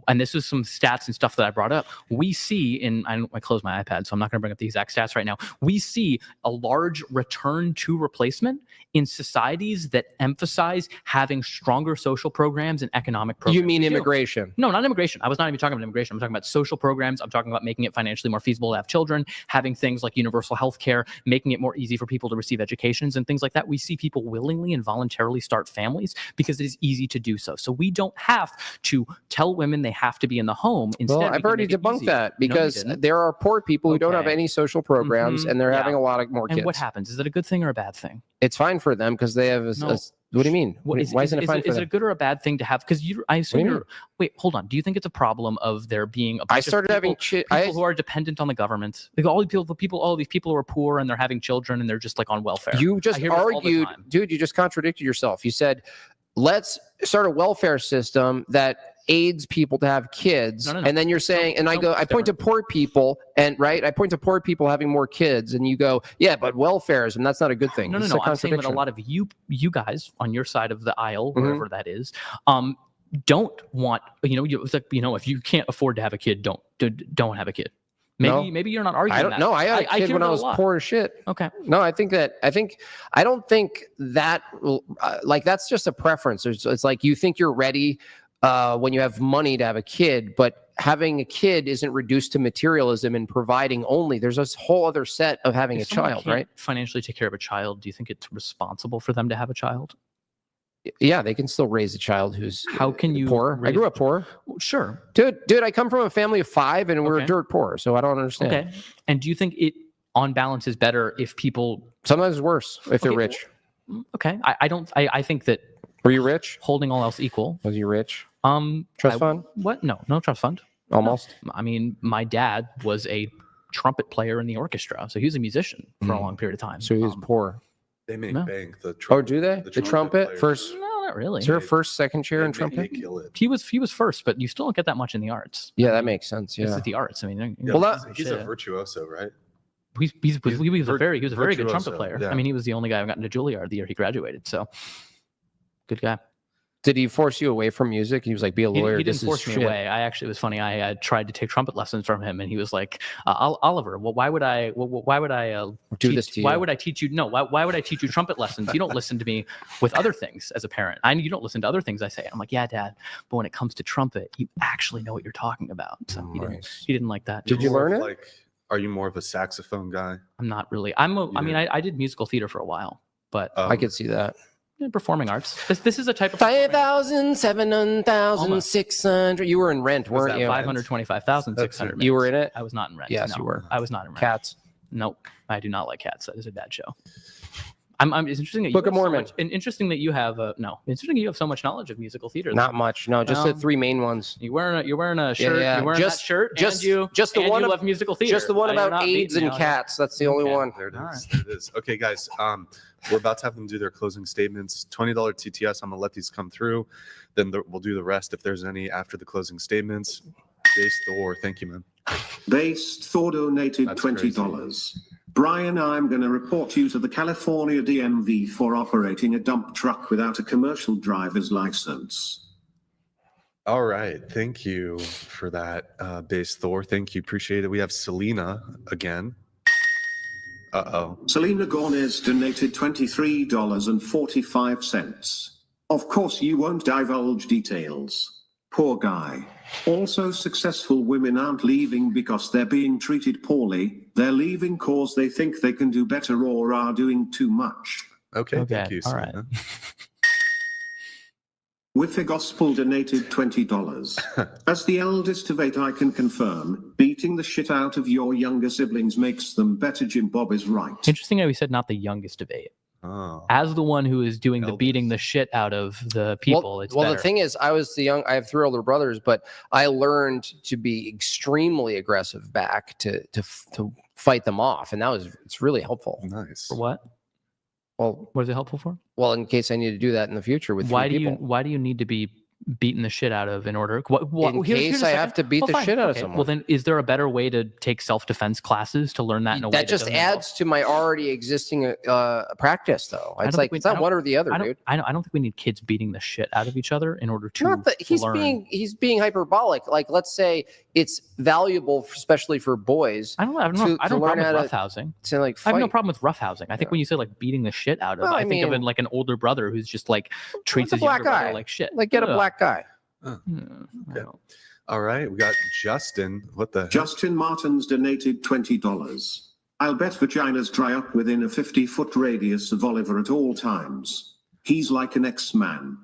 And this is some stats and stuff that I brought up. We see I closed my iPad, so I'm not going to bring up the exact stats right now. We see a large return to replacement in societies that emphasize having stronger social programs and economic programs. You mean immigration? No, not immigration. I was not even talking about immigration. I'm talking about social programs. I'm talking about making it financially more feasible to have children, having things like universal health care, making it more easy for people to receive educations and things like that. We see people willingly and voluntarily start families because it is easy to do so. So we don't have to tell women they have to be in the home. Instead, well, I've already debunked that, because there are poor people who don't have any social programs, and they're having a lot of more kids. And what happens? Is it a good thing or a bad thing? It's fine for them because they have what do you mean? Why isn't it fine for them? Is it a good or a bad thing to have? Because I assume wait, hold on. Do you think it's a problem of there being a bunch of people who are dependent on the government? Like all these people who are poor and they're having children and they're just like on welfare. You just argued, dude, you just contradicted yourself. You said, let's start a welfare system that aids people to have kids. No. And then you're saying, I point to poor people I point to poor people having more kids, and you go, yeah, but welfareism, that's not a good thing. No. I'm saying that a lot of you guys on your side of the aisle, wherever that is, don't want, it's like, if you can't afford to have a kid, don't have a kid. Maybe you're not arguing that. No, I had a kid when I was poor as shit. Okay. No, I don't think that like that's just a preference. It's like you think you're ready when you have money to have a kid, but having a kid isn't reduced to materialism and providing only. There's this whole other set of having a child, right? Financially take care of a child. Do you think it's responsible for them to have a child? Yeah, they can still raise a child who's poor. I grew up poor. Sure. Dude, I come from a family of 5 and we're dirt poor, so I don't understand. Okay. And do you think it on balance is better if people sometimes worse if they're rich? Okay. I think that. Were you rich? Holding all else equal. Was you rich? Trust fund? What? No trust fund. Almost. No. I mean, my dad was a trumpet player in the orchestra, so he was a musician for a long period of time. So he was poor. They make bank. Do they? The trumpet first? No, not really. Is there a first, second chair in trumpet? He was first, but you still don't get that much in the arts. Yeah, that makes sense. Yeah, this is the arts. I mean, he's a virtuoso, right? He was a very good trumpet player. Yeah. I mean, he was the only guy who got into Juilliard the year he graduated. So, good guy. Did he force you away from music? He was like, be a lawyer. He didn't force me away. It was funny. I tried to take trumpet lessons from him, and he was like, Oliver, well, why would I do this to you? Why would I teach you? No, why would I teach you trumpet lessons? You don't listen to me with other things as a parent. You don't listen to other things I say. I'm like, yeah, Dad, but when it comes to trumpet, you actually know what you're talking about. So he didn't like that. Did you learn it? Are you more of a saxophone guy? I'm not really. I mean, I did musical theater for a while, but I could see that. Performing arts. This is a type of 5,000, 7,600. You were in Rent, weren't you? 525,600. You were in it? I was not in Rent. Yes, no, you were. I was not in Rent. Cats. Nope. I do not like Cats. That is a bad show. It's interesting that you Book of have so Mormon. much, and interesting that you have interesting that you have so much knowledge of musical theater. Not much. No, just the three main ones. You're wearing a shirt. Yeah. You're wearing that shirt. Just and the and one you of- love musical theater. Just the one You're about not AIDS beating and me out. cats. That's the only Okay. one. There it is. All right. There it is. Okay, guys. We're about to have them do their closing statements. $20 TTS. I'm gonna let these come through. Then we'll do the rest if there's any after the closing statements. Base Thor, thank you, man. Based Thor donated That's $20. Brian, I'm going to report you to the California DMV for operating a dump truck without a commercial driver's license. All right, thank you for that, Base Thor. Thank you, appreciate it. We have Selena again. Selena Gornes donated $23.45. Of course, you won't divulge details. Poor guy. Also, successful women aren't leaving because they're being treated poorly. They're leaving cause they think they can do better or are doing too much. Okay, thank you, all right. Selena. Wiffa Gospel donated $20. As the eldest of 8, I can confirm, beating the shit out of your younger siblings makes them better. Jimbob is right. Interesting how we said not the youngest of 8. Oh. As the one who is doing the Eldest. beating the shit out of the people, it's well better. the thing is, I was the young. I have 3 older brothers, but I learned to be extremely aggressive back to fight them off, and it's really helpful. Nice. For what? Well, What is it helpful for? well, in case I need to do that in the future with Why three do people. you need to be beaten the shit out of in order? In case I have to beat the shit out of someone. Well, then, is there a better way to take self-defense classes to learn that in a way That just doesn't involve- adds to my already existing practice, though. I It's don't like think it's not one or the other, I don't, dude. I don't think we need kids beating the shit out of each other in order to, Not that to learn. he's being hyperbolic. Like, let's say it's valuable, especially for boys, I don't have to no problem learn with how to- roughhousing. to like I have fight. no problem with roughhousing. I think when you say like beating the shit out of, Well, I I think of mean- it like an older brother who's just like treats a his younger black brother guy. like shit. Like, get a Ugh. black guy. I don't- All right, we got Justin. What the heck? Justin Martins donated $20. I'll bet vaginas dry up within a 50-foot radius of Oliver at all times. He's like an X-Man.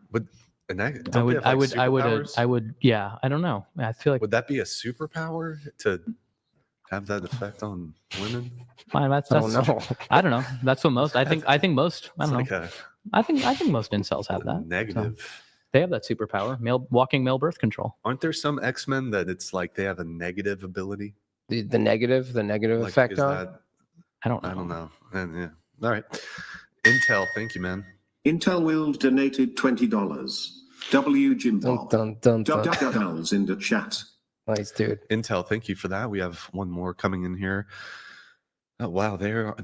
And that, I don't would, they have, like, superpowers? I would, yeah. I don't know. I feel like Would that be a superpower to have that effect on women? fine. That's Oh no. I don't know. That's what most. I think most. I It's don't like know. a I think most incels have that. negative. So they have that superpower. Walking male birth control. Aren't there some X-Men that it's like they have a negative ability? The negative Like, effect is on. that, I don't know. I don't know. And, yeah. All right. Intel, thank you, man. Intel Wild donated $20. W. Dun, Jimbob. dun, dun, dun. Dubs in the chat. Nice, dude. Intel, thank you for that. We have one more coming in here. Oh, wow, they're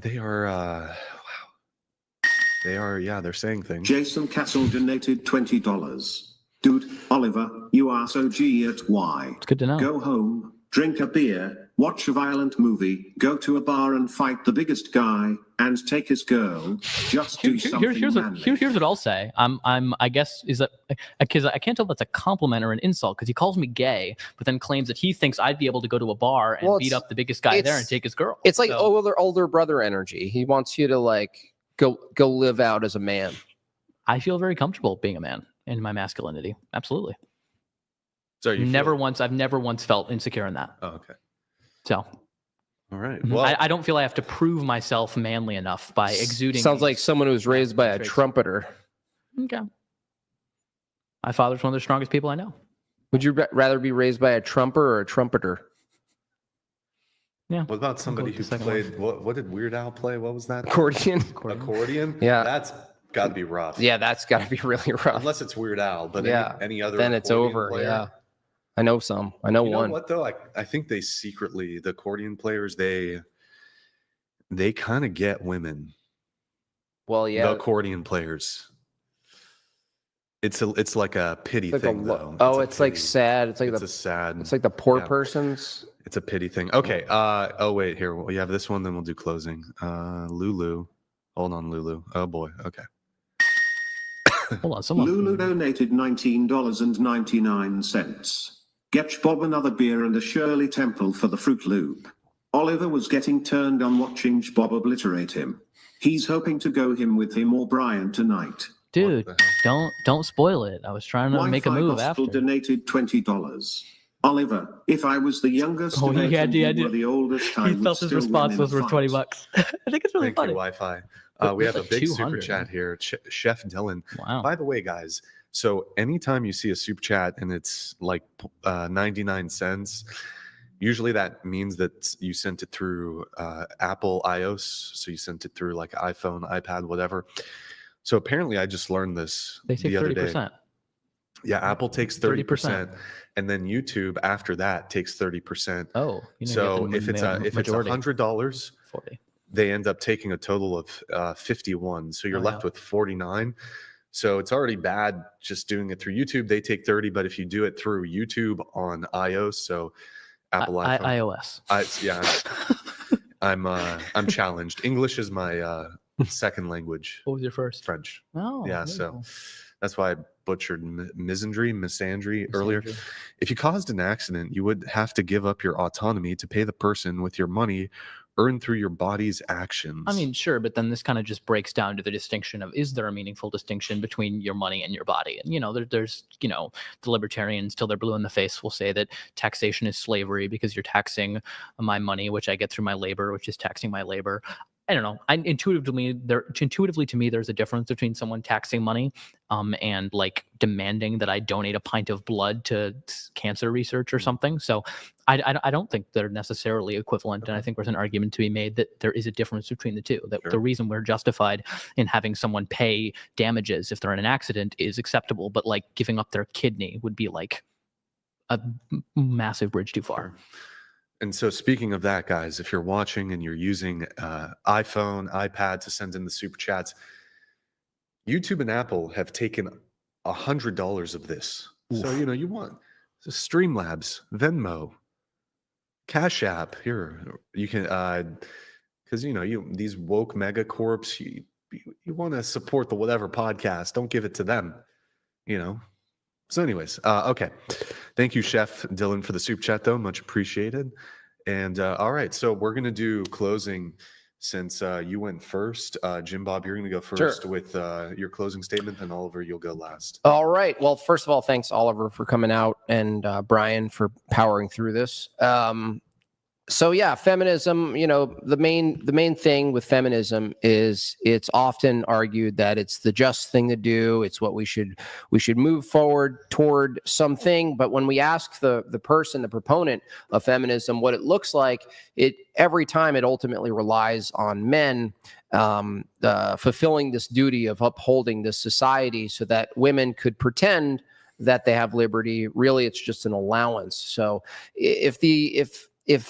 saying things. Jason Castle donated $20. Dude, Oliver, you are so G at Y. It's good to know. Go home, drink a beer, watch a violent movie, go to a bar and fight the biggest guy, and take his girl. Just do something manly. Here's what I'll say. I guess is that because I can't tell if that's a compliment or an insult because he calls me gay, but then claims that he thinks I'd be able to go to a bar and Well, beat up the biggest guy there it's- and take his girl. It's like So, older brother energy. He wants you to like go live out as a man. I feel very comfortable being a man in my masculinity. Absolutely. So you I've never once felt insecure in that. Oh, okay. So All right. mhm. Well, I don't feel I have to prove myself manly enough by exuding. Sounds like these- someone who was raised by a traits. trumpeter. Okay. My father's one of the strongest people I know. Would you rather be raised by a trumper or a trumpeter? Yeah. what about somebody with who the second one. played what did Weird Al play? What was that? Accordion. Accordion? Yeah. That's got to be rough. Yeah, that's got to be really rough. Unless it's Weird Al, but Yeah. any other Then it's accordion over. player- Yeah, I know some. I know You know one. what though? I think they secretly, the accordion players, they kind of get women. Well, The yeah. accordion players. It's like a pity It's like thing a though. oh, a it's like pity. sad. It's like It's the a sad. it's like the poor yeah. person's. It's a pity thing. Okay. Oh wait, here we have this one. Then we'll do closing. Lulu. Hold on, Lulu. Oh boy. Okay. Hold on, someone. Lulu donated $19.99. Get Bob another beer and a Shirley Temple for the Fruit Loop. Oliver was getting turned on watching Bob obliterate him. He's hoping to go him with him or Brian tonight. Dude, What the heck? don't spoil it. I was trying to make a Wi-Fi move Gospel after. donated $20. Oliver, if I was the youngest Oh, of he eight had and to- you he were the oldest, I He would felt his still win response in was a worth $20. fight. I think it's really Thank funny. you, Wi-Fi. We have a Like big 200. super chat here, Chef Dylan. Wow. By the way, guys, so anytime you see a super chat and it's like 99 cents, usually that means that you sent it through Apple iOS. So you sent it through like iPhone, iPad, whatever. So apparently I just learned this They take the other day. 30%. Yeah, Apple takes 30%, and then YouTube after that takes 30%. Oh, So if it's majority. $100, 40. they end up taking a total of 51. So you're left with 49. So it's already bad just doing it through YouTube. They take 30, but if you do it through YouTube on iOS, so Apple iPhone, iOS. I'm challenged. English is my second language. What was your first? French. Oh, Yeah, so that's why I butchered misandry earlier. If you caused an accident, you would have to give up your autonomy to pay the person with your money earned through your body's actions. I mean, sure, but then this kind of just breaks down to the distinction of, is there a meaningful distinction between your money and your body? And, there's the libertarians till they're blue in the face will say that taxation is slavery because you're taxing my money, which I get through my labor, which is taxing my labor. I don't know. Intuitively to me, there's a difference between someone taxing money and like demanding that I donate a pint of blood to cancer research or something. So I don't think they're necessarily equivalent. And I think there's an argument to be made that there is a difference between the two. That the reason we're justified in having someone pay damages if they're in an accident is acceptable. But like giving up their kidney would be like a massive bridge too far. And so speaking of that, guys, if you're watching and you're using iPhone, iPad to send in the super chats, YouTube and Apple have taken $100 of this. Oof. So, you want Streamlabs, Venmo, Cash App here. You can, because, these woke megacorps, you want to support the whatever podcast. Don't give it to them, So anyways, okay. Thank you, Chef Dylan, for the super chat, though. Much appreciated. And all right, so we're going to do closing since you went first. Jimbob, you're going to go first with your closing statement, and Oliver, you'll go last. All right. Well, first of all, thanks, Oliver, for coming out, and Brian for powering through this. So yeah, feminism, the main thing with feminism is it's often argued that it's the just thing to do. It's what we should move forward toward something. But when we ask the proponent of feminism, what it looks like, every time it ultimately relies on men fulfilling this duty of upholding this society so that women could pretend that they have liberty. Really, it's just an allowance. So if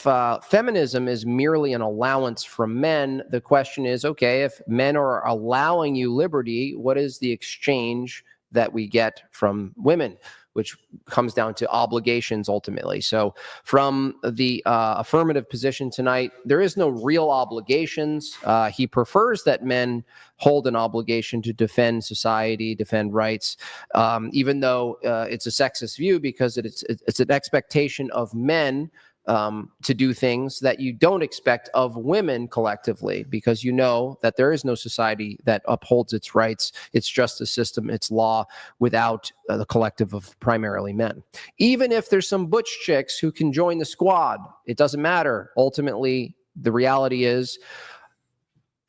feminism is merely an allowance from men, the question is, okay, if men are allowing you liberty, what is the exchange that we get from women, which comes down to obligations ultimately. So from the affirmative position tonight, there is no real obligations. He prefers that men hold an obligation to defend society, defend rights, even though it's a sexist view because it's an expectation of men to do things that you don't expect of women collectively, because that there is no society that upholds its rights, its justice system, its law without the collective of primarily men. Even if there's some butch chicks who can join the squad, it doesn't matter. Ultimately, the reality is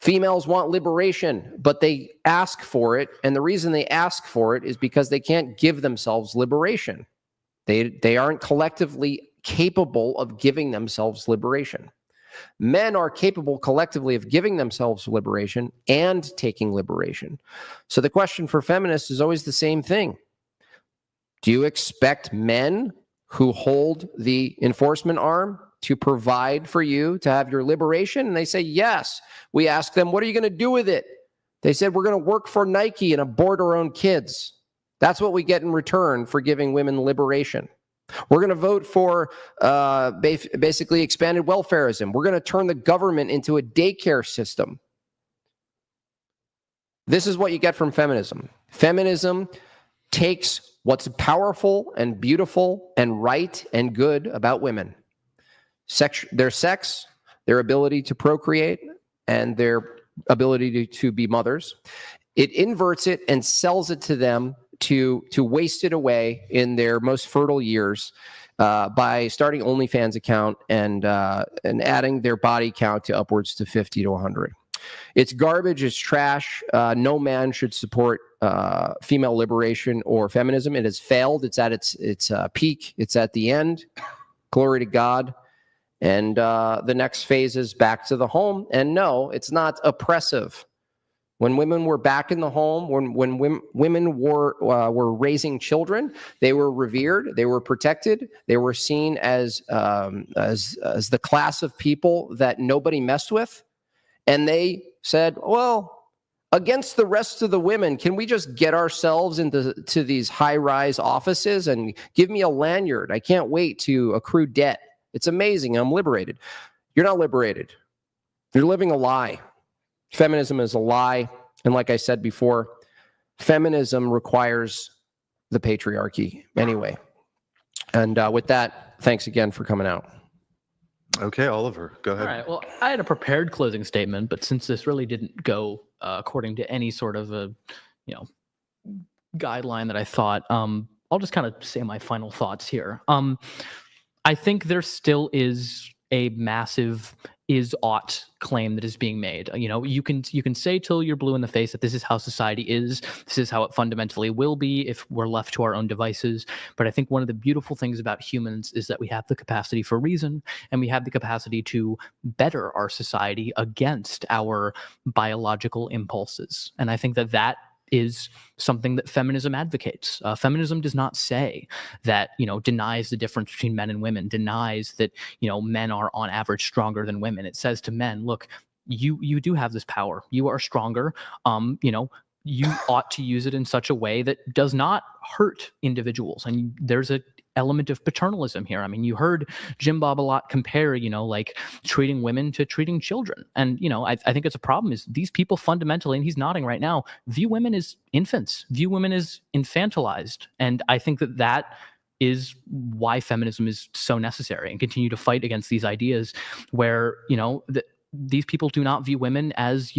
females want liberation, but they ask for it. And the reason they ask for it is because they can't give themselves liberation. They aren't collectively capable of giving themselves liberation. Men are capable collectively of giving themselves liberation and taking liberation. So the question for feminists is always the same thing. Do you expect men who hold the enforcement arm to provide for you to have your liberation? And they say, yes. We ask them, what are you going to do with it? They said, we're going to work for Nike and abort our own kids. That's what we get in return for giving women liberation. We're going to vote for basically expanded welfarism. We're going to turn the government into a daycare system. This is what you get from feminism. Feminism takes what's powerful and beautiful and right and good about women. Their sex, their ability to procreate, and their ability to be mothers. It inverts it and sells it to them to waste it away in their most fertile years by starting OnlyFans account and adding their body count to upwards to 50 to 100. It's garbage. It's trash. No man should support female liberation or feminism. It has failed. It's at its peak. It's at the end. Glory to God. And the next phase is back to the home. And no, it's not oppressive. When women were back in the home, when women were raising children, they were revered, they were protected, they were seen as the class of people that nobody messed with, and they said, "Well, against the rest of the women, can we just get ourselves into these high-rise offices and give me a lanyard? I can't wait to accrue debt. It's amazing. I'm liberated." You're not liberated. You're living a lie. Feminism is a lie. And like I said before, feminism requires the patriarchy anyway. And with that, thanks again for coming out. Okay, Oliver, go ahead. All right. Well, I had a prepared closing statement, but since this really didn't go according to any sort of a, guideline that I thought, I'll just kind of say my final thoughts here. I think there still is a massive is-ought claim that is being made. You can say till you're blue in the face that this is how society is, this is how it fundamentally will be if we're left to our own devices. But I think one of the beautiful things about humans is that we have the capacity for reason, and we have the capacity to better our society against our biological impulses. And I think that is something that feminism advocates. Feminism does not say that, denies the difference between men and women, denies that, men are on average stronger than women. It says to men, look, you do have this power. You are stronger. You ought to use it in such a way that does not hurt individuals. And there's a element of paternalism here. I mean, you heard Jimbob a lot compare, like treating women to treating children. And, I think it's a problem is these people fundamentally, and he's nodding right now, view women as infants, view women as infantilized. And I think that is why feminism is so necessary, and continue to fight against these ideas where, these people do not view women as,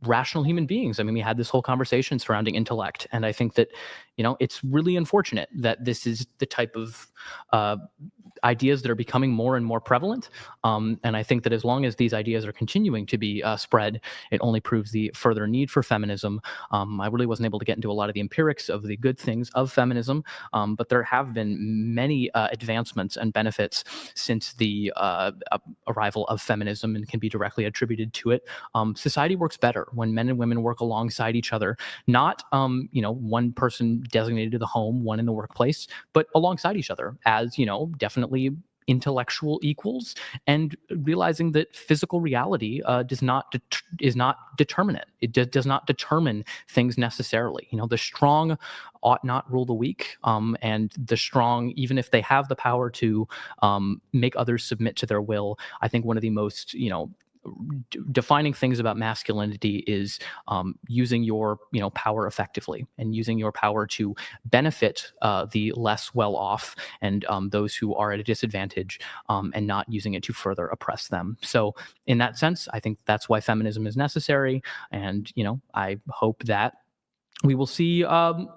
rational human beings. I mean, we had this whole conversation surrounding intellect, and I think that, it's really unfortunate that this is the type of ideas that are becoming more and more prevalent. And I think that as long as these ideas are continuing to be spread, it only proves the further need for feminism. I really wasn't able to get into a lot of the empirics of the good things of feminism, but there have been many advancements and benefits since the arrival of feminism, and can be directly attributed to it. Society works better when men and women work alongside each other, not one person designated to the home, one in the workplace, but alongside each other as, definitely intellectual equals, and realizing that physical reality is not determinate. It does not determine things necessarily. The strong ought not rule the weak, and the strong, even if they have the power to make others submit to their will, I think one of the most defining things about masculinity is using your power effectively, and using your power to benefit the less well off, and those who are at a disadvantage, and not using it to further oppress them. So in that sense, I think that's why feminism is necessary. And I hope that we will see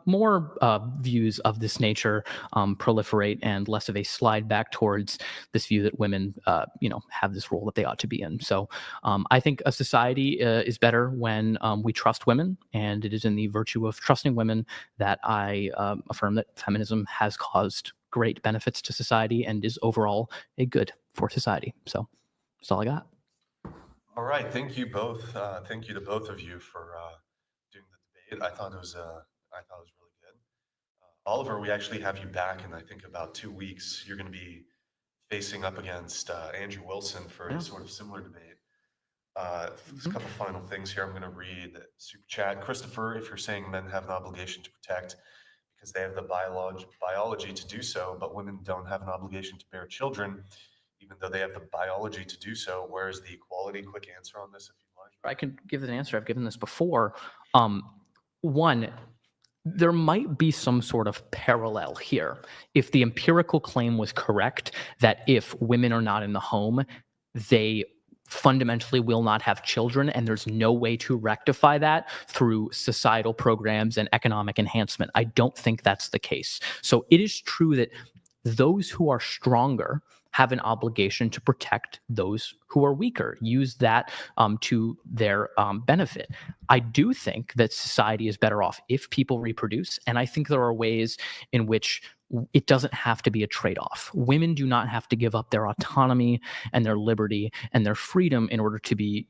more views of this nature proliferate, and less of a slide back towards this view that women, have this role that they ought to be in. So I think a society is better when we trust women, and it is in the virtue of trusting women that I affirm that feminism has caused great benefits to society and is overall a good for society. So that's all I got. All right, thank you both. Thank you to both of you for doing the debate. I thought it was really good. Oliver, we actually have you back in I think about 2 weeks. You're going to be facing up against Andrew Wilson for a sort of similar debate. There's a couple final things here. I'm going to read the super chat. Christopher, if you're saying men have an obligation to protect because they have the biology to do so, but women don't have an obligation to bear children, even though they have the biology to do so, where is the equality? Quick answer on this, if you'd like. I can give an answer. I've given this before. One, there might be some sort of parallel here. If the empirical claim was correct that if women are not in the home, they fundamentally will not have children, and there's no way to rectify that through societal programs and economic enhancement. I don't think that's the case. So it is true that those who are stronger have an obligation to protect those who are weaker, use that to their benefit. I do think that society is better off if people reproduce, and I think there are ways in which it doesn't have to be a trade-off. Women do not have to give up their autonomy and their liberty and their freedom in order to be,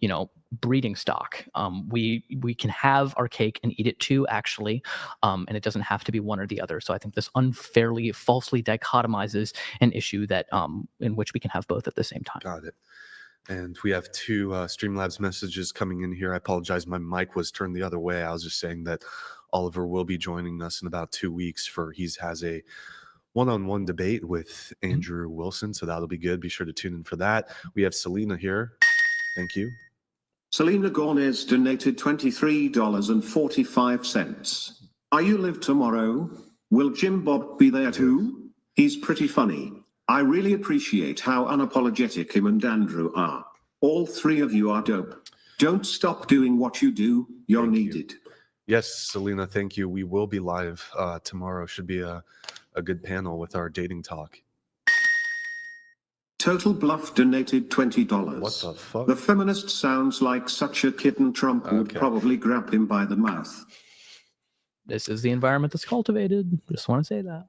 breeding stock. We can have our cake and eat it too, actually, and it doesn't have to be one or the other. So I think this unfairly, falsely dichotomizes an issue that in which we can have both at the same time. Got it. And we have two Streamlabs messages coming in here. I apologize, my mic was turned the other way. I was just saying that Oliver will be joining us in about 2 weeks he has a one-on-one debate with Andrew Wilson, so that'll be good. Be sure to tune in for that. We have Selena here. Thank you. Selena Gornes donated $23.45. Are you live tomorrow? Will Jimbob be there too? He's pretty funny. I really appreciate how unapologetic him and Andrew are. All three of you are dope. Don't stop doing what you do. You're needed. Yes, Selena, thank you. We will be live tomorrow. Should be a good panel with our dating talk. Total Bluff donated $20. What the fuck? The Feminist sounds like such a kitten. Trump would probably grab him by the mouth. This is the environment that's cultivated. Just want to say that.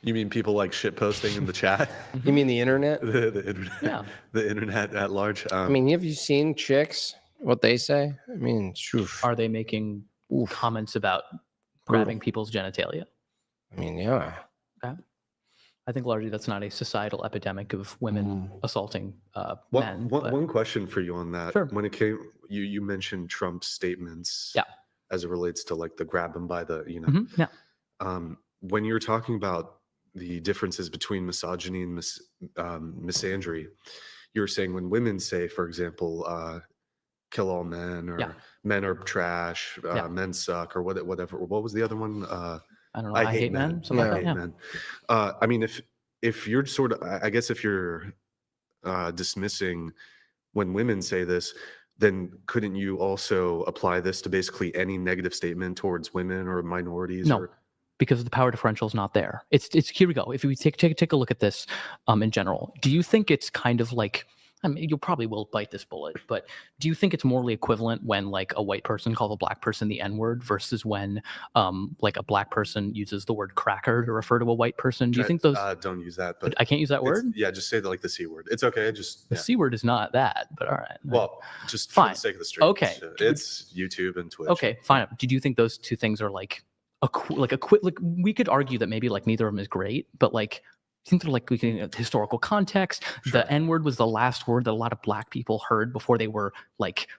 You mean people like shit posting in the chat? You mean the internet? the internet, Yeah. The internet at large. I mean, have you seen chicks? What they say? I mean, oof. Are they making comments about grabbing people's genitalia? I mean, yeah. Okay. I think largely that's not a societal epidemic of women assaulting men. One question for you on that. Sure. When it came, you mentioned Trump's statements. Yeah. As it relates to like the grab him by the, Yeah. When you're talking about the differences between misogyny and misandry, you're saying when women say, for example, kill all men, or men are trash, men suck, or whatever. What was the other one? I don't know. I hate men. Something like that. Men. I mean, if you're sort of, I guess if you're dismissing when women say this, then couldn't you also apply this to basically any negative statement towards women or minorities? No. Because the power differential is not there. It's here we go. If we take a look at this in general, do you think it's kind of like, I mean, you probably will bite this bullet, but do you think it's morally equivalent when like a white person calls a black person the N-word versus when like a black person uses the word cracker to refer to a white person? Do you think those don't use that, but I can't use that word? Yeah, just say like the C word. It's okay. Just the C word is not that, but all right. Well, just fine. For the sake of the stream. Okay. It's YouTube and Twitch. Okay, fine. Did you think those two things are like like we could argue that maybe like neither of them is great, but like I think they're like historical context. Sure. The N-word was the last word that a lot of black people heard before they were like,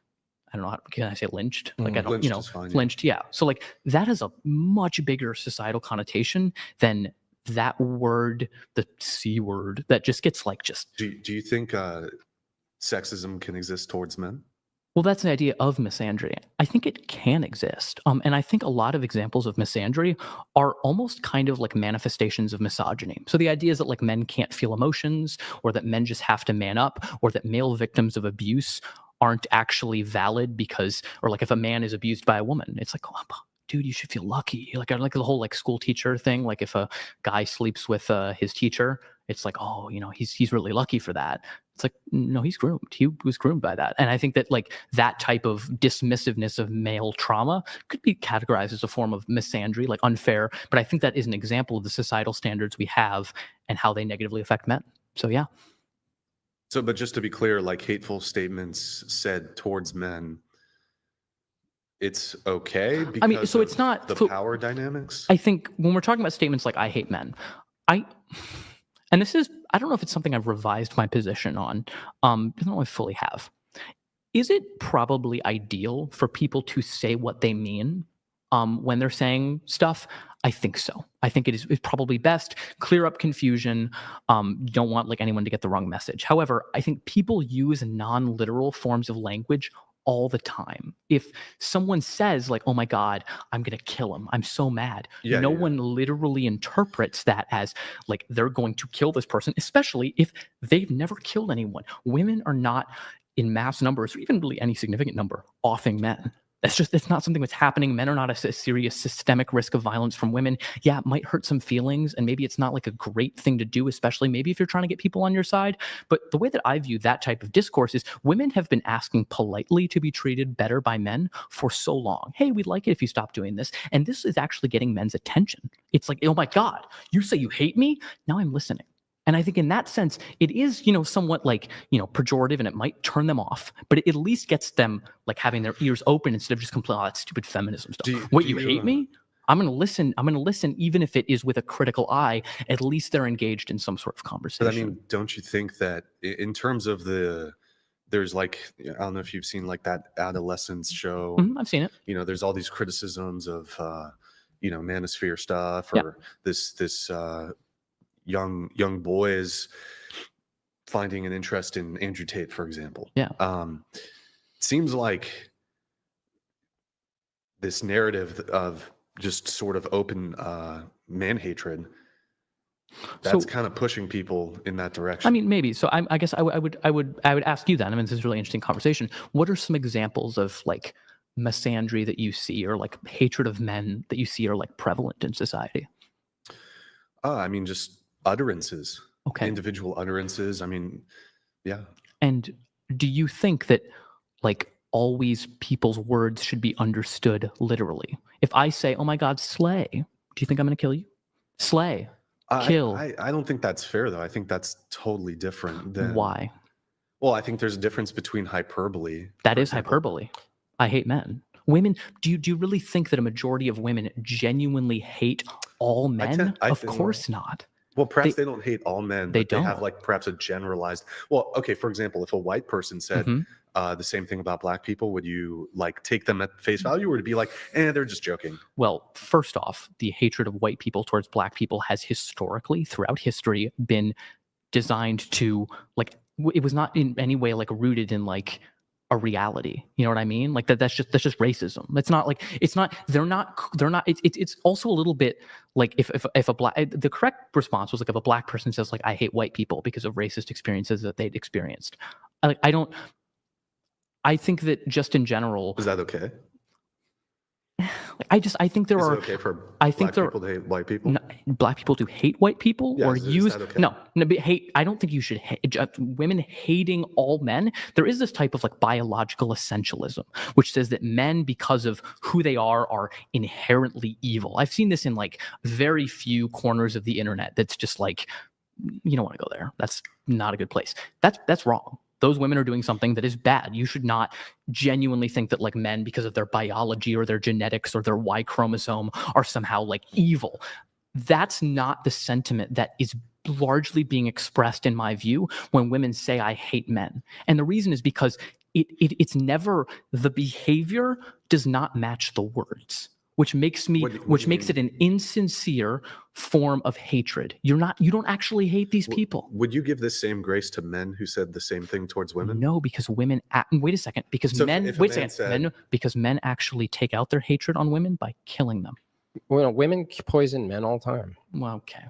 I don't know, can I say lynched? Like I don't, lynched fine, lynched. Yeah. So like that has a much bigger societal connotation than that word, the C word, that just gets like just. Do you think sexism can exist towards men? Well, that's an idea of misandry. I think it can exist. And I think a lot of examples of misandry are almost kind of like manifestations of misogyny. So the idea is that like men can't feel emotions, or that men just have to man up, or that male victims of abuse aren't actually valid because, or like if a man is abused by a woman, it's like, oh, dude, you should feel lucky. Like I like the whole like school teacher thing. Like if a guy sleeps with his teacher, it's like, oh, he's really lucky for that. It's like, no, he's groomed. He was groomed by that. And I think that like that type of dismissiveness of male trauma could be categorized as a form of misandry, like unfair. But I think that is an example of the societal standards we have and how they negatively affect men. So, yeah. So, but just to be clear, like hateful statements said towards men, it's okay because I mean, so it's not the power dynamics. I think when we're talking about statements like I hate men, and this is, I don't know if it's something I've revised my position on. I don't know if I fully have. Is it probably ideal for people to say what they mean when they're saying stuff? I think so. I think it's probably best. Clear up confusion. You don't want like anyone to get the wrong message. However, I think people use non-literal forms of language all the time. If someone says like, oh my God, I'm going to kill him, I'm so mad. No one literally interprets that as like they're going to kill this person, especially if they've never killed anyone. Women are not in mass numbers, or even really any significant number, offing men. It's not something that's happening. Men are not a serious systemic risk of violence from women. Yeah, it might hurt some feelings, and maybe it's not like a great thing to do, especially maybe if you're trying to get people on your side. But the way that I view that type of discourse is women have been asking politely to be treated better by men for so long. Hey, we'd like it if you stop doing this. And this is actually getting men's attention. It's like, oh my God, you say you hate me? Now I'm listening. And I think in that sense, it is, somewhat like, pejorative, and it might turn them off, but it at least gets them like having their ears open instead of just complaining, oh, that stupid feminism stuff. You hate me? I'm going to listen. I'm going to listen, even if it is with a critical eye. At least they're engaged in some sort of conversation. But I mean, don't you think that in terms of there's like, I don't know if you've seen like that adolescence show. I've seen it. There's all these criticisms of, manosphere stuff, or this young boys finding an interest in Andrew Tate, for example. Yeah. Seems like this narrative of just sort of open man hatred, that's kind of pushing people in that direction. I mean, maybe. So I guess I would ask you then. I mean, this is a really interesting conversation. What are some examples of like misandry that you see, or like hatred of men that you see are like prevalent in society? I mean, just utterances. Okay. Individual utterances. I mean, yeah. And do you think that like always people's words should be understood literally? If I say, oh my God, slay, do you think I'm going to kill you? Slay, kill. I don't think that's fair, though. I think that's totally different than... Why? Well, I think there's a difference between hyperbole. That is hyperbole. I hate men. Women, do you really think that a majority of women genuinely hate all men? Of course not. Well, perhaps they don't hate all men. They don't. They have like perhaps a generalized... Well, okay, for example, if a white person said the same thing about black people, would you like take them at face value, or would it be like, they're just joking? Well, first off, the hatred of white people towards black people has historically, throughout history, been designed to like, it was not in any way like rooted in like a reality. You know what I mean? Like that's just racism. It's also a little bit like if a black, the correct response was like if a black person says like, I hate white people because of racist experiences that they'd experienced. I think that just in general. Is that okay? I think there are. Is it okay for black people to hate white people? No, black people to hate white people, Yeah, or is that okay? No, but hate. I don't think you should hate women hating all men. There is this type of like biological essentialism, which says that men, because of who they are inherently evil. I've seen this in like very few corners of the internet. That's just like, you don't want to go there. That's not a good place. That's wrong. Those women are doing something that is bad. You should not genuinely think that like men, because of their biology or their genetics or their Y chromosome, are somehow like evil. That's not the sentiment that is largely being expressed, in my view, when women say I hate men. And the reason is because it's never, the behavior does not match the words, which makes it an insincere form of hatred. You don't actually hate these people. Would you give this same grace to men who said the same thing towards women? No, because women wait a second, because So men if a wait a man second. said- Because men actually take out their hatred on women by killing them. Well, women poison men all the time. Well, okay.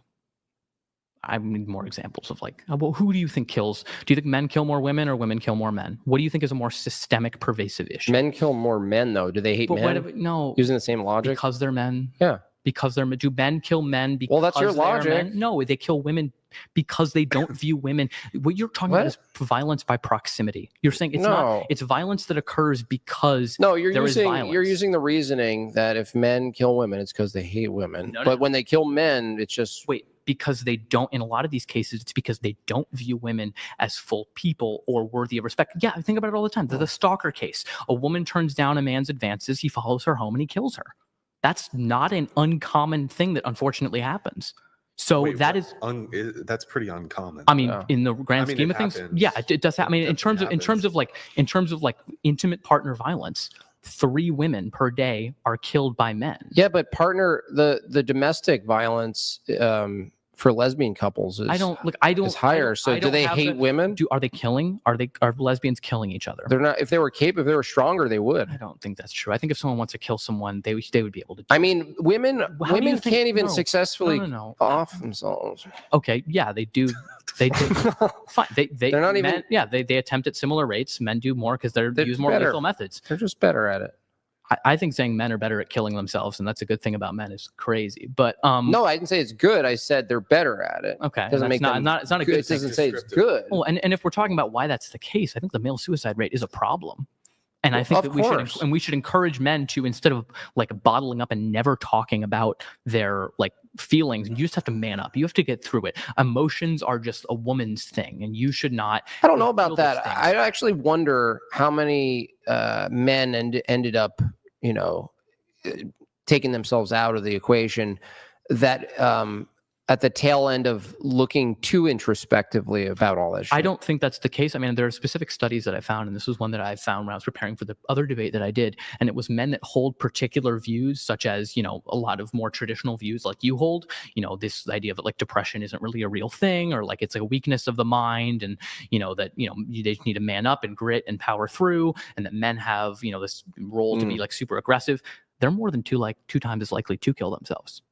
I need more examples of like, well, who do you think kills? Do you think men kill more women or women kill more men? What do you think is a more systemic, pervasive issue? Men kill more men, though. Do they hate men? No, Using the same logic? because they're men. Yeah. Because they're, do men kill men because Well, that's your they are logic. men? No, they kill women because they don't view women. What you're talking about is violence by proximity. You're saying it's not. It's violence that occurs because No, there is violence. you're using the reasoning that if men kill women, it's because they hate women. No, but when they kill men, it's just because they don't, in a lot of these cases, it's because they don't view women as full people or worthy of respect. Yeah, I think about it all the time. The stalker case. A woman turns down a man's advances, he follows her home and he kills her. That's not an uncommon thing that unfortunately happens. So that's pretty uncommon. I mean, in the grand scheme of things, happens. yeah, it does happen. I mean, in terms of like intimate partner violence, 3 women per day are killed by men. Yeah, but the domestic violence for lesbian couples is higher. So do they hate women? Are lesbians killing each other? They're not. If they were stronger, they would. I don't think that's true. I think if someone wants to kill someone, they would be able to. I mean, women can't even successfully off themselves. Okay, yeah, they do. They do. Fine. They're not even. They attempt at similar rates. Men do more because they use more lethal methods. They're just better at it. I think saying men are better at killing themselves, and that's a good thing about men, is crazy. But No, I didn't say it's good. I said they're better at it. okay, Doesn't that's make them it's not a good It thing. doesn't say it's good. Well, and if we're talking about why that's the case, I think the male suicide rate is a problem. And I think Of that course. we should encourage men to, instead of like bottling up and never talking about their like feelings, you just have to man up. You have to get through it. Emotions are just a woman's thing, and you should not. I don't know feel about those that. things. I actually wonder how many men ended up, taking themselves out of the equation that at the tail end of looking too introspectively about all this shit. I don't think that's the case. I mean, there are specific studies that I found, and this was one that I found when I was preparing for the other debate that I did, and it was men that hold particular views, such as, a lot of more traditional views like you hold, this idea that like depression isn't really a real thing, or like it's like a weakness of the mind, and, that, they just need to man up and grit and power through, and that men have, this role to be like super aggressive. They're more than two times as likely to kill themselves.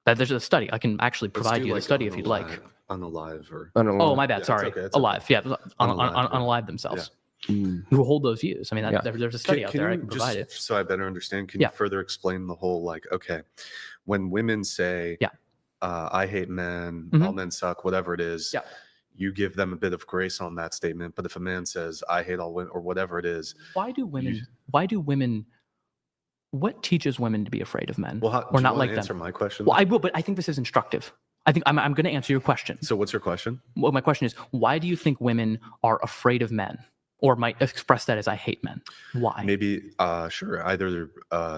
That there's a study. I can actually provide you the study if you'd like. Unalive or Oh, my bad. Yeah, sorry. it's okay. Alive. Yeah. Unalive, Unalive themselves. Who hold those views. I mean, there's a study out there. I can provide it. So I better understand, can you further explain the whole, like, okay, when women say, I hate men, all men suck, whatever it is, you give them a bit of grace on that statement. But if a man says, I hate all women, or whatever it is, why do women, what teaches women to be afraid of men? Well, or not like answer them? my question? Well, I will, but I think this is instructive. I think I'm going to answer your question. So what's your question? Well, my question is, why do you think women are afraid of men, or might express that as I hate men? Why? Maybe, sure. Either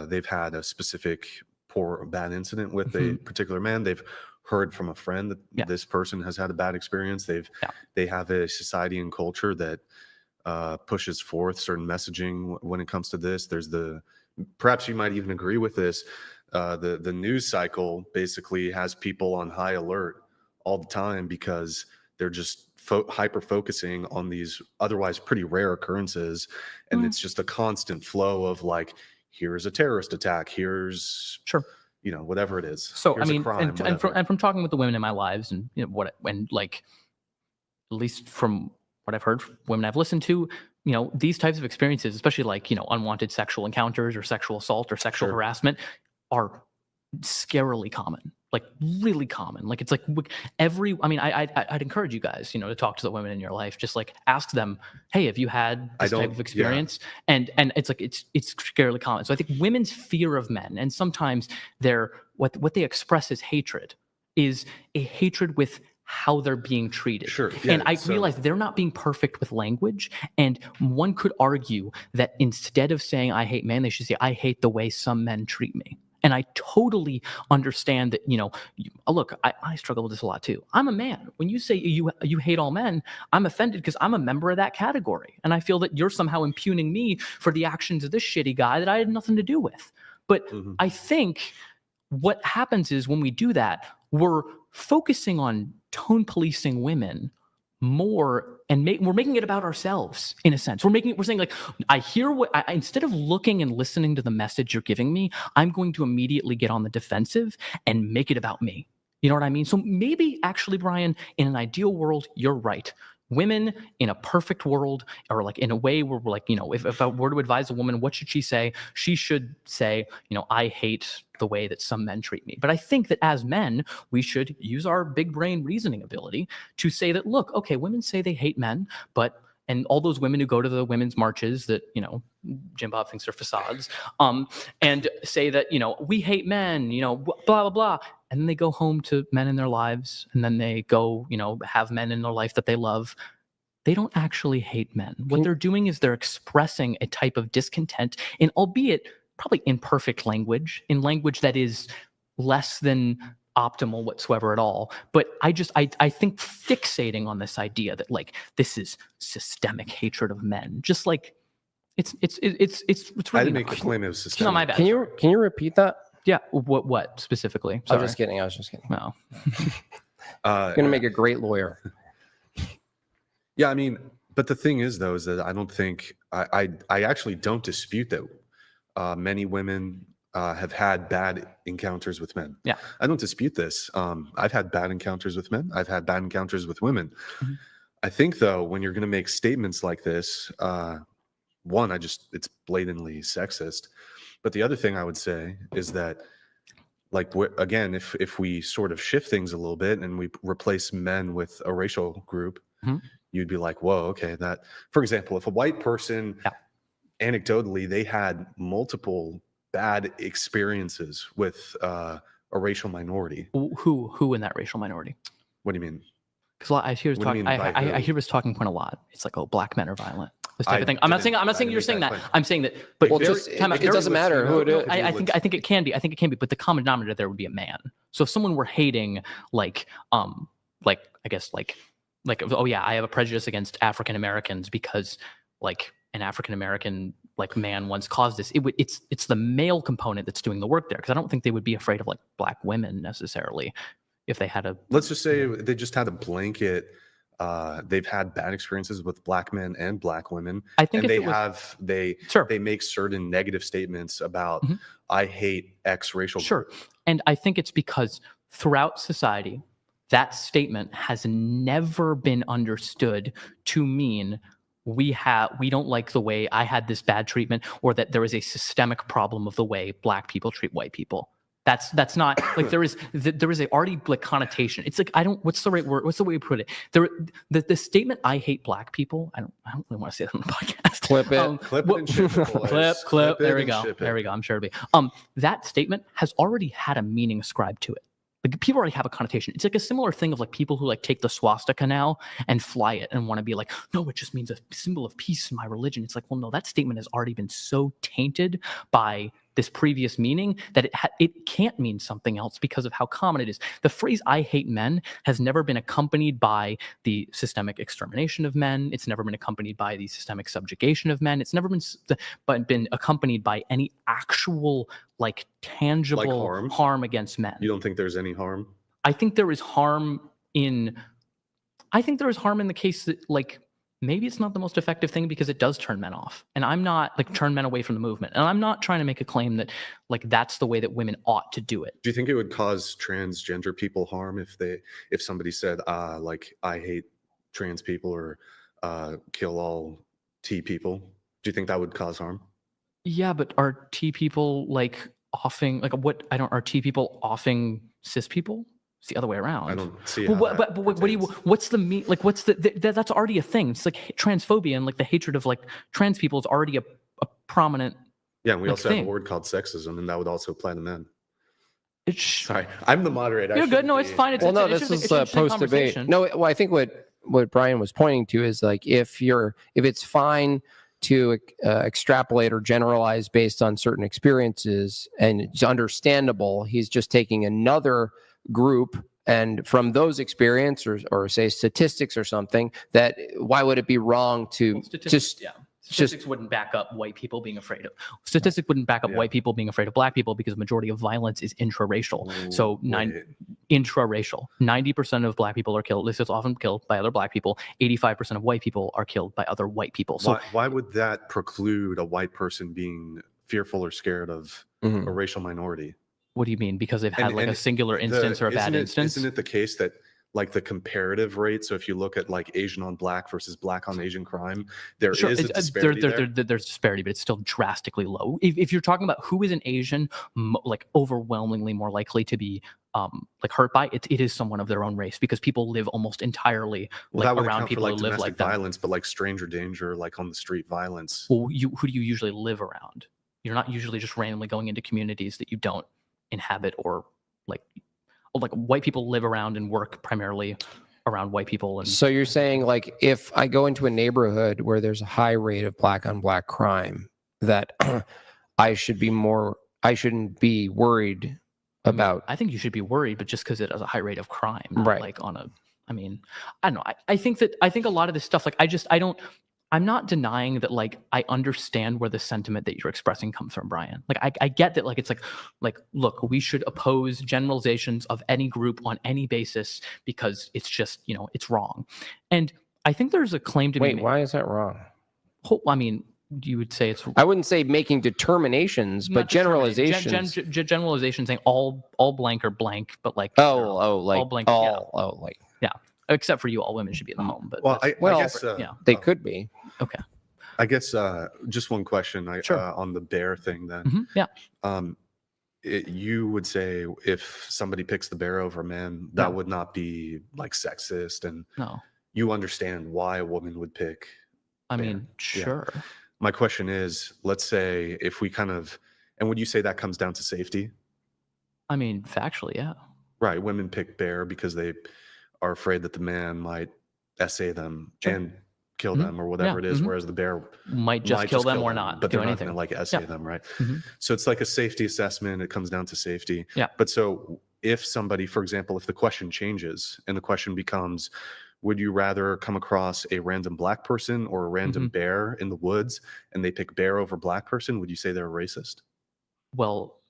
they've had a specific poor or bad incident with a particular man. They've heard from a friend that this person has had a bad experience. They have a society and culture that pushes forth certain messaging when it comes to this. There's perhaps you might even agree with this. The news cycle basically has people on high alert all the time because they're just hyper focusing on these otherwise pretty rare occurrences, and it's just a constant flow of like, here's a terrorist attack, here's whatever it is. So here's I mean, a crime, and from talking with the women in my lives, and like, at least from what I've heard from women I've listened to, these types of experiences, especially like, unwanted sexual encounters or sexual assault or sexual harassment, are scarily common, like really common. Like it's like I'd encourage you guys, to talk to the women in your life, just like ask them, hey, have you had this type of experience? And it's like, it's scarily common. So I think women's fear of men, and sometimes what they express as hatred, is a hatred with how they're being treated. Sure. Yeah, and I realize they're not being perfect with language. And one could argue that instead of saying I hate men, they should say I hate the way some men treat me. And I totally understand that, look, I struggle with this a lot too. I'm a man. When you say you hate all men, I'm offended because I'm a member of that category. And I feel that you're somehow impugning me for the actions of this shitty guy that I had nothing to do with. But I think what happens is when we do that, we're focusing on tone policing women more, and we're making it about ourselves in a sense. We're saying like, I hear instead of looking and listening to the message you're giving me, I'm going to immediately get on the defensive and make it about me. You know what I mean? So maybe actually, Brian, in an ideal world, you're right. Women in a perfect world, or like in a way where we're like, if I were to advise a woman, what should she say? She should say, I hate the way that some men treat me. But I think that as men, we should use our big brain reasoning ability to say that, look, okay, women say they hate men, and all those women who go to the women's marches that, Jimbob thinks are facades, and say that, we hate men, blah, blah, blah. And then they go home to men in their lives, and then they go, have men in their life that they love. They don't actually hate men. What they're doing is they're expressing a type of discontent in, albeit probably imperfect language, in language that is less than optimal whatsoever at all. But I think fixating on this idea that like this is systemic hatred of men, just like it's really I didn't make the claim it was systemic. No, my bad. Can you repeat that? Yeah. What specifically? Sorry. I was just kidding. No. You're gonna make a great lawyer. Yeah, I mean, but the thing is, though, is that I don't think I actually don't dispute that many women have had bad encounters with men. Yeah, I don't dispute this. I've had bad encounters with men. I've had bad encounters with women. Mm-hmm. I think, though, when you're going to make statements like this, it's blatantly sexist. But the other thing I would say is that, like, again, if we sort of shift things a little bit and we replace men with a racial group, you'd be like, whoa, okay. That, for example, if a white person, anecdotally, they had multiple bad experiences with a racial minority. Who in that racial minority? What do you mean? Because I hear I hear his talking point a lot. It's like, oh, black men are violent. This type of thing. I'm not saying you're saying that. I'm saying that. But Well, it doesn't matter who it is. I think it can be. I think it can be. But the common denominator there would be a man. So if someone were hating like I guess like oh yeah, I have a prejudice against African Americans because like an African American like man once caused this. It's the male component that's doing the work there, because I don't think they would be afraid of like black women necessarily if they had a. Let's just say they just had a blanket. They've had bad experiences with black men and black women. I think and they make certain negative statements about I hate X racial group. And I think it's because throughout society, that statement has never been understood to mean we don't like the way I had this bad treatment, or that there is a systemic problem of the way black people treat white people. That's not like there is a already like connotation. It's like what's the right word? What's the way to put it? The statement I hate black people. I don't really want to say that on the podcast. Clip it. Clip it and ship it, boys. Clip. There we go. There we go. I'm sure it'll be. That statement has already had a meaning ascribed to it. Like people already have a connotation. It's like a similar thing of like people who like take the swastika now and fly it and want to be like, no, it just means a symbol of peace in my religion. It's like, well, no, that statement has already been so tainted by this previous meaning that it can't mean something else because of how common it is. The phrase "I hate men" has never been accompanied by the systemic extermination of men. It's never been accompanied by the systemic subjugation of men. It's never been accompanied by any actual like tangible harm against men. You don't think there's any harm? I think there is harm in the case that like maybe it's not the most effective thing because it does turn men off. And I'm not like turn men away from the movement. And I'm not trying to make a claim that like that's the way that women ought to do it. Do you think it would cause transgender people harm if somebody said like I hate trans people or kill all T people? Do you think that would cause harm? Yeah, but are T people like offing like are T people offing cis people? It's the other way around. I don't see. But what's the mean? Like, what's that's already a thing. It's like transphobia and like the hatred of like trans people is already a prominent. Yeah, and we also thing. have a word called sexism, and that would also apply to men. Sorry, I'm the moderator. You're good. No, it's fine. This is post debate. No, well, I think what Brian was pointing to is like if it's fine to extrapolate or generalize based on certain experiences, and it's understandable. He's just taking another group and from those experiences or say statistics or something, that why would it be wrong to Statistics wouldn't back up white people being afraid of. Statistics wouldn't back up white people being afraid of black people because the majority of violence is intraracial. So intraracial. 90% of black people are killed. This is often killed by other black people. 85% of white people are killed by other white people. So why would that preclude a white person being fearful or scared of a racial minority? What do you mean? Because they've had a singular instance or a bad instance? Isn't it the case that like the comparative rate? So if you look at like Asian on black versus black on Asian crime, there is a disparity there's disparity, but it's still drastically low. If you're talking about who is an Asian, like overwhelmingly more likely to be like hurt by it, it is someone of their own race, because people live almost entirely around people who live like that. Violence, but like stranger danger, like on the street violence. Well, who do you usually live around? You're not usually just randomly going into communities that you don't inhabit, or like white people live around and work primarily around white people. And so you're saying like if I go into a neighborhood where there's a high rate of black on black crime, that I shouldn't be worried about. I think you should be worried, but just because it has a high rate of crime, right? Like I don't know. I think a lot of this stuff, like I'm not denying that, like, I understand where the sentiment that you're expressing comes from, Brian. Like, I get that, like, it's like, look, we should oppose generalizations of any group on any basis because it's just, it's wrong. And I think there's a claim to be made. Wait, why is that wrong? I mean, you would say it's. I wouldn't say making determinations, but generalizations. Generalizations saying all blank or blank, but like all blank. Yeah. Except for you, all women should be in the home. But I guess they could be. Okay. I guess just one question Sure. on the bear thing then. Yeah. You would say if somebody picks the bear over a man, that would not be like sexist, and No. you understand why a woman would pick I bear. mean, sure. My question is, let's say if we and would you say that comes down to safety? I mean, factually, yeah. Right. Women pick bear because they are afraid that the man might essay them and kill them or whatever it is, whereas the bear might just kill them or not but do they're not anything. going to like essay them, right? Mm-hmm. So it's like a safety assessment. It comes down to safety. Yeah. But so if somebody, for example, if the question changes and the question becomes, would you rather come across a random black person or a random bear in the woods, and they pick bear over black person, would you say they're racist? Well,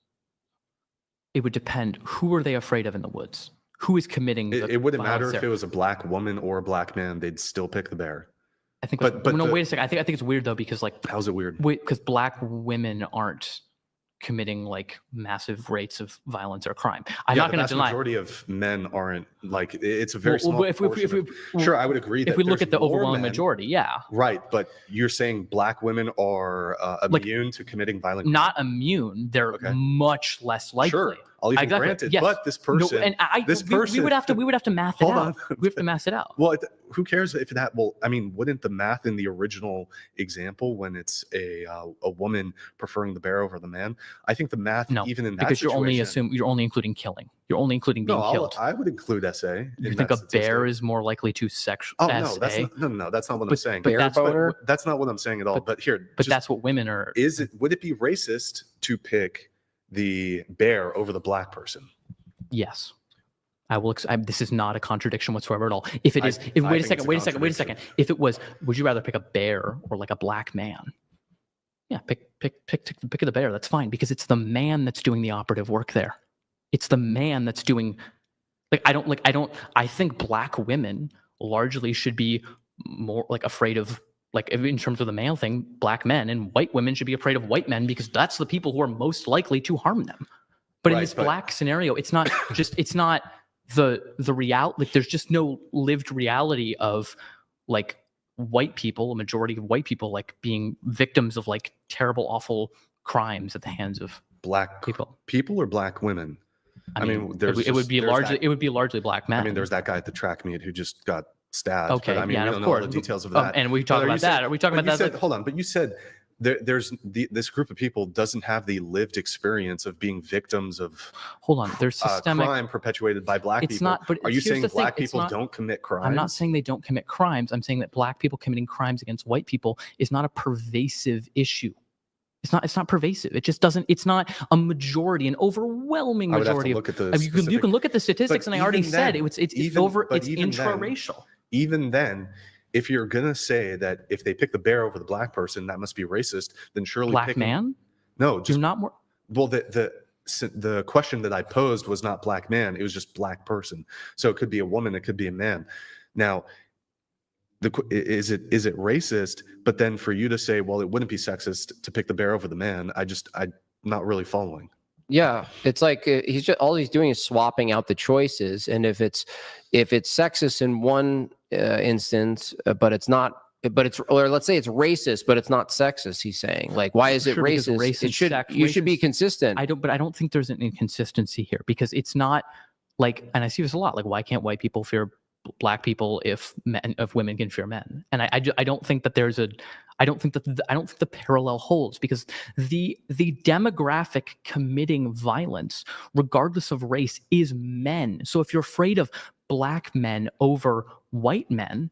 it would depend. Who are they afraid of in the woods? Who is committing the It wouldn't matter violence if there? it was a black woman or a black man, they'd still pick the bear. I think. but No, the- wait a second. I think it's weird though because like How's it weird? because black women aren't committing like massive rates of violence or crime. I'm not going to The deny. majority of men aren't like it's a very Well, small if portion. Sure, I would agree. If that we look there's at the more overwhelming men, majority, yeah, right? But you're saying black women are immune to committing violent crime? not immune. They're much less likely. Sure, I'll even grant it. Yes. But this person, no, and we would have to math it Hold out. on. We have to math it out. Well, who cares if that? Well, I mean, wouldn't the math in the original example, when it's a woman preferring the bear over the man, I think the math even in that because situation, you're only including killing. You're only including being killed. I would include SA. You think a bear is more likely to sexual? Oh no, that's not what I'm saying. Bear boner? That's not what I'm saying at all. But here, but that's what women are. Would it be racist to pick the bear over the black person? Yes. I will. This is not a contradiction whatsoever at all. If it is, wait a second. If it was, would you rather pick a bear or like a black man? Yeah, pick the bear. That's fine because it's the man that's doing the operative work there. It's the man that's doing. I think black women largely should be more like afraid of, like in terms of the male thing, black men, and white women should be afraid of white men because that's the people who are most likely to harm them. But in this black scenario, it's not the reality. Like there's just no lived reality of like white people, a majority of white people, like being victims of like terrible, awful crimes at the hands of black people or black women. I mean it would be largely black men. I mean, there's that guy at the track meet who just got stabbed. Okay, but, I mean, we don't know all the details of that. And we talk about that. Are we talking about that? Hold on, but you said there's this group of people doesn't have the lived experience of being victims of there's systemic crime perpetuated by black people. Not, but are you saying black people don't commit crimes? I'm not saying they don't commit crimes. I'm saying that black people committing crimes against white people is not a pervasive issue. It's not pervasive. It just doesn't. It's not a majority, an overwhelming majority. Look at the you can look at the statistics, and I already said it's intraracial. Even then, if you're gonna say that if they pick the bear over the black person, that must be racist, then surely black man. No, just you're not more. Well, the question that I posed was not black man; it was just black person. So it could be a woman, it could be a man. Now, is it racist? But then for you to say, well, it wouldn't be sexist to pick the bear over the man, I'm not really following. Yeah, it's like all he's doing is swapping out the choices, and if it's sexist in one instance, but it's not, or let's say it's racist, but it's not sexist. He's saying, like, why is it racist? You should be consistent. But I don't think there's an inconsistency here because it's not like, and I see this a lot. Like, why can't white people fear black people if women can fear men? And I don't think that there's a. I don't think the parallel holds because the demographic committing violence, regardless of race, is men. So if you're afraid of black men over white men,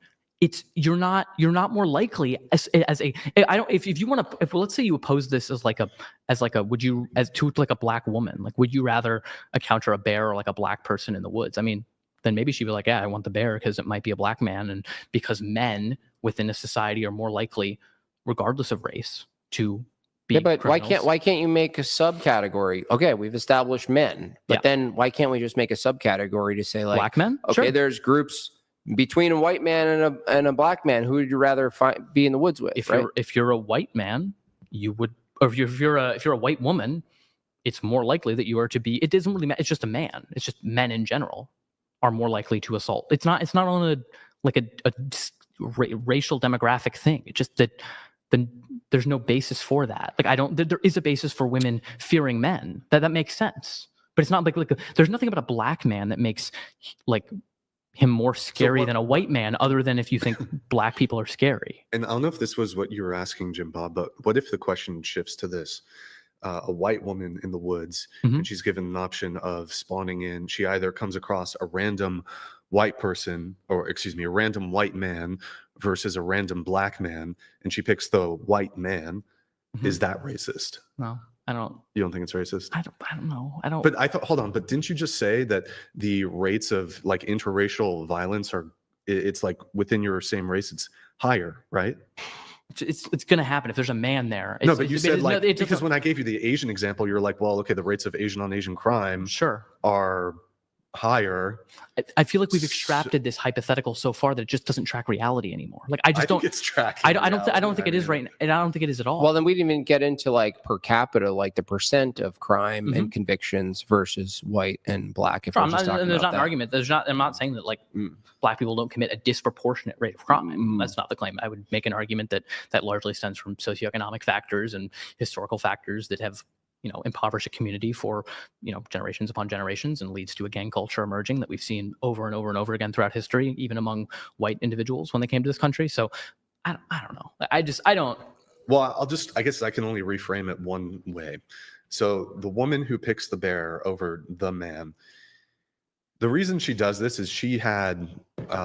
you're not more likely if you want to, if let's say you oppose this as like a to like a black woman, like would you rather encounter a bear or like a black person in the woods? I mean, then maybe she'd be like, yeah, I want the bear because it might be a black man, and because men within a society are more likely, regardless of race, to be but criminals. why can't you make a subcategory? Okay, we've established men, but then why can't we just make a subcategory to say like black men? Okay, sure. There's groups between a white man and a black man. Who would you rather be in the woods with? If you're a white man, you would, or if you're a white woman, it's more likely that you are to be. It doesn't really matter. It's just a man. It's just men in general are more likely to assault. It's not on a racial demographic thing. It's just that then there's no basis for that. Like there is a basis for women fearing men. That makes sense. But it's not like there's nothing about a black man that makes like him more scary than a white man, other than if you think black people are scary. And I don't know if this was what you were asking, Jimbob, but what if the question shifts to this? A white woman in the woods, and she's given an option of spawning in. She either comes across a random white person, or excuse me, a random white man versus a random black man, and she picks the white man. Is that racist? No, I don't. You don't think it's racist? I don't know. I don't. But I thought, hold on, but didn't you just say that the rates of like interracial violence it's like within your same race, it's higher, right? It's going to happen if there's a man there. No, but you said like, because when I gave you the Asian example, you're like, well, okay, the rates of Asian on Asian crime are higher. I feel like we've extracted this hypothetical so far that it just doesn't track reality anymore. Like I don't think it's tracking. I don't think it is right, and I don't think it is at all. Well, then we didn't even get into like per capita, like the percent of crime and convictions versus white and black. If there's not an argument. I'm not saying that like black people don't commit a disproportionate rate of crime. That's not the claim. I would make an argument that largely stems from socioeconomic factors and historical factors that have impoverish a community for, generations upon generations, and leads to a gang culture emerging that we've seen over and over and over again throughout history, even among white individuals when they came to this country. So I don't know. I don't. Well, I guess I can only reframe it one way. So the woman who picks the bear over the man, the reason she does this is she had,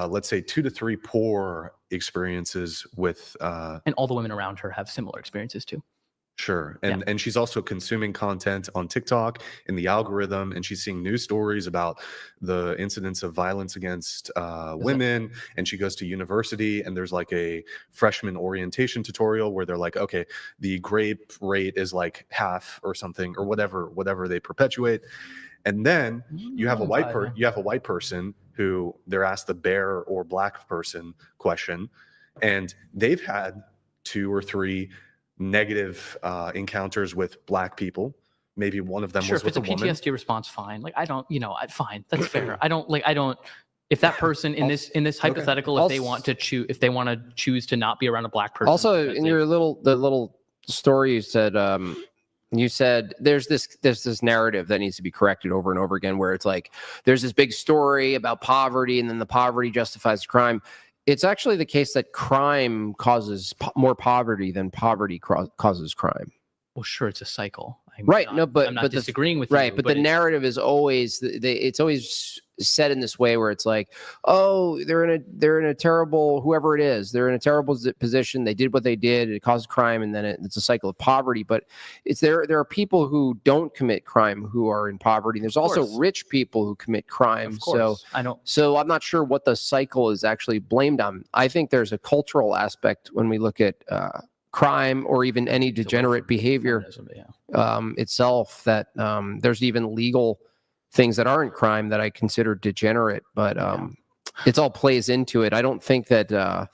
let's say 2 to 3 poor experiences with, and all the women around her have similar experiences too. Sure. And she's also consuming content on TikTok in the algorithm, and she's seeing news stories about the incidents of violence against women. And she goes to university, and there's like a freshman orientation tutorial where they're like, okay, the grape rate is like half or something, or whatever they perpetuate. And then you have a white person who they're asked the bear or black person question, and they've had 2 or 3 negative encounters with black people. Maybe one of them was with a woman. If it's a PTSD response, fine. Like fine, that's fair. I don't. If that person in this hypothetical, if they want to choose to not be around a black person. Also, in the little story you said there's this narrative that needs to be corrected over and over again, where it's like there's this big story about poverty, and then the poverty justifies the crime. It's actually the case that crime causes more poverty than poverty causes crime. Well, sure, it's a cycle. I'm not disagreeing with you. Right, but the narrative is always it's always said in this way where it's like, oh, they're in a terrible, whoever it is, they're in a terrible position. They did what they did. It caused crime, and then it's a cycle of poverty. But there are people who don't commit crime who are in poverty. There's also rich people who commit crime. So I'm not sure what the cycle is actually blamed on. I think there's a cultural aspect when we look at crime or even any degenerate behavior itself, that there's even legal things that aren't crime that I consider degenerate, but it's all plays into it. I don't think that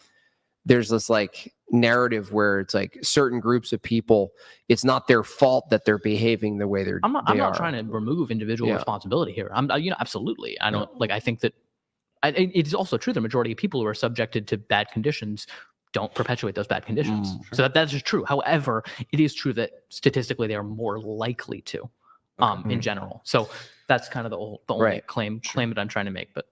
there's this like narrative where it's like certain groups of people, it's not their fault that they're behaving the way they're. I'm not trying to remove individual responsibility here. Absolutely. I don't I think that it is also true the majority of people who are subjected to bad conditions don't perpetuate those bad conditions. So that's just true. However, it is true that statistically they are more likely to, in general. So that's kind of the only claim that I'm trying to make. But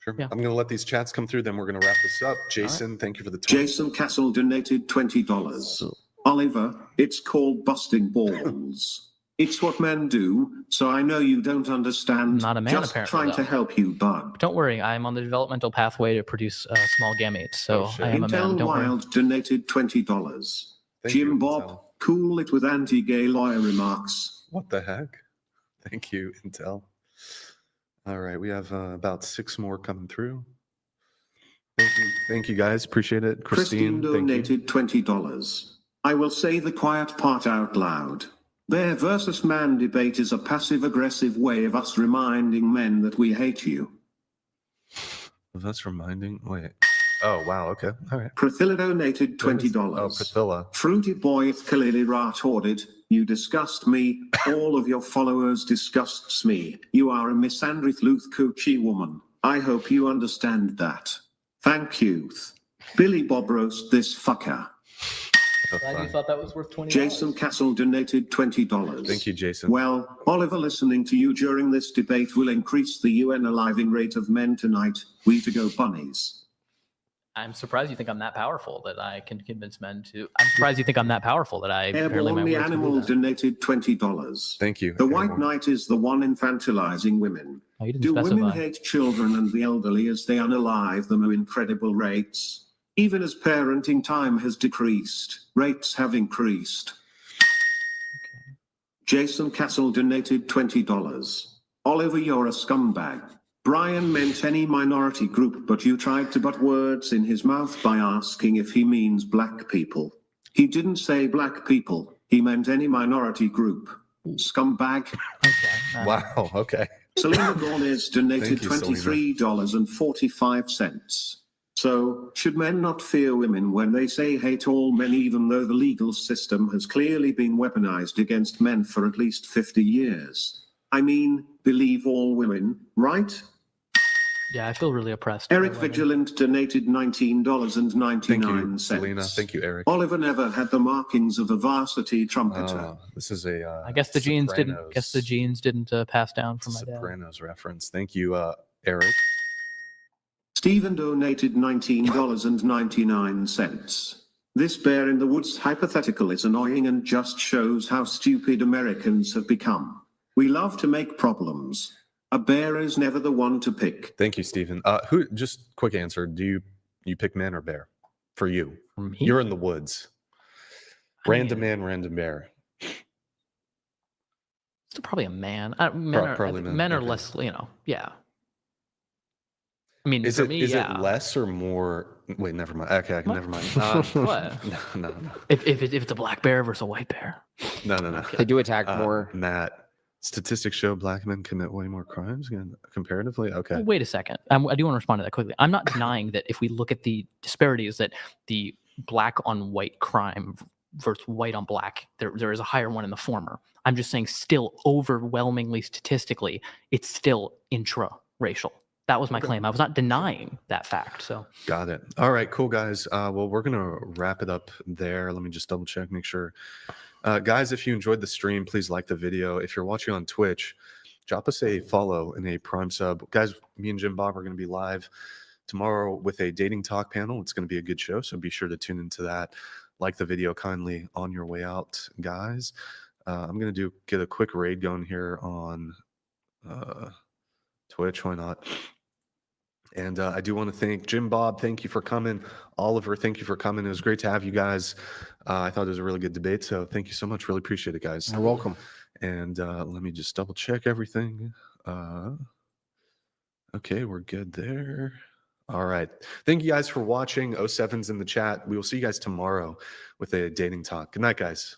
sure. I'm going to let these chats come through, then we're going to wrap this up. Jason, thank you for the time. Jason Castle donated $20. Oliver, it's called busting balls. It's what men do, so I know you don't understand. Not a man, just apparently, trying to help you, bud. Don't worry, I'm on the developmental pathway to produce small gametes, so I am a man. Don't Wild worry. donated $20. Jimbob, cool it with anti-gay lawyer remarks. What the heck? Thank you, Intel. All right, we have about 6 more coming through. Thank you guys. Appreciate it. Christine donated $20. I will say the quiet part out loud. Bear versus man debate is a passive-aggressive way of us reminding men that we hate you. That's reminding? Wait. Oh, wow. Okay. All right. Priscilla donated $20. Oh, Priscilla. Fruity boy clearly retarded. You disgust me. All of your followers disgusts me. You are a misandrith Luth coochie woman. I hope you understand that. Thank you. Billy Bob roast this fucker. Glad you thought that was worth $20. Jason Castle donated $20. Thank you, Jason. Well, Oliver, listening to you during this debate will increase the UN aliving rate of men tonight. We to go bunnies. I'm surprised you think I'm that powerful that I can convince men to. I'm surprised you think I'm that powerful that I apparently my Airborne the words can do Animal that. donated $20. Thank you. The White Airborne. Knight is the one infantilizing women. Oh, you didn't Do specify. women hate children and the elderly as they unalive them at incredible rates? Even as parenting time has decreased, rates have increased. Okay. Jason Castle donated $20. Oliver, you're a scumbag. Brian meant any minority group, but you tried to put words in his mouth by asking if he means black people. He didn't say black people. He meant any minority group. Scumbag. Okay. Wow. Okay. Selena Gomez donated Thank you, Selena. $23.45. So, should men not fear women when they say hate all men, even though the legal system has clearly been weaponized against men for at least 50 years? I mean, believe all women, right? Yeah, I feel really oppressed. by Eric women. Vigilant donated $19.99. Thank you, Selena. Thank you, Eric. Oliver never had the markings of a varsity trumpeter. This is a. I guess the genes didn't. Sopranos- Guess the genes didn't pass down from my dad. Sopranos reference. Thank you, Eric. Stephen donated $19.99. This bear in the woods hypothetical is annoying and just shows how stupid Americans have become. We love to make problems. A bear is never the one to pick. Thank you, Stephen. Who? Just quick answer. Do you pick man or bear? For you, For me? you're in the woods. I Random mean, man, random bear. Still probably a man. Men are, Probably men, men are okay. less. Yeah. I mean, Is for it me, is yeah. it less or more? Wait, never mind. Okay, What? never mind. What? No. If it's a black bear versus a white bear. No. They do attack more. Matt, statistics show black men commit way more crimes comparatively. Okay. Well, wait a second. I do want to respond to that quickly. I'm not denying that if we look at the disparities, that the black on white crime versus white on black, there is a higher one in the former. I'm just saying, still overwhelmingly statistically, it's still intra-racial. That was my claim. I was not denying that fact. So Got it. All right, cool, guys. Well, we're gonna wrap it up there. Let me just double check, make sure. Guys, if you enjoyed the stream, please like the video. If you're watching on Twitch, drop us a follow and a Prime sub. Guys, me and Jimbob are gonna be live tomorrow with a dating talk panel. It's gonna be a good show, so be sure to tune into that. Like the video kindly on your way out, guys. I'm gonna get a quick raid going here on Twitch. Why not? And I do want to thank Jimbob. Thank you for coming. Oliver, thank you for coming. It was great to have you guys. I thought it was a really good debate. So thank you so much. Really appreciate it, guys. You're welcome. And let me just double check everything. Okay, we're good there. All right. Thank you guys for watching. 07's in the chat. We will see you guys tomorrow with a dating talk. Good night, guys.